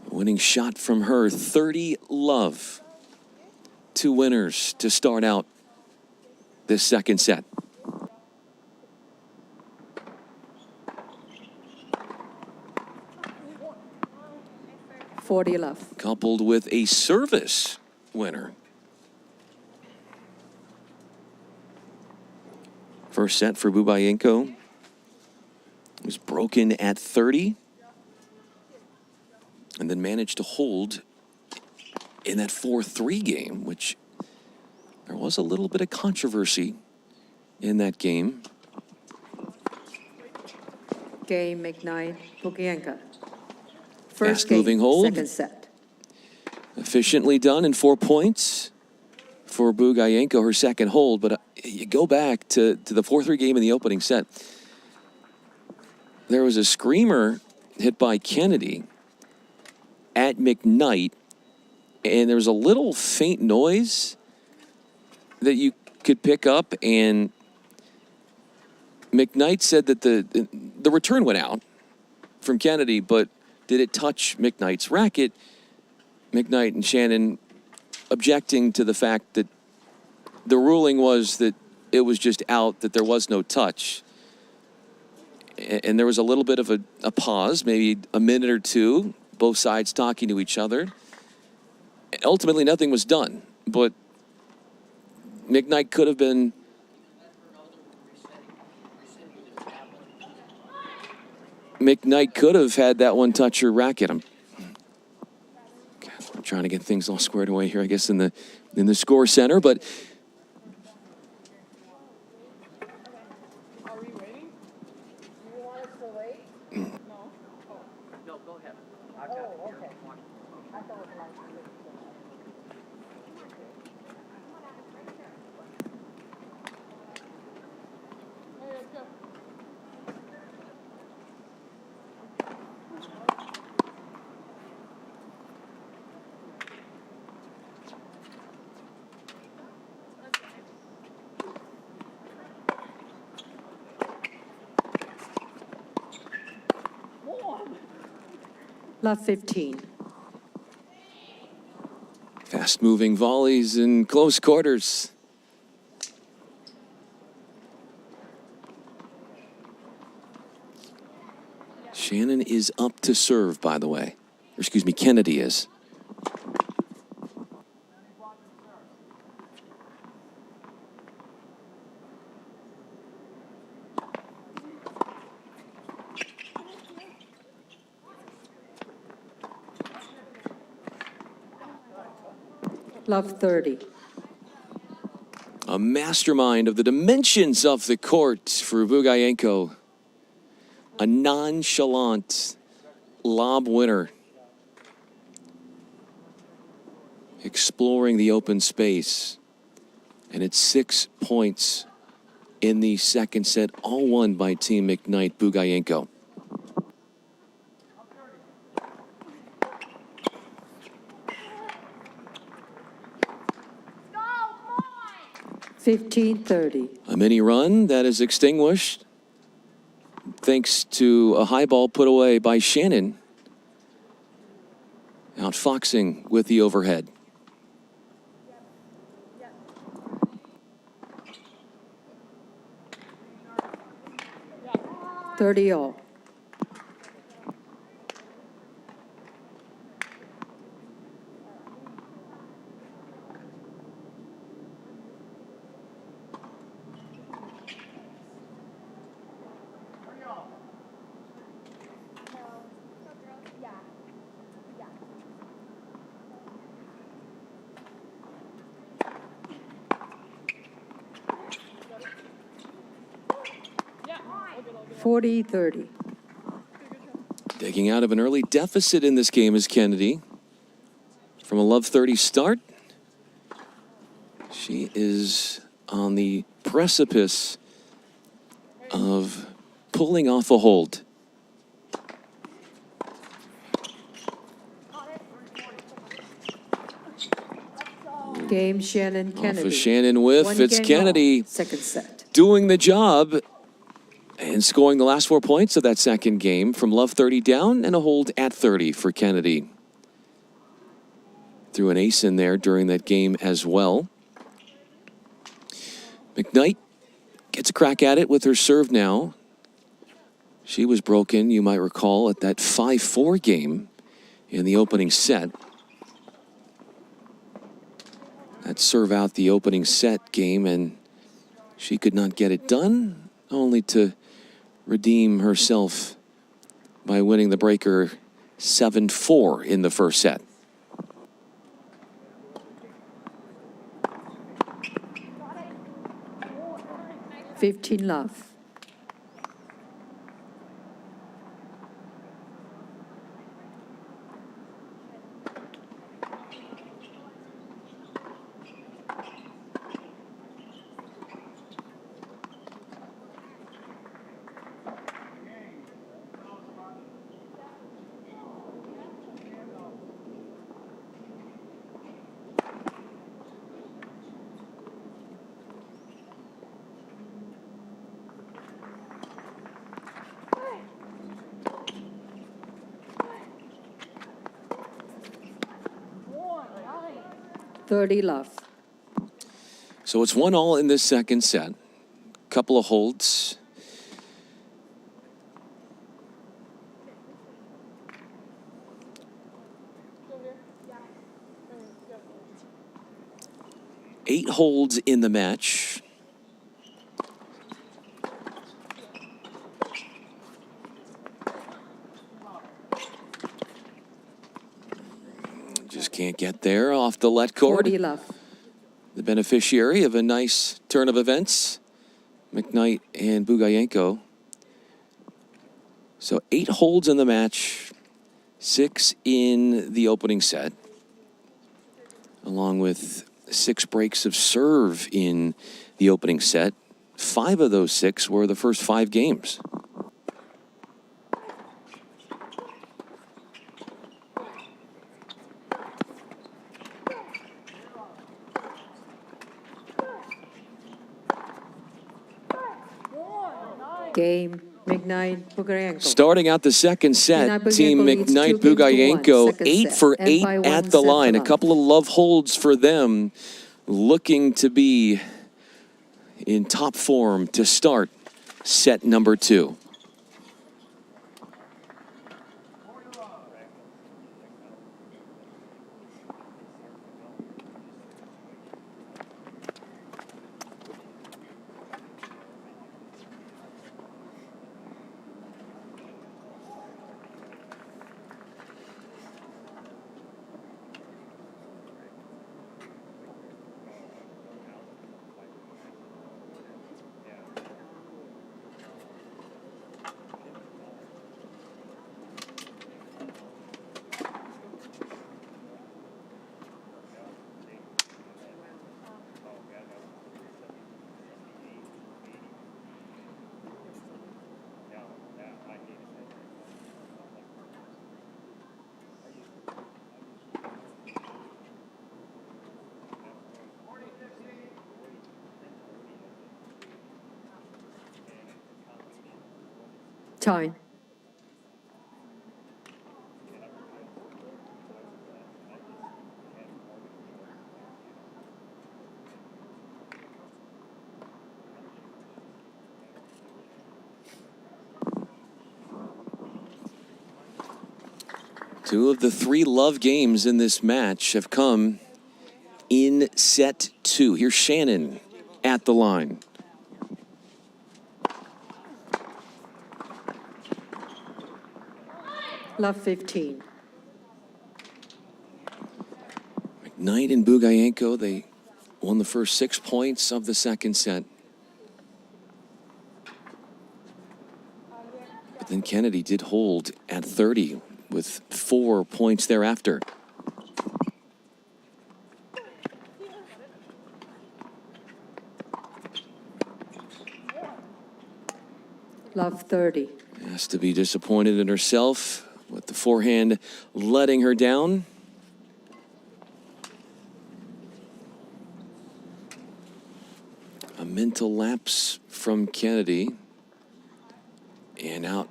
Speaker 4: Winning shot from her, 30 love. 2 winners to start out this second set.
Speaker 10: $40 love.
Speaker 4: Coupled with a service winner. First set for Bugayenko was broken at 30 and then managed to hold in that 4-3 game, which there was a little bit of controversy in that game.
Speaker 10: Game, McKnight, Bugayenko. First
Speaker 4: Fast-moving
Speaker 10: game,
Speaker 4: hold.
Speaker 10: second set.
Speaker 4: Efficiently done, and 4 points for Bugayenko, her second hold. But you go back to the 4-3 game in the opening set. There was a screamer hit by Kennedy at McKnight, and there was a little faint noise that you could pick up, and McKnight said that the return went out from Kennedy, but did it touch McKnight's racket? McKnight and Shannon objecting to the fact that the ruling was that it was just out, that there was no touch. And there was a little bit of a pause, maybe a minute or two, both sides talking to each other. And ultimately, nothing was done, but McKnight could have been had that one touch her racket. I'm trying to get things all squared away here, I guess, in the score center, but
Speaker 11: Are we waiting? Do you want us to wait? No. Oh.
Speaker 3: No, go ahead. I've got it here. Watch.
Speaker 11: I thought it was like. Hey, let's go.
Speaker 10: Love 15.
Speaker 4: fast-moving volleys in close quarters. Shannon is up to serve, by the way. Or excuse me, Kennedy is.
Speaker 10: Love 30.
Speaker 4: A mastermind of the dimensions of the court for Bugayenko. A nonchalant lob winner. Exploring the open space. And it's 6 points in the second set, all won by Team McKnight Bugayenko.
Speaker 7: Go, boy!
Speaker 10: 15-30.
Speaker 4: A mini run that is extinguished thanks to a high ball put away by Shannon. Outfoxing with the overhead.
Speaker 10: Yeah. 30 all.
Speaker 11: Yeah.
Speaker 10: 40-30.
Speaker 4: Digging out of an early deficit in this game is Kennedy. From a love 30 start. She is on the precipice of pulling off a hold.
Speaker 10: Game Shannon Kennedy.
Speaker 4: Off a Shannon whiff,
Speaker 10: One
Speaker 4: it's
Speaker 10: game
Speaker 4: Kennedy
Speaker 10: all. Second set.
Speaker 4: doing the job and scoring the last 4 points of that second game from love 30 down and a hold at 30 for Kennedy. Threw an ace in there during that game as well. McKnight gets a crack at it with her serve now. She was broken, you might recall, at that 5-4 game in the opening set. That serve out the opening set game, and she could not get it done, only to redeem herself by winning the breaker 7-4 in the first set.
Speaker 10: Love. 30 love.
Speaker 4: So it's 1-1 in this second set. Couple of holds. Eight holds in the match. Just can't get there off the let cord.
Speaker 10: 40 love.
Speaker 4: The beneficiary of a nice turn of events, McKnight and Bugayenko. So 8 holds in the match, 6 in the opening set, along with 6 breaks of serve in the opening set. 5 of those 6 were the first 5 games.
Speaker 10: Game, McKnight, Bugayenko.
Speaker 4: Starting out the second set,
Speaker 10: McKnight,
Speaker 4: Team
Speaker 10: Bugayenko leads
Speaker 4: McKnight
Speaker 10: 2-1,
Speaker 4: Bugayenko,
Speaker 10: second
Speaker 4: 8
Speaker 10: set,
Speaker 4: for
Speaker 10: and
Speaker 4: 8
Speaker 10: by 1
Speaker 4: at the
Speaker 10: set
Speaker 4: line.
Speaker 10: to
Speaker 4: A couple of love holds for them, looking to be in top form to start set number 2.
Speaker 10: Time.
Speaker 4: Two of the 3 love games in this match have come in set 2. Here's Shannon at the line.
Speaker 10: Love 15.
Speaker 4: McKnight and Bugayenko, they won the first 6 points of the second set. But then Kennedy did hold at 30 with 4 points thereafter.
Speaker 10: Love 30.
Speaker 4: Has to be disappointed in herself with the forehand letting her down. A mental lapse from Kennedy. And out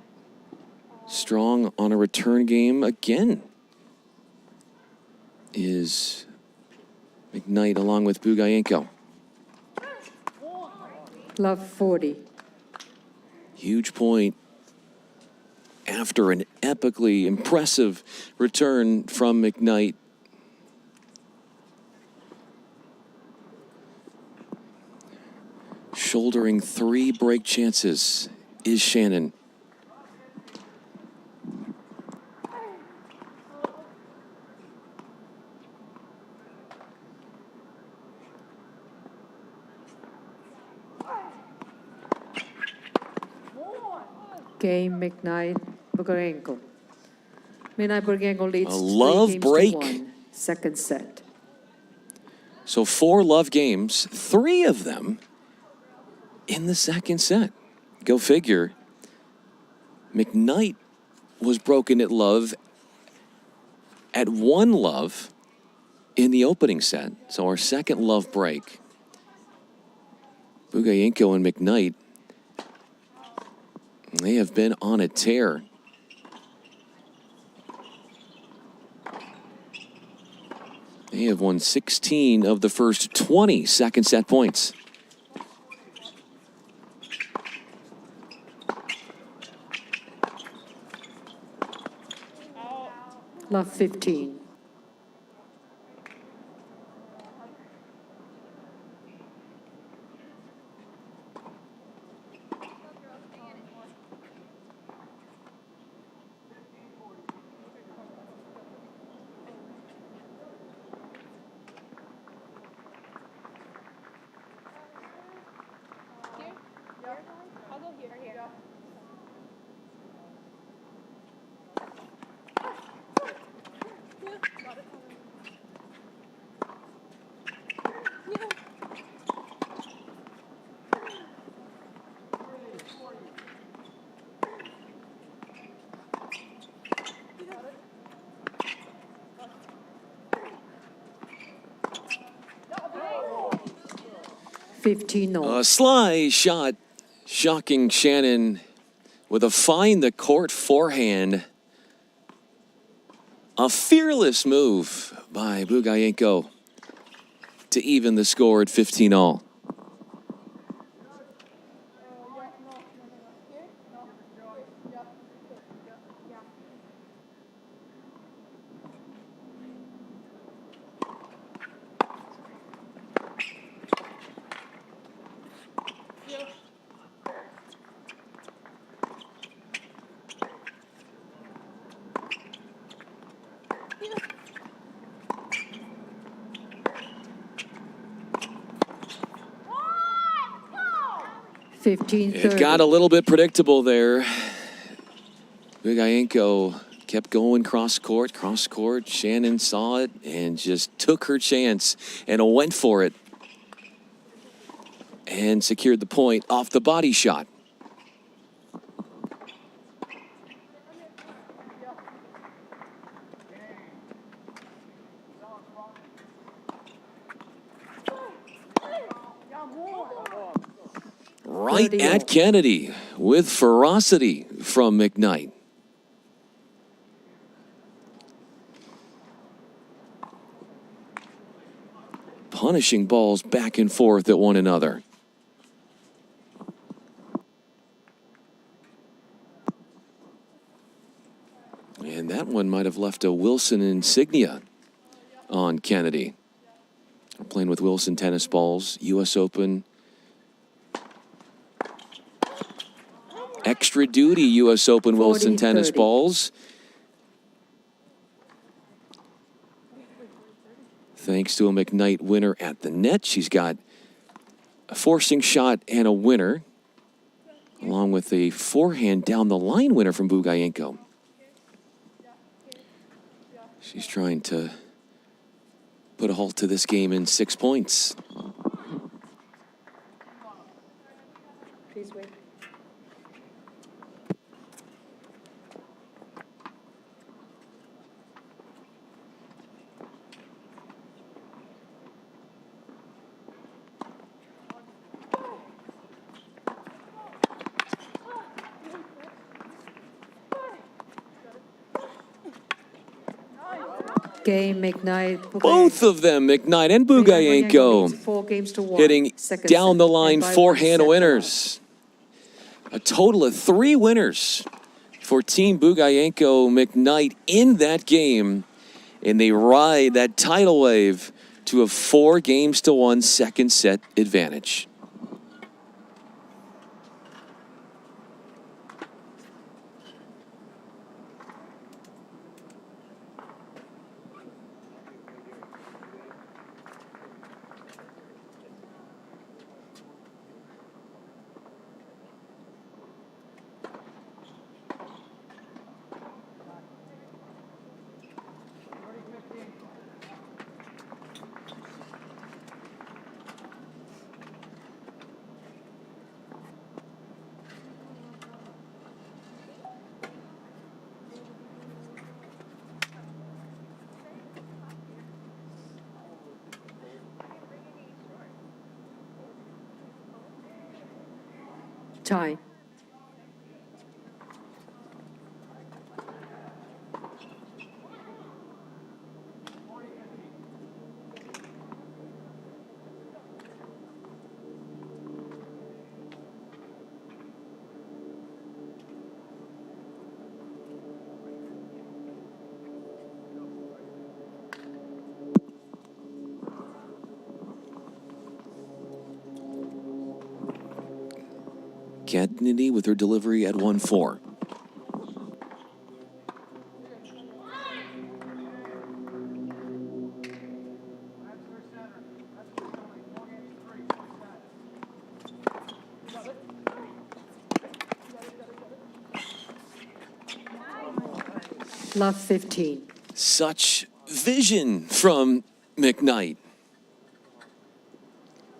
Speaker 4: strong on a return game again is McKnight along with Bugayenko.
Speaker 10: Love 40.
Speaker 4: Huge point after an epically impressive return from McKnight. Shouldering 3 break chances is Shannon.
Speaker 10: Game, McKnight, Bugayenko. McKnight, Bugayenko leads
Speaker 4: A love
Speaker 10: 3 games
Speaker 4: break.
Speaker 10: to 1. Second set.
Speaker 4: So 4 love games, 3 of them in the second set. Go figure. McKnight was broken at love at 1 love in the opening set. So our second love break. Bugayenko and McKnight, they have been on a tear. They have won 16 of the first 20 second set points.
Speaker 10: Love 15.
Speaker 1: I'll go here. Here.
Speaker 10: 15 all.
Speaker 4: A sly shot, shocking Shannon with a find the court forehand. A fearless move by Bugayenko to even the score at 15 all. It got a little bit predictable there. Bugayenko kept going cross court. Shannon saw it and just took her chance and went for it. And secured the point off the body shot. Right at Kennedy with ferocity from McKnight. Punishing balls back and forth at one another. And that one might have left a Wilson insignia on Kennedy. We're playing with Wilson tennis balls, U.S. Open. Extra duty U.S. Open Wilson tennis balls. Thanks to a McKnight winner at the net. She's got a forcing shot and a winner, along with a forehand down the line winner from Bugayenko. She's trying to put a halt to this game in 6 points.
Speaker 10: Please wait. Game, McKnight.
Speaker 4: Both of them, McKnight and Bugayenko,
Speaker 10: 4 games to 1.
Speaker 4: hitting
Speaker 10: Second
Speaker 4: down the
Speaker 10: set.
Speaker 4: line
Speaker 10: And by 1
Speaker 4: forehand
Speaker 10: set.
Speaker 4: winners. A total of 3 winners for Team Bugayenko McKnight in that game. And they ride that tidal wave to a 4 games to 1 second set advantage.
Speaker 10: Tie.
Speaker 4: Kennedy with her delivery at 1-4.
Speaker 10: Love 15.
Speaker 4: Such vision from McKnight.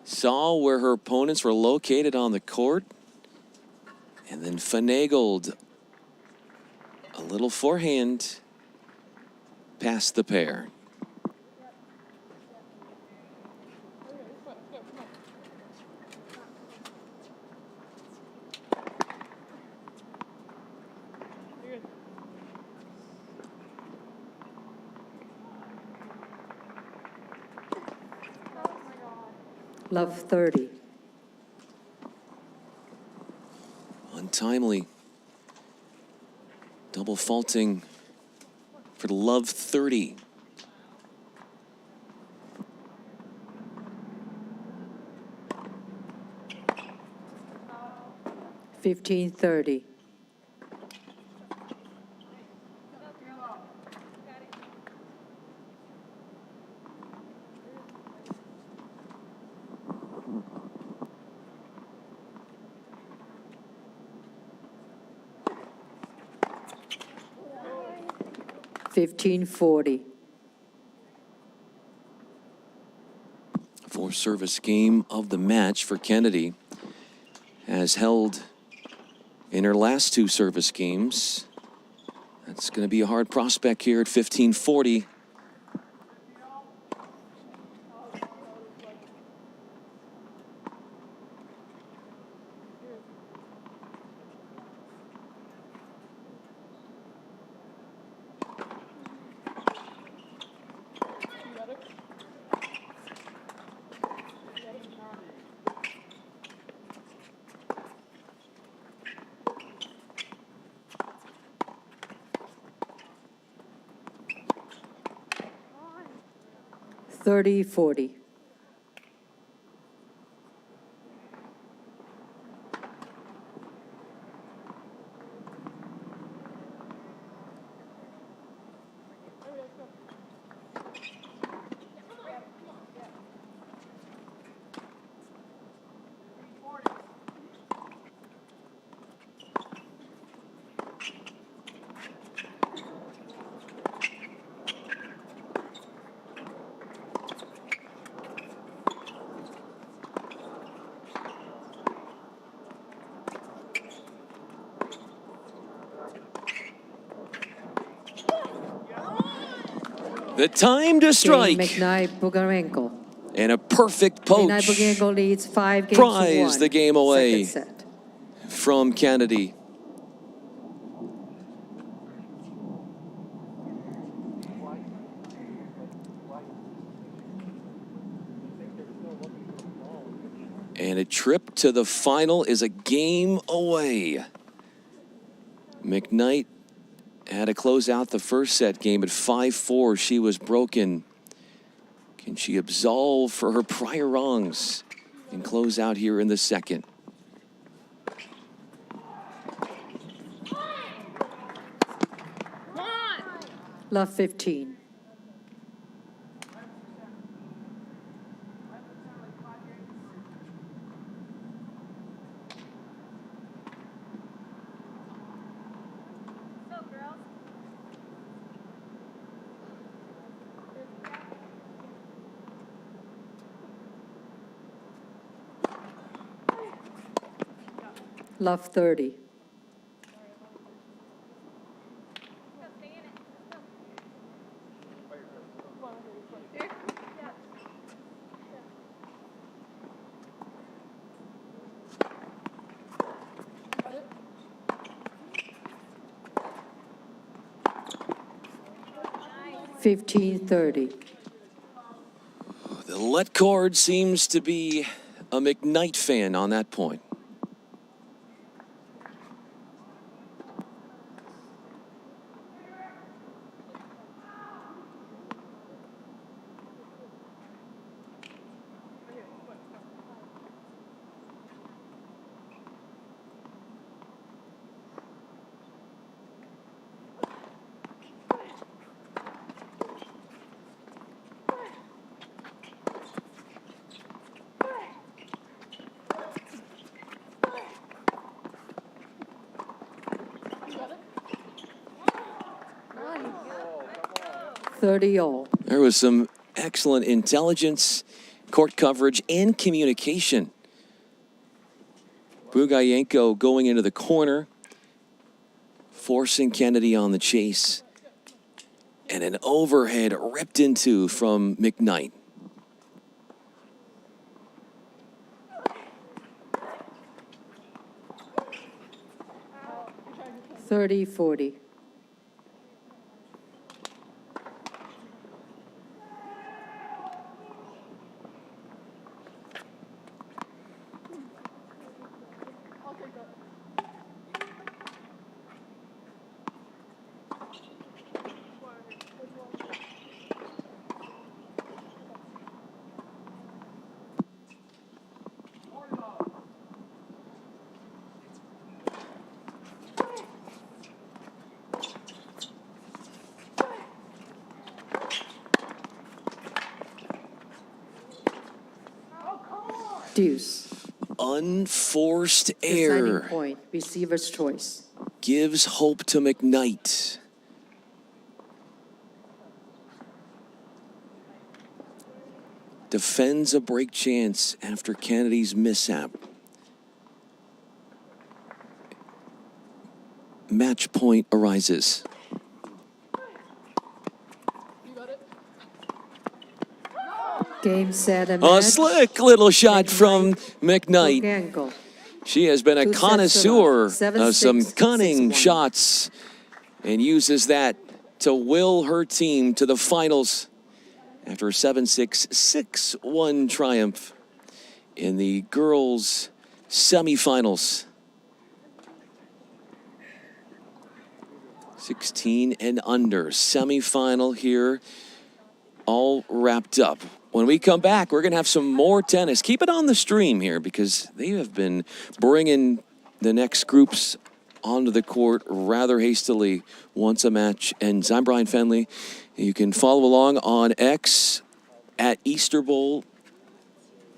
Speaker 4: Saw where her opponents were located on the court and then finagled a little forehand past the pair.
Speaker 10: Love 30.
Speaker 4: Untimely. Double faulting for the love 30.
Speaker 10: $15.30. $15.40.
Speaker 4: Fourth service game of the match for Kennedy. Has held in her last two service games. That's going to be a hard prospect here at 15-40.
Speaker 10: $30.40.
Speaker 4: The time to strike.
Speaker 10: McKnight Bugarenko.
Speaker 4: And a perfect poach.
Speaker 10: McKnight Bugarenko leads 5 games
Speaker 4: Prize
Speaker 10: to 1.
Speaker 4: the game away
Speaker 10: Second set.
Speaker 4: from Kennedy. And a trip to the final is a game away. McKnight had to close out the first set game at 5-4. She was broken. Can she absolve for her prior wrongs and close out here in the second?
Speaker 10: Love 15. Love 30. $15.30.
Speaker 4: The let cord seems to be a McKnight fan on that point.
Speaker 10: 30 all.
Speaker 4: There was some excellent intelligence, court coverage, and communication. Bugayenko going into the corner, forcing Kennedy on the chase. And an overhead ripped into from McKnight.
Speaker 10: (30-40). Deuce.
Speaker 4: Unforced
Speaker 10: Deciding
Speaker 4: error
Speaker 10: point, receiver's choice.
Speaker 4: gives hope to McKnight. Defends a break chance after Kennedy's mishap. Match point arises.
Speaker 10: Game, set, and
Speaker 4: A
Speaker 10: match.
Speaker 4: slick little shot from McKnight.
Speaker 10: Bugayenko.
Speaker 4: She has been a
Speaker 10: 2 sets to
Speaker 4: connoisseur
Speaker 10: love. 7-6,
Speaker 4: of some cunning
Speaker 10: 6-1.
Speaker 4: shots and uses that to will her team to the finals after a 7-6, 6-1 triumph in the girls' semifinals. 16 and under, semifinal here, all wrapped up. When we come back, we're going to have some more tennis. Keep it on the stream here because they have been bringing the next groups onto the court rather hastily once a match ends. I'm Brian Fenley. You can follow along on X at Easter Bowl.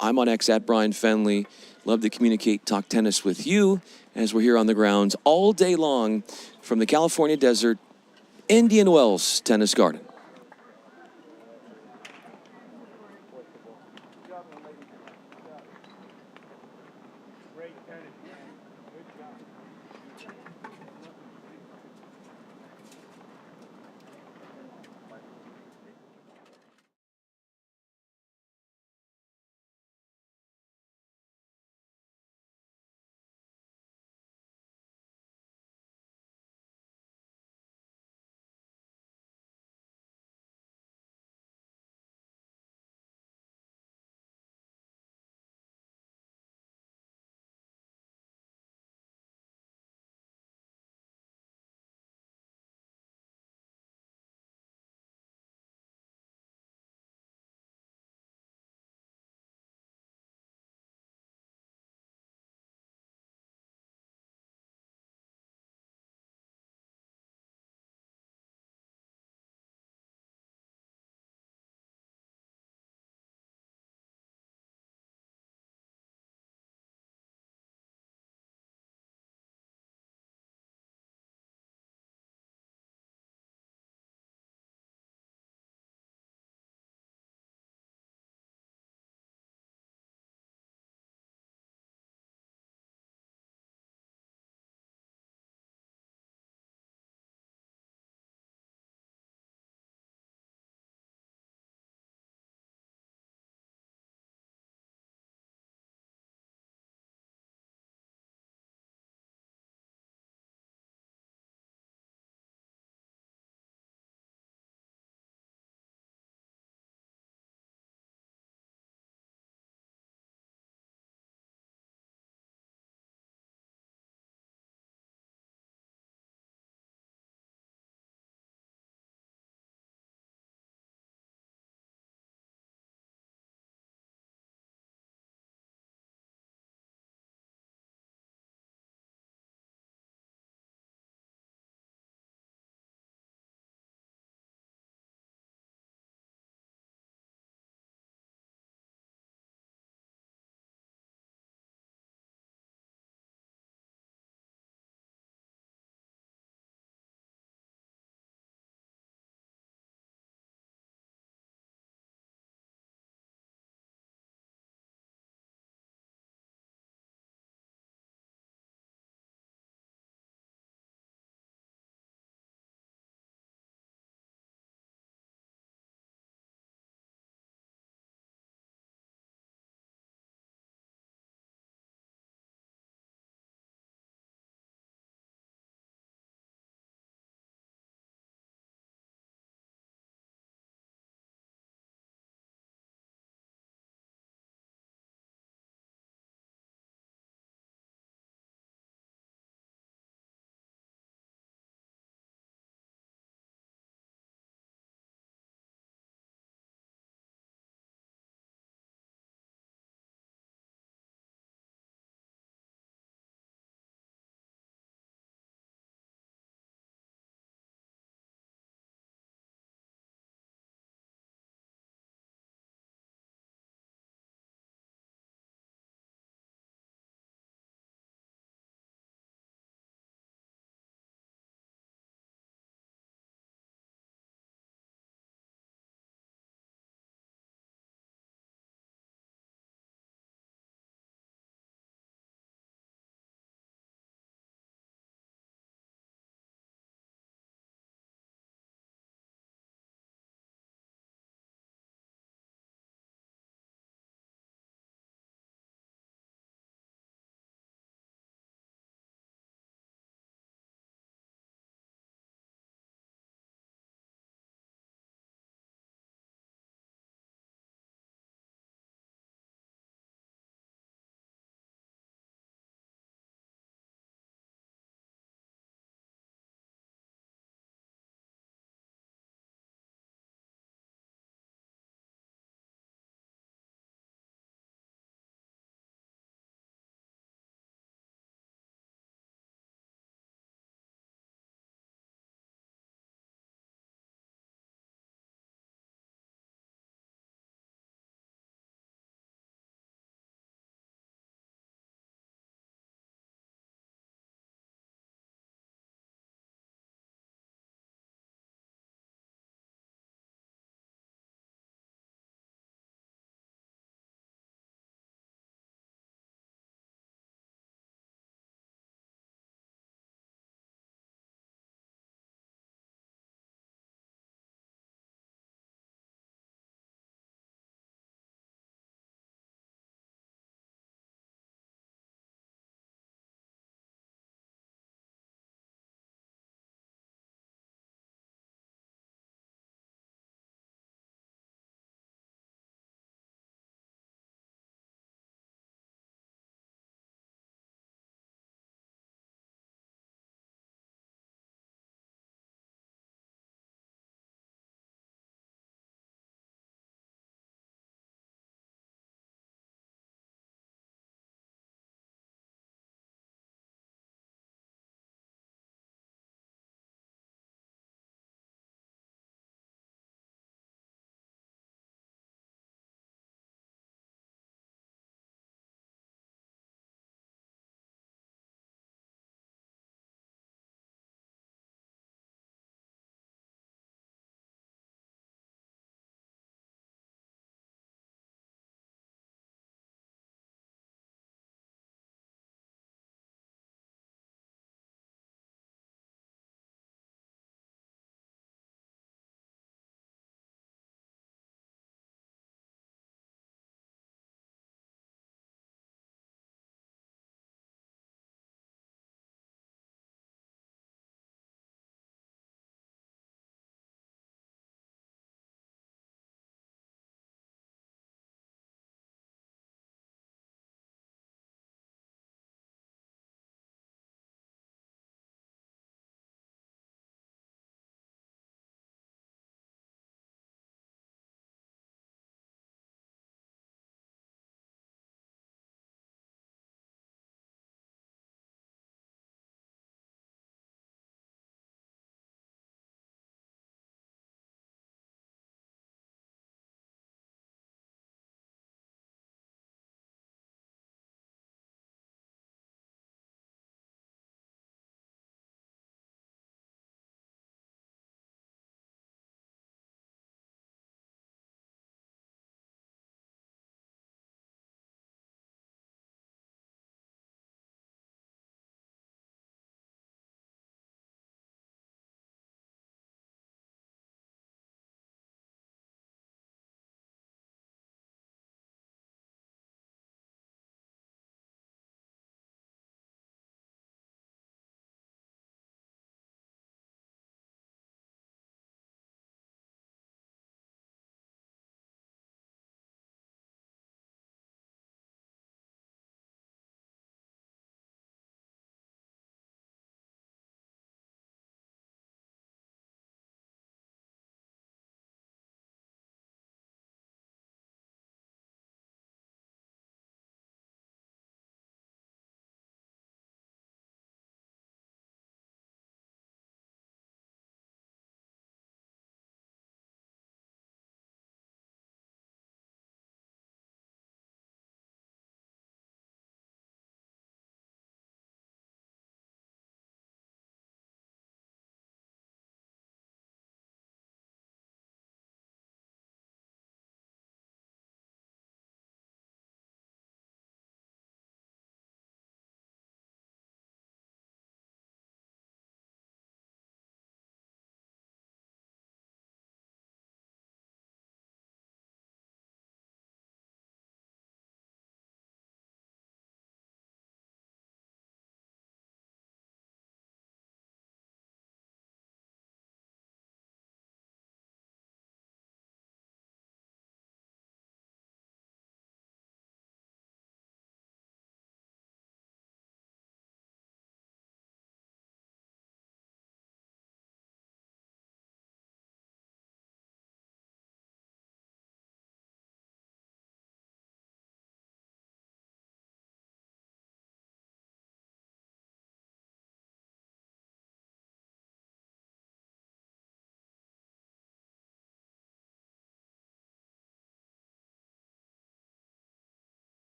Speaker 4: I'm on X at Brian Fenley. Love to communicate, talk tennis with you as we're here on the grounds all day long from the California desert, Indian Wells Tennis Garden.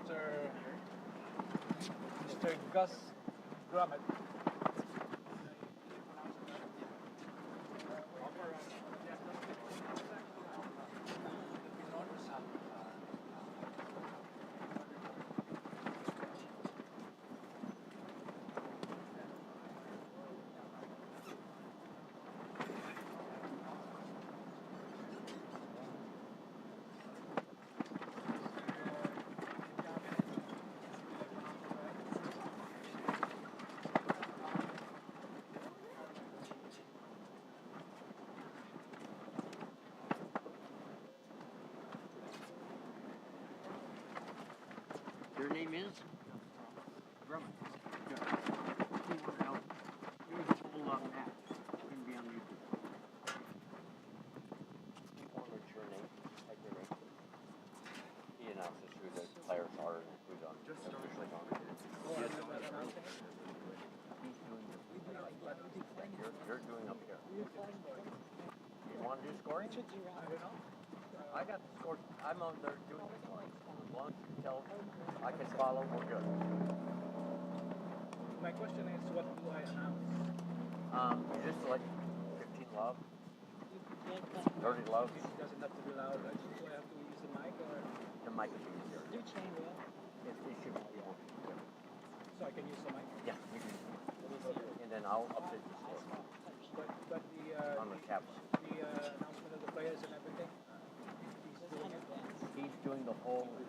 Speaker 8: Mr. Gus Grummet.
Speaker 3: Your name is? Grumman. Good. You want to know? You were told on that. It's going to be on YouTube. You want to your name? Type your name. He announces who the players are and who's on. Just officially on it. He's doing you're doing up here. You want to do scoring? I don't know. I got the score. I'm on there doing the scoring. As long as you tell I can follow, we're good.
Speaker 8: My question is, what do I announce?
Speaker 3: You just select 15 love. 30 love.
Speaker 8: It doesn't have to be loud. Do I have to use the mic or?
Speaker 3: The mic is easier.
Speaker 11: Do chain wheel.
Speaker 3: It should be able to.
Speaker 8: So I can use the mic?
Speaker 3: Yeah, you can. And then I'll update the score.
Speaker 8: But
Speaker 3: on the tablet.
Speaker 8: The announcement of the players and everything.
Speaker 3: He's doing the whole. He's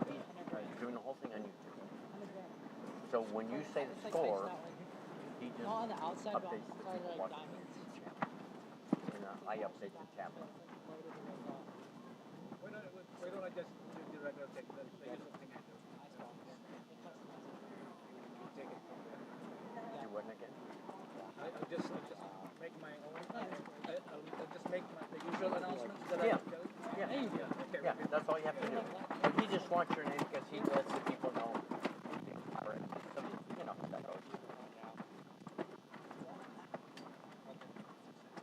Speaker 3: doing the whole thing on YouTube. So when you say the score, he just
Speaker 11: On the outside,
Speaker 3: updates the
Speaker 11: outside
Speaker 3: people
Speaker 11: like
Speaker 3: watching.
Speaker 11: diamonds.
Speaker 3: And I update the tablet.
Speaker 8: Why don't I just do the regular thing? The usual thing I do. Take it from there.
Speaker 3: Do what again?
Speaker 8: I'll just make my own. I'll just make the usual announcements that
Speaker 3: Yeah.
Speaker 8: I tell you.
Speaker 3: Yeah.
Speaker 8: Okay.
Speaker 3: Yeah, that's all you have to do. But he just wants your name because he lets the people know. All right. So, you know, that goes.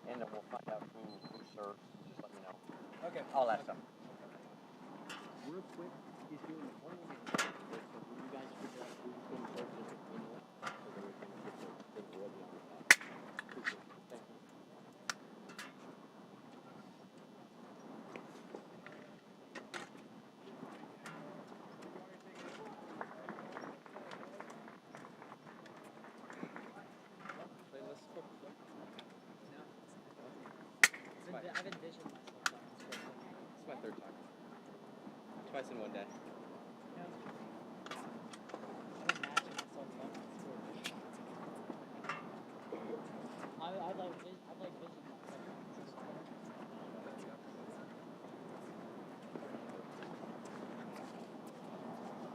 Speaker 3: And then we'll find out who serves. Just let me know.
Speaker 8: Okay.
Speaker 3: All that stuff.
Speaker 12: Real quick, he's doing the one thing. So you guys figure out who's going to serve this anyway, so that we can get the thing ready on the back. Appreciate it. Thank you.
Speaker 11: I've envisioned myself playing this for a long time.
Speaker 2: It's my third time. Twice in one day.
Speaker 11: I've imagined myself playing this sport. I'd like vision myself playing this sport.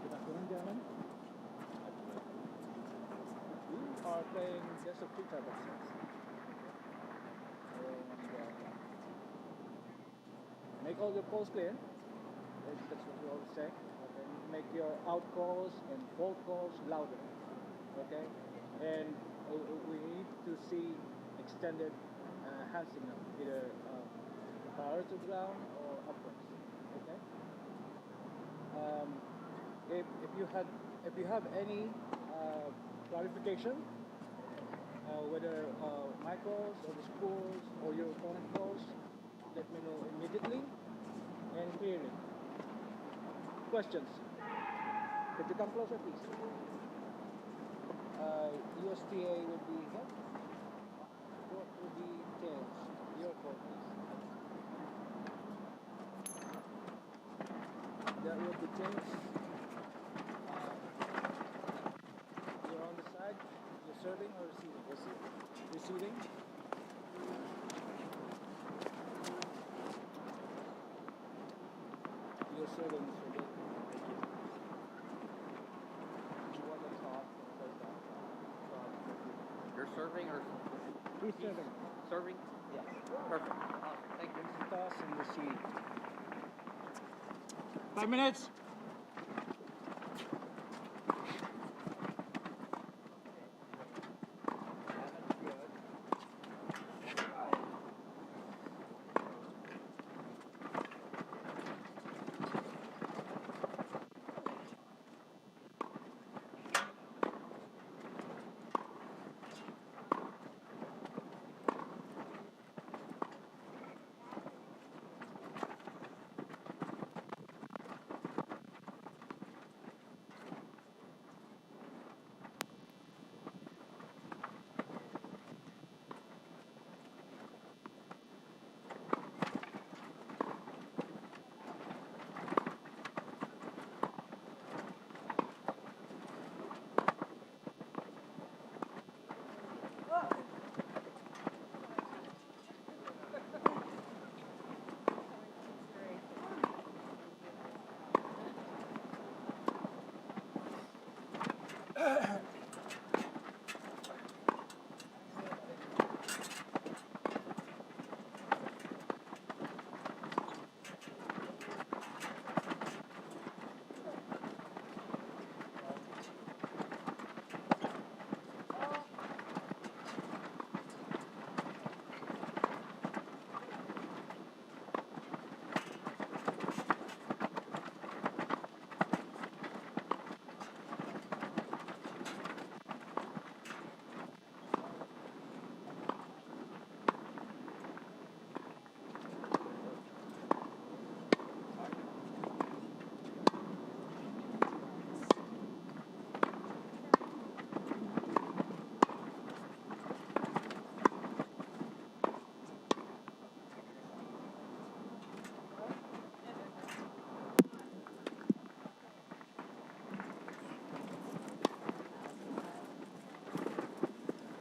Speaker 8: Good afternoon, gentlemen. We are playing just a few type of sets. Make all your calls clear. That's what we always say. Okay. Make your out calls and fault calls louder. Okay. And we need to see extended hand signal, either prior to ground or upwards. Okay. If you have any clarification, whether my calls or the scores or your opponent calls, let me know immediately and clearly. Questions? Could you come closer, please? USTA would be head. Court would be tails. Your court, please. That would be tails. You're on the side. You're serving or receiving? Receiving. You're serving, so good. Thank you. You want to talk?
Speaker 2: You're serving or
Speaker 8: Who's serving?
Speaker 2: serving?
Speaker 8: Yes.
Speaker 2: Perfect. Awesome. Thank you.
Speaker 8: Toss and receive. 5 minutes.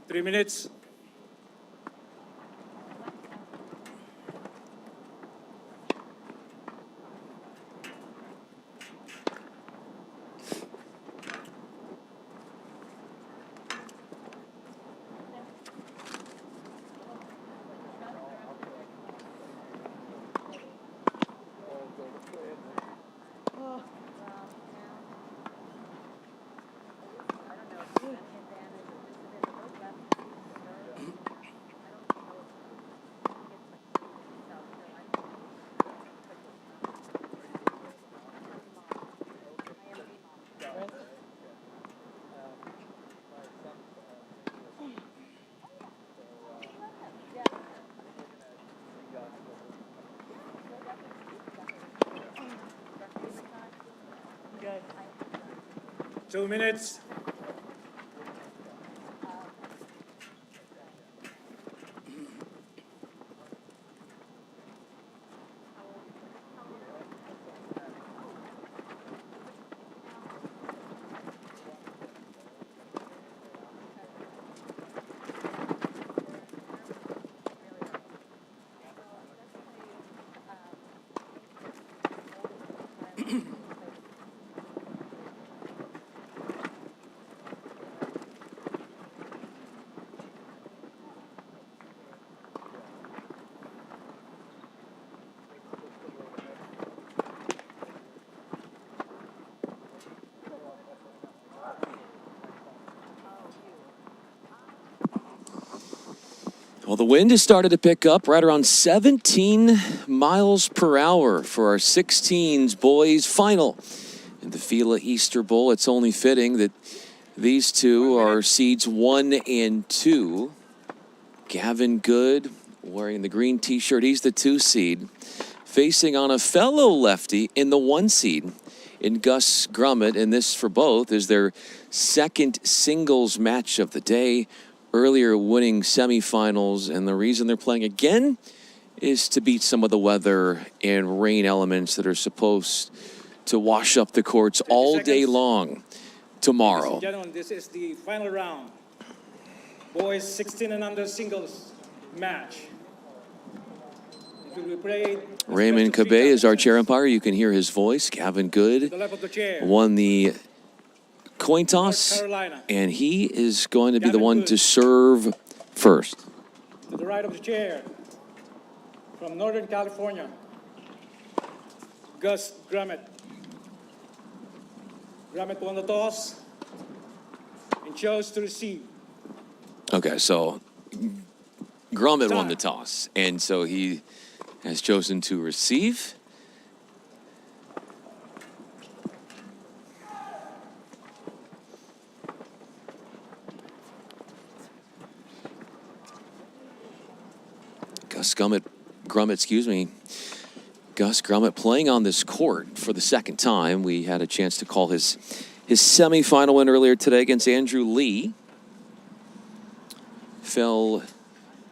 Speaker 13: 3 minutes.
Speaker 11: Good.
Speaker 13: 2 minutes.
Speaker 4: Well, the wind has started to pick up right around 17 miles per hour for our 16s boys final in the FILA Easter Bowl. It's only fitting that these two are seeds 1 and 2. Gavin Good wearing the green t-shirt. He's the 2 seed, facing on a fellow lefty in the 1 seed in Gus Grummett. And this for both is their second singles match of the day. Earlier winning semifinals, and the reason they're playing again is to beat some of the weather and rain elements that are supposed to wash up the courts all day long tomorrow.
Speaker 13: Ladies and gentlemen, this is the final round. Boys 16 and under singles match. It will be played.
Speaker 4: Raymond Cabe is our chair umpire. You can hear his voice. Gavin Good won the coin toss, and he is going to be the one to serve first.
Speaker 13: To the right of the chair, from Northern California, Gus Grummett. Grummett won the toss and chose to receive.
Speaker 4: Okay, so Grummett won the toss, and so he has chosen to receive. Gus Grummett playing on this court for the second time. We had a chance to call his semifinal win earlier today against Andrew Lee. Fell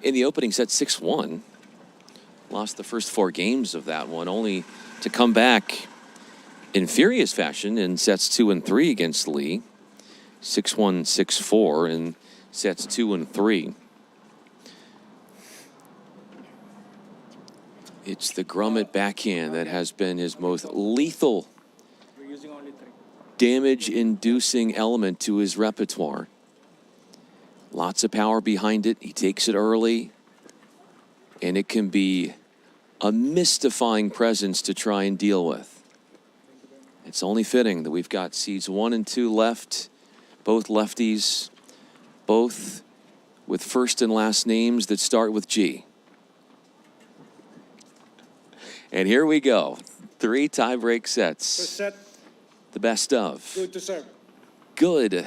Speaker 4: in the opening set 6-1. Lost the first 4 games of that one, only to come back in furious fashion in sets 2 and 3 against Lee. 6-1, 6-4 in sets 2 and 3. It's the Grummett backhand that has been his most lethal damage-inducing element to his repertoire. Lots of power behind it. He takes it early, and it can be a mystifying presence to try and deal with. It's only fitting that we've got seeds 1 and 2 left, both lefties, both with first and last names that start with G. And here we go. 3 tie-break sets.
Speaker 13: First set,
Speaker 4: The best of.
Speaker 13: good to serve.
Speaker 4: Good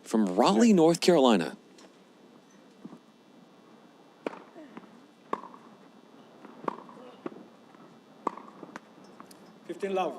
Speaker 4: from Raleigh, North Carolina.
Speaker 13: Fifteen love.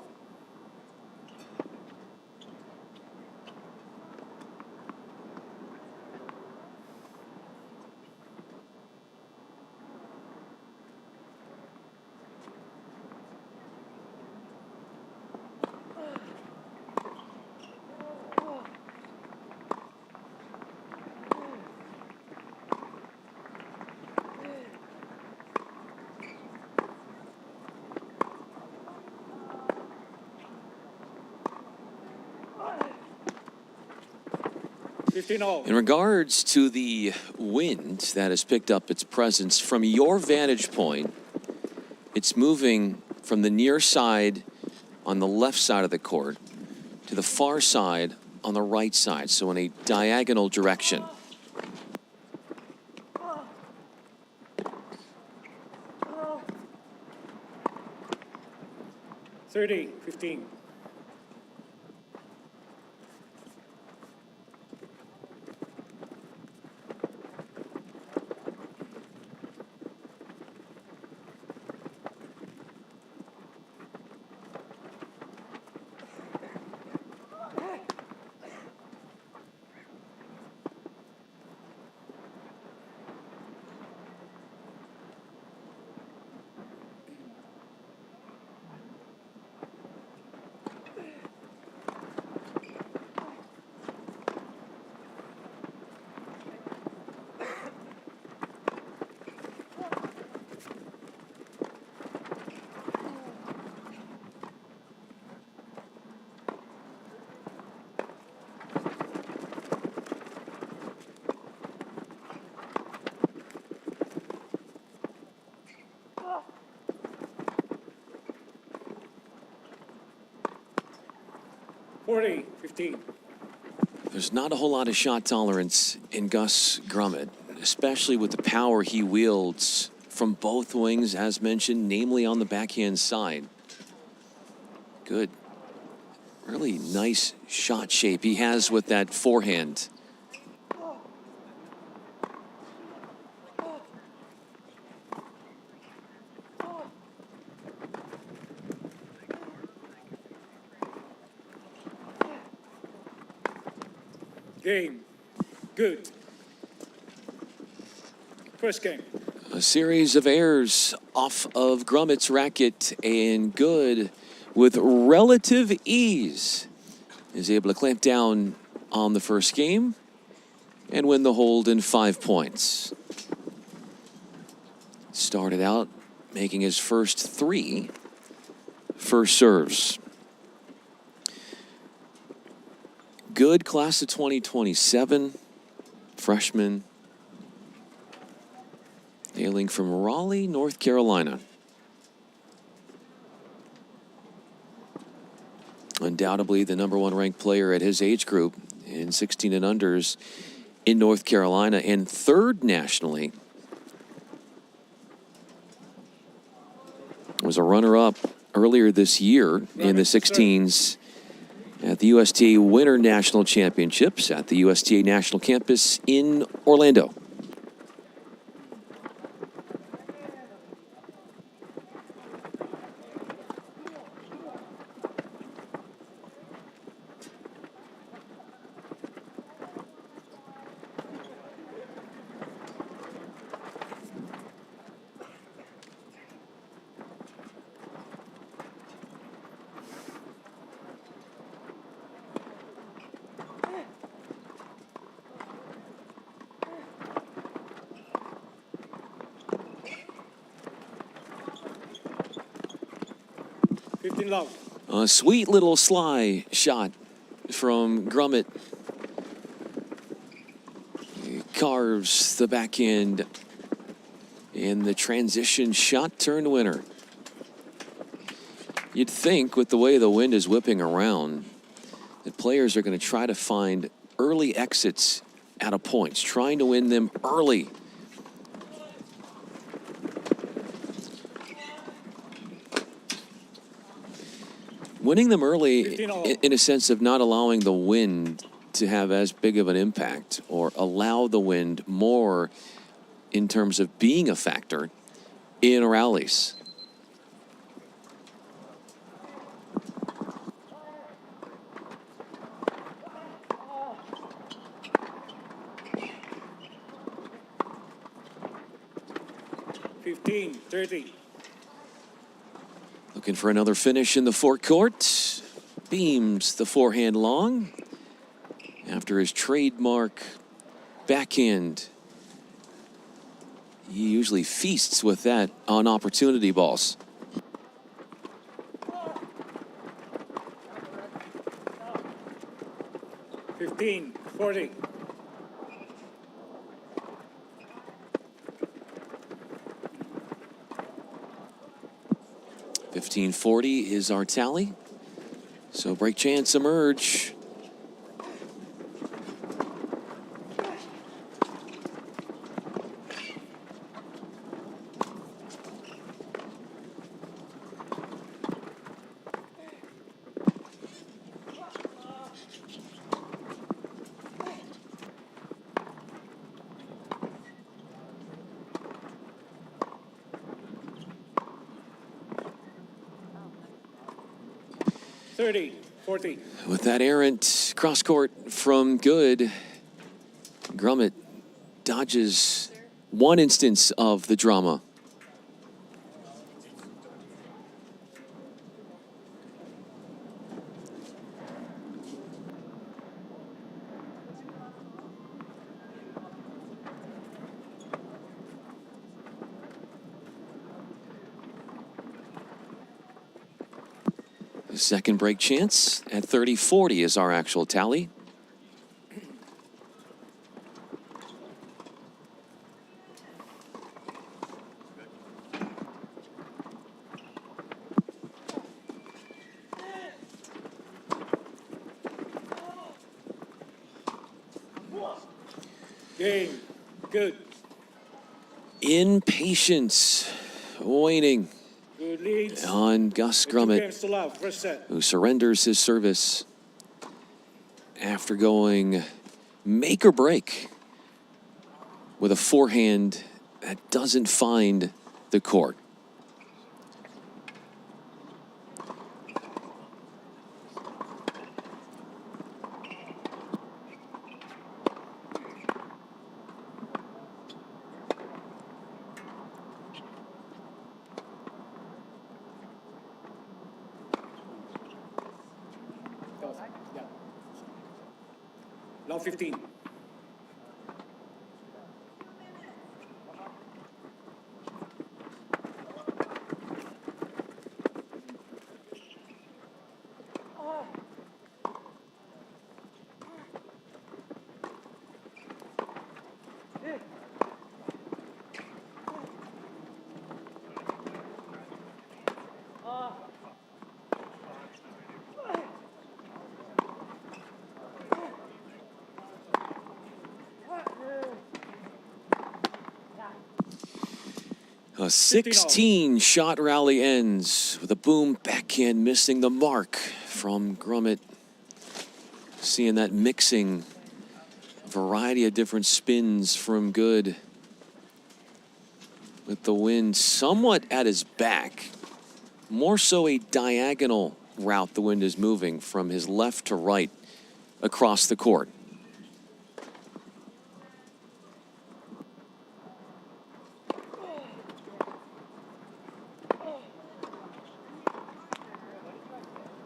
Speaker 4: In regards to the wind that has picked up its presence, from your vantage point, it's moving from the near side on the left side of the court to the far side on the right side, so in a diagonal direction.
Speaker 13: Thirty, 15.
Speaker 4: There's not a whole lot of shot tolerance in Gus Grummett, especially with the power he wields from both wings, as mentioned, namely on the backhand side. Good. Really nice shot shape he has with that forehand.
Speaker 13: Game. Good. First game.
Speaker 4: A series of airs off of Grummett's racket, and Good, with relative ease, is able to clamp down on the first game and win the hold in 5 points. Started out making his first 3 first serves. Good, class of 2027, freshman, hailing from Raleigh, North Carolina. Undoubtedly the #1 ranked player at his age group in 16 and unders in North Carolina, and 3rd nationally. Was a runner-up earlier this year in the 16s at the USTA Winter National Championships at the USTA National Campus in Orlando. A sweet little sly shot from Grummett. He carves the backhand in the transition shot turn winner. You'd think with the way the wind is whipping around that players are going to try to find early exits out of points, trying to win them early. Winning them early in a sense of not allowing the wind to have as big of an impact, or allow the wind more in terms of being a factor in rallies. Looking for another finish in the forecourt. Beams the forehand long after his trademark backhand. He usually feasts with that on opportunity balls.
Speaker 13: Fifteen, 40.
Speaker 4: $15.40 is our tally. So break chance emerge. With that errant cross court from Good, Grummett dodges one instance of the drama. The second break chance at 30-40 is our actual tally.
Speaker 13: Game. Good.
Speaker 4: Impatience waning
Speaker 13: Good leads.
Speaker 4: on Gus Grummett,
Speaker 13: Games to love. First set.
Speaker 4: who surrenders his service after going make or break with a forehand that doesn't find the court.
Speaker 13: Yeah. Love 15.
Speaker 4: A 16-shot rally ends with a boom backhand missing the mark from Grummett. Seeing that mixing, a variety of different spins from Good. With the wind somewhat at his back. More so a diagonal route the wind is moving from his left to right across the court.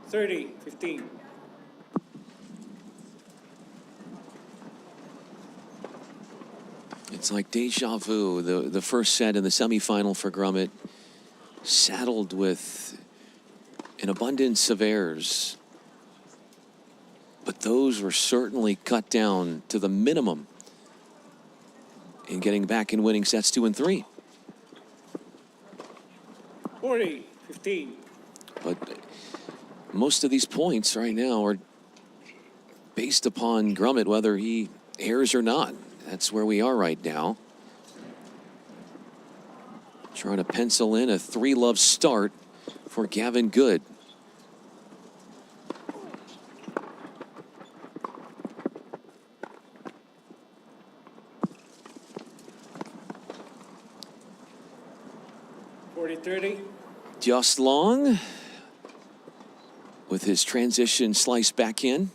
Speaker 13: Thirty, 15.
Speaker 4: It's like deja vu, the first set in the semifinal for Grummett, saddled with an abundance of errors. But those were certainly cut down to the minimum in getting back and winning sets 2 and 3.
Speaker 13: 40-15.
Speaker 4: But most of these points right now are based upon Grummett, whether he airs or not. That's where we are right now. Trying to pencil in a 3-love start for Gavin Good. Just Long with his transition slice back in.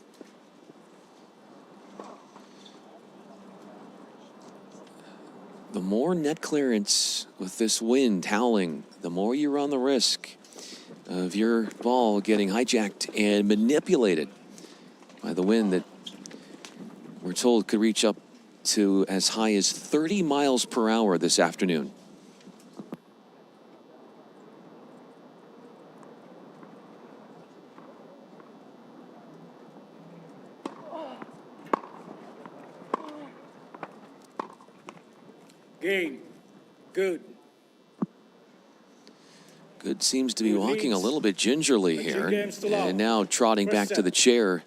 Speaker 4: The more net clearance with this wind howling, the more you run the risk of your ball getting hijacked and manipulated by the wind that we're told could reach up to as high as 30 miles per hour this afternoon.
Speaker 13: Game. Good.
Speaker 4: Good seems to be walking a little bit gingerly here. And now trotting back to the chair.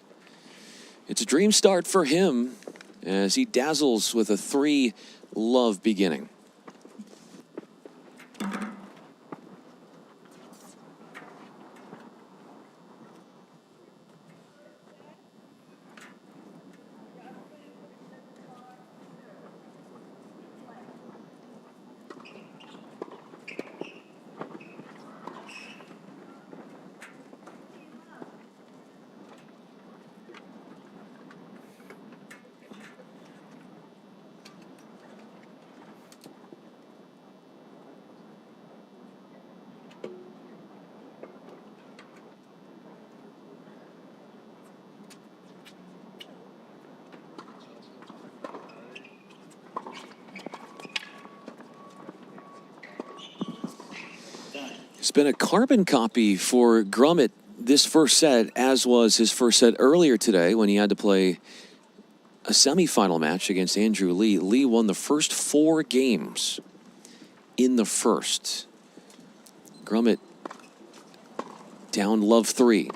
Speaker 4: It's a dream start for him as he dazzles with a 3-love beginning. It's been a carbon copy for Grummett this first set, as was his first set earlier today when he had to play a semifinal match against Andrew Lee. Lee won the first 4 games in the first. Grummett down love 3.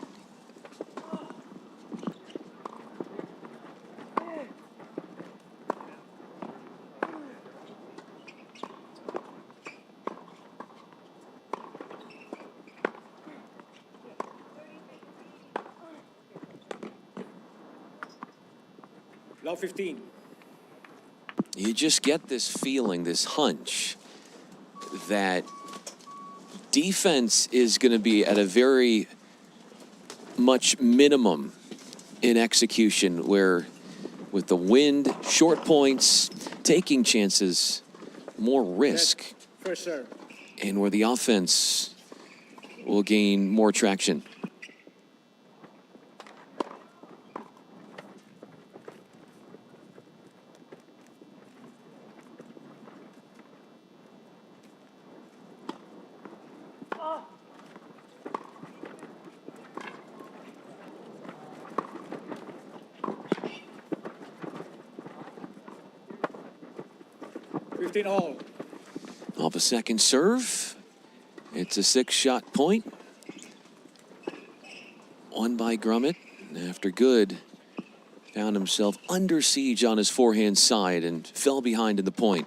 Speaker 13: Love 15.
Speaker 4: You just get this feeling, this hunch, that defense is going to be at a very much minimum in execution, where with the wind, short points, taking chances, more risk,
Speaker 13: First serve.
Speaker 4: and where the offense will gain more traction.
Speaker 13: All.
Speaker 4: Off a second serve. It's a 6-shot point. Won by Grummett. After Good found himself under siege on his forehand side and fell behind in the point.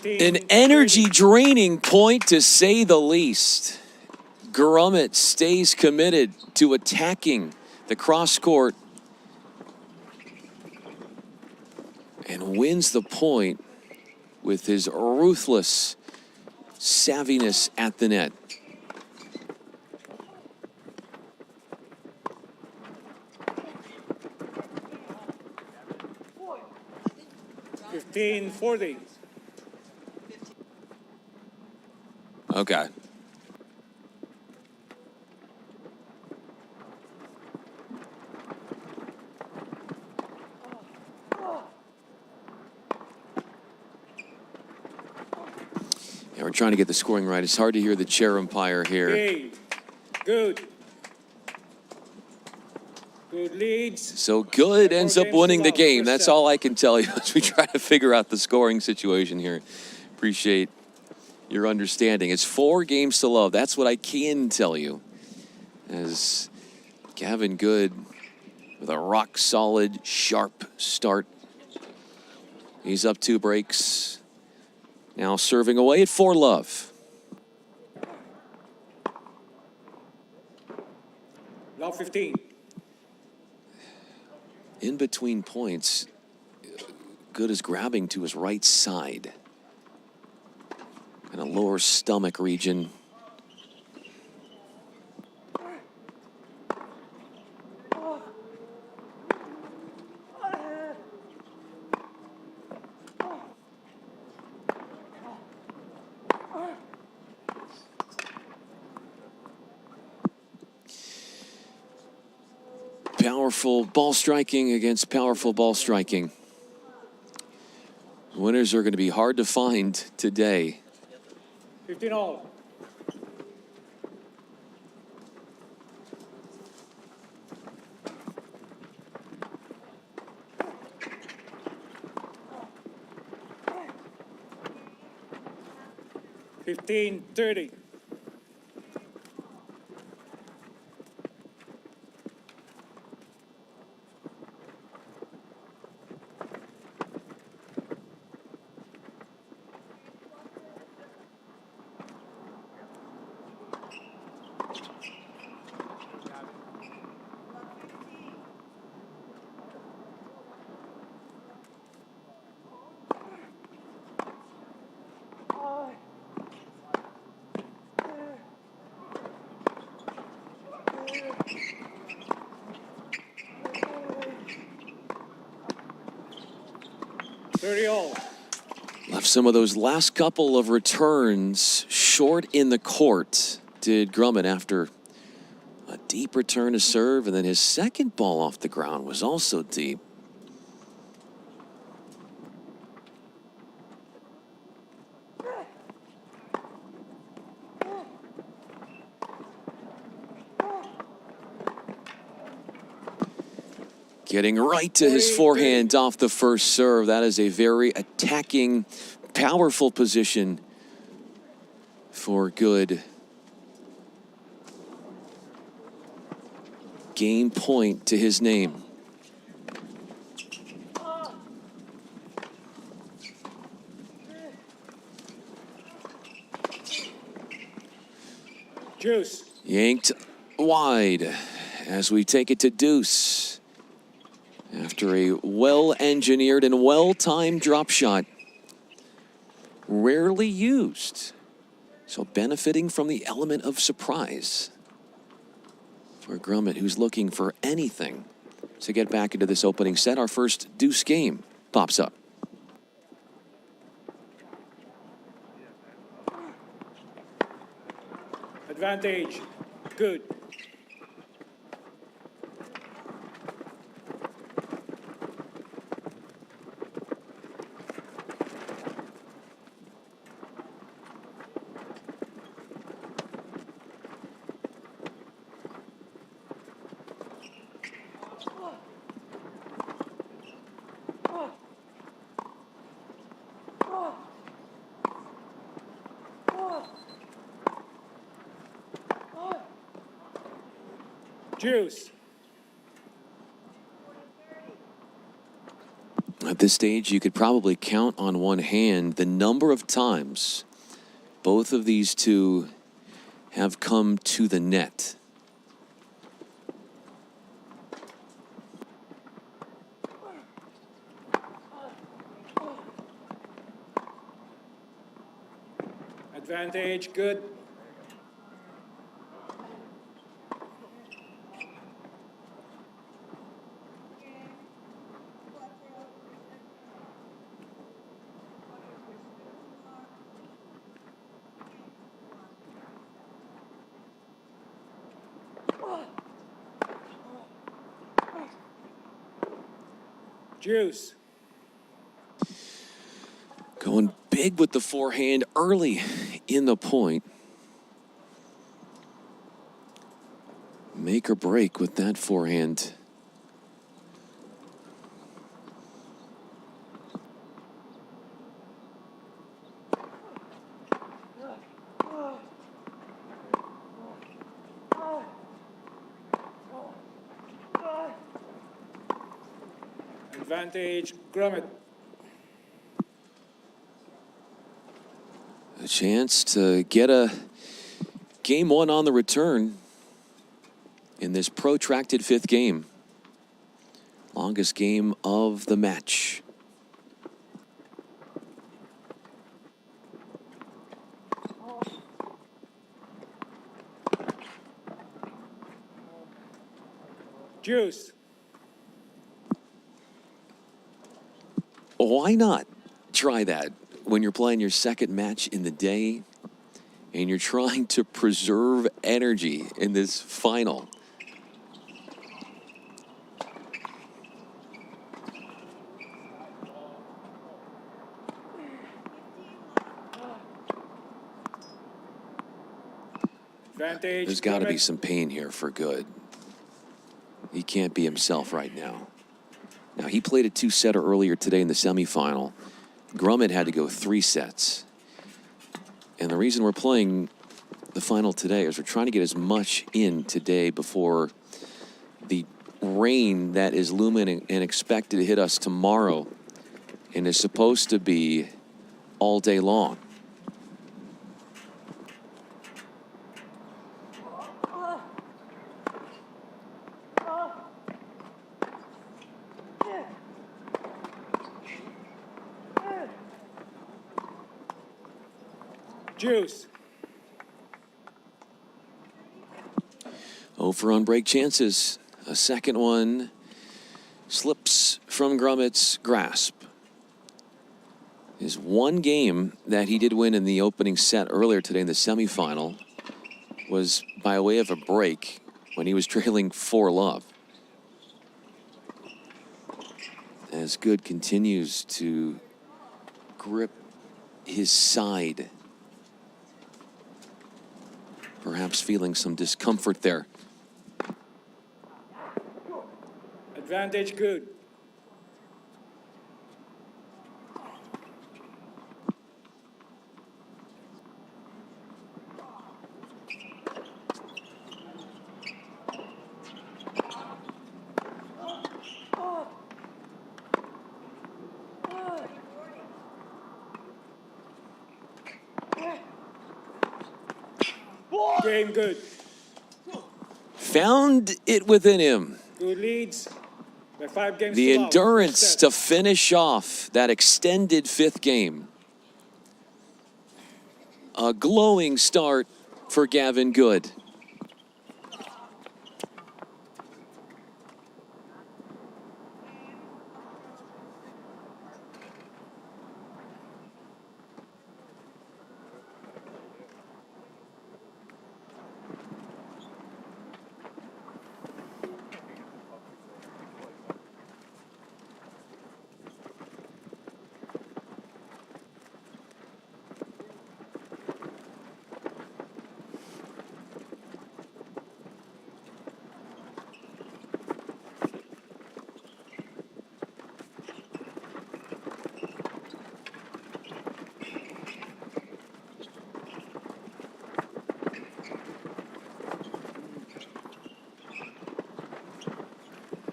Speaker 4: An energy-draining point, to say the least. Grummett stays committed to attacking the cross court and wins the point with his ruthless savviness at the net.
Speaker 13: $15-40.
Speaker 4: Okay. Yeah, we're trying to get the scoring right. It's hard to hear the chair umpire here.
Speaker 13: Okay. Good. Good leads.
Speaker 4: So Good ends up winning the game. That's
Speaker 13: First
Speaker 4: all I can tell you as we try to figure out the scoring situation here. Appreciate your understanding. It's 4 games to love. That's what I can tell you. As Gavin Good with a rock solid, sharp start. He's up 2 breaks. Now serving away at 4-love.
Speaker 13: Love 15.
Speaker 4: In between points, Good is grabbing to his right side. In a lower stomach region. Powerful ball striking against powerful ball striking. Winners are going to be hard to find today.
Speaker 13: 15 all. $15-30.
Speaker 4: Left some of those last couple of returns short in the court, did Grumman, after a deep return to serve, and then his second ball off the ground was also deep. Getting right to his forehand off the first serve. That is a very attacking, powerful position for Good. Game point to his name.
Speaker 13: Juice.
Speaker 4: Yanked wide as we take it to deuce. After a well-engineered and well-timed drop shot. Rarely used. So benefiting from the element of surprise for Grumman, who's looking for anything to get back into this opening set. Our first deuce game pops up.
Speaker 13: Advantage. Good. Juice.
Speaker 4: At this stage, you could probably count on one hand the number of times both of these two have come to the net.
Speaker 13: Advantage, good. Juice.
Speaker 4: Going big with the forehand early in the point. Make or break with that forehand.
Speaker 13: Advantage, Gromit.
Speaker 4: A chance to get a game one on the return in this protracted fifth game. Longest game of the match.
Speaker 13: Juice.
Speaker 4: Why not try that when you're playing your second match in the day and you're trying to preserve energy in this final?
Speaker 13: Advantage,
Speaker 4: There's got to be
Speaker 13: Gromit.
Speaker 4: some pain here for good. He can't be himself right now. Now, he played a two-setter earlier today in the semifinal. Grummet had to go 3 sets. And the reason we're playing the final today is we're trying to get as much in today before the rain that is looming and expected to hit us tomorrow and is supposed to be all day long.
Speaker 13: Juice.
Speaker 4: 0 for on break chances. A second one slips from Grummet's grasp. His one game that he did win in the opening set earlier today in the semifinal was by way of a break when he was trailing 4-love. As Good continues to grip his side, perhaps feeling some discomfort there.
Speaker 13: Advantage, good. Game good.
Speaker 4: Found it within him.
Speaker 13: Good leads. By 5 games
Speaker 4: The
Speaker 13: to love.
Speaker 4: endurance
Speaker 13: First set.
Speaker 4: to finish off that extended fifth game. A glowing start for Gavin Good.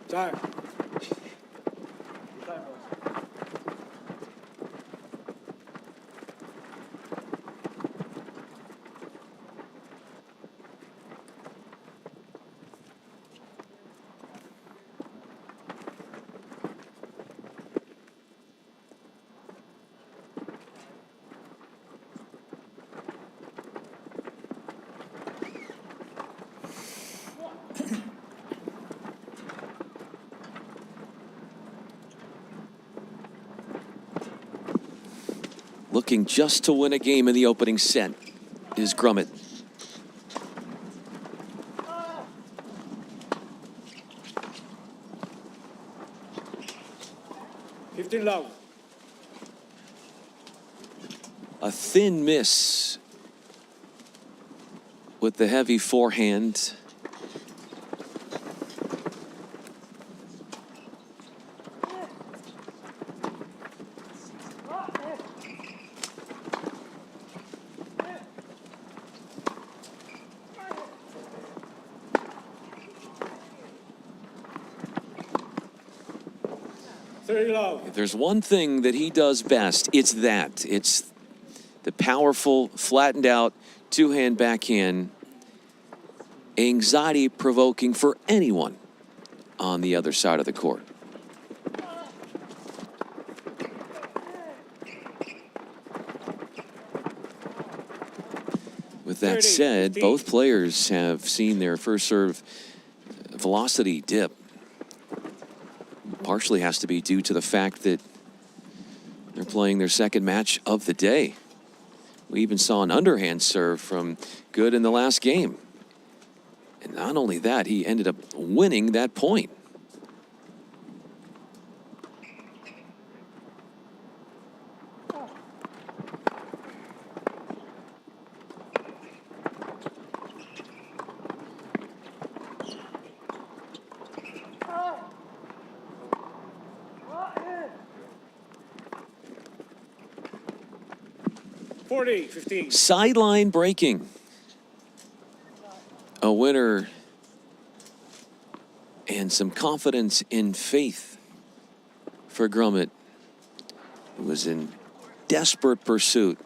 Speaker 13: Time.
Speaker 4: looking just to win a game in the opening set is Grummett.
Speaker 13: Love.
Speaker 4: A thin miss with the heavy forehand. If there's one thing that he does best, it's that. It's the powerful, flattened out, two-hand backhand, anxiety provoking for anyone on the other side of the court. With that said, both players have seen their first serve velocity dip. Partially has to be due to the fact that they're playing their second match of the day. We even saw an underhand serve from Good in the last game. And not only that, he ended up winning that point. Sideline breaking. A winner and some confidence in faith for Grummett, who was in desperate pursuit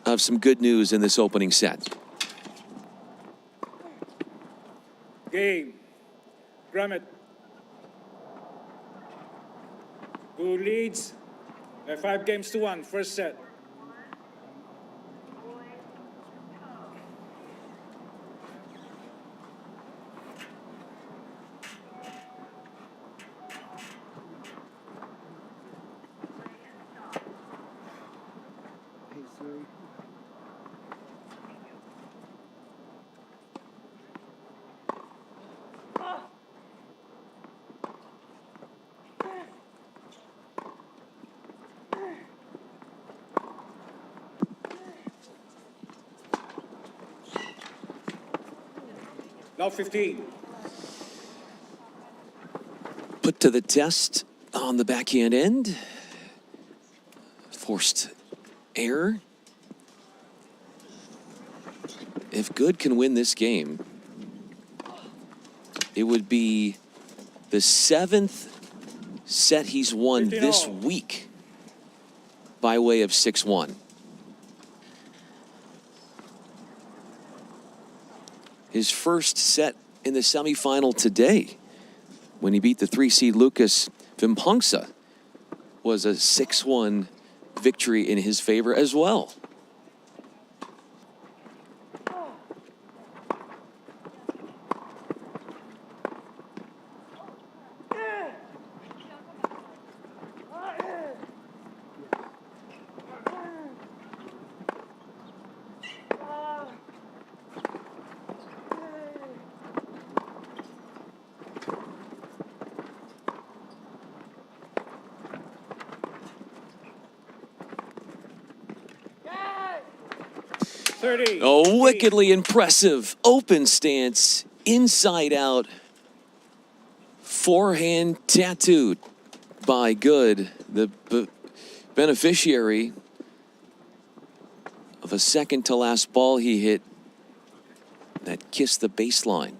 Speaker 4: of some good news in this opening set.
Speaker 13: Game. Grummett. Who leads 5-1, first set. Now 15.
Speaker 4: Put to the test on the backhand end. Forced error. If Good can win this game, it would be the 7th set he's won this week by way of 6-1. His first set in the semifinal today, when he beat the 3-seed Lucas Vimpongsa, was a 6-1 victory in his favor as well. A wickedly impressive open stance, inside out, forehand tattooed by Good, the beneficiary of a second to last ball he hit that kissed the baseline.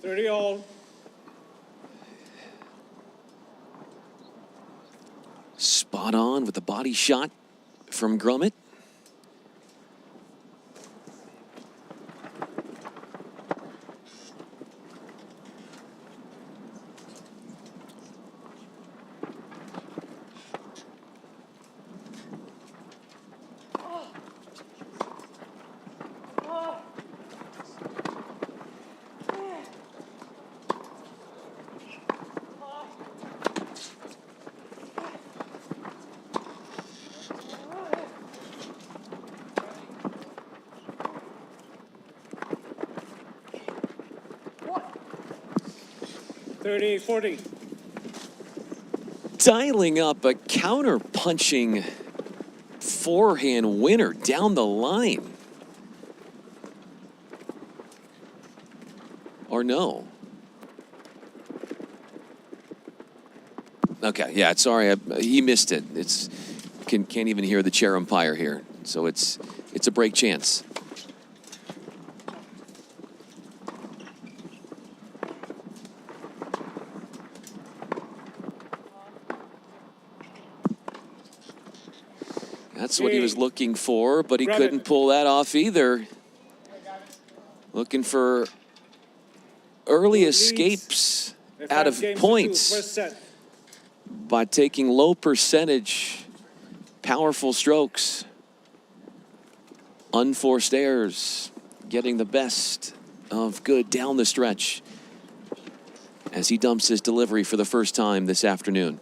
Speaker 13: 30 all.
Speaker 4: Spot on with the body shot from Grummett.
Speaker 13: What? 30-40.
Speaker 4: Dialing up a counter-punching forehand winner down the line. Or no? Okay, yeah, sorry, he missed it. Can't even hear the chair umpire here, so it's a break chance. That's what he was looking for, but he couldn't pull that off either. Looking for early escapes out of points by taking low percentage, powerful strokes, unforced errors, getting the best of good down the stretch as he dumps his delivery for the first time this afternoon.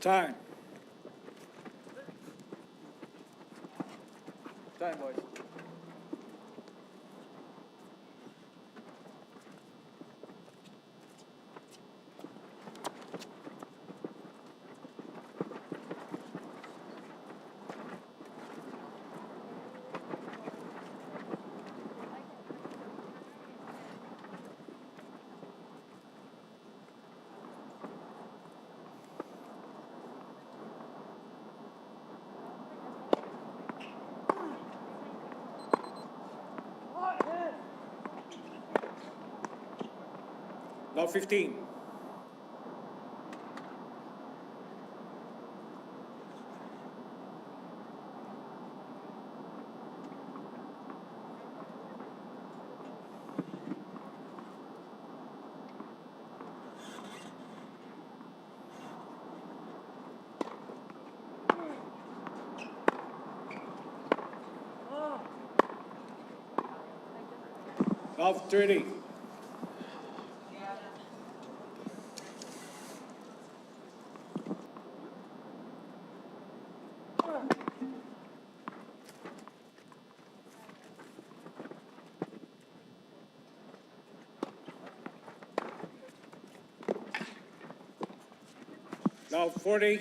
Speaker 13: Time. Time, boys. Now 15. Now 30. Now 40.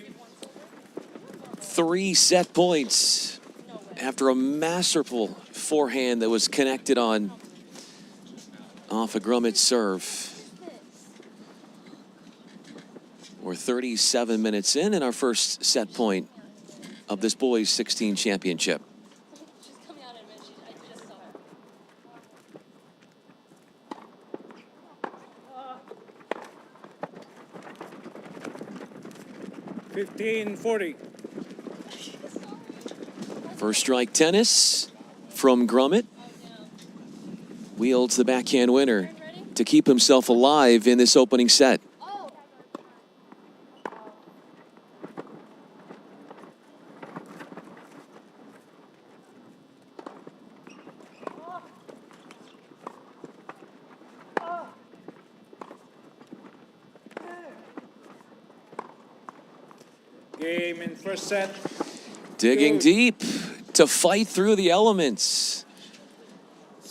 Speaker 4: 3 set points after a masterful forehand that was connected on off a Grummet serve. We're 37 minutes in our first set point of this boys 16 championship.
Speaker 13: $15-40.
Speaker 4: First strike tennis from Grummet. Wields the backhand winner to keep himself alive in this opening set.
Speaker 13: Game in first set.
Speaker 4: Digging deep to fight through the elements.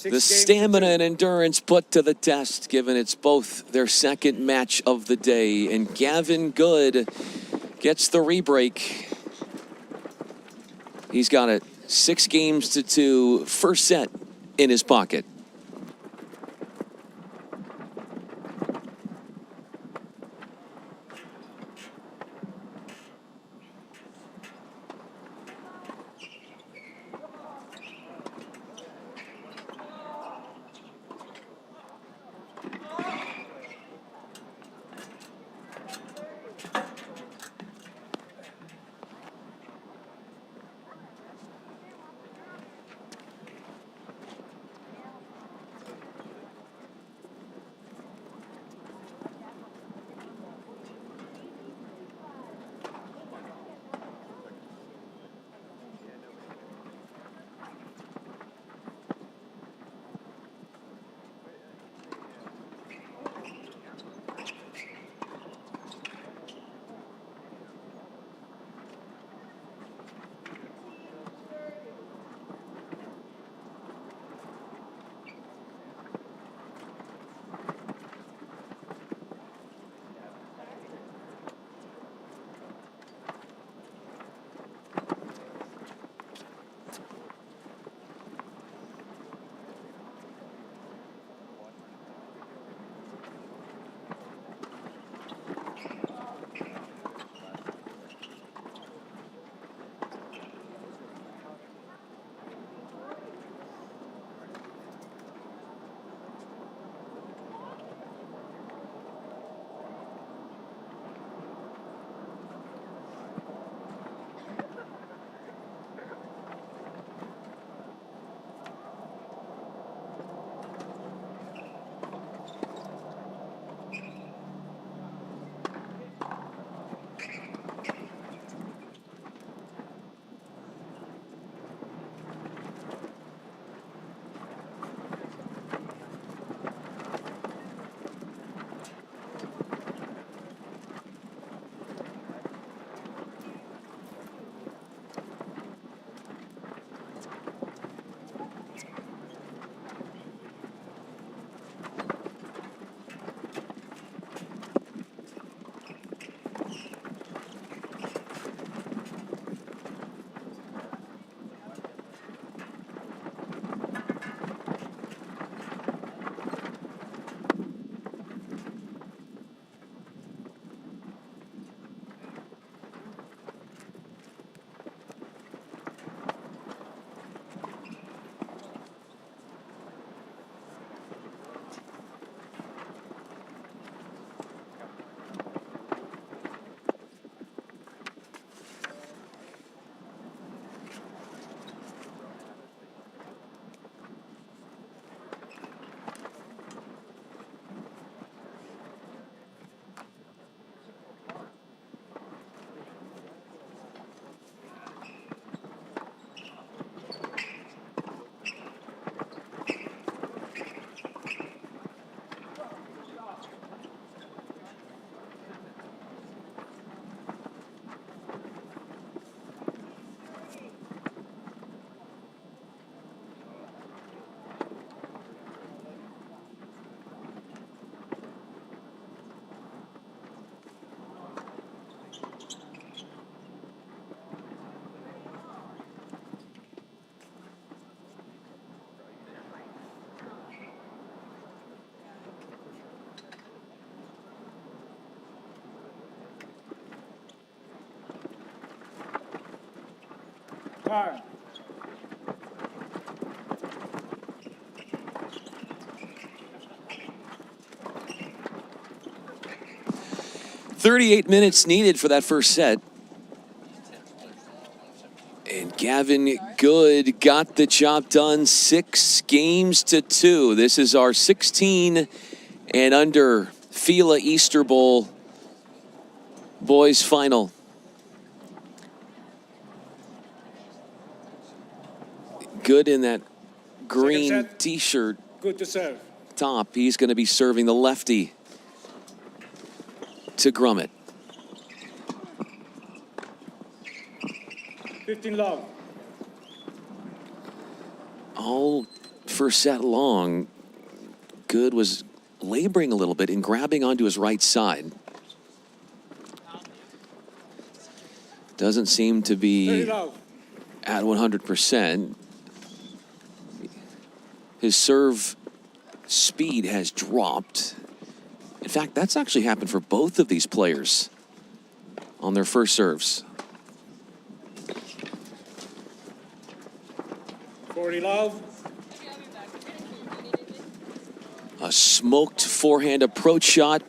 Speaker 4: The stamina and endurance put to the test, given it's both their second match of the day. And Gavin Good gets the rebreak. He's got it 6-2, first set in his pocket.
Speaker 13: Time.
Speaker 4: 38 minutes needed for that first set. And Gavin Good got the job done 6-2. This is our 16 and under FILA Easter Bowl boys final. Good in that green t-shirt.
Speaker 13: Good to serve.
Speaker 4: Top. He's going to be serving the lefty to Grummett.
Speaker 13: 15 love.
Speaker 4: All first set long, Good was laboring a little bit and grabbing onto his right side. Doesn't seem to be at 100%. His serve speed has dropped. In fact, that's actually happened for both of these players on their first serves.
Speaker 13: 40 love.
Speaker 4: A smoked forehand approach shot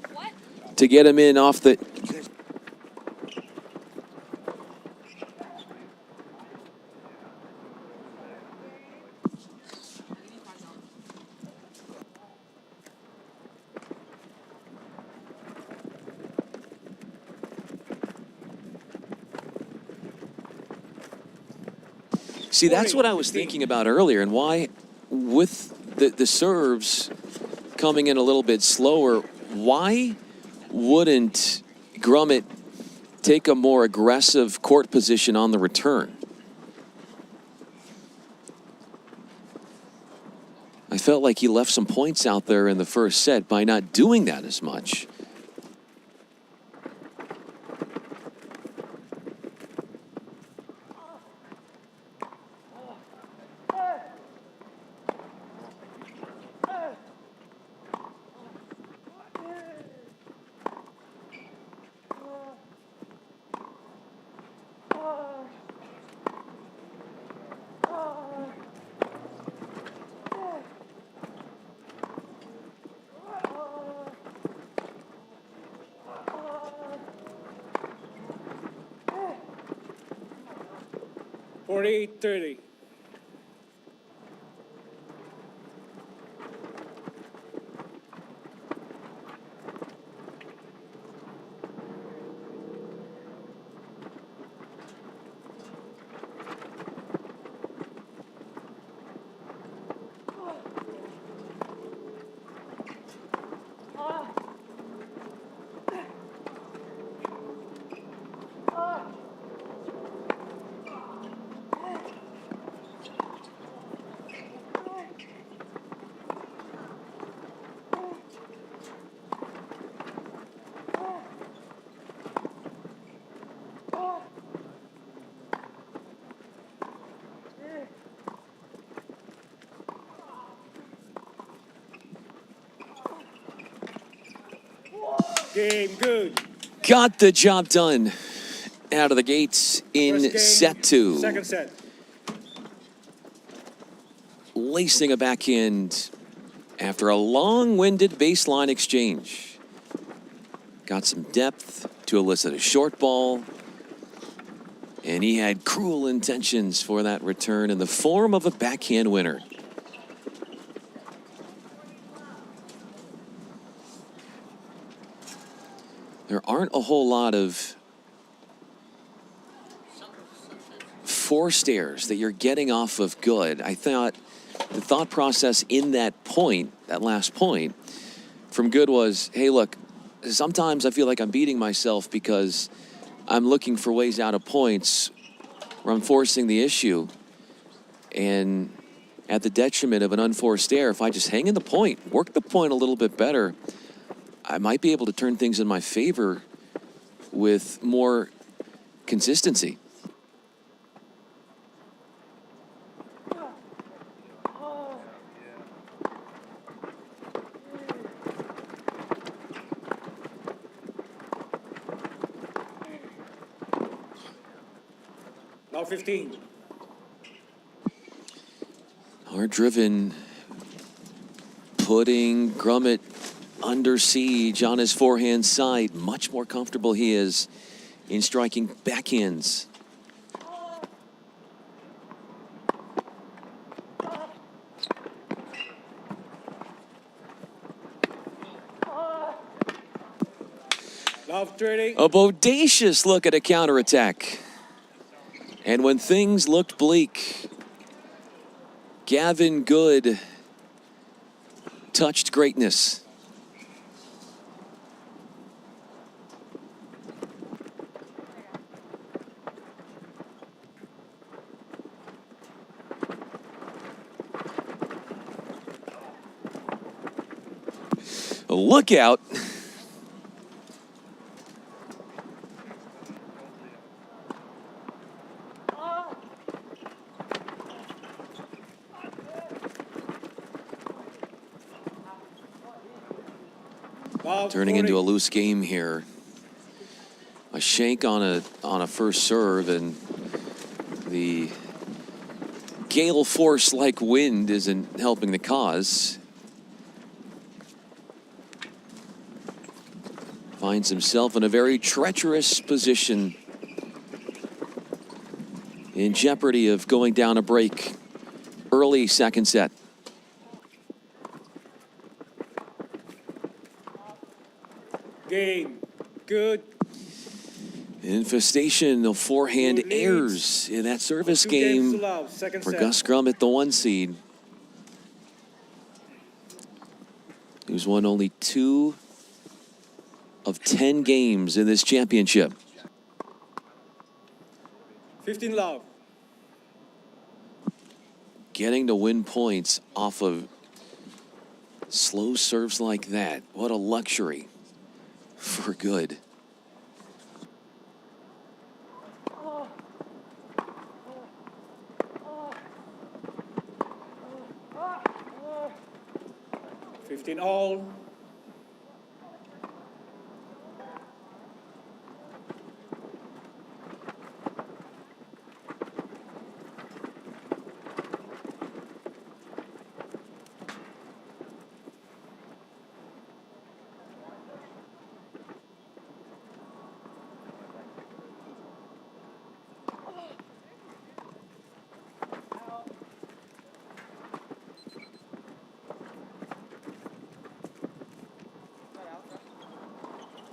Speaker 4: to get him in off the... See, that's what I was thinking about earlier, and why, with the serves coming in a little bit slower, why wouldn't Grummett take a more aggressive court position on the return? I felt like he left some points out there in the first set by not doing that as much.
Speaker 13: $48-30. Game good.
Speaker 4: Got the job done out of the gates in
Speaker 13: First game,
Speaker 4: set two.
Speaker 13: Second set.
Speaker 4: Lacing a backhand after a long-winded baseline exchange. Got some depth to elicit a short ball. And he had cruel intentions for that return in the form of a backhand winner. There aren't a whole lot of forced errors that you're getting off of Good. I thought the thought process in that point, that last point, from Good was, hey, look, sometimes I feel like I'm beating myself because I'm looking for ways out of points where I'm forcing the issue. And at the detriment of an unforced error, if I just hang in the point, work the point a little bit better, I might be able to turn things in my favor with more consistency.
Speaker 13: Now 15.
Speaker 4: Hard driven, putting Grummett under siege on his forehand side. Much more comfortable he is in striking backhands.
Speaker 13: Love 30.
Speaker 4: A bodacious look at a counterattack. And when things looked bleak, Gavin Good touched greatness. Look out. Turning into a loose game here. A shank on a first serve, and the gale force like wind isn't helping the cause. Finds himself in a very treacherous position, in jeopardy of going down a break early second set.
Speaker 13: Game. Good.
Speaker 4: Infestation of forehand errors in that service game for Gus Grummett, the 1 seed. He's won only 2 of 10 games in this championship.
Speaker 13: 15 love.
Speaker 4: Getting to win points off of slow serves like that. What a luxury for good.
Speaker 13: All.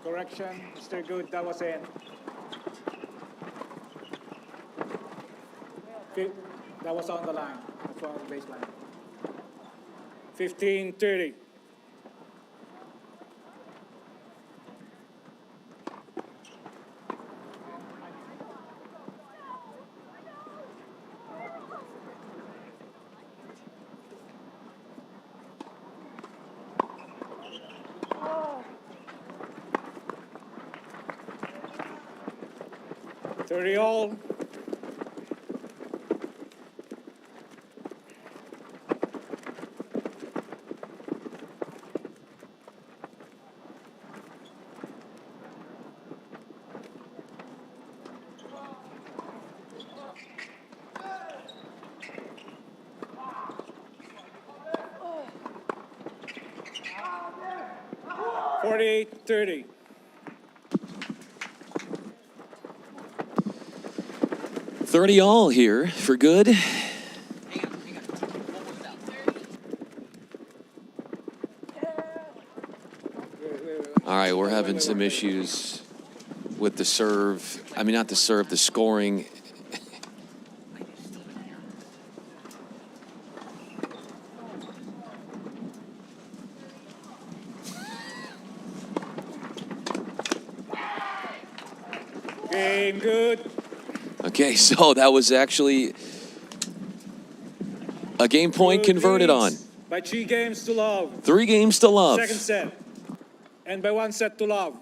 Speaker 13: Correction, Mr. Good, that was in. That was on the line. That's on the baseline. 15-30. All. $48-30.
Speaker 4: 30 all here for good. All right, we're having some issues with the serve. I mean, not the serve, the scoring.
Speaker 13: Game good.
Speaker 4: Okay, so that was actually a game point converted on.
Speaker 13: By 3 games to love.
Speaker 4: 3 games to love.
Speaker 13: Second set. And by 1 set to love.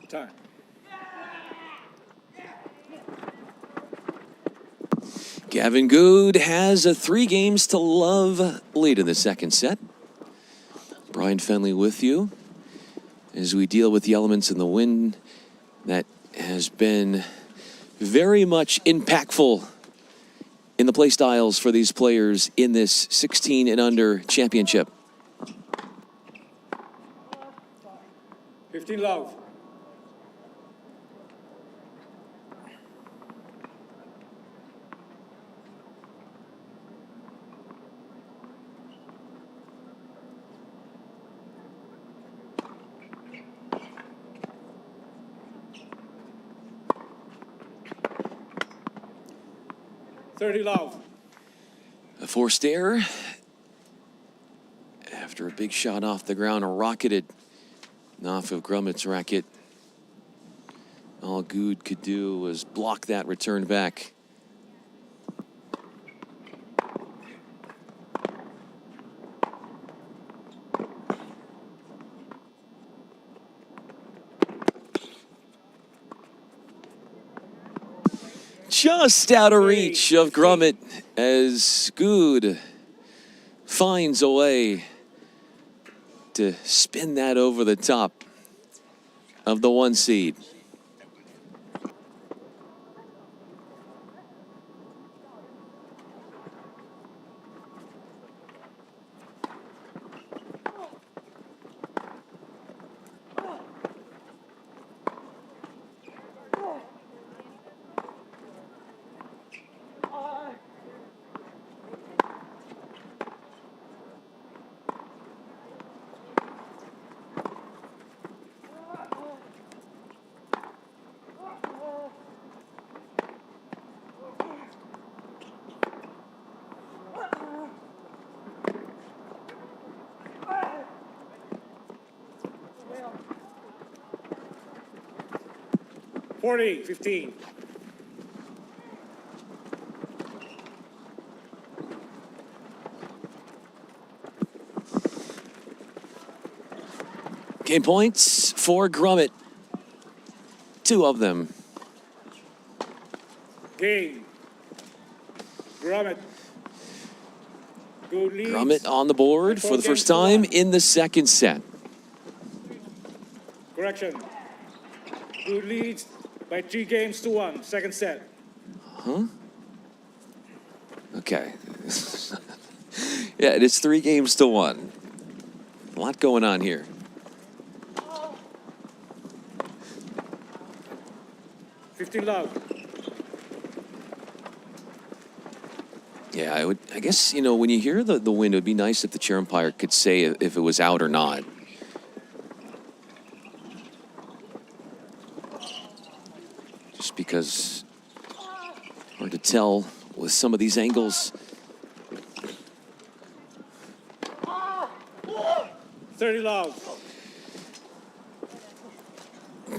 Speaker 13: Time.
Speaker 4: Gavin Good has a 3 games to love lead in the second set. Brian Fenley with you as we deal with the elements in the wind that has been very much impactful in the play styles for these players in this 16 and under championship.
Speaker 13: 15 love. Love.
Speaker 4: A forced error after a big shot off the ground, rocketed off of Grummet's racket. All Good could do was block that return back. Just out of reach of Grummet as Good finds a way to spin that over the top of the 1 seed.
Speaker 13: Forty, 15.
Speaker 4: Game points for Grummet. 2 of them.
Speaker 13: Game. Grummet. Good leads.
Speaker 4: Grummet on the board for the first time in the second set.
Speaker 13: Correction. Good leads by 3 games to 1. Second set.
Speaker 4: Huh? Okay. Yeah, it is 3 games to 1. A lot going on here.
Speaker 13: Love.
Speaker 4: Yeah, I guess, you know, when you hear the wind, it would be nice if the chair umpire could say if it was out or not. Just because hard to tell with some of these angles.
Speaker 13: 30 love.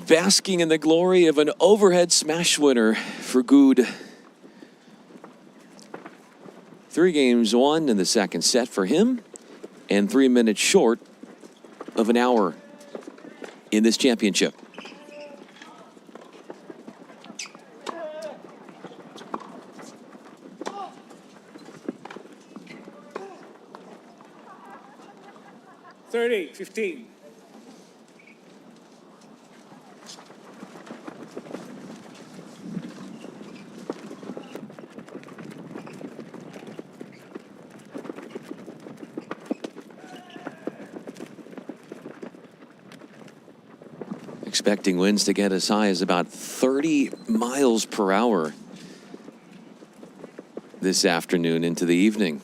Speaker 4: Basking in the glory of an overhead smash winner for Good. 3 games won in the second set for him, and 3 minutes short of an hour in this championship.
Speaker 13: $30-15.
Speaker 4: Expecting winds to get as high as about 30 miles per hour this afternoon into the evening.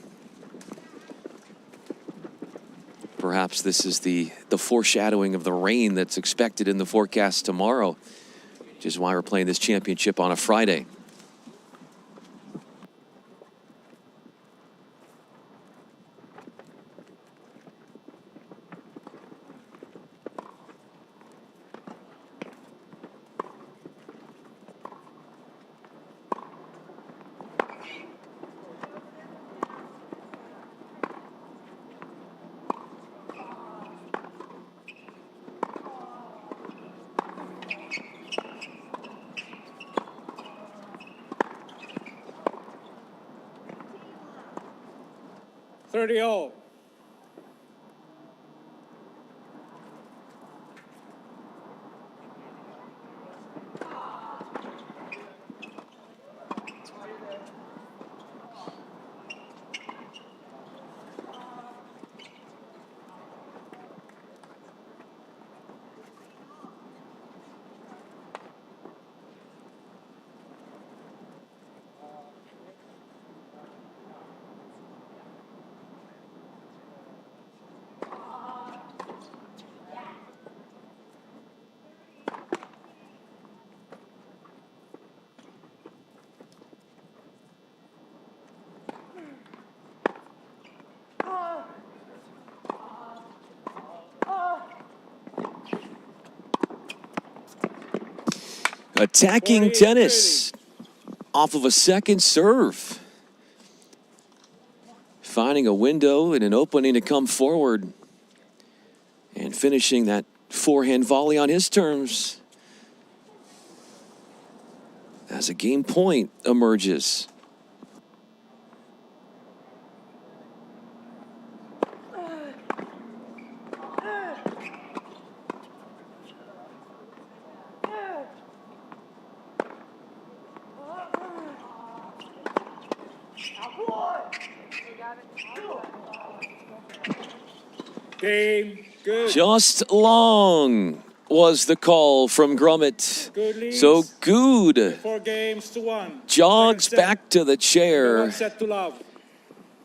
Speaker 4: Perhaps this is the foreshadowing of the rain that's expected in the forecast tomorrow, which is why we're playing this championship on a Friday.
Speaker 13: $30.
Speaker 4: Attacking tennis off of a second serve. Finding a window and an opening to come forward. And finishing that forehand volley on his terms. As a game point emerges.
Speaker 13: Game, good.
Speaker 4: Just long was the call from Grummett.
Speaker 13: Good leads.
Speaker 4: So Good
Speaker 13: 4 games to 1.
Speaker 4: jogs
Speaker 13: Second set.
Speaker 4: back to the chair
Speaker 13: 1 set to love.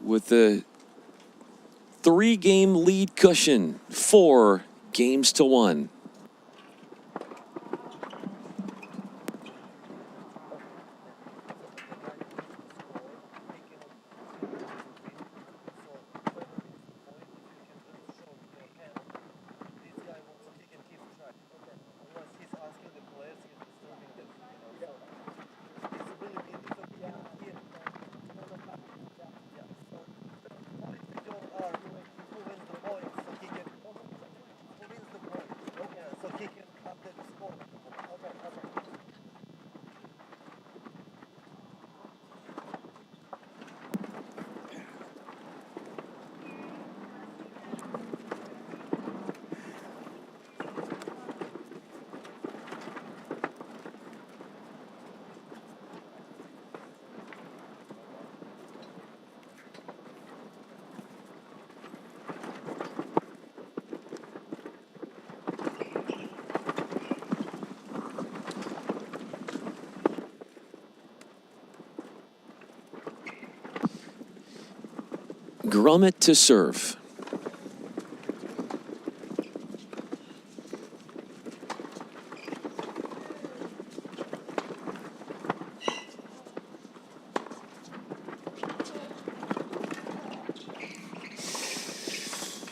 Speaker 4: with the 3-game lead cushion, 4 games to 1. Grummett to serve.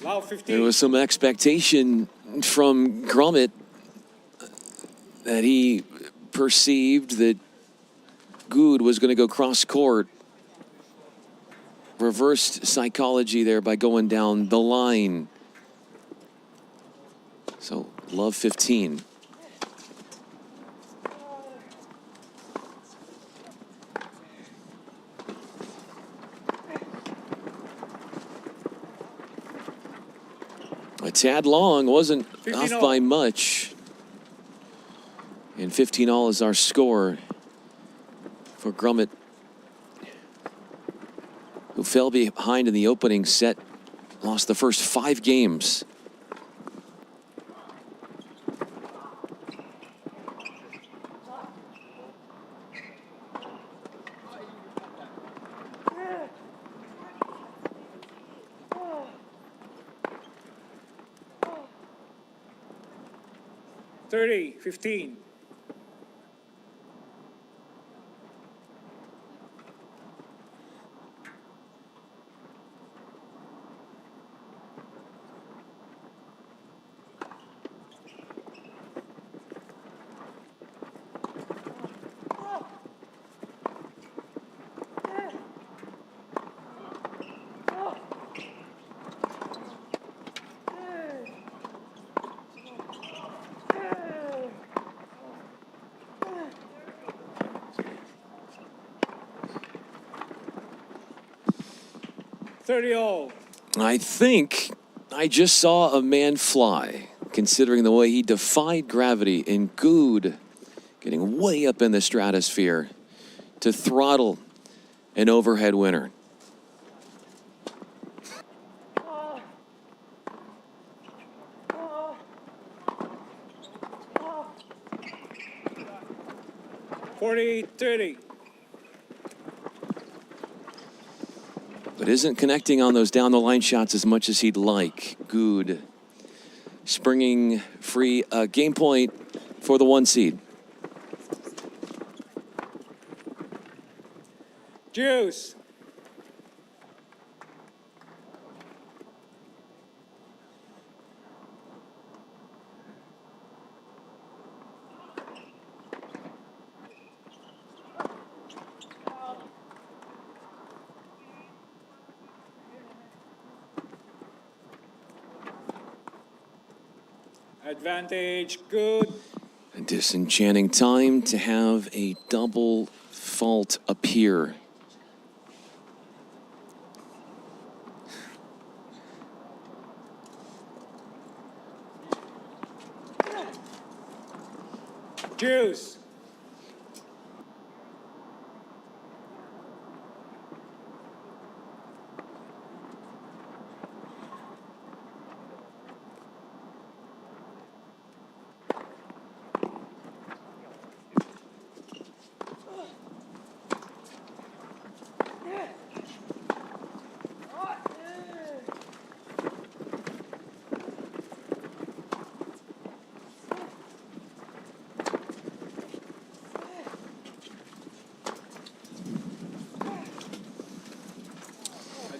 Speaker 13: Love 15.
Speaker 4: There was some expectation from Grummett that he perceived that Good was going to go cross court. Reversed psychology there by going down the line. So, love 15. A tad long, wasn't off by much. And 15-all is our score for Grummett, who fell behind in the opening set, lost the first 5 games.
Speaker 13: Thirty, 15. All.
Speaker 4: I think I just saw a man fly, considering the way he defied gravity, and Good getting way up in the stratosphere to throttle an overhead winner.
Speaker 13: $40-30.
Speaker 4: But isn't connecting on those down the line shots as much as he'd like. Good springing free, game point for the 1 seed.
Speaker 13: Juice. Advantage, good.
Speaker 4: A disenchanting time to have a double fault appear.
Speaker 13: Juice.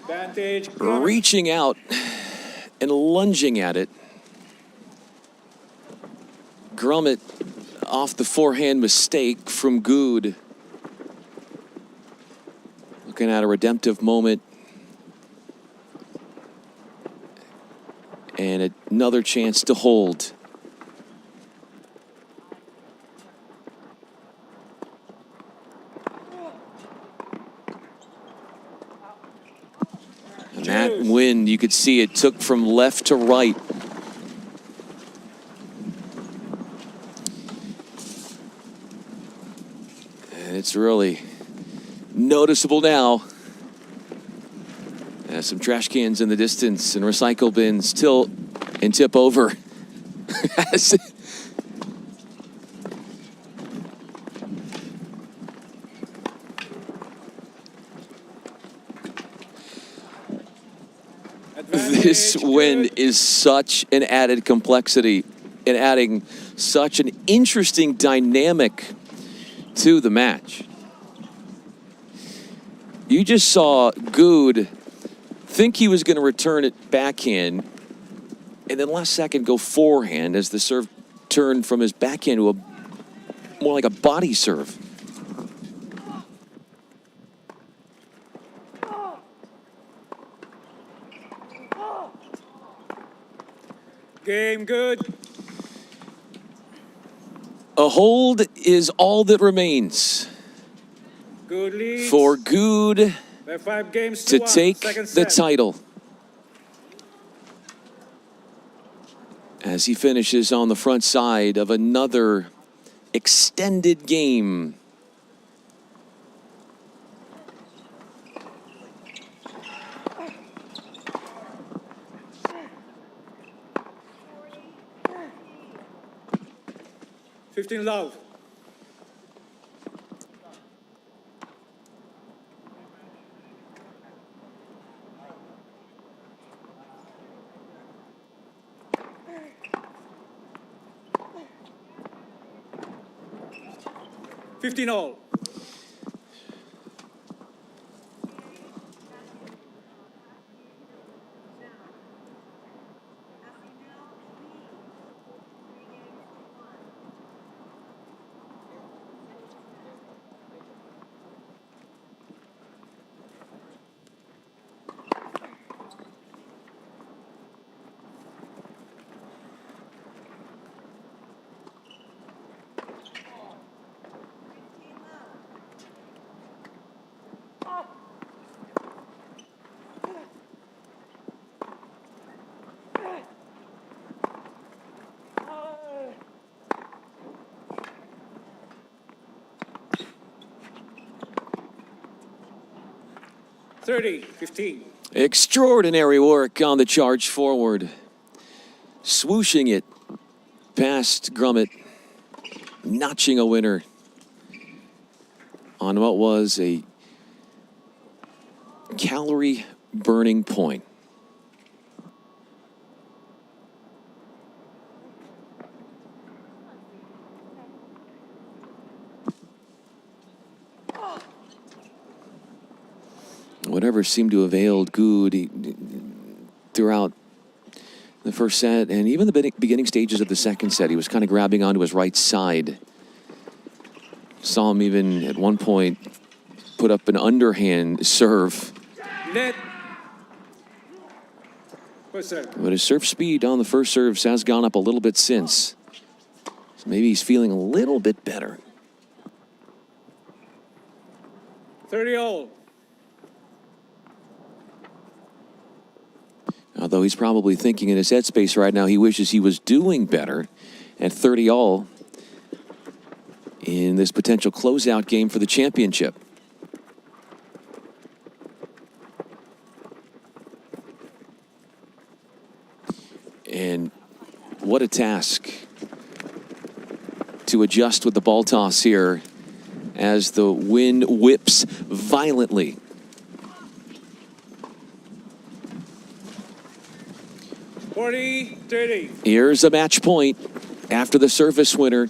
Speaker 13: Advantage, Grummet.
Speaker 4: Reaching out and lunging at it. Grummet off the forehand mistake from Good. Looking at a redemptive moment. And another chance to hold. And that wind, you could see it took from left to right. And it's really noticeable now. Some trash cans in the distance and recycle bins tilt and tip over. This win is such an added complexity and adding such an interesting dynamic to the match. You just saw Good think he was going to return it backhand, and then last second go forehand as the serve turned from his backhand to a more like a body serve.
Speaker 13: Game, Good.
Speaker 4: A hold is all that remains
Speaker 13: Good leads.
Speaker 4: for Good
Speaker 13: They're 5 games
Speaker 4: to
Speaker 13: one.
Speaker 4: take
Speaker 13: Second
Speaker 4: the
Speaker 13: set.
Speaker 4: title. As he finishes on the front side of another extended game.
Speaker 13: Fifteen love. Fifteen all. $30-15.
Speaker 4: Extraordinary work on the charge forward. Swooshing it past Grummet. Notching a winner on what was a calorie burning point. Whatever seemed to have ailed Good throughout the first set and even the beginning stages of the second set, he was kind of grabbing onto his right side. Saw him even at one point put up an underhand serve.
Speaker 13: Net. First serve.
Speaker 4: But his serve speed on the first serves has gone up a little bit since. So maybe he's feeling a little bit better.
Speaker 13: 30-all.
Speaker 4: Although he's probably thinking in his headspace right now, he wishes he was doing better at 30-all in this potential closeout game for the championship. And what a task to adjust with the ball toss here as the wind whips violently. Here's a match point after the service winner.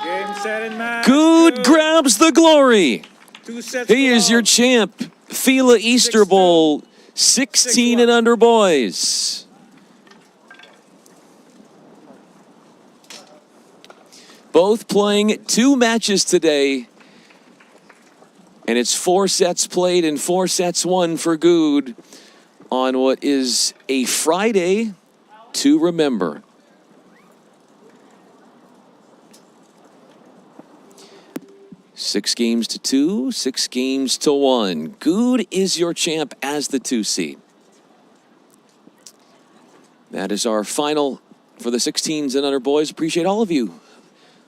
Speaker 13: Game, set, and match.
Speaker 4: Good grabs the glory.
Speaker 13: 2 sets.
Speaker 4: He is your champ. FILA Easter Bowl 16 and under boys. Both playing 2 matches today. And it's 4 sets played and 4 sets won for Good on what is a Friday to remember. Six games to 2, 6 games to 1. Good is your champ as the 2 seed. That is our final for the 16s and under boys. Appreciate all of you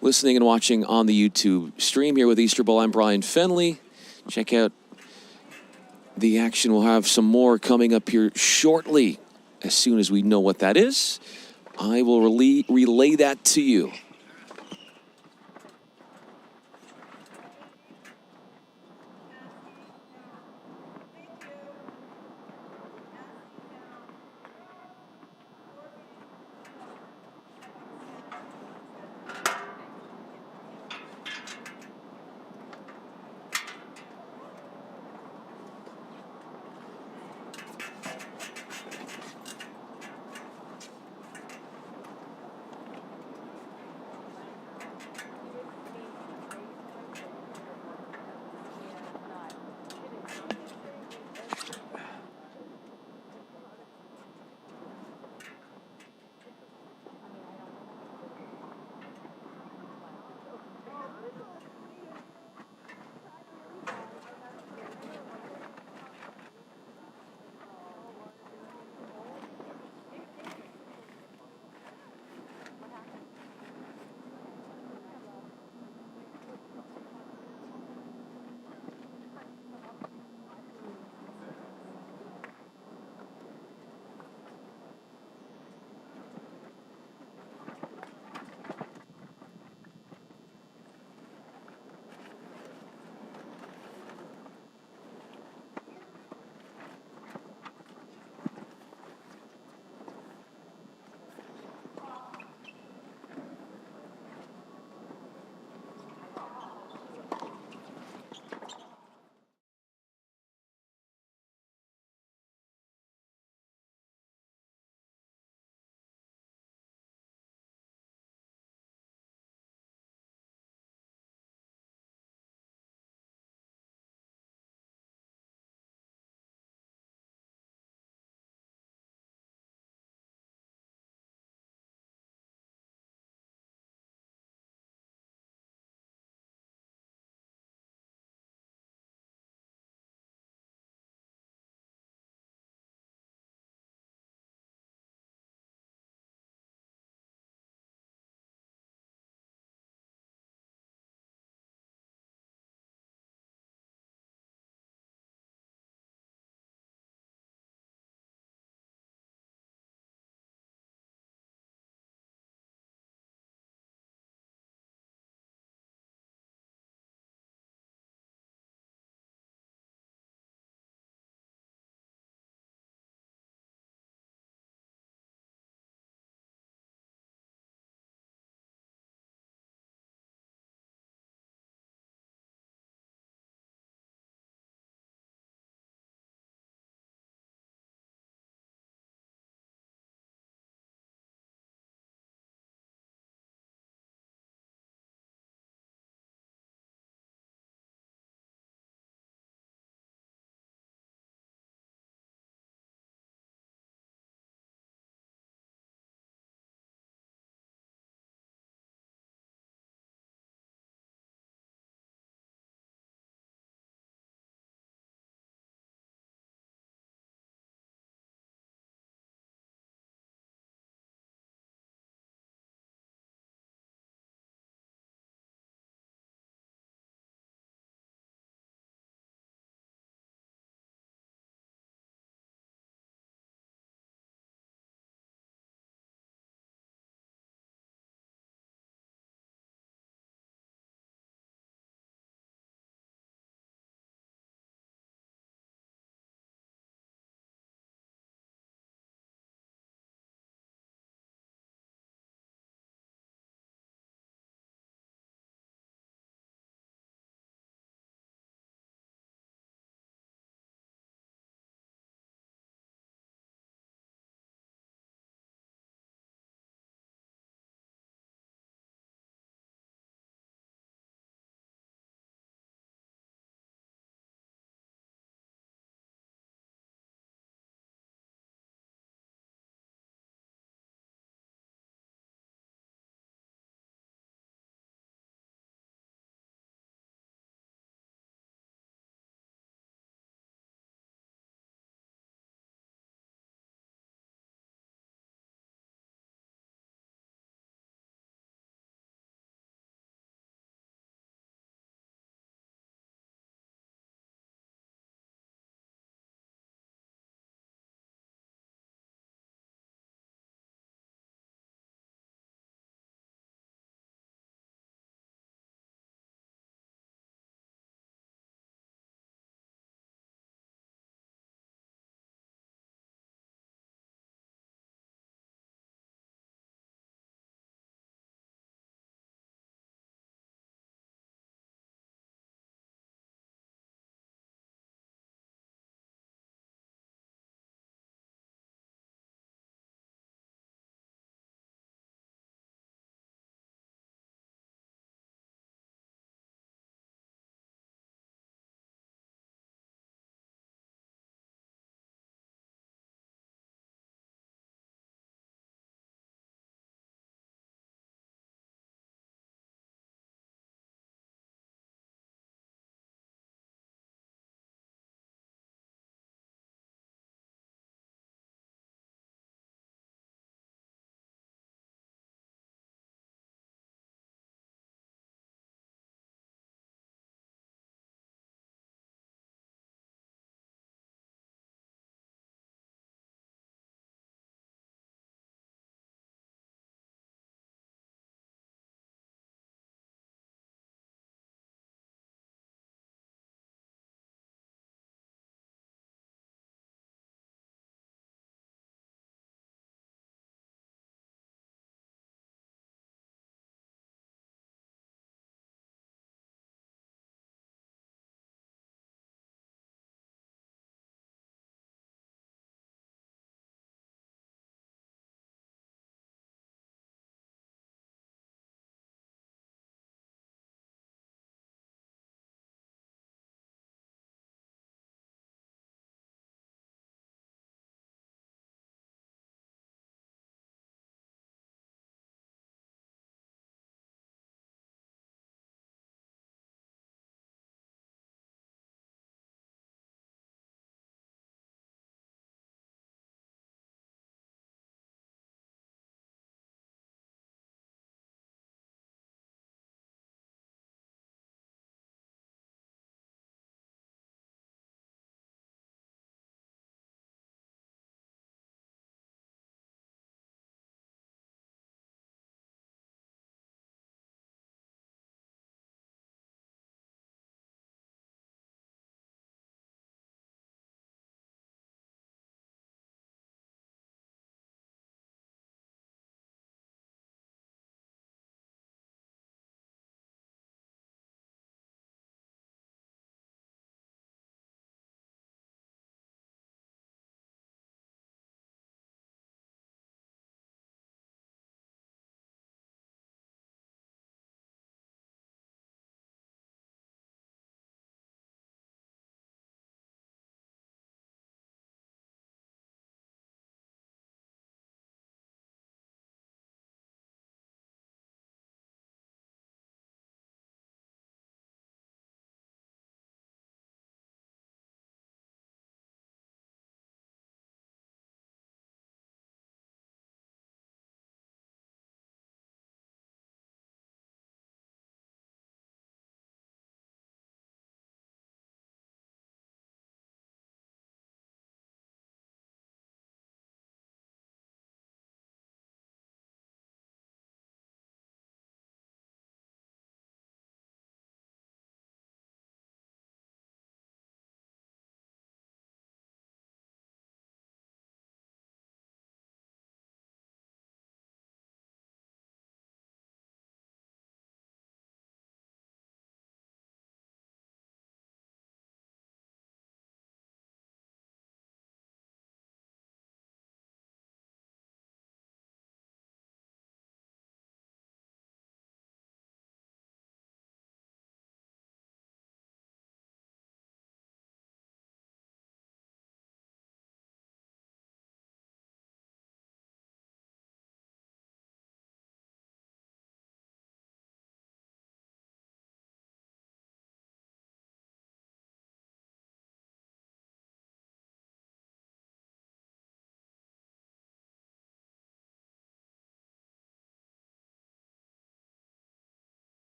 Speaker 4: listening and watching on the YouTube stream here with Easter Bowl. I'm Brian Fenley. Check out the action. We'll have some more coming up here shortly. As soon as we know what that is, I will relay that to you.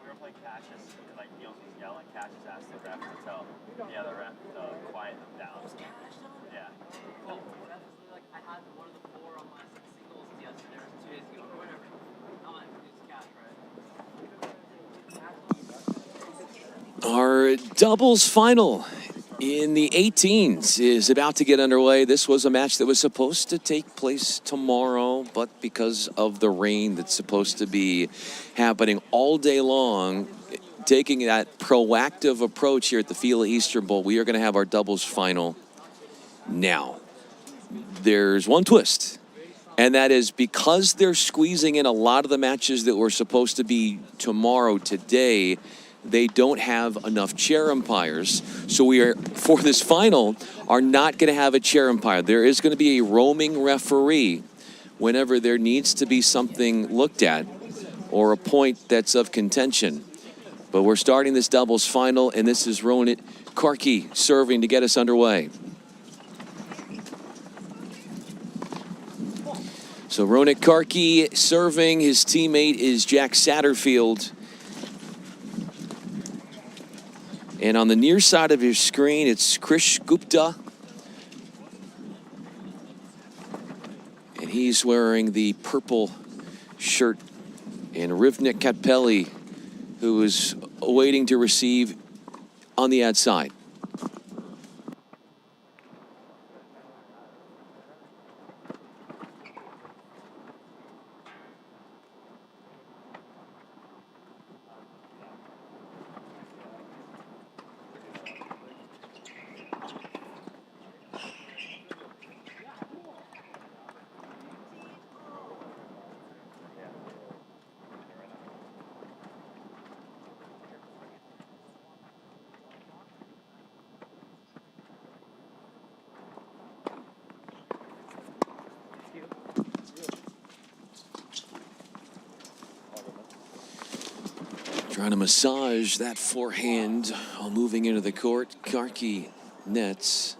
Speaker 3: We were playing Cassius, and like Niels was yelling. Cassius asked the ref to tell the other ref to quiet them down. Yeah.
Speaker 12: Oh, that was like I had one of the 4 on my singles yesterday or 2 days ago or whatever. I'm like, it's cash, right?
Speaker 4: Our doubles final in the 18s is about to get underway. This was a match that was supposed to take place tomorrow, but because of the rain that's supposed to be happening all day long, taking that proactive approach here at the FILA Eastern Bowl, we are going to have our doubles final now. There's one twist, and that is because they're squeezing in a lot of the matches that were supposed to be tomorrow today, they don't have enough chair umpires. So we are, for this final, are not going to have a chair umpire. There is going to be a roaming referee whenever there needs to be something looked at or a point that's of contention. But we're starting this doubles final, and this is Ronit Karki serving to get us underway. So Ronit Karki serving. His teammate is Jack Satterfield. And on the near side of your screen, it's Krish Gupta. And he's wearing the purple shirt. And Rivnik Katpelli, who is waiting to receive on the ad side. Trying to massage that forehand while moving into the court. Karki nets.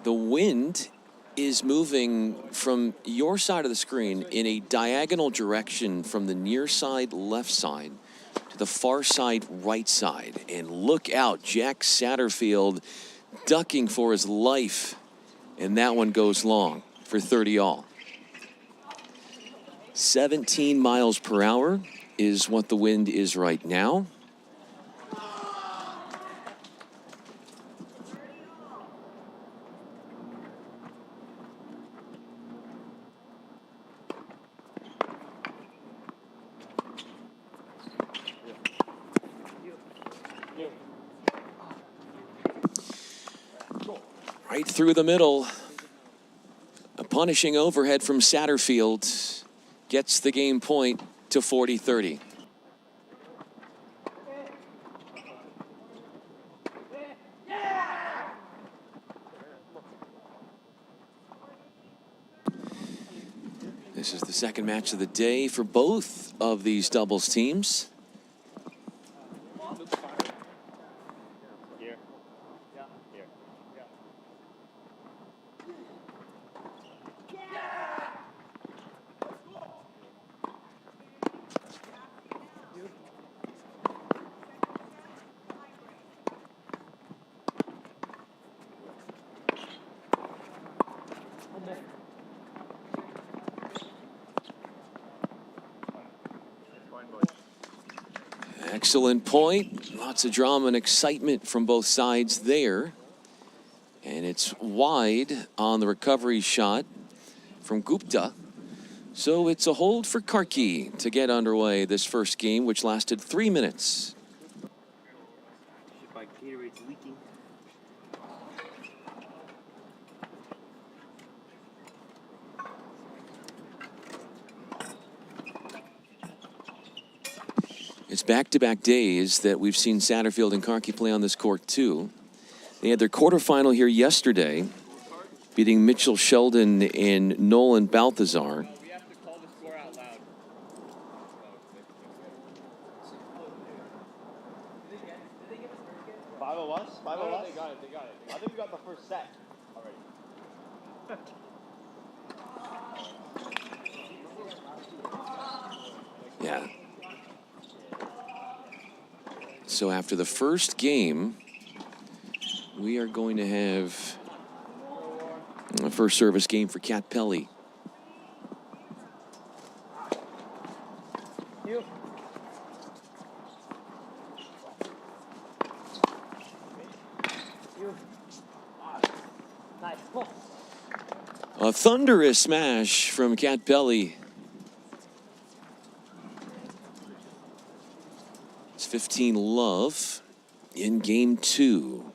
Speaker 4: The wind is moving from your side of the screen in a diagonal direction from the near side left side to the far side right side. And look out, Jack Satterfield ducking for his life. And that one goes long for 30 all. 17 miles per hour is what the wind is right now. Right through the middle. A punishing overhead from Satterfield gets the game point to 40-30. This is the second match of the day for both of these doubles teams. Excellent point. Lots of drama and excitement from both sides there. And it's wide on the recovery shot from Gupta. So it's a hold for Karki to get underway this first game, which lasted 3 minutes. It's back-to-back days that we've seen Satterfield and Karki play on this court too. They had their quarterfinal here yesterday, beating Mitchell Sheldon and Nolan Balthazar.
Speaker 2: We have to call the score out loud.
Speaker 12: 5 of us? 5 of us?
Speaker 2: They got it.
Speaker 12: I think we got the first set already.
Speaker 4: Yeah. So after the first game, we are going to have a first service game for Kat Pelly. A thunderous smash from Kat Pelly. It's 15 love in game 2.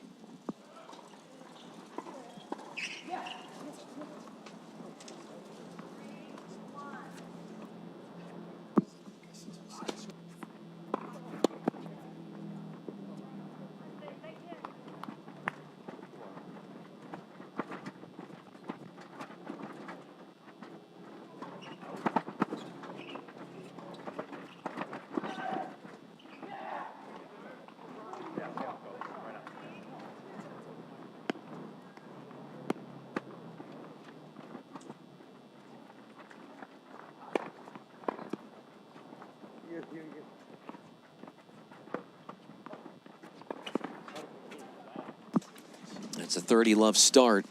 Speaker 4: That's a 30 love start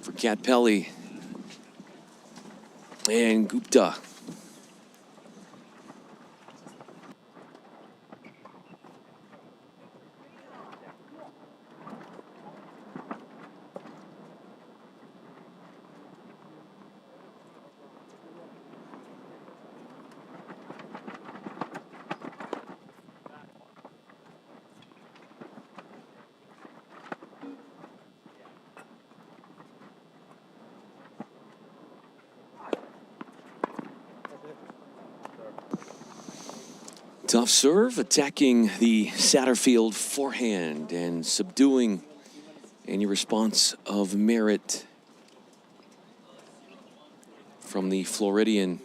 Speaker 4: for Kat Pelly and Gupta. Tough serve, attacking the Satterfield forehand and subduing any response of merit from the Floridian.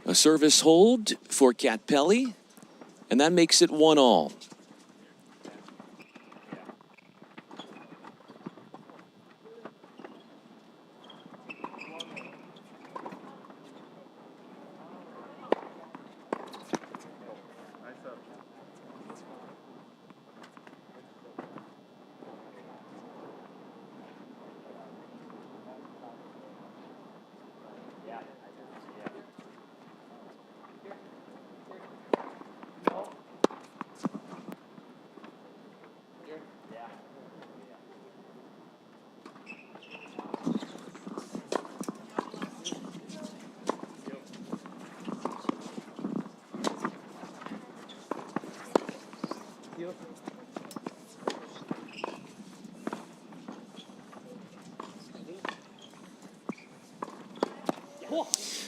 Speaker 4: A service hold for Kat Pelly, and that makes it 1-all.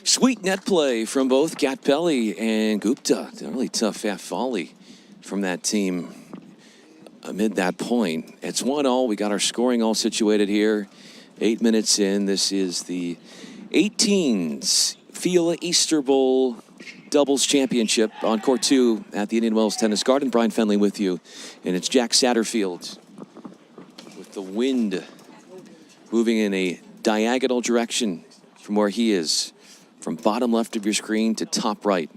Speaker 4: Sweet net play from both Kat Pelly and Gupta. A really tough half volley from that team. amid that point. It's 1-all. We got our scoring all situated here. 8 minutes in. This is the 18s FILA Easter Bowl Doubles Championship on Court 2 at the Indian Wells Tennis Garden. Brian Fenley with you. And it's Jack Satterfield with the wind moving in a diagonal direction from where he is, from bottom left of your screen to top right.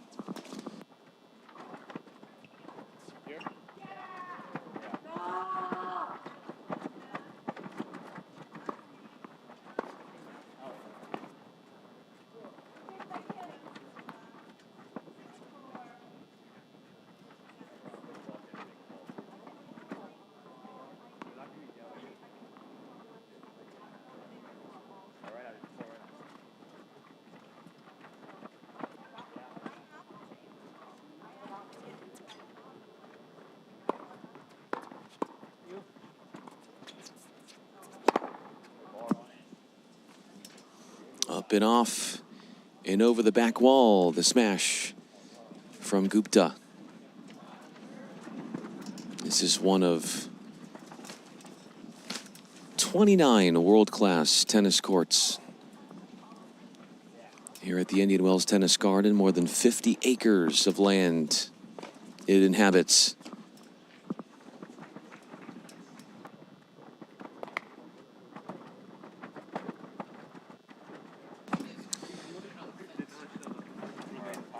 Speaker 4: Up and off and over the back wall, the smash from Gupta. This is one of 29 world-class tennis courts here at the Indian Wells Tennis Garden. More than 50 acres of land it inhabits.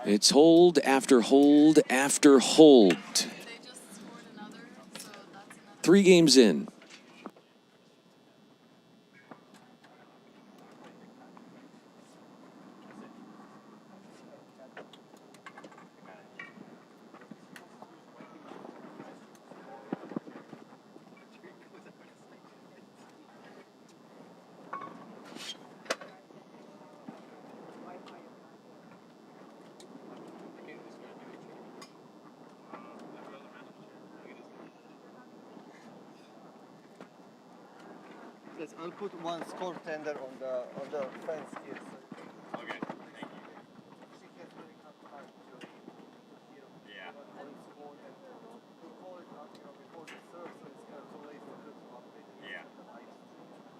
Speaker 4: It's hold after hold after hold. 3 games in.
Speaker 9: Yes, I'll put one score tender on the fence here.
Speaker 3: Okay, thank you.
Speaker 9: She has very hard time to,
Speaker 3: Yeah.
Speaker 9: one score and to call it up, before the serve, so it's kind of too late for her to update it.
Speaker 3: Yeah.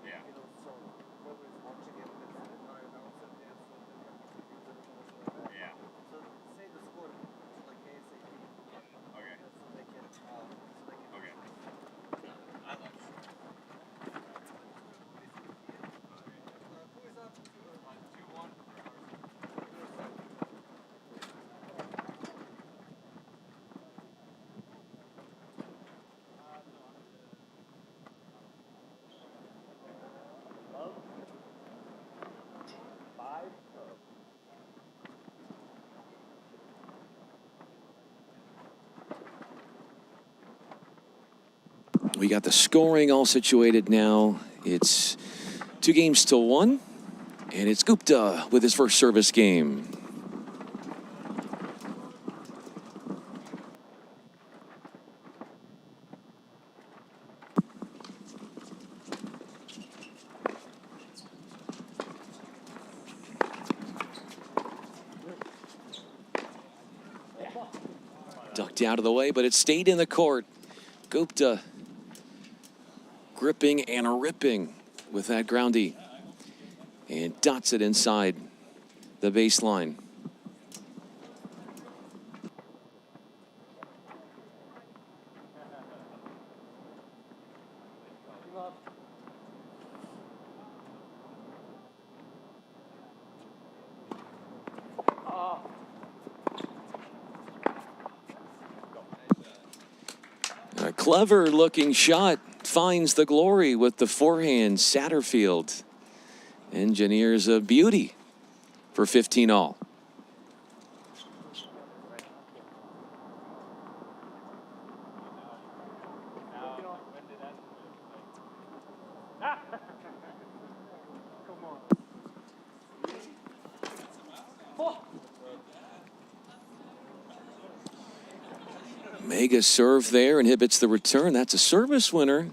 Speaker 3: Yeah.
Speaker 9: So whoever is watching it, that's the entire announcer there, so they can contribute to it.
Speaker 3: Yeah.
Speaker 9: So say the score like ASAP.
Speaker 3: Okay.
Speaker 9: So they can,
Speaker 3: Okay. I love it.
Speaker 9: Who is up?
Speaker 3: 2-1.
Speaker 4: We got the scoring all situated now. It's 2-1, and it's Gupta with his first service game. Ducked out of the way, but it stayed in the court. Gupta gripping and ripping with that groundie, and dots it inside the baseline. A clever looking shot finds the glory with the forehand. Satterfield engineers a beauty for 15-all. Mega serve there, inhibits the return. That's a service winner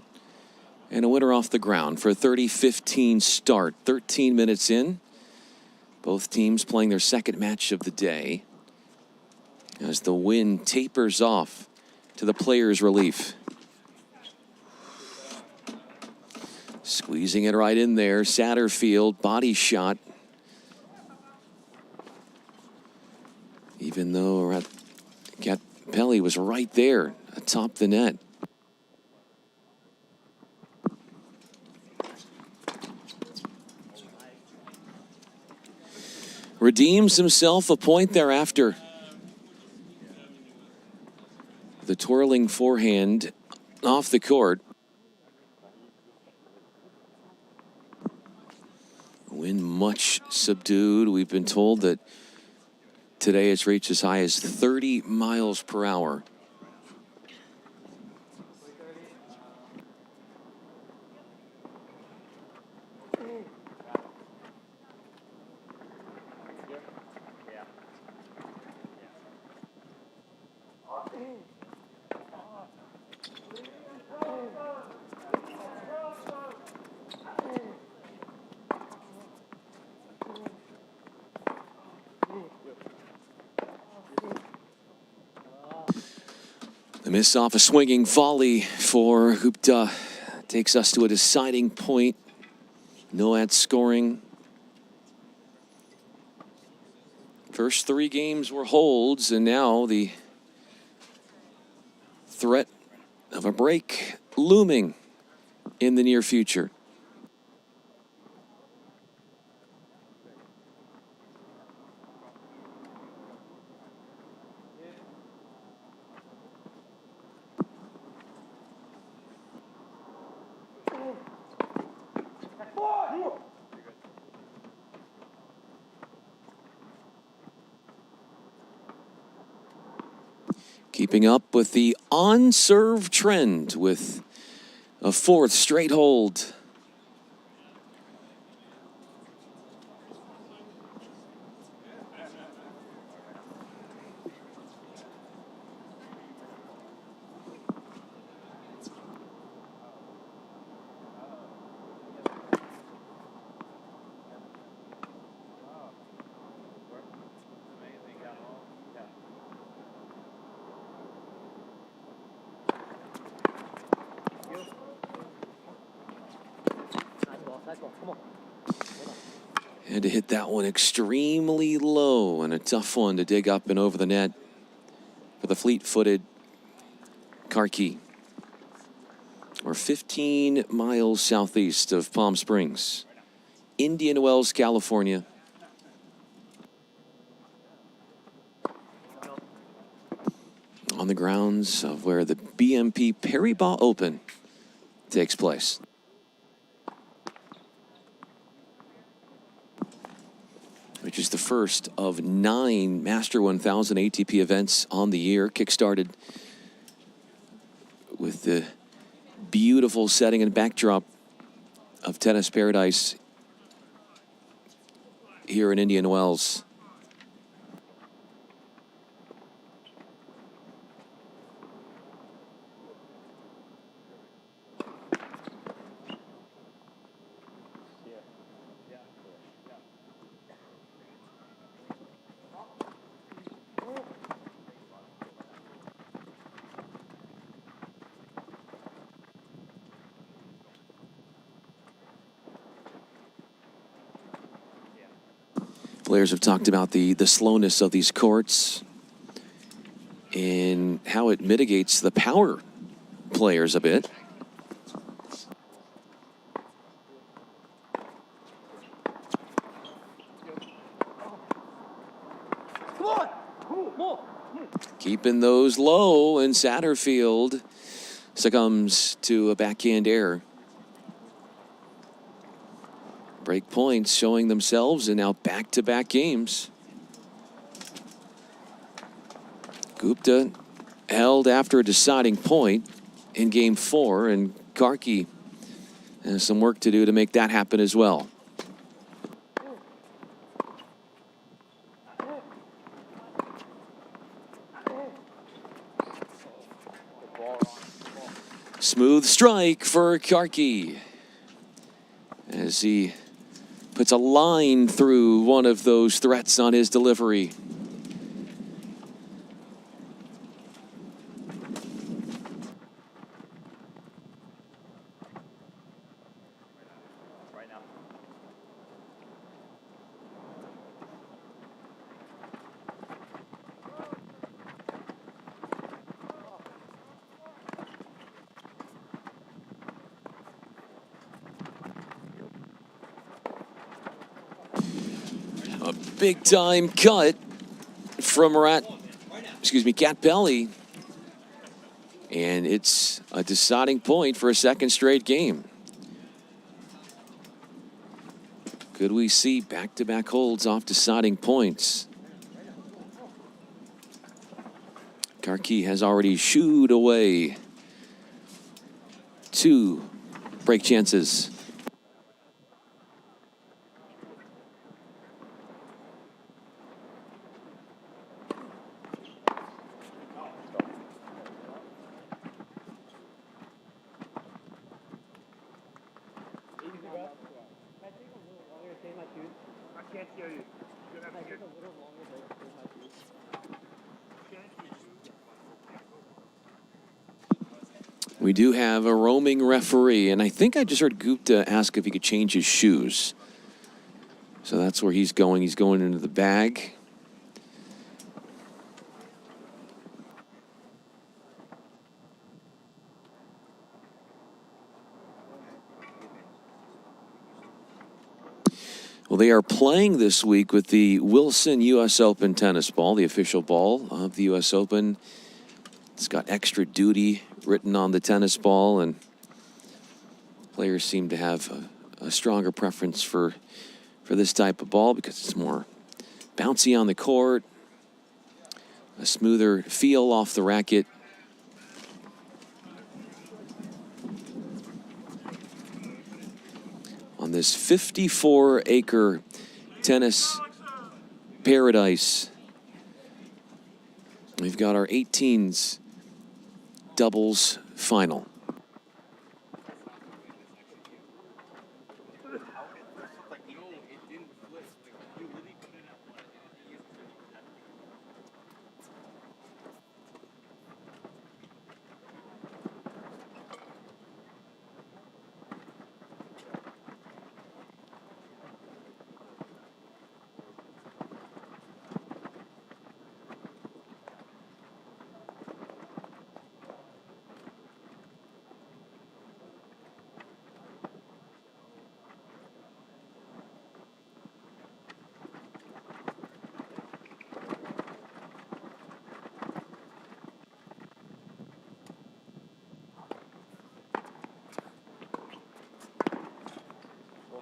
Speaker 4: and a winner off the ground for a 30-15 start. 13 minutes in. Both teams playing their second match of the day as the wind tapers off to the players' relief. Squeezing it right in there. Satterfield, body shot. Even though Pelly was right there atop the net. Redeems himself a point thereafter. The twirling forehand off the court. Wind much subdued. We've been told that today it's reached as high as 30 miles per hour. The miss off a swinging volley for Gupta takes us to a deciding point. No ad scoring. First 3 games were holds, and now the threat of a break looming in the near future. Keeping up with the on-serve trend with a 4th straight hold. Had to hit that one extremely low, and a tough one to dig up and over the net for the fleet-footed Karki. We're 15 miles southeast of Palm Springs, Indian Wells, California. On the grounds of where the BNP Paribas Open takes place. Which is the first of 9 Master 1000 ATP events on the year. Kickstarted with the beautiful setting and backdrop of Tennis Paradise here in Indian Wells. Players have talked about the slowness of these courts and how it mitigates the power players a bit. Keeping those low, and Satterfield succumbs to a backhand error. Break points showing themselves, and now back-to-back games. Gupta held after a deciding point in game 4, and Karki has some work to do to make that happen as well. Smooth strike for Karki as he puts a line through one of those threats on his delivery.
Speaker 3: right now.
Speaker 4: A big time cut from Cat Belly. And it's a deciding point for a second straight game. Could we see back-to-back holds off deciding points? Karki has already shooed away 2 break chances.
Speaker 9: I can't hear you. You're gonna have to get a little longer to my shoes.
Speaker 4: We do have a roaming referee, and I think I just heard Gupta ask if he could change his shoes. So that's where he's going. He's going into the bag. Well, they are playing this week with the Wilson U.S. Open tennis ball, the official ball of the U.S. Open. It's got extra duty written on the tennis ball, and players seem to have a stronger preference for this type of ball because it's more bouncy on the court, a smoother feel off the racket. On this 54-acre tennis paradise, we've got our 18s doubles final.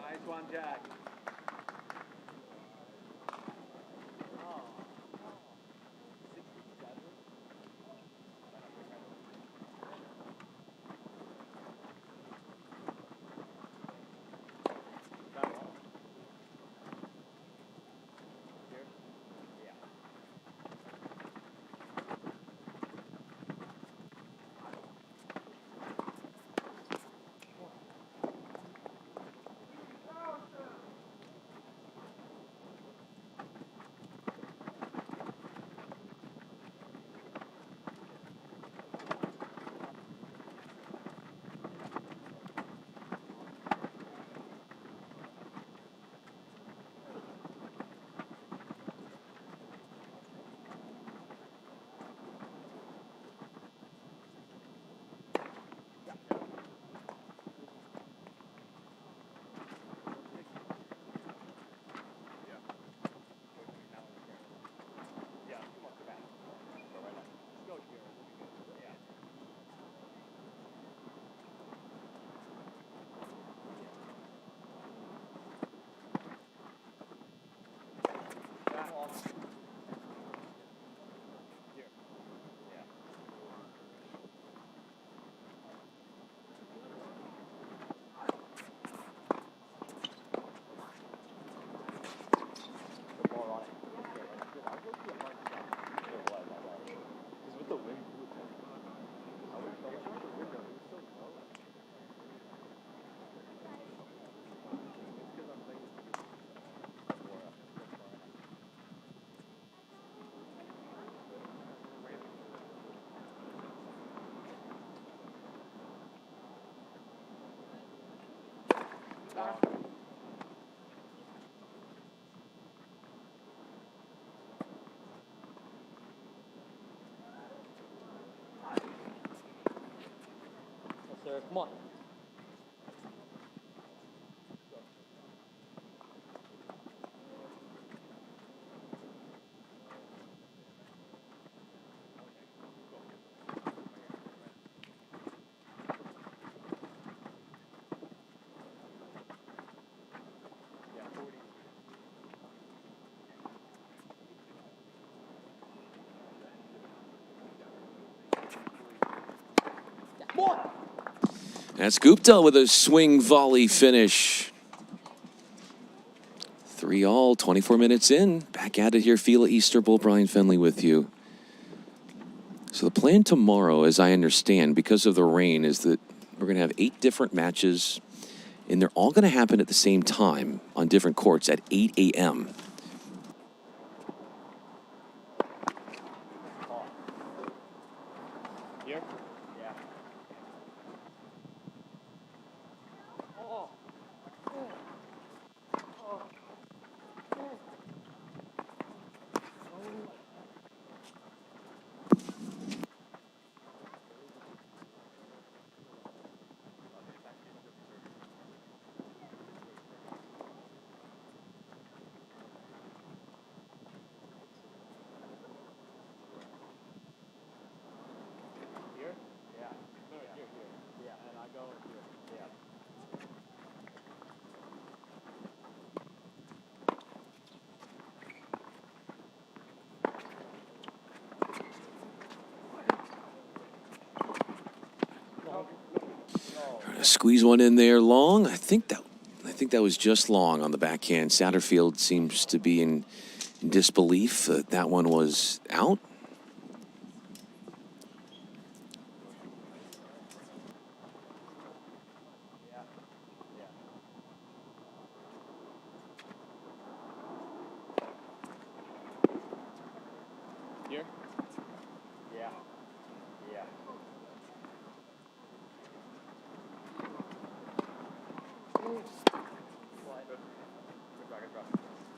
Speaker 2: Nice one, Jack.
Speaker 12: Come on.
Speaker 4: That's Gupta with a swing volley finish. 3-all, 24 minutes in. Back at it here, FILA Easter Bowl. Brian Fenley with you. So the plan tomorrow, as I understand, because of the rain, is that we're going to have 8 different matches, and they're all going to happen at the same time on different courts at 8 a.m.
Speaker 12: Here? Yeah. Here? Yeah. No, here. Yeah, and I go here. Yeah.
Speaker 4: Trying to squeeze one in there long. I think that was just long on the backhand. Satterfield seems to be in disbelief that that one was out.
Speaker 12: Here? Yeah. Yeah.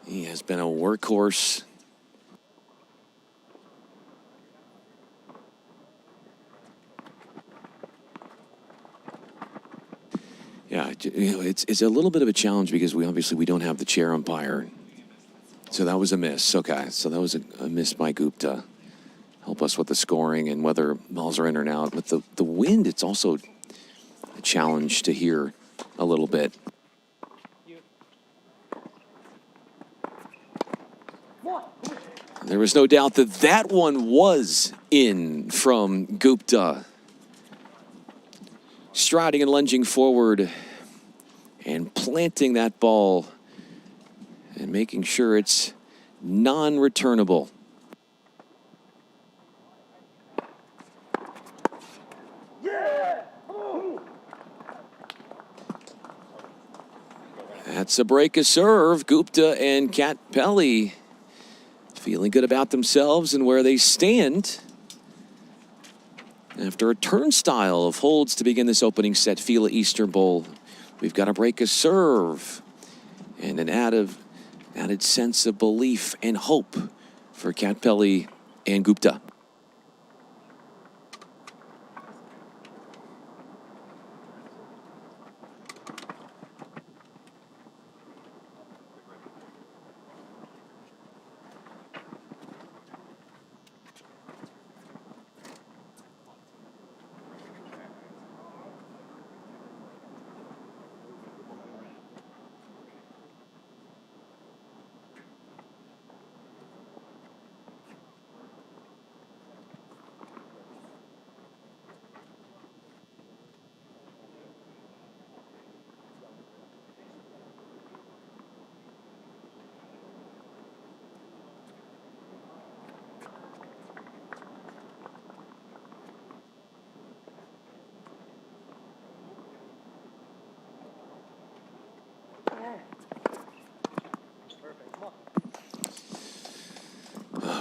Speaker 4: He has been a workhorse. Yeah, it's a little bit of a challenge because we obviously don't have the chair umpire. So that was a miss. Okay, so that was a miss by Gupta. Help us with the scoring and whether balls are in or out. With the wind, it's also a challenge to hear a little bit. There was no doubt that that one was in from Gupta. Striding and lunging forward and planting that ball and making sure it's non-returnable. That's a break of serve. Gupta and Kat Pelly feeling good about themselves and where they stand. After a turnstile of holds to begin this opening set, FILA Easter Bowl, we've got a break of serve and an added sense of belief and hope for Kat Pelly and Gupta.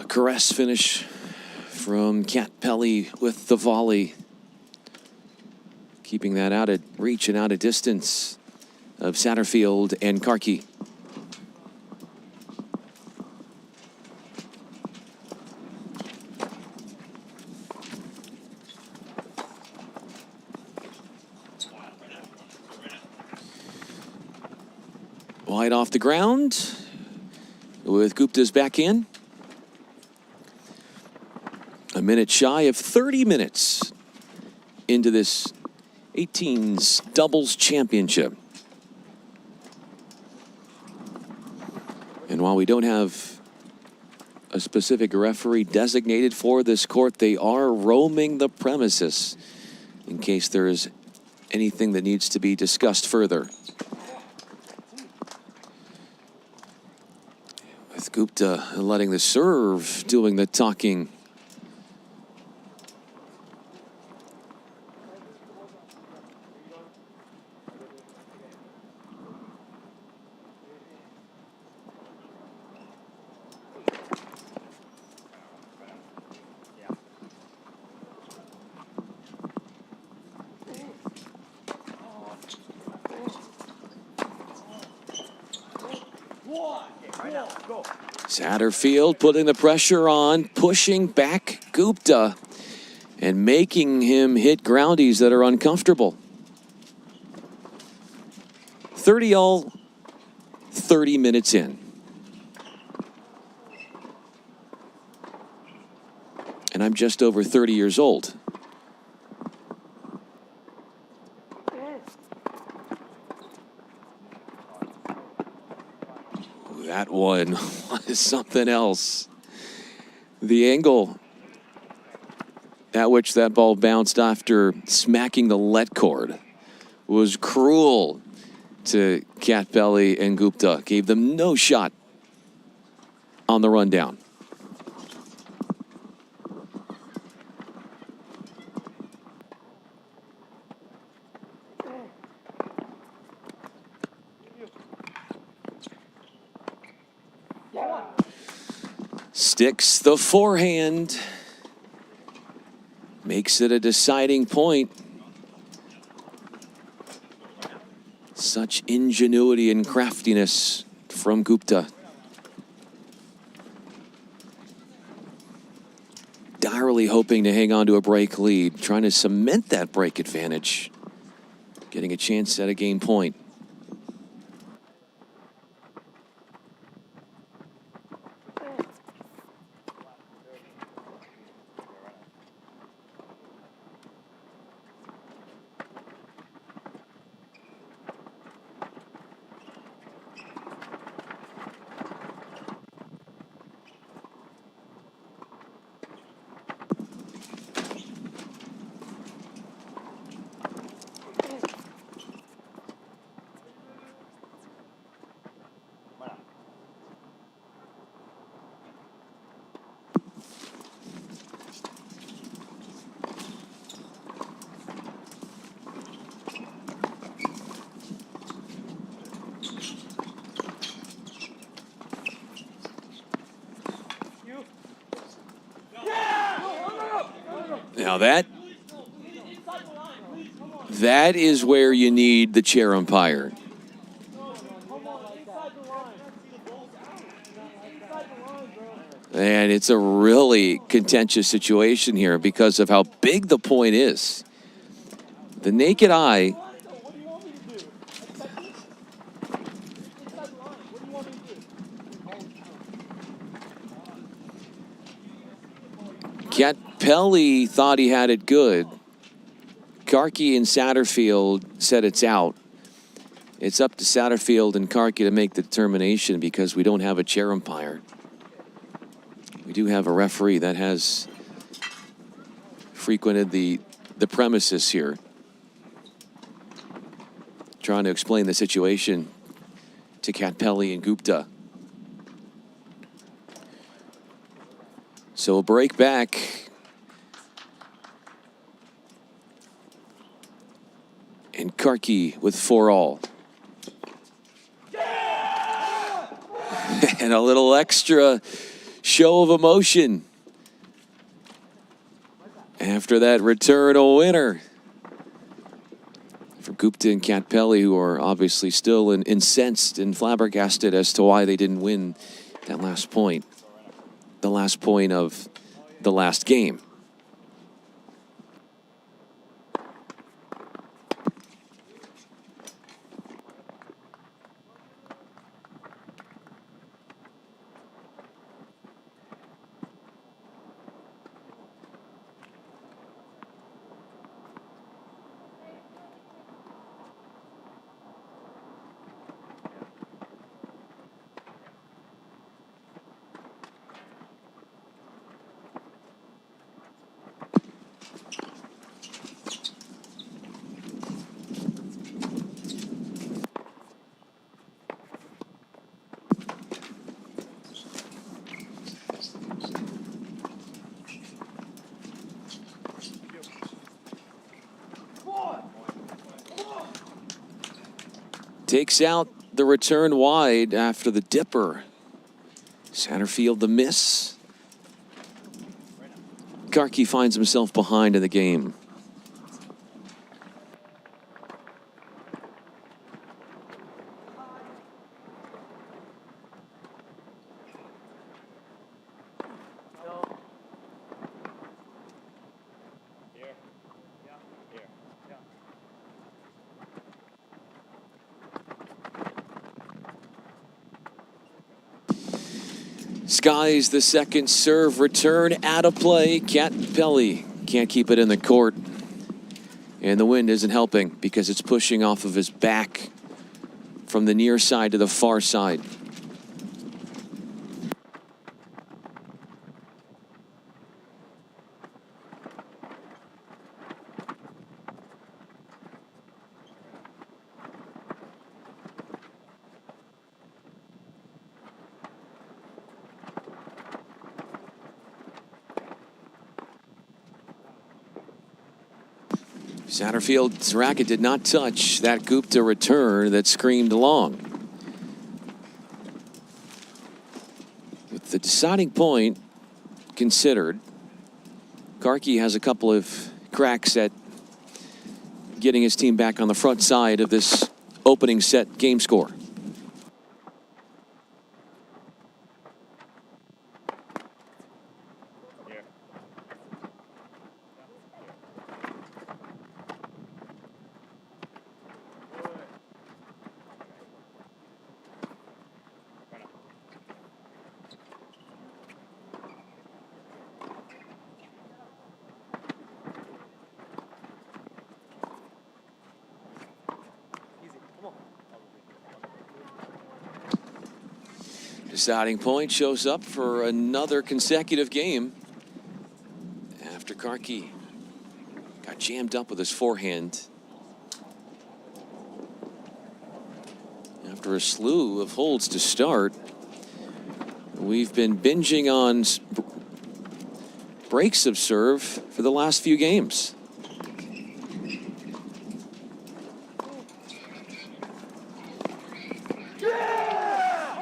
Speaker 4: Caress finish from Kat Pelly with the volley. Keeping that out of reach and out of distance of Satterfield and Karki. Wide off the ground with Gupta's back in. A minute shy of 30 minutes into this 18s doubles championship. And while we don't have a specific referee designated for this court, they are roaming the premises in case there is anything that needs to be discussed further. With Gupta letting the serve doing the talking. Satterfield putting the pressure on, pushing back Gupta and making him hit groundies that are uncomfortable. 30 all, 30 minutes in. And I'm just over 30 years old. That one was something else. The angle at which that ball bounced after smacking the let cord was cruel to Katpelli and Gupta. Gave them no shot on the rundown. Sticks the forehand. Makes it a deciding point. Such ingenuity and craftiness from Gupta. Direly hoping to hang on to a break lead. Trying to cement that break advantage. Getting a chance at a game point. Now that is where you need the chair umpire. And it's a really contentious situation here because of how big the point is. The naked eye. Katpelli thought he had it good. Karki and Satterfield said it's out. It's up to Satterfield and Karki to make the determination because we don't have a chair umpire. We do have a referee that has frequented the premises here, trying to explain the situation to Katpelli and Gupta. So a break back. And Karki with 4-all. And a little extra show of emotion after that return a winner for Gupta and Katpelli, who are obviously still incensed and flabbergasted as to why they didn't win that last point. The last point of the last game. takes out the return wide after the dipper. Satterfield the miss. Garkey finds himself behind in the game. Skies the second serve return out of play. Pelly can't keep it in the court. And the wind isn't helping because it's pushing off of his back from the near side to the far side. Satterfield's racket did not touch that Gupta return that screamed long. With the deciding point considered, Garkey has a couple of cracks at getting his team back on the front side of this opening set game score. Deciding point shows up for another consecutive game after Garkey got jammed up with his forehand. After a slew of holds to start, we've been binging on breaks of serve for the last few games.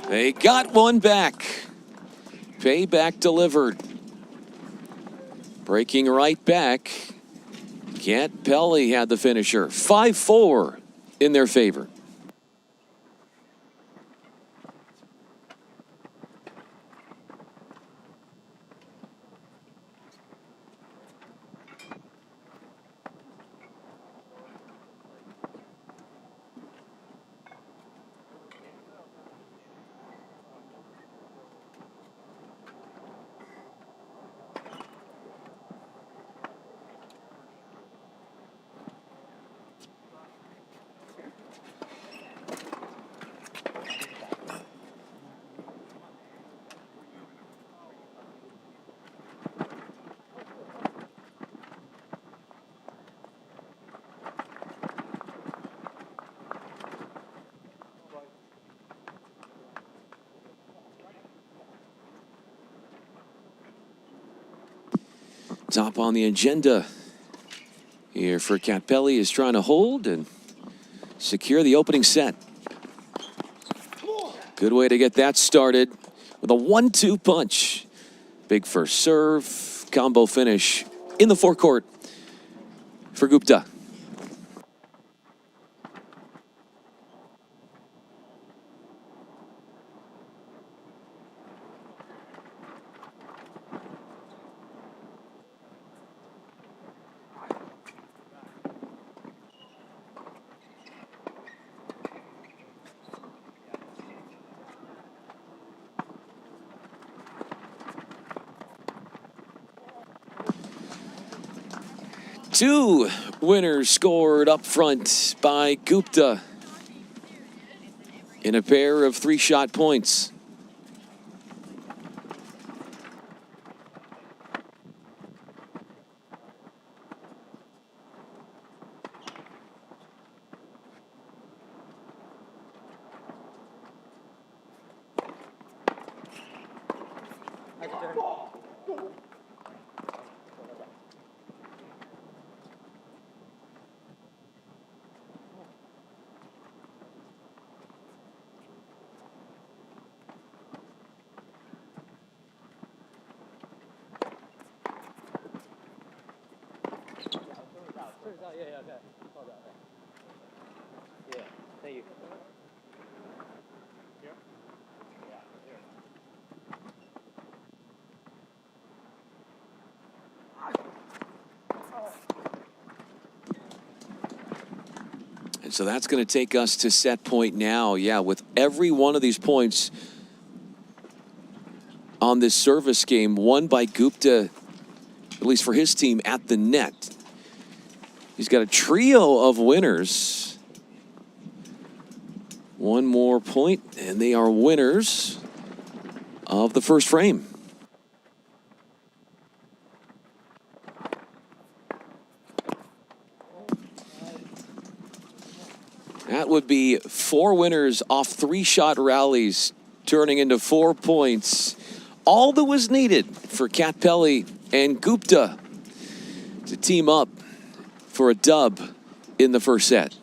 Speaker 4: They got one back. Payback delivered. Breaking right back. Pelly had the finisher. 5-4 in their favor. Top on the agenda here for Pelly is trying to hold and secure the opening set. Good way to get that started with a 1-2 punch. Big first serve, combo finish in the forecourt for Gupta. Two winners scored up front by Gupta in a pair of 3-shot points.
Speaker 12: yeah, okay. Hold on. Yeah, thank you. Here? Yeah, here.
Speaker 4: And so that's going to take us to set point now. Yeah, with every one of these points on this service game won by Gupta, at least for his team, at the net. He's got a trio of winners. One more point, and they are winners of the first frame. That would be 4 winners off 3-shot rallies, turning into 4 points. All that was needed for Katpelli and Gupta to team up for a dub in the first set.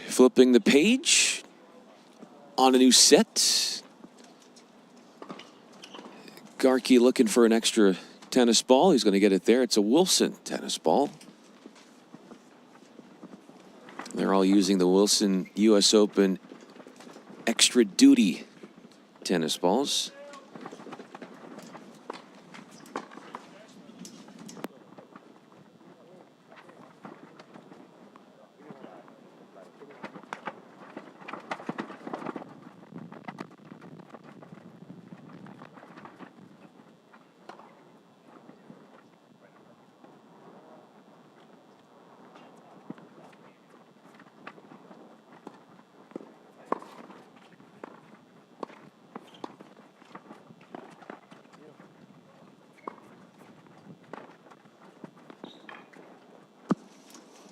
Speaker 4: Flipping the page on a new set. Garkey looking for an extra tennis ball. He's going to get it there. It's a Wilson tennis ball. They're all using the Wilson US Open extra duty tennis balls.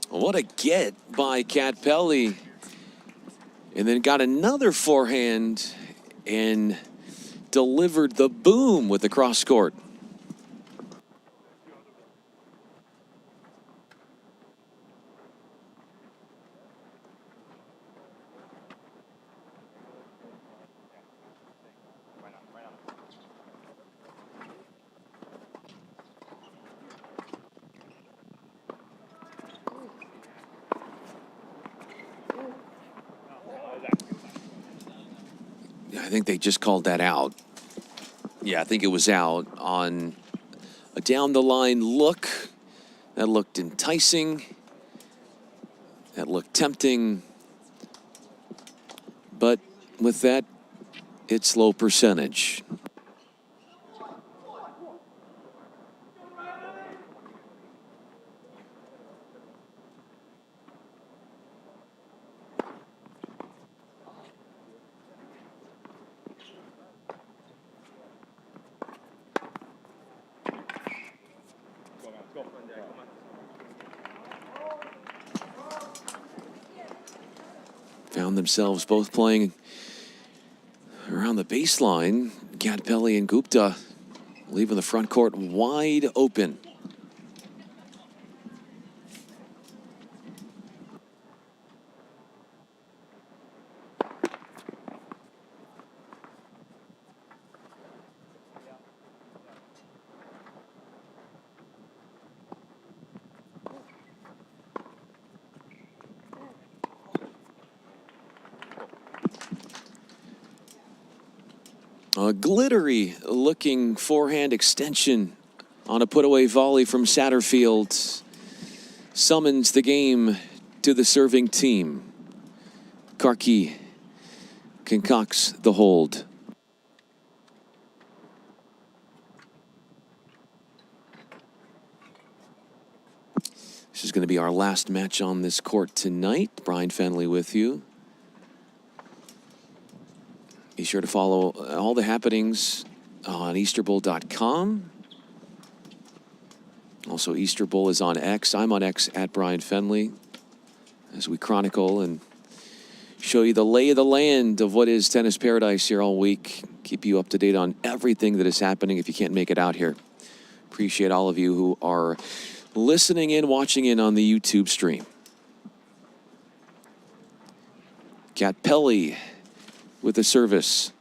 Speaker 4: What a get by Katpelli. And then got another forehand and delivered the boom with the cross court. I think they just called that out. Yeah, I think it was out on a down the line look. That looked enticing. That looked tempting. But with that, it's low percentage. Found themselves both playing around the baseline. Katpelli and Gupta leaving the front court wide open. A glittery looking forehand extension on a put-away volley from Satterfield summons the game to the serving team. Karki concocts the hold. This is going to be our last match on this court tonight. Brian Fenley with you. Be sure to follow all the happenings on EasterBowl.com. Also, Easter Bowl is on X. I'm on X at Brian Fenley as we chronicle and show you the lay of the land of what is tennis paradise here all week. Keep you up to date on everything that is happening if you can't make it out here. Appreciate all of you who are listening in, watching in on the YouTube stream. Kat Pelly with the service.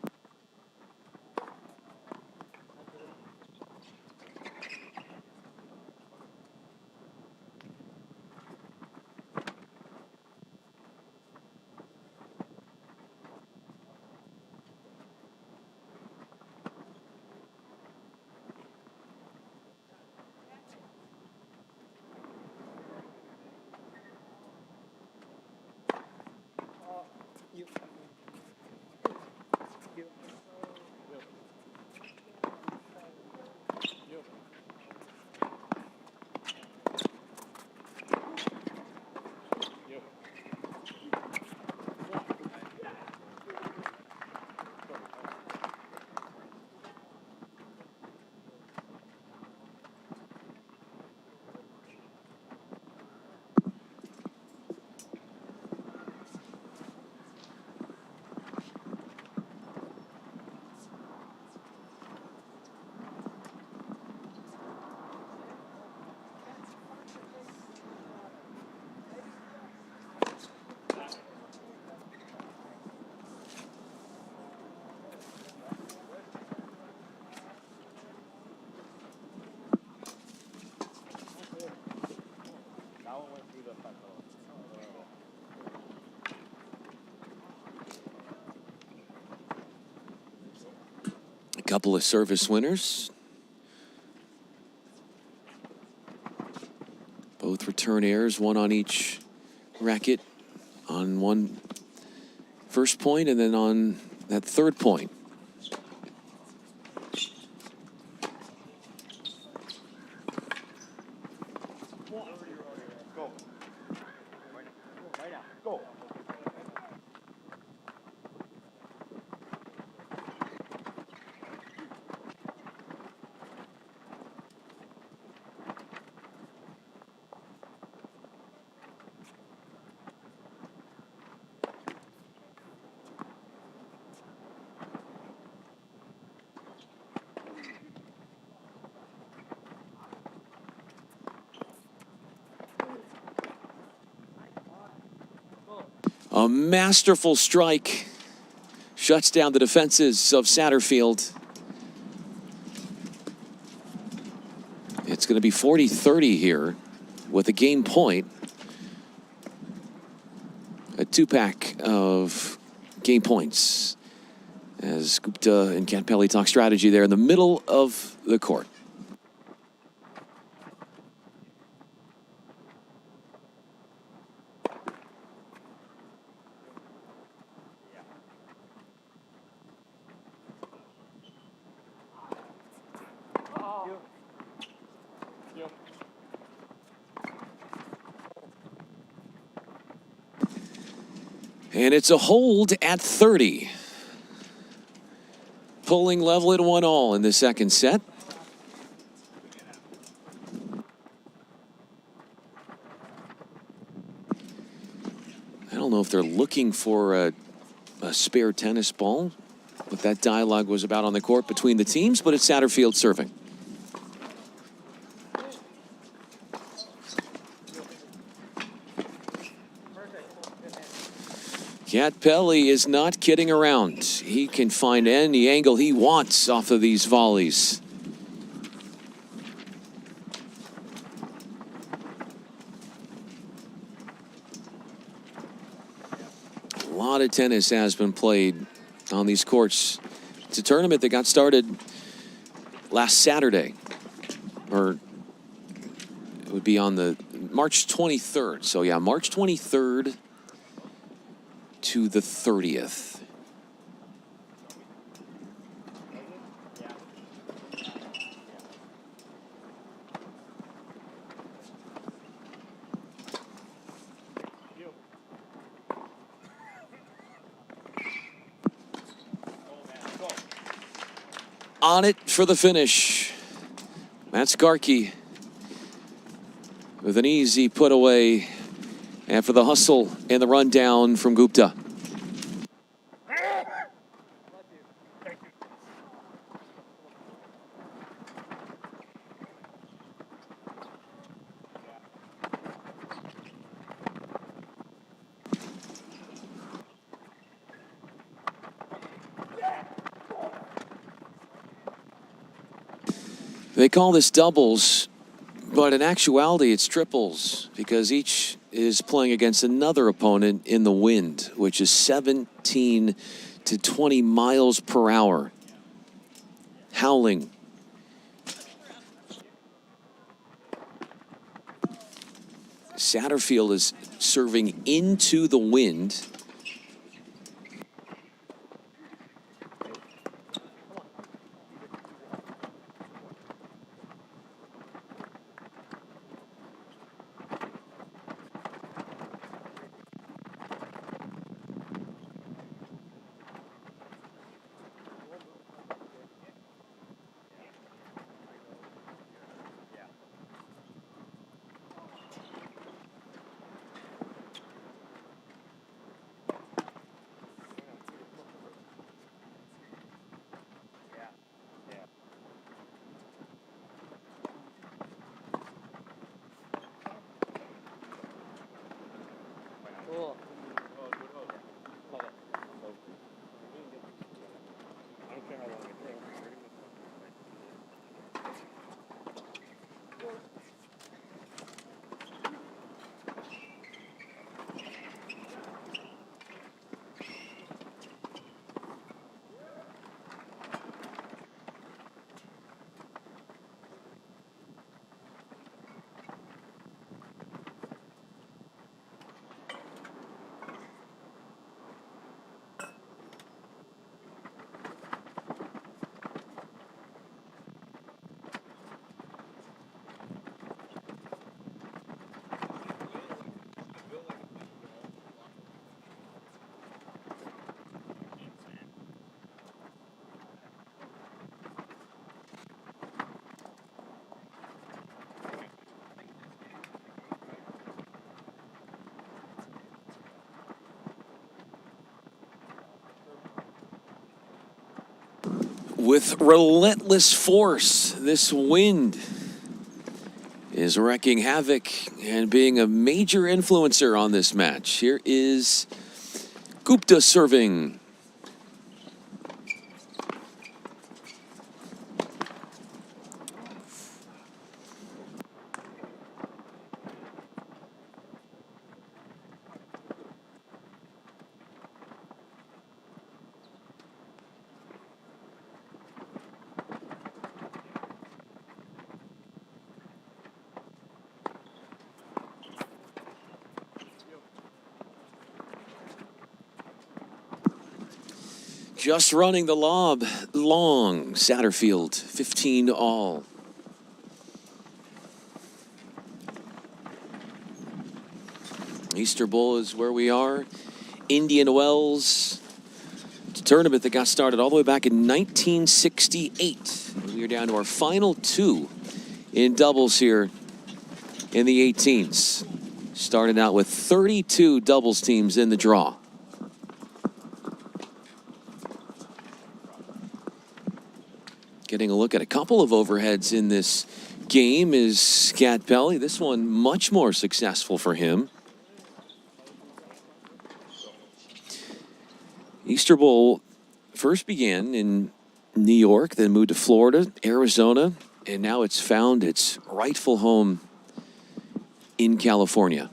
Speaker 4: A couple of service winners. Both return airs, one on each racket, on one first point and then on that third point. A masterful strike shuts down the defenses of Satterfield. It's going to be 40-30 here with a game point. A two-pack of game points as Gupta and Kat Pelly talk strategy there in the middle of the court. And it's a hold at 30. Pulling level at 1-1 in the second set. I don't know if they're looking for a spare tennis ball, what that dialogue was about on the court between the teams, but it's Satterfield serving. Kat Pelly is not kidding around. He can find any angle he wants off of these volleys. A lot of tennis has been played on these courts It's a tournament that got started last Saturday, or it would be on the March 23rd. So yeah, March 23rd to the 30th. On it for the finish. Matt Skarke with an easy put away after the hustle and the rundown from Gupta. They call this doubles, but in actuality it's triples because each is playing against another opponent in the wind, which is 17 to 20 miles per hour. Howling. Satterfield is serving into the wind. With relentless force, this wind is wreaking havoc and being a major influencer on this match. Here is Gupta serving. Just running the lob long. Satterfield, 15 all. Easter Bowl is where we are. Indian Wells. It's a tournament that got started all the way back in 1968. We are down to our final two in doubles here in the 18s. Starting out with 32 doubles teams in the draw. Getting a look at a couple of overheads in this game is Scat Pelly. This one much more successful for him. Easter Bowl first began in New York, then moved to Florida, Arizona, and now it's found its rightful home in California.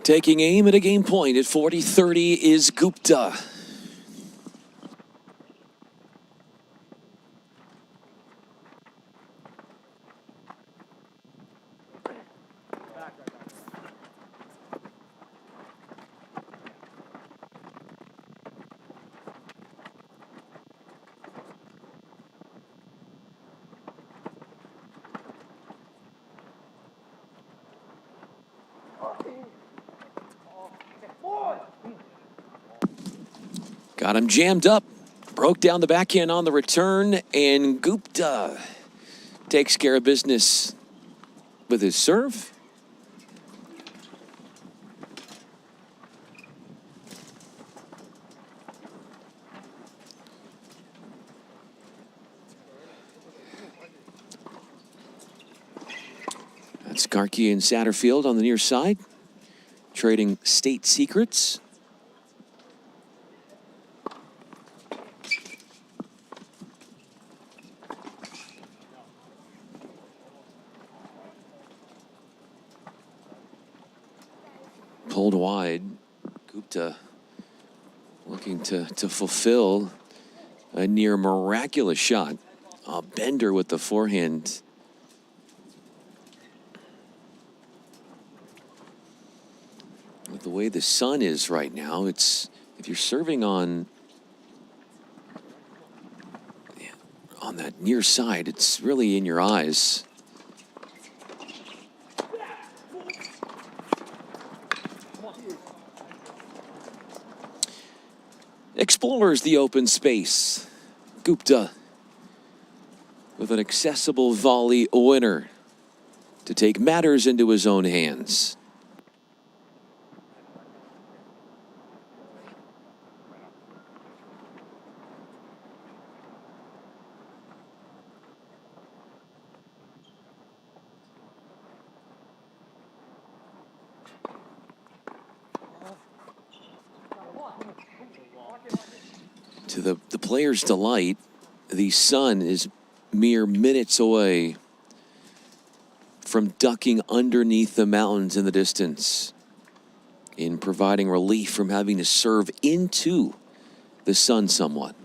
Speaker 4: Taking aim at a game point at 40-30 is Gupta. Got him jammed up. Broke down the backhand on the return, and Gupta takes care of business with his serve. That's Garkey and Satterfield on the near side, trading state secrets. Pulled wide. Gupta looking to fulfill a near miraculous shot. A bender with the forehand. With the way the sun is right now, it's, if you're serving on that near side, it's really in your eyes. Explores the open space. Gupta with an accessible volley winner to take matters into his own hands. To the players' delight, the sun is mere minutes away from ducking underneath the mountains in the distance, in providing relief from having to serve into the sun somewhat.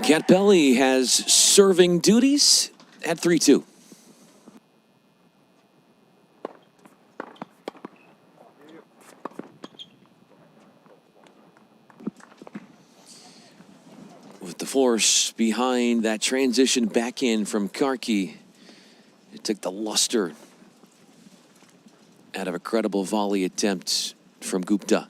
Speaker 4: Cat Belly has serving duties at 3-2. force behind that transition backhand from Karki. It took the luster out of a credible volley attempt from Gupta.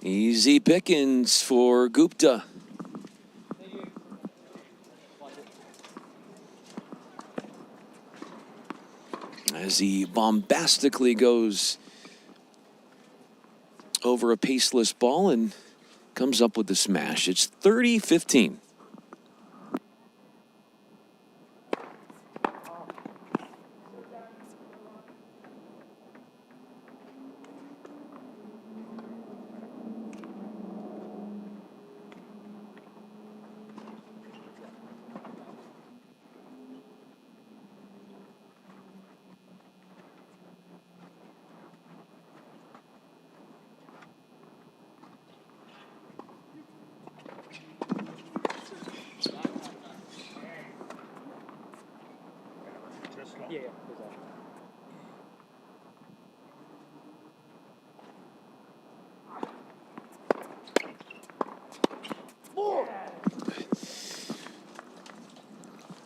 Speaker 4: Easy pickings for Gupta. As he bombastically goes over a paceless ball and comes up with the smash. It's 30-15.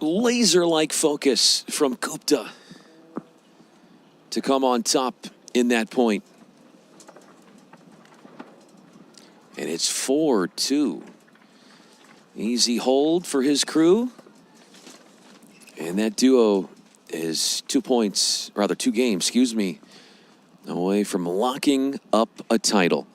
Speaker 4: Laser-like focus from Gupta to come on top in that point. And it's 4-2. Easy hold for his crew. And that duo is 2 games, away from locking up a title.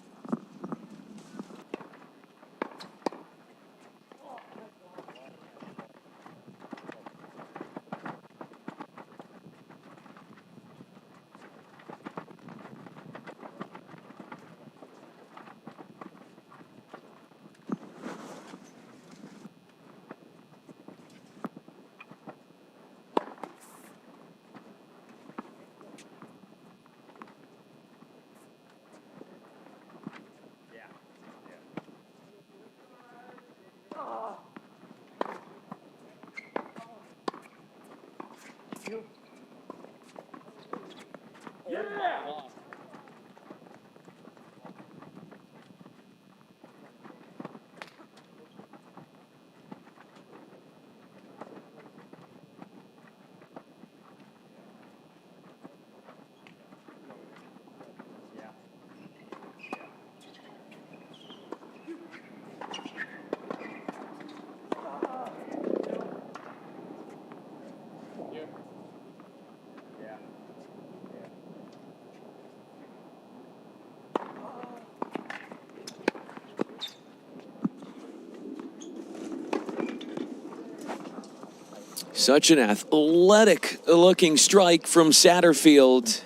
Speaker 4: Such an athletic-looking strike from Satterfield.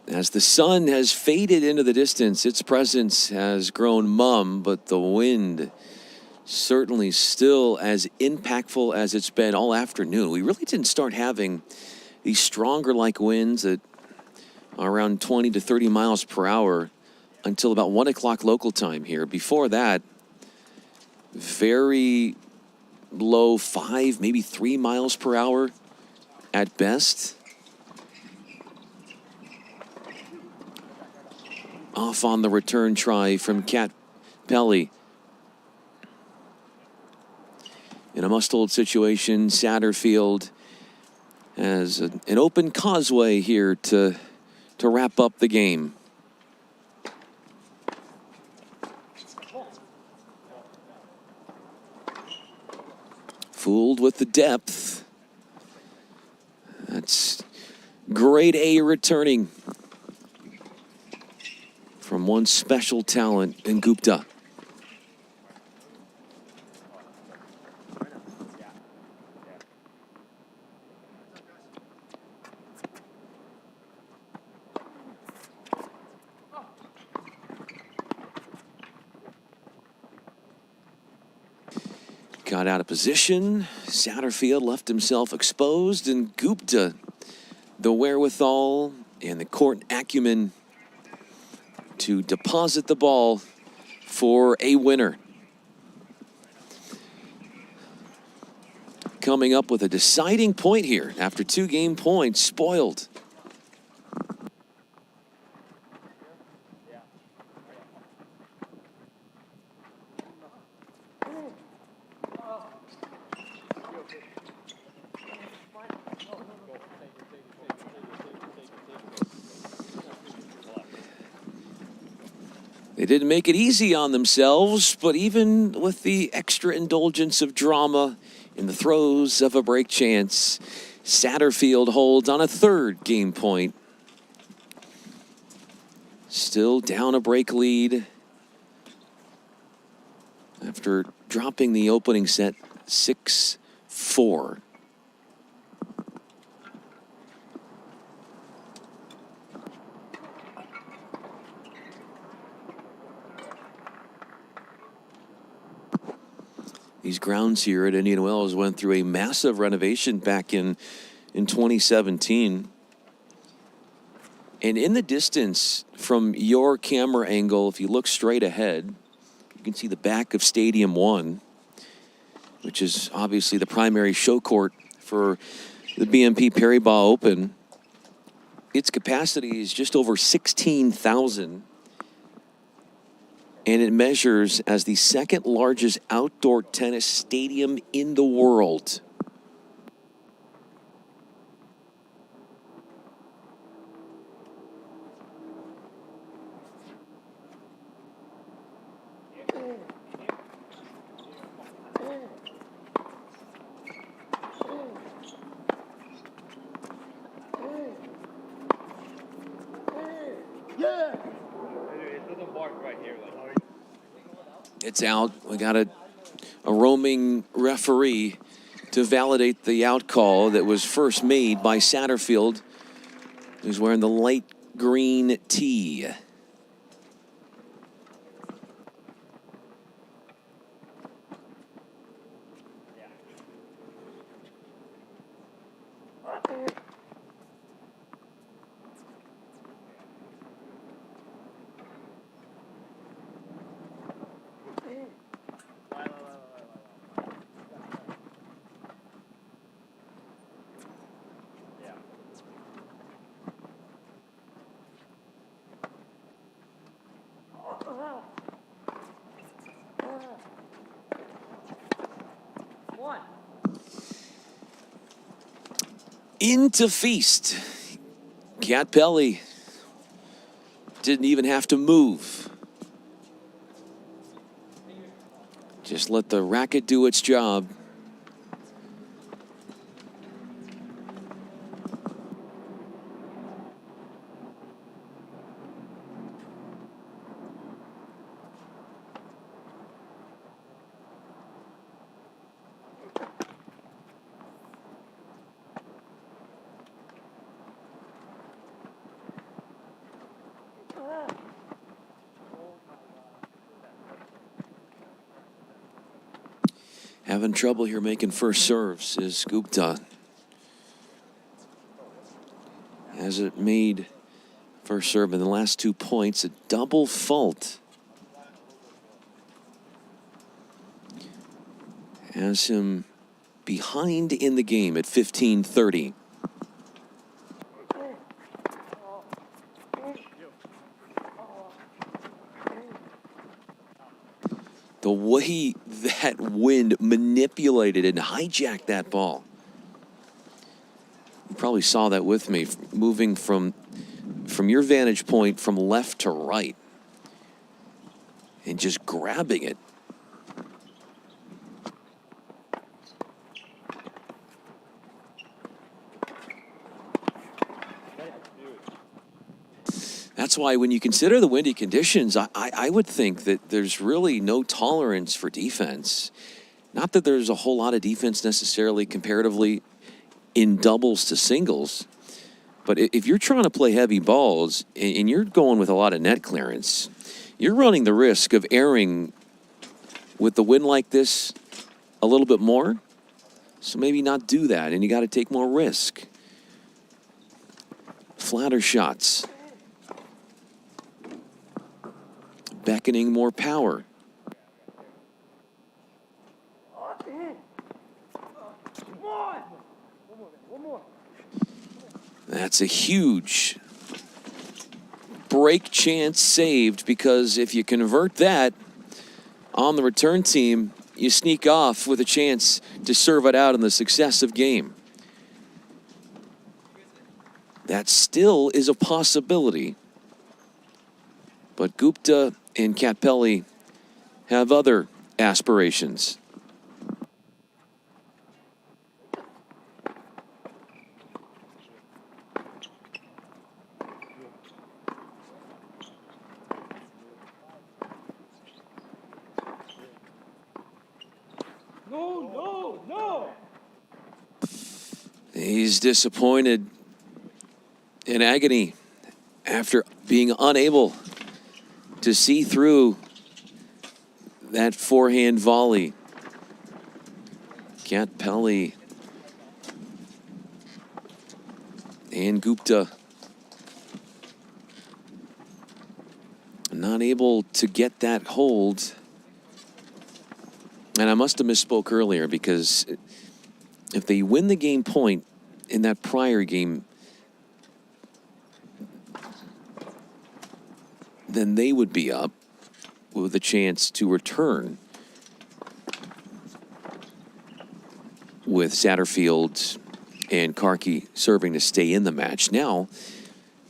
Speaker 4: As the sun has faded into the distance, its presence has grown mum, but the wind certainly still as impactful as it's been all afternoon. We really didn't start having these stronger-like winds at around 20 to 30 miles per hour until about 1 o'clock local time here. Before that, very low 5, maybe 3 miles per hour at best. Off on the return try from Cat Pelly. In a must-hold situation, Satterfield has an open causeway here to wrap up the game. Fooled with the depth. That's grade A returning from one special talent in Gupta. got out of position. Satterfield left himself exposed, and Gupta, the wherewithal and the court acumen to deposit the ball for a winner. Coming up with a deciding point here after 2 game points spoiled. They didn't make it easy on themselves, but even with the extra indulgence of drama in the throes of a break chance, Satterfield holds on a 3rd game point. Still down a break lead after dropping the opening set 6-4. These grounds here at Indian Wells went through a massive renovation back in 2017. And in the distance from your camera angle, if you look straight ahead, you can see the back of Stadium 1, which is obviously the primary show court for the BNP Paribas Open. Its capacity is just over 16,000. And it measures as the 2nd largest outdoor tennis stadium in the world. It's out. We got a roaming referee to validate the out call that was first made by Satterfield, who's wearing the light green tee. Into feast. Cat Pelly didn't even have to move. Just let the racket do its job. Having trouble here making first serves is Gupta. Hasn't made first serve in the last 2 points, a double fault. Has him behind in the game at 15-30. The way that wind manipulated and hijacked that ball. You probably saw that with me, moving from your vantage point from left to right and just grabbing it. That's why when you consider the windy conditions, I would think that there's really no tolerance for defense. Not that there's a whole lot of defense necessarily comparatively in doubles to singles, but if you're trying to play heavy balls and you're going with a lot of net clearance, you're running the risk of erring with the wind like this a little bit more. So maybe not do that, and you got to take more risk. Flatter shots. Beckoning more power. That's a huge break chance saved, because if you convert that on the return team, you sneak off with a chance to serve it out in the successive game. That still is a possibility. But Gupta and Katpelli have other aspirations.
Speaker 13: No.
Speaker 4: He's disappointed, in agony, after being unable to see through that forehand volley. Katpelli and Gupta not able to get that hold. And I must have misspoke earlier, because if they win the game point in that prior game, then they would be up with a chance to return with Satterfield and Karki serving to stay in the match. Now,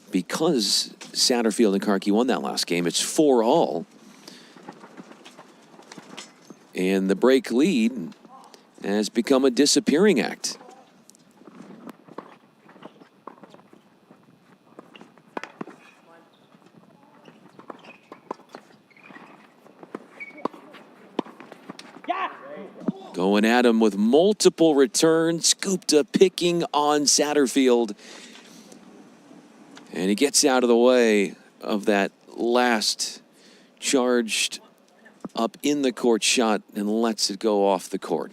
Speaker 4: because Satterfield and Karki won that last game, it's 4-all. And the break lead has become a disappearing act. Going at him with multiple returns. Gupta picking on Satterfield. And he gets out of the way of that last charged up in the court shot and lets it go off the court.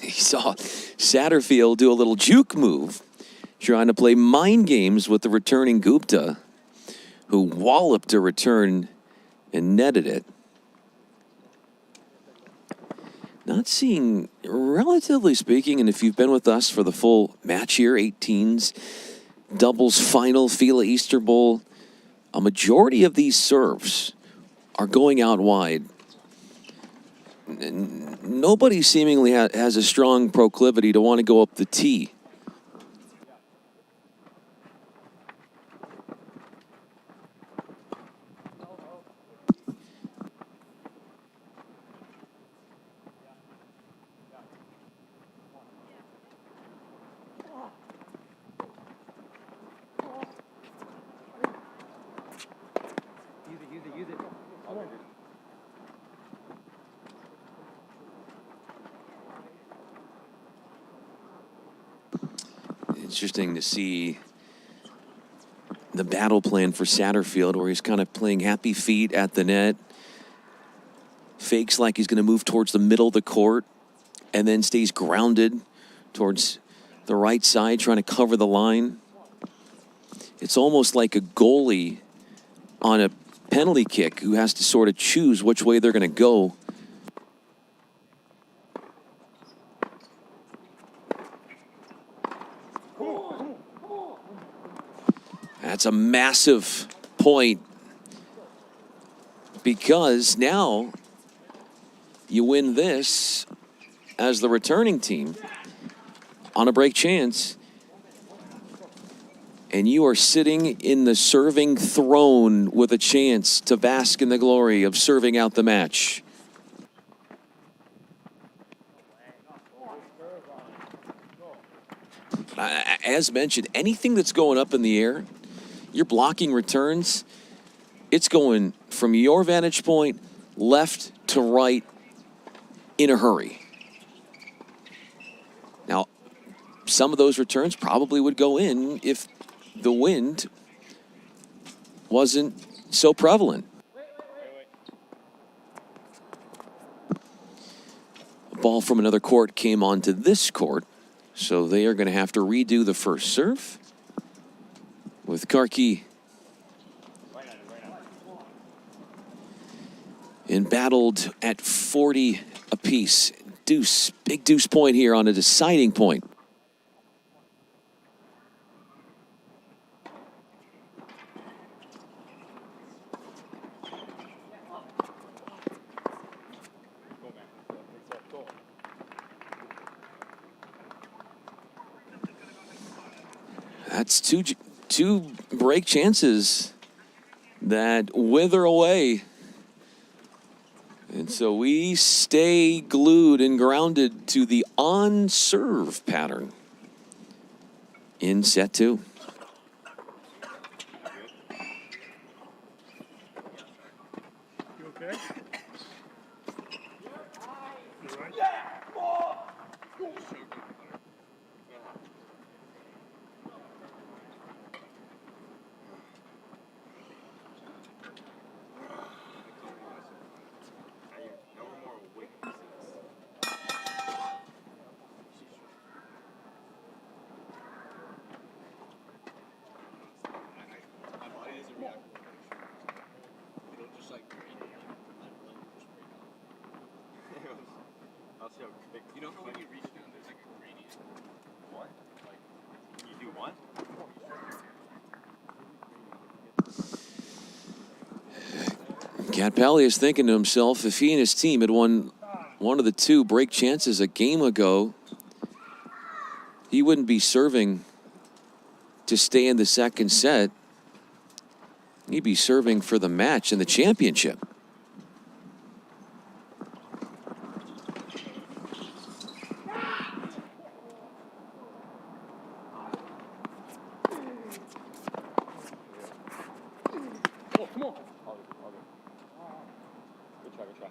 Speaker 4: He saw Satterfield do a little juke move, trying to play mind games with the returning Gupta, who walloped a return and netted it. Not seeing, relatively speaking, and if you've been with us for the full match here, 18s, doubles final, FILA Easter Bowl, a majority of these serves are going out wide. Nobody seemingly has a strong proclivity to want to go up the tee.
Speaker 12: Use it.
Speaker 4: Interesting to see the battle plan for Satterfield, where he's kind of playing happy feet at the net, fakes like he's going to move towards the middle of the court, and then stays grounded towards the right side, trying to cover the line. It's almost like a goalie on a penalty kick who has to sort of choose which way they're going to go. That's a massive point because now you win this as the returning team on a break chance, and you are sitting in the serving throne with a chance to bask in the glory of serving out the match. As mentioned, anything that's going up in the air, you're blocking returns, it's going from your vantage point left to right in a hurry. Now, some of those returns probably would go in if the wind wasn't so prevalent. A ball from another court came onto this court, so they are going to have to redo the first serve with Karki embattled at 40 apiece. Deuce, big deuce point here on a deciding point. That's two break chances that wither away. And so we stay glued and grounded to the on-serve pattern in set two.
Speaker 9: You okay? You right?
Speaker 2: You know how when you reach down, there's like a gradient? What? Like, when you do what?
Speaker 4: Cat Pally is thinking to himself, if he and his team had won one of the two break chances a game ago, he wouldn't be serving to stay in the second set. He'd be serving for the match and the championship.
Speaker 2: Oh, come on. Good try, good try.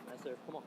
Speaker 12: Nice serve, come on.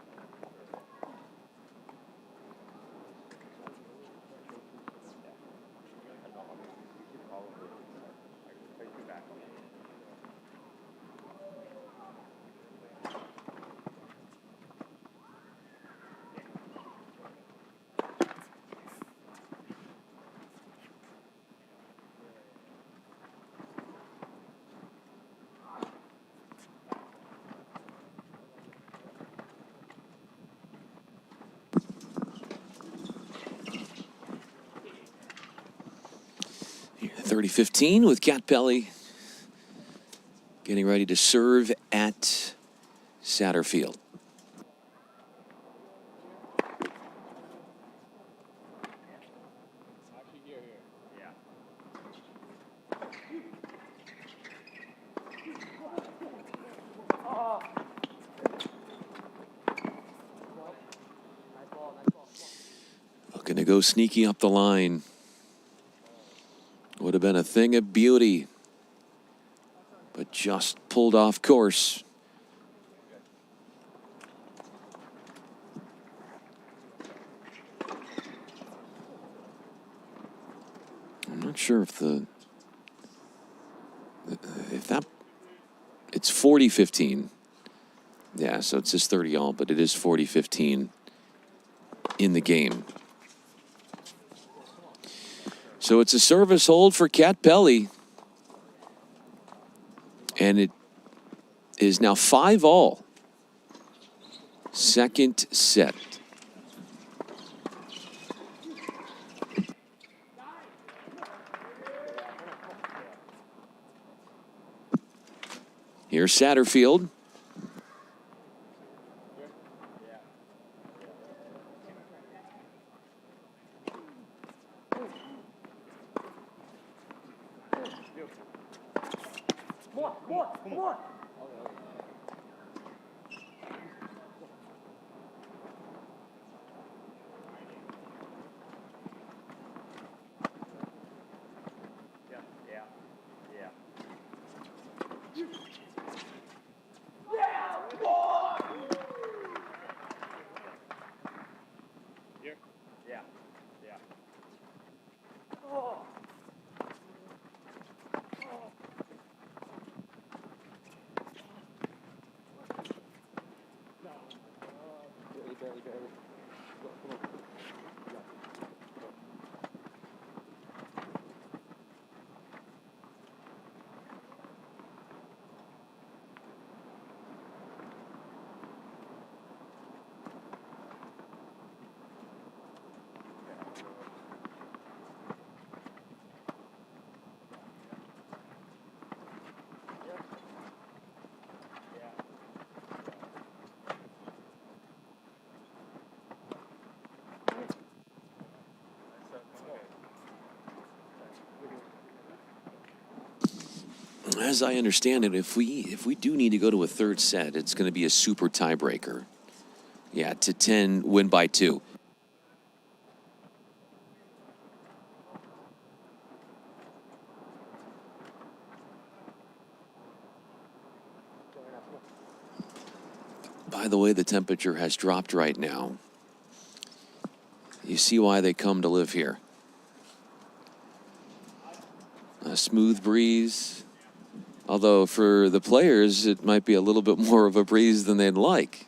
Speaker 4: Here, 30-15 with Cat Pelly getting ready to serve at Satterfield. Looking to go sneaky up the line. Would have been a thing of beauty, but just pulled off course. sure if it's 40-15. Yeah, so it says 30 all, but it is 40-15 in the game. So it's a service hold for Cat Pelly. And it is now 5 all. Second set. Here's Satterfield.
Speaker 9: Come on.
Speaker 4: As I understand it, if we do need to go to a third set, it's going to be a super tiebreaker. Yeah, to 10, win by 2. By the way, the temperature has dropped right now. You see why they come to live here. A smooth breeze. Although for the players, it might be a little bit more of a breeze than they'd like.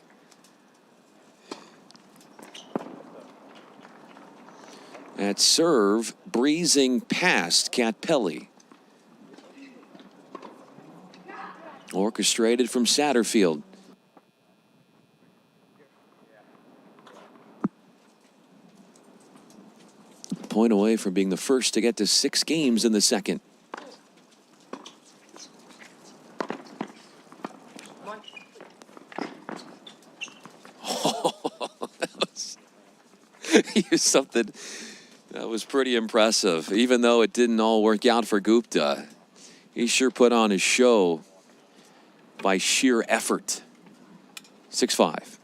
Speaker 4: At serve, breezing past Cat Pelly. Orchestrated from Satterfield. Point away from being the first to get to 6 games in the second. Something that was pretty impressive. Even though it didn't all work out for Gupta, he sure put on his show by sheer effort. 6-5.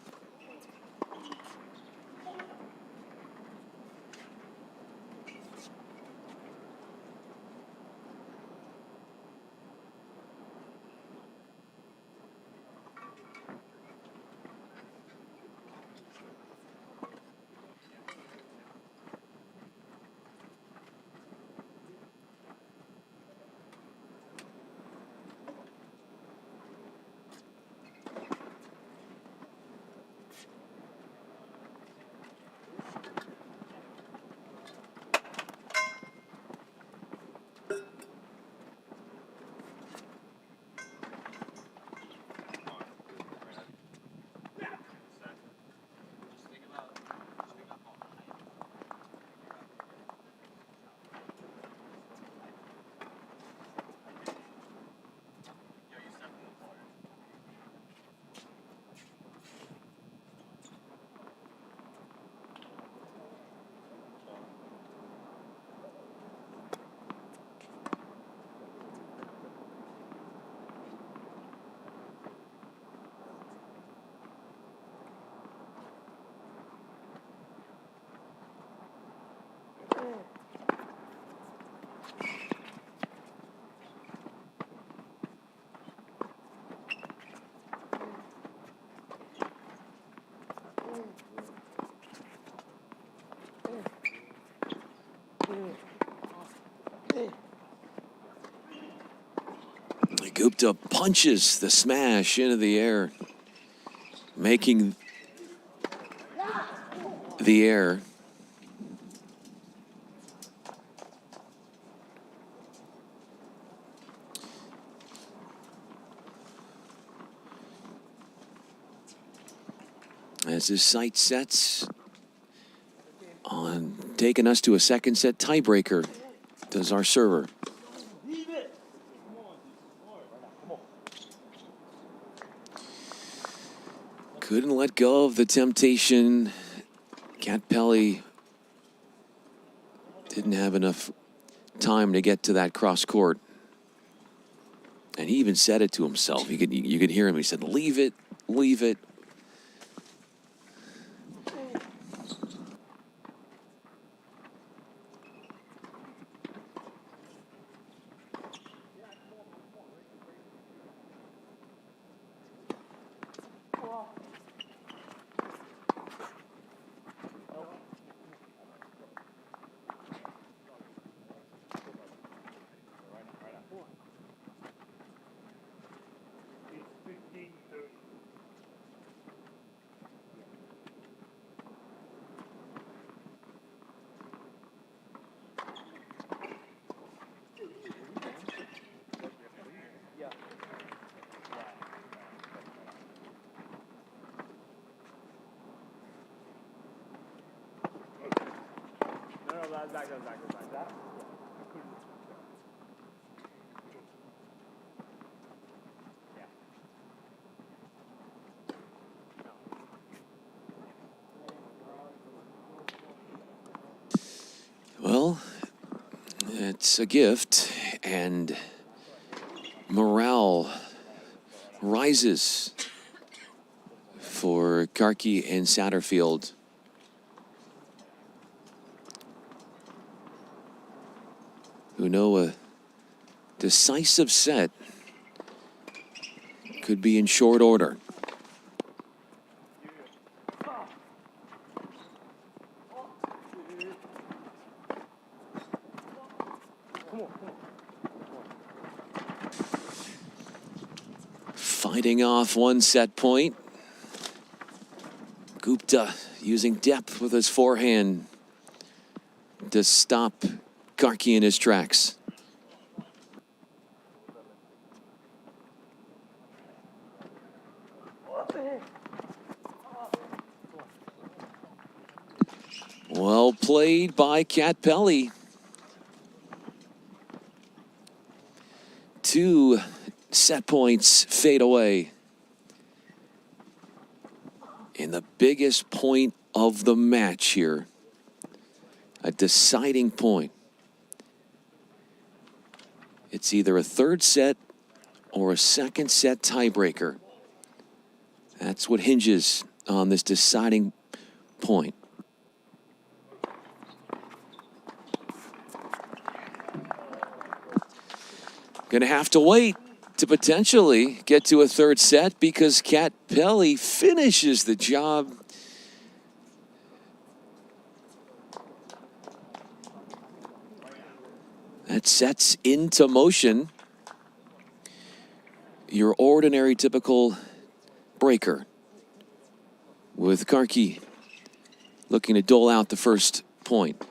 Speaker 4: Gupta punches the smash into the air, making the air. As his sight sets on taking us to a second set tiebreaker, does our server. Couldn't let go of the temptation. Cat Pelly didn't have enough time to get to that cross court. And he even said it to himself. You could hear him. He said, "Leave it, leave it." Well, it's a gift, and morale rises for Karki and Satterfield. Who know a decisive set could be in short order. Fighting off one set point. Gupta using depth with his forehand to stop Karki in his tracks. Well played by Cat Pelly. 2 set points fade away. In the biggest point of the match here. A deciding point. It's either a third set or a second set tiebreaker. That's what hinges on this deciding point. Gonna have to wait to potentially get to a third set because Cat Pelly finishes the job. That sets into motion your ordinary, typical breaker, with Karki looking to dole out the first point.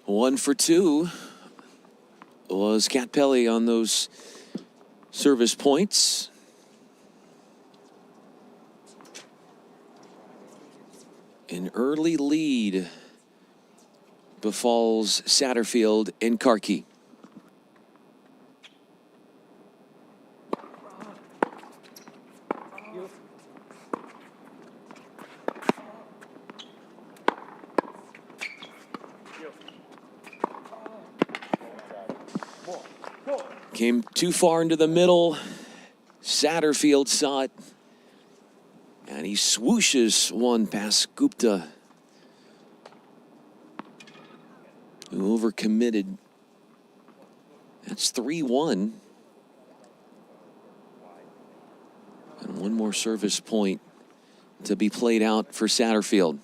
Speaker 4: 1 for 2 was Kat Pelly on those service points. An early lead befalls Satterfield and Karki. Came too far into the middle. Satterfield saw it. And he swooshes one past Gupta, who overcommitted. That's 3-1. And one more service point to be played out for Satterfield.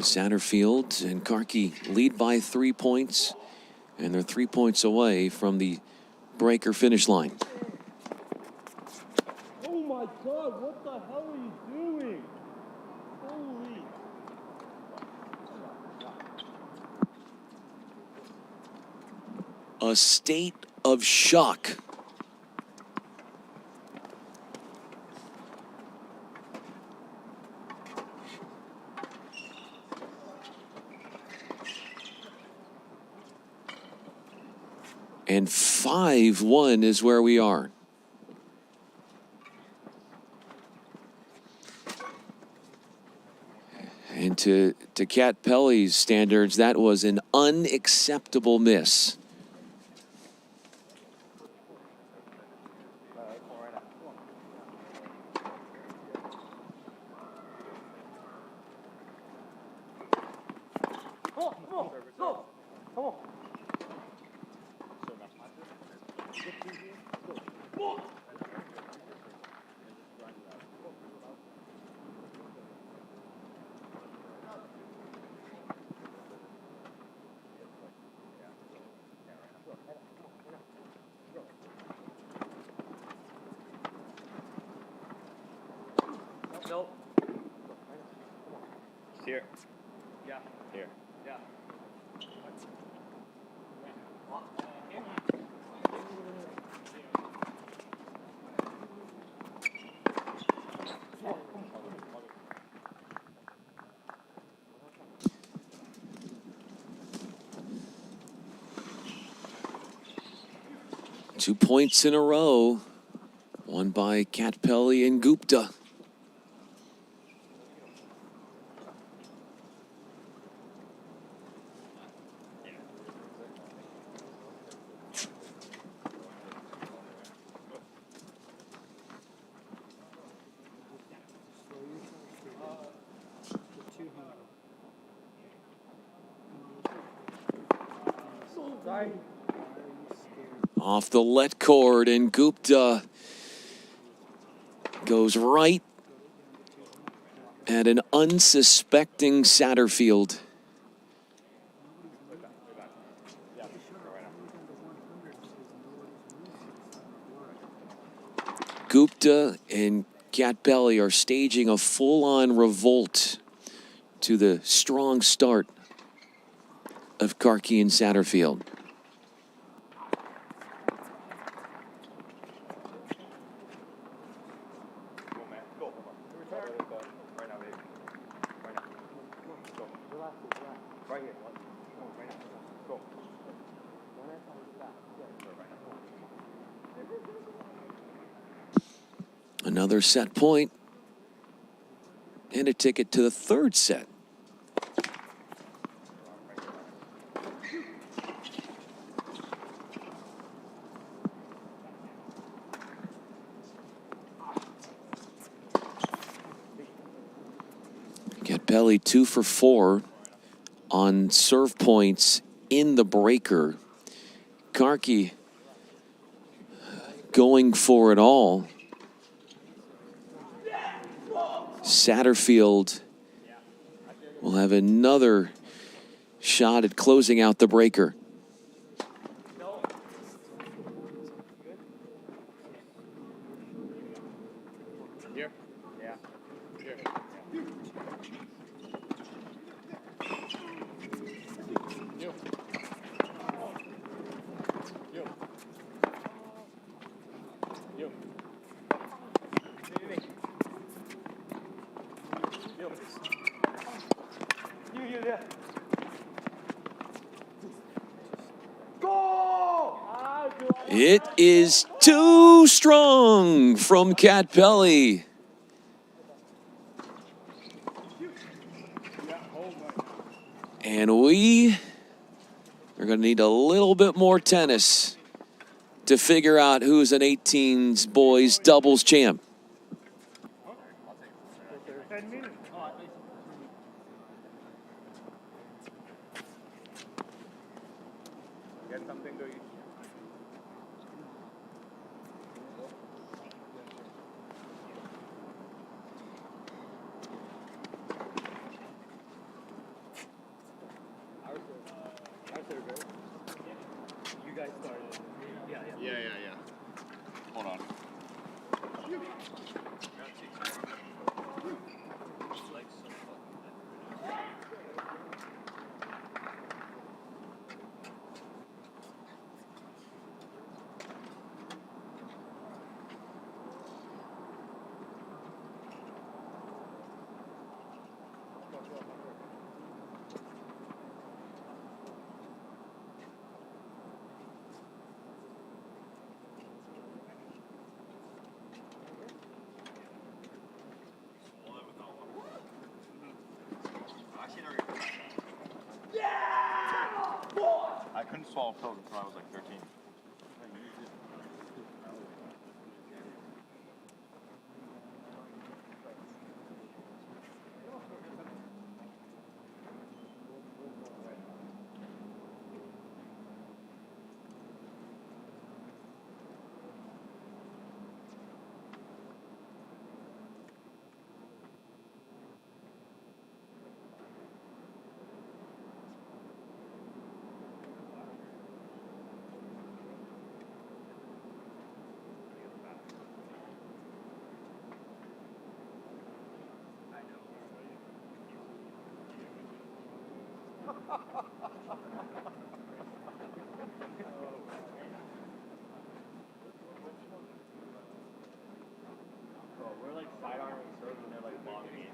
Speaker 4: Satterfield and Karki lead by 3 points, and they're 3 points away from the breaker finish line.
Speaker 9: Oh my God, what the hell are you doing? Holy.
Speaker 4: A state of shock. And 5-1 is where we are. And to Kat Pelly's standards, that was an unacceptable miss.
Speaker 3: Nope. Here. Yeah. Here. Yeah.
Speaker 4: Two points in a row, won by Kat Pelly and Gupta. Off the let cord, and Gupta goes right at an unsuspecting Satterfield. Gupta and Kat Pelly are staging a full-on revolt to the strong start of Karki and Satterfield. Another set point and a ticket to the third set. Kat Pelly 2 for 4 on serve points in the breaker. McCarkey going for it all. Satterfield will have another shot at closing out the breaker.
Speaker 2: Here? Yeah. Here. You. You. You. You there. Go!
Speaker 4: It is too strong from Cat Pelly. And we are going to need a little bit more tennis to figure out who's an 18s boys doubles champ.
Speaker 9: 10 minutes.
Speaker 2: Get something to eat.
Speaker 12: You guys started. Yeah.
Speaker 2: Hold on. I couldn't swallow pills until I was like 13.
Speaker 12: We're like sidearming serves and they're like long games.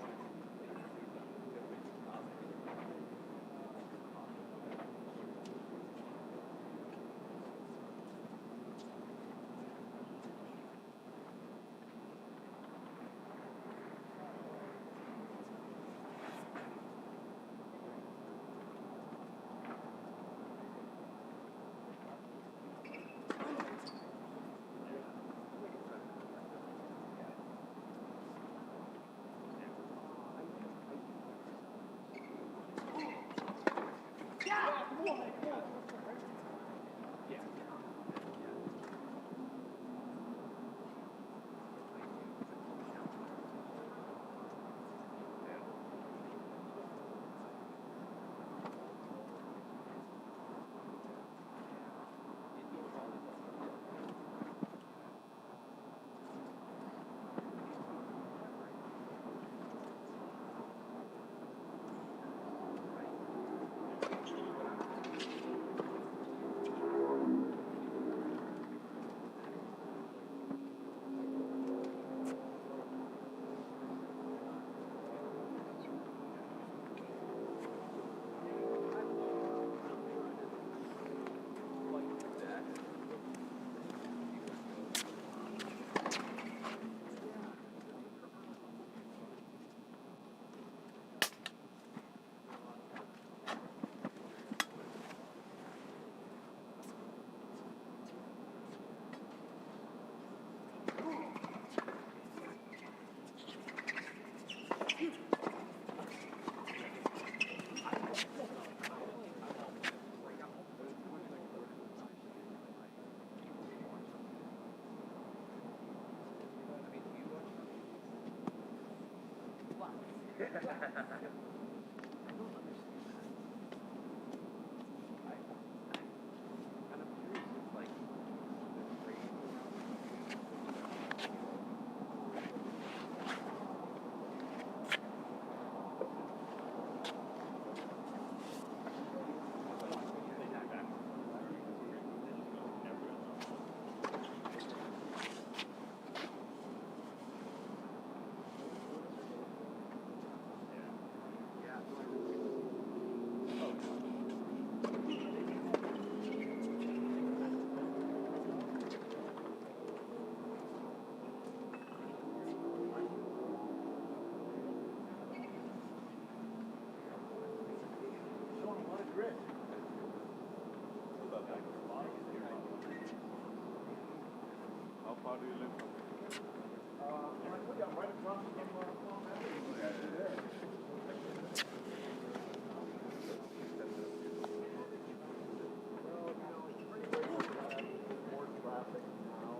Speaker 9: How far do you live from here? Right across more traffic now.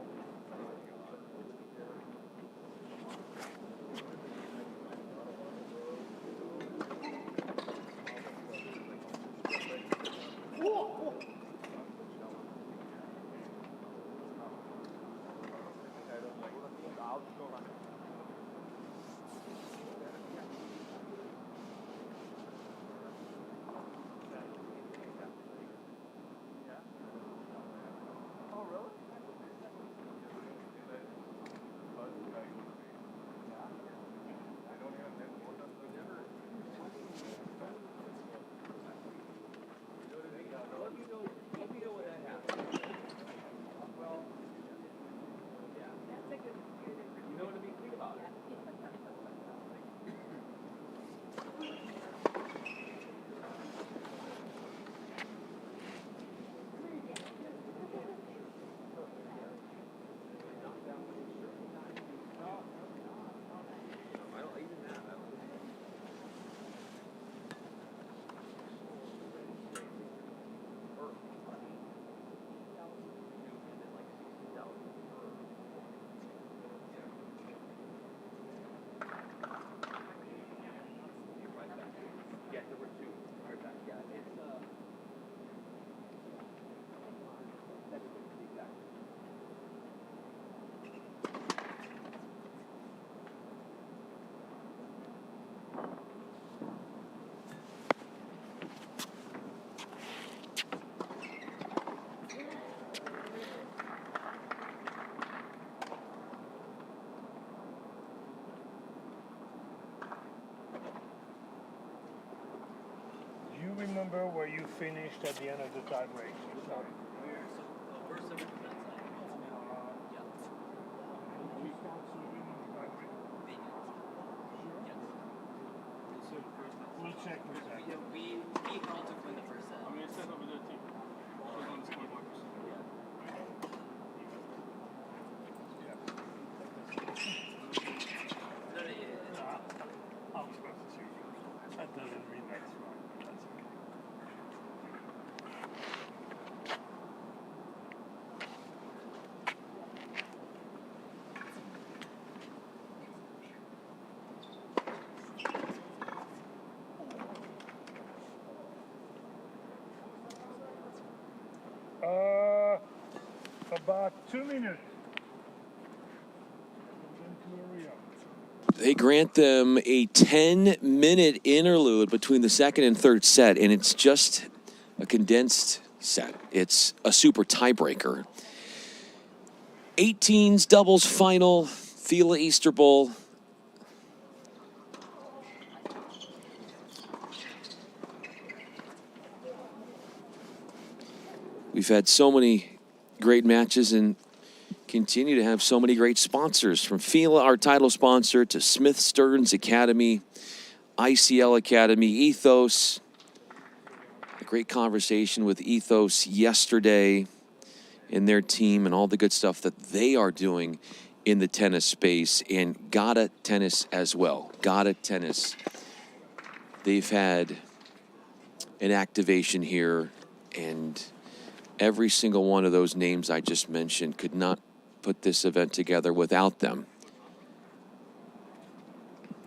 Speaker 9: Do you remember where you finished at the end of the tie break? Sorry.
Speaker 12: First over to that side.
Speaker 9: Did you start serving on the tie break?
Speaker 12: Yes.
Speaker 9: We'll check with that.
Speaker 12: We all took win the first set.
Speaker 9: I mean, it says over there too. It says on the scoreboard. I was about to say, that doesn't mean that's right. That's okay. About 2 minutes.
Speaker 4: They grant them a 10-minute interlude between the second and third set, and it's just a condensed set. It's a super tiebreaker. 18's doubles final, FILA Easter Bowl. We've had so many great matches and continue to have so many great sponsors, from FILA, our title sponsor, to Smith Stearns Academy, ICL Academy, Ethos. A great conversation with Ethos yesterday and their team and all the good stuff that they are doing in the tennis space, and Gata Tennis as well. Gata Tennis. They've had an activation here, and every single one of those names I just mentioned could not put this event together without them.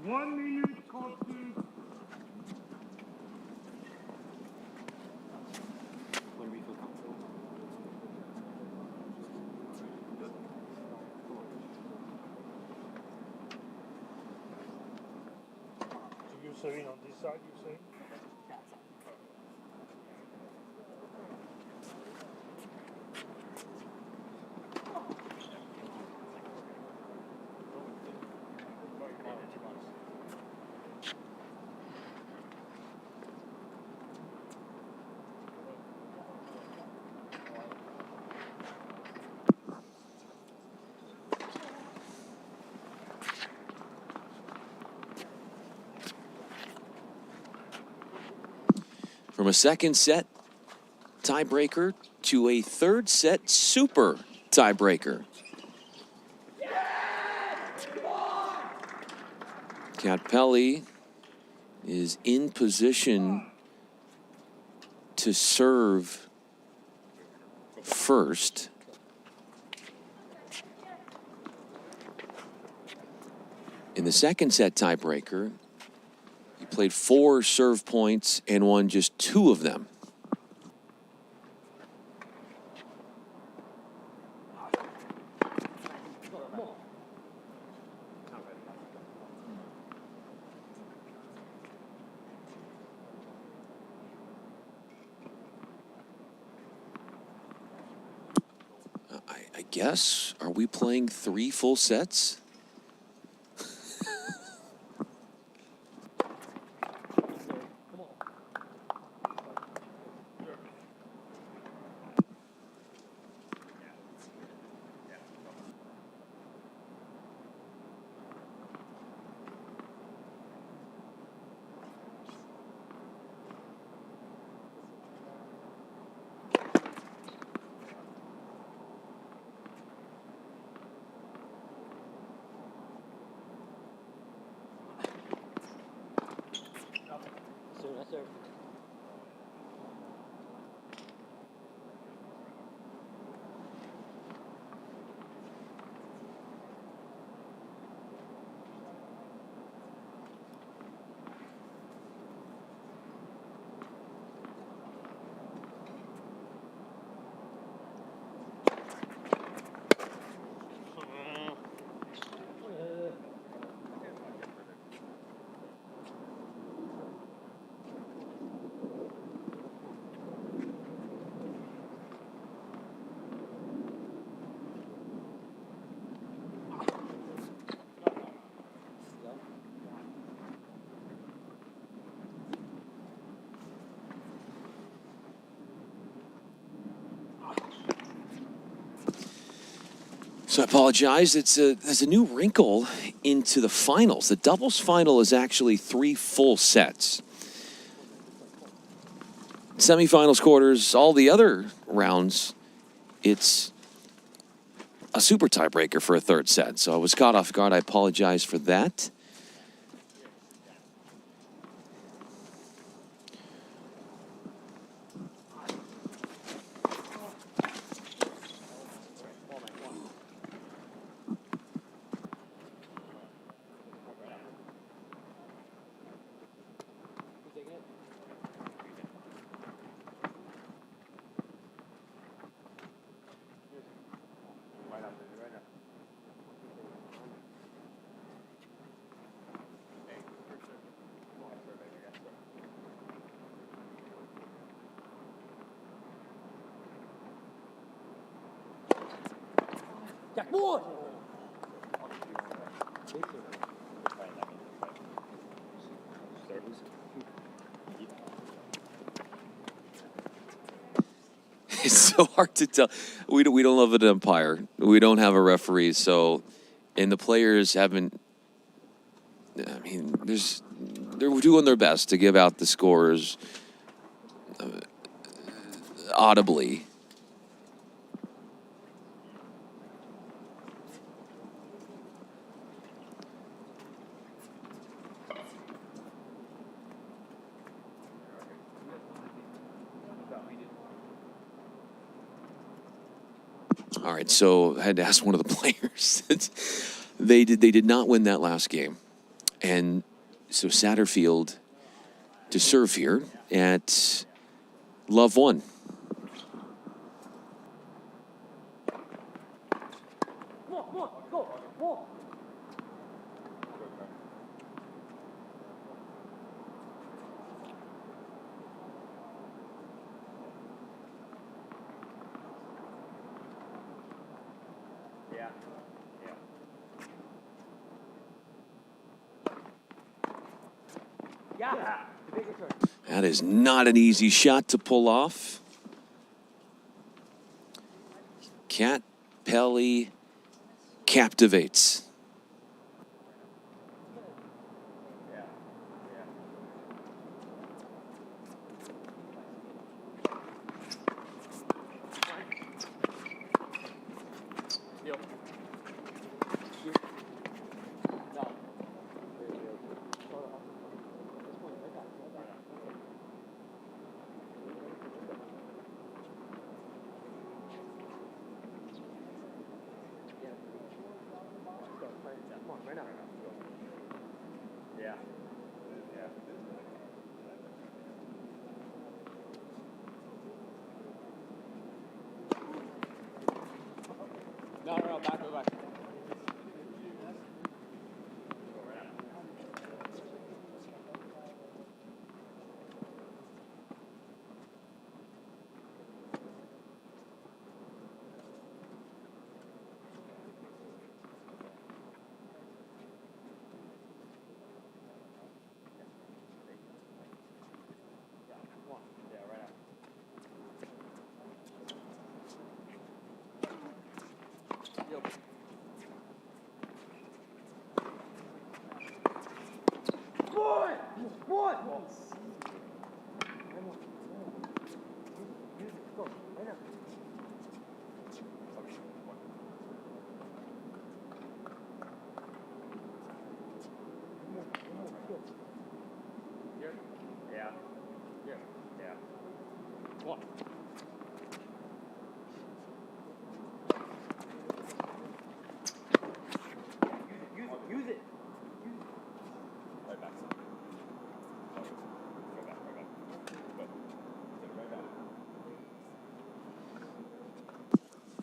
Speaker 9: 1 minute, court serving on this side, you say?
Speaker 4: From a second set tiebreaker to a third set super tiebreaker. Catpelli is in position to serve first. In the second set tiebreaker, he played 4 serve points and won just 2 of them. I guess, are we playing 3 full sets? So I apologize. There's a new wrinkle into the finals. The doubles final is actually 3 full sets. Semifinals, quarters, all the other rounds, it's a super tiebreaker for a third set. So I was caught off guard. I apologize for that. It's so hard to tell. We don't have an umpire. We don't have a referee. So, and the players haven't. I mean, they're doing their best to give out the scores audibly. All right, so I had to ask one of the players. They did not win that last game, and so Satterfield to serve here at Love 1. That is not an easy shot to pull off. Kat Pelly captivates.
Speaker 12: No, back, go back.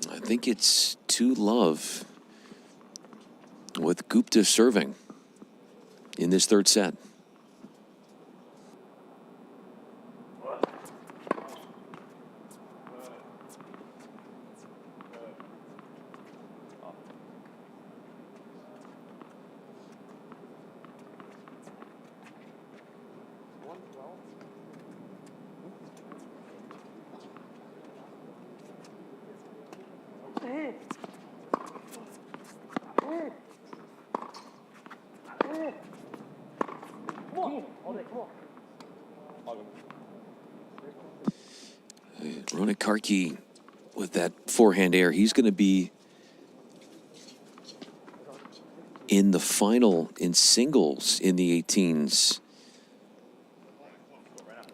Speaker 4: I think it's 2-love with Gupta serving in this third set. Ronak Karki with that forehand air, he's going to be in the final in singles in the 18s.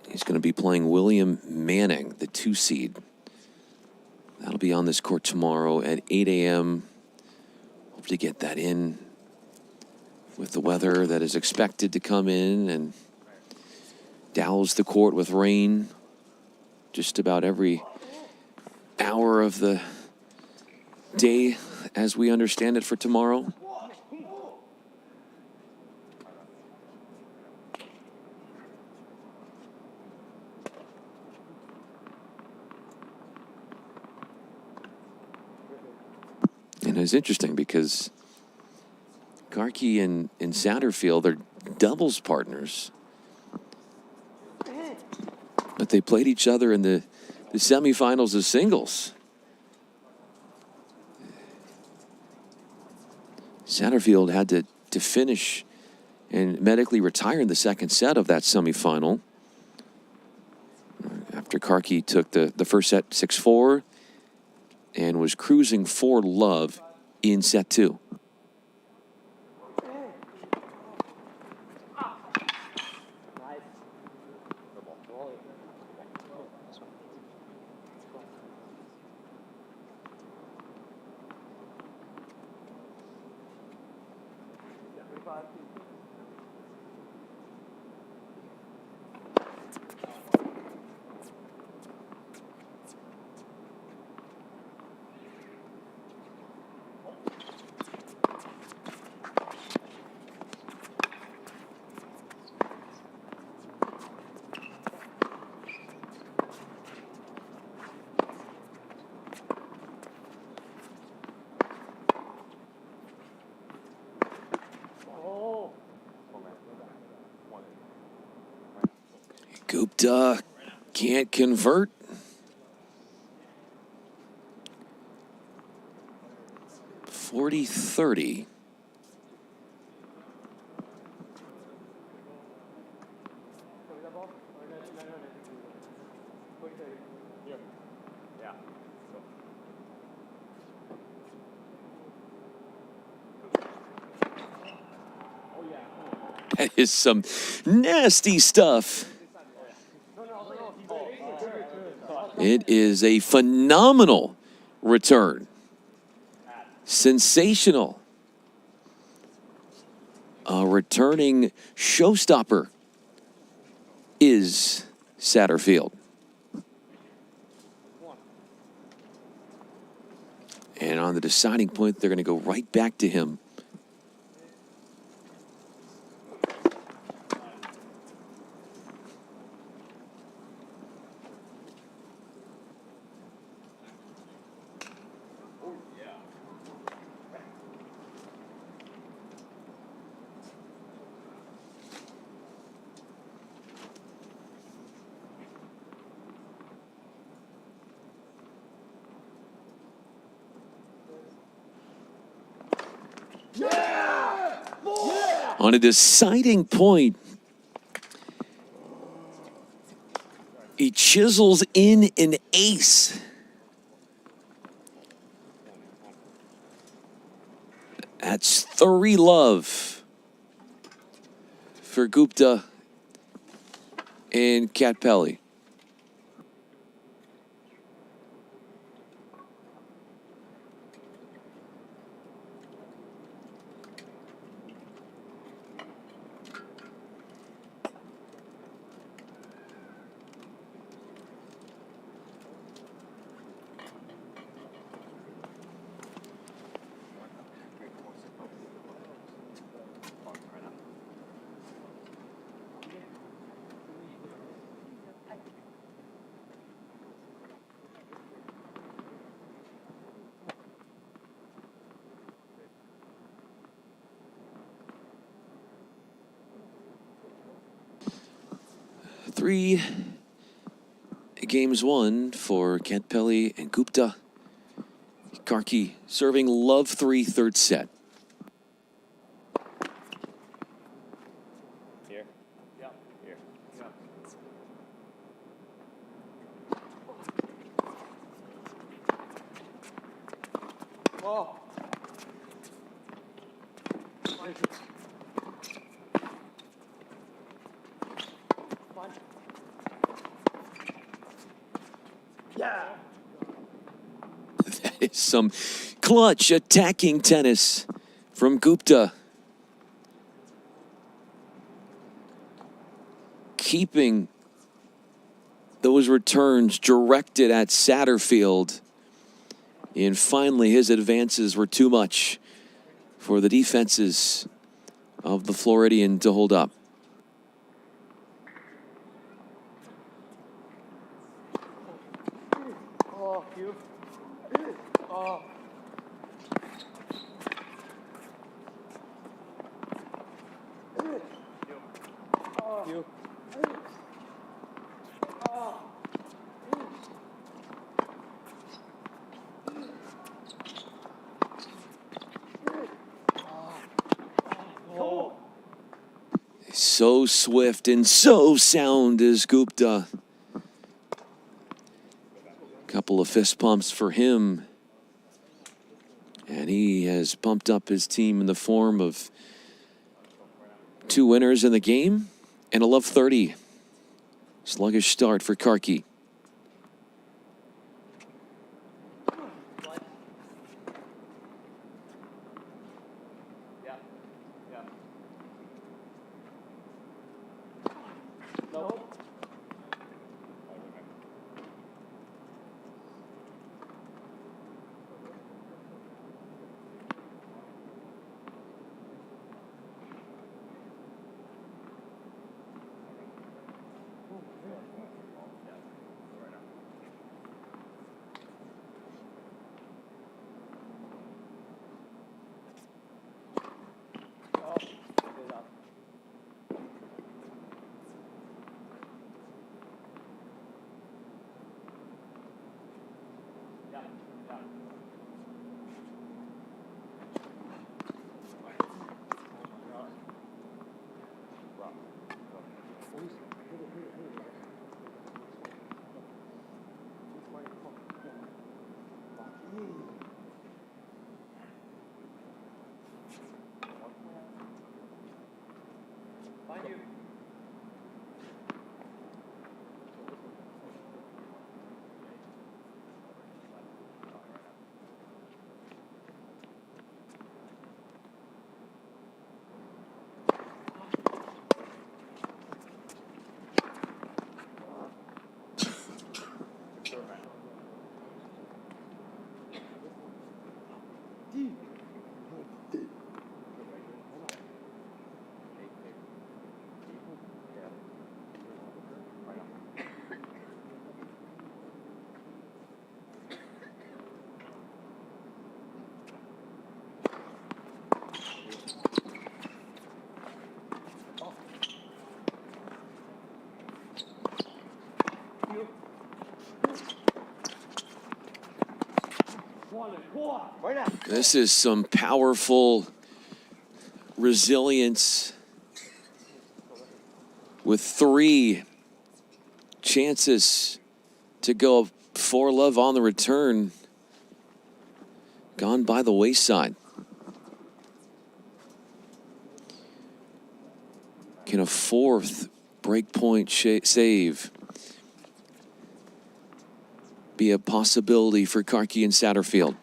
Speaker 4: He's going to be playing William Manning, the 2 seed. That'll be on this court tomorrow at 8 a.m. Hope to get that in with the weather that is expected to come in and douse the court with rain just about every hour of the day as we understand it for tomorrow. And it's interesting because Karki and Satterfield are doubles partners, but they played each other in the semifinals of singles. Satterfield had to finish and medically retire in the second set of that semifinal after Karki took the first set 6-4 and was cruising for love in set 2. Gupta can't convert. .40-30. That is some nasty stuff. It is a phenomenal return. Sensational. A returning showstopper is Satterfield. And on the deciding point, they're going to go right back to him. On a deciding point, he chisels in an ace. That's 3 love for Gupta and Katpelli. Three games won for Katpelli and Gupta. Karki serving love 3, third set.
Speaker 3: Here. Yeah. Here. Yeah. Oh. Yeah.
Speaker 4: That is some clutch attacking tennis from Gupta. Keeping those returns directed at Satterfield. And finally, his advances were too much for the defenses of the Floridian to hold up.
Speaker 3: Oh, you. Oh. You.
Speaker 4: So swift and so sound is Gupta. Couple of fist pumps for him. And he has pumped up his team in the form of 2 winners in the game and a love 30. Sluggish start for Karki.
Speaker 3: Yeah. Yeah. Nope.
Speaker 4: This is some powerful resilience with 3 chances to go for love on the return. Gone by the wayside. Can a 4th breakpoint save be a possibility for Karki and Satterfield?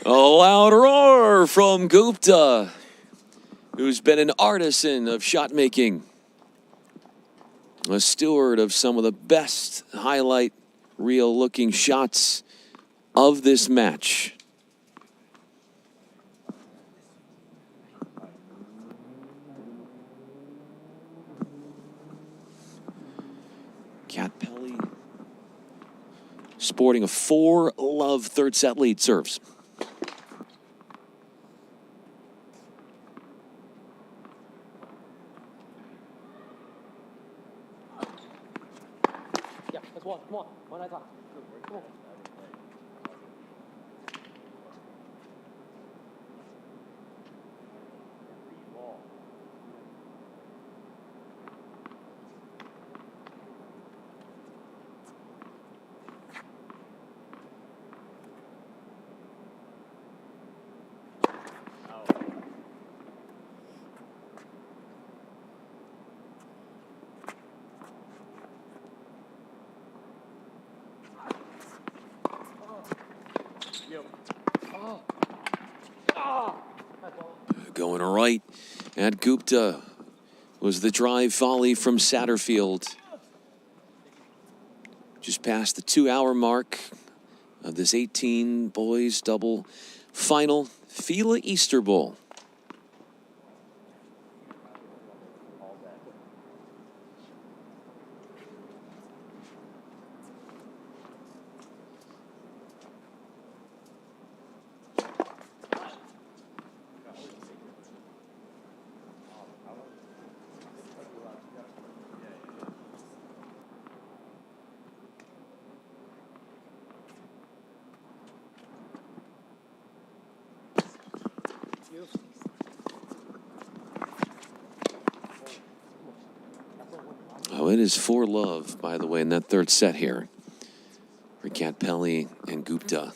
Speaker 4: A loud roar from Gupta, who's been an artisan of shot making, a steward of some of the best highlight reel looking shots of this match. Kat Pelly sporting a 4-love third set lead. Serves.
Speaker 12: Yeah, that's one. Come on. One at a time. Come on.
Speaker 4: Going right at Gupta was the drive volley from Satterfield. Just past the 2-hour mark of this 18 boys double final FILA Easter Bowl. Oh, it is 4-love, by the way, in that third set here for Kat Pelly and Gupta.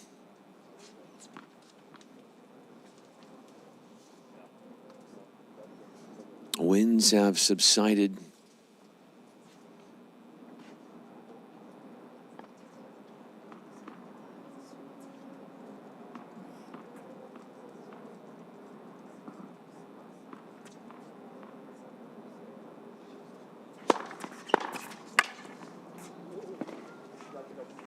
Speaker 4: Winds have subsided